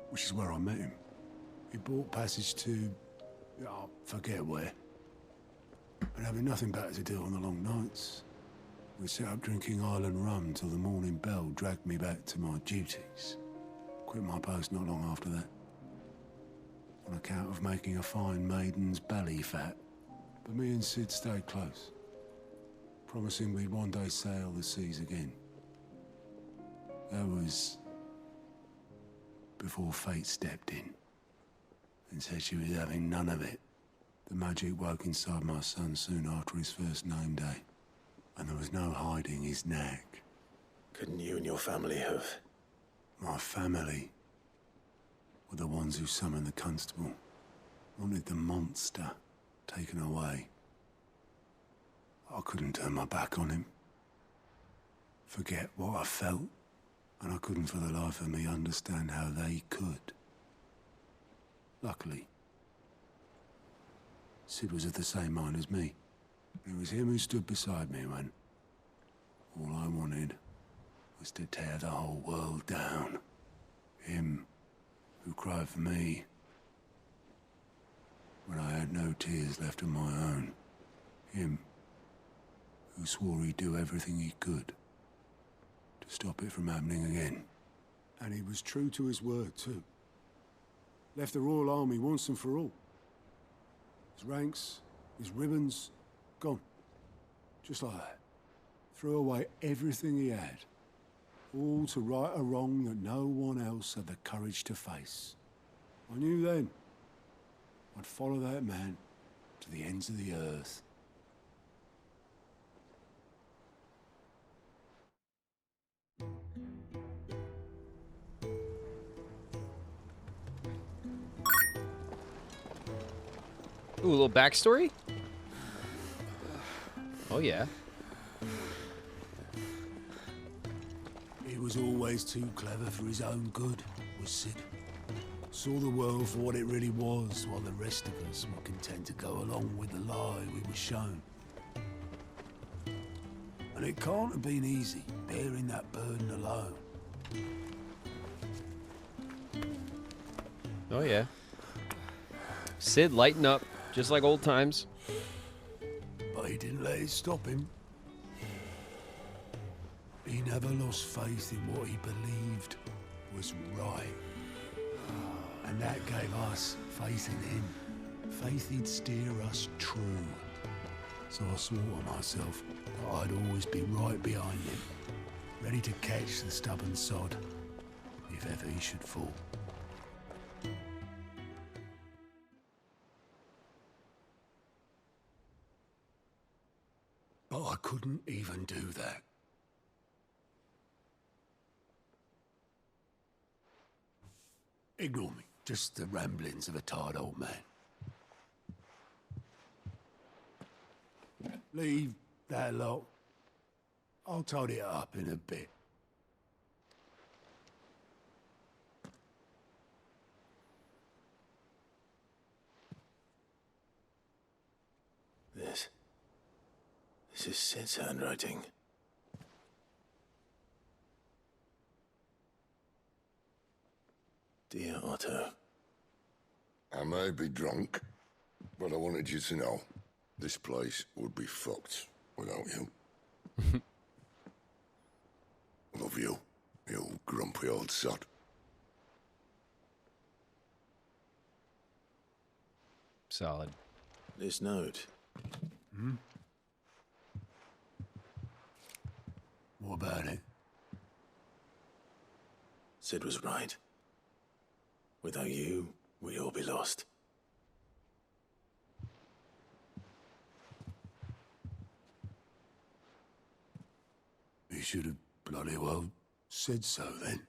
which is where I met him. He bought passage to... I forget where. But having nothing better to do on the long nights, we set up drinking island rum till the morning bell dragged me back to my duties. Quit my post not long after that. On account of making a fine maiden's belly fat. But me and Sid stayed close, promising we'd one day sail the seas again. That was before fate stepped in and said she was having none of it. The magic woke inside my son soon after his first name day, and there was no hiding his knack. Couldn't you and your family have... My family were the ones who summoned the constable, wanted the monster taken away. I couldn't turn my back on him, forget what I felt, and I couldn't for the life of me understand how they could. Luckily, Sid was of the same mind as me. It was him who stood beside me when all I wanted was to tear the whole world down. Him who cried for me when I had no tears left of my own. Him who swore he'd do everything he could to stop it from happening again. And he was true to his word, too. Left the Royal Army once and for all. His ranks, his ribbons, gone. Just like that. Threw away everything he had. All to right a wrong that no one else had the courage to face. I knew then I'd follow that man to the ends of the earth. Ooh, a little backstory? Oh, yeah. He was always too clever for his own good, was Sid. Saw the world for what it really was, while the rest of us were content to go along with the lie we were shown. And it can't have been easy, bearing that burden alone. Oh, yeah. Sid, lighten up, just like old times. But he didn't let it stop him. He never lost faith in what he believed was right. And that gave us faith in him. Faith he'd steer us true. So I swore to myself that I'd always be right behind him, ready to catch the stubborn sod, if ever he should fall. But I couldn't even do that. Ignore me. Just the ramblings of a tired old man. Leave that lot. I'll tidy it up in a bit. This is Sid's handwriting. Dear Otto. I may be drunk, but I wanted you to know this place would be fucked without you. Love you, you grumpy old sod. Solid. This note. Hmm? What about it? Sid was right. Without you, we'd all be lost. He should have bloody well said so then.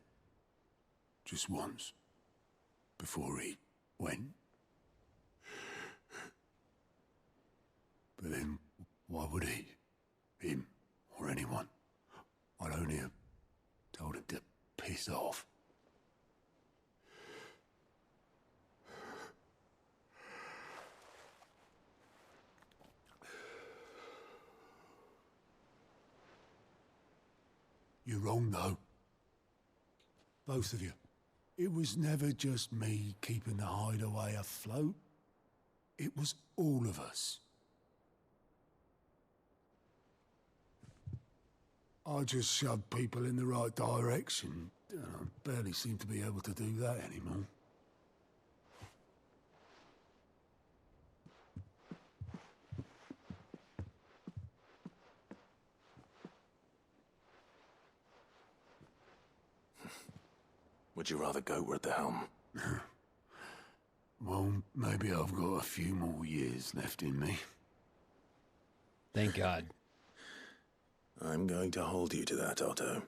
Just once. Before he went. But then, why would he? Him, or anyone? I'd only have told him to piss off. You're wrong, though. Both of you. It was never just me keeping the hideaway afloat. It was all of us. I just shoved people in the right direction, and I barely seem to be able to do that anymore. Would you rather goat were at the helm? Well, maybe I've got a few more years left in me. Thank God. I'm going to hold you to that, Otto.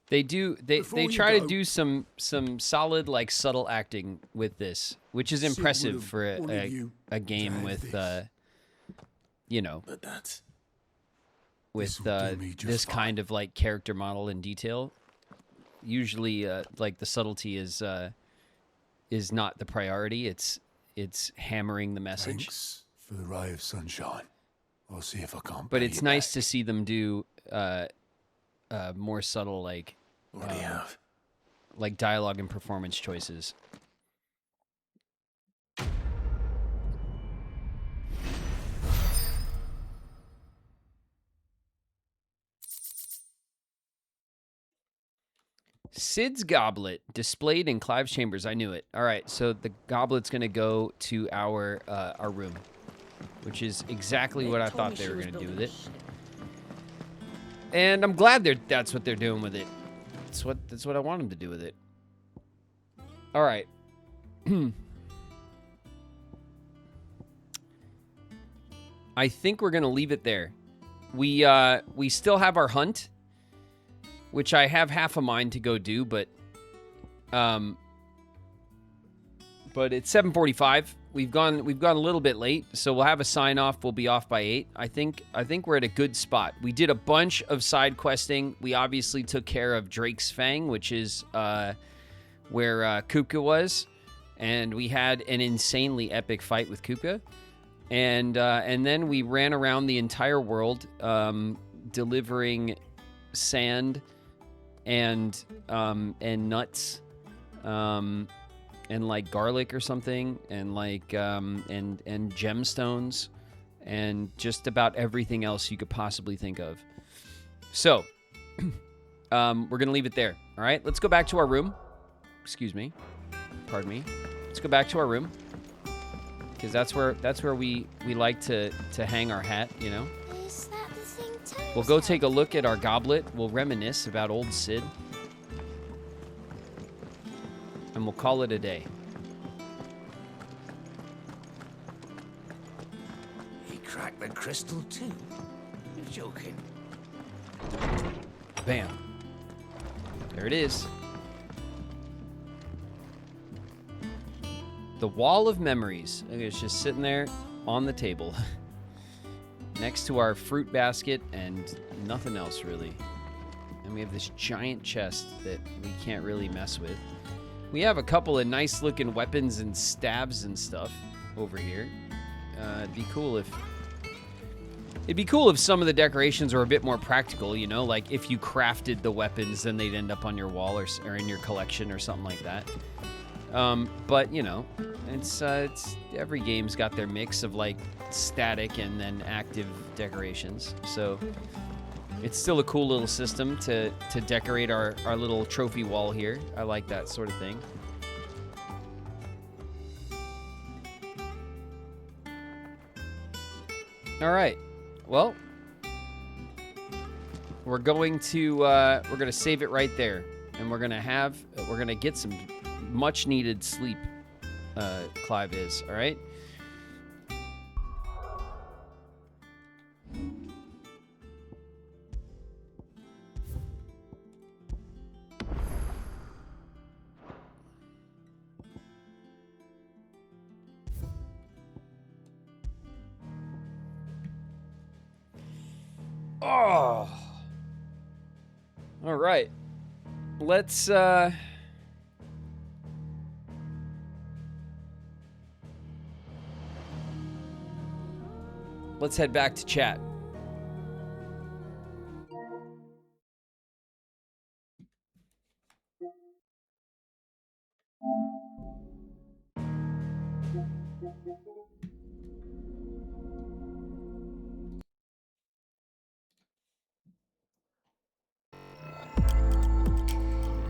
They try to do some solid, like, subtle acting with this, which is impressive for a game with you know, but that's with this kind of like character model and detail. Usually, like, the subtlety is not the priority. It's hammering the message. Thanks for the ray of sunshine. I'll see if I can't. But it's nice to see them do more subtle, like, what do you have? Like dialogue and performance choices. Sid's goblet displayed in Clive's chambers. I knew it. All right, so the goblet's gonna go to our room, which is exactly what I thought they were gonna do with it. And I'm glad that's what they're doing with it. That's what I want them to do with it. All right. I think we're gonna leave it there. We still have our hunt, which I have half a mind to go do, but it's 7:45. We've gone a little bit late, so we'll have a sign off. We'll be off by 8. I think we're at a good spot. We did a bunch of side questing. We obviously took care of Drake's Fang, which is where Kupka was, and we had an insanely epic fight with Kupka. And then we ran around the entire world, delivering sand and nuts, and like garlic or something, and like and gemstones, and just about everything else you could possibly think of. So we're gonna leave it there. All right, let's go back to our room. Excuse me, pardon me. Let's go back to our room, because that's where we like to hang our hat, you know. Is that the thing Tom We'll go said? take a look at our goblet. We'll reminisce about old Sid. And we'll call it a day. He cracked the crystal too? You're joking. Bam. There it is. The Wall of Memories. It's just sitting there on the table. Next to our fruit basket and nothing else really. And we have this giant chest that we can't really mess with. We have a couple of nice looking weapons and stabs and stuff over here. It'd be cool if some of the decorations were a bit more practical, you know, like if you crafted the weapons, then they'd end up on your wall or in your collection or something like that. But you know, it's every game's got their mix of like static and then active decorations. So it's still a cool little system to decorate our little trophy wall here. I like that sort of thing. All right. Well, we're going to save it right there, and we're gonna get some much needed sleep. Clive is all right. Oh. All right. Let's head back to chat.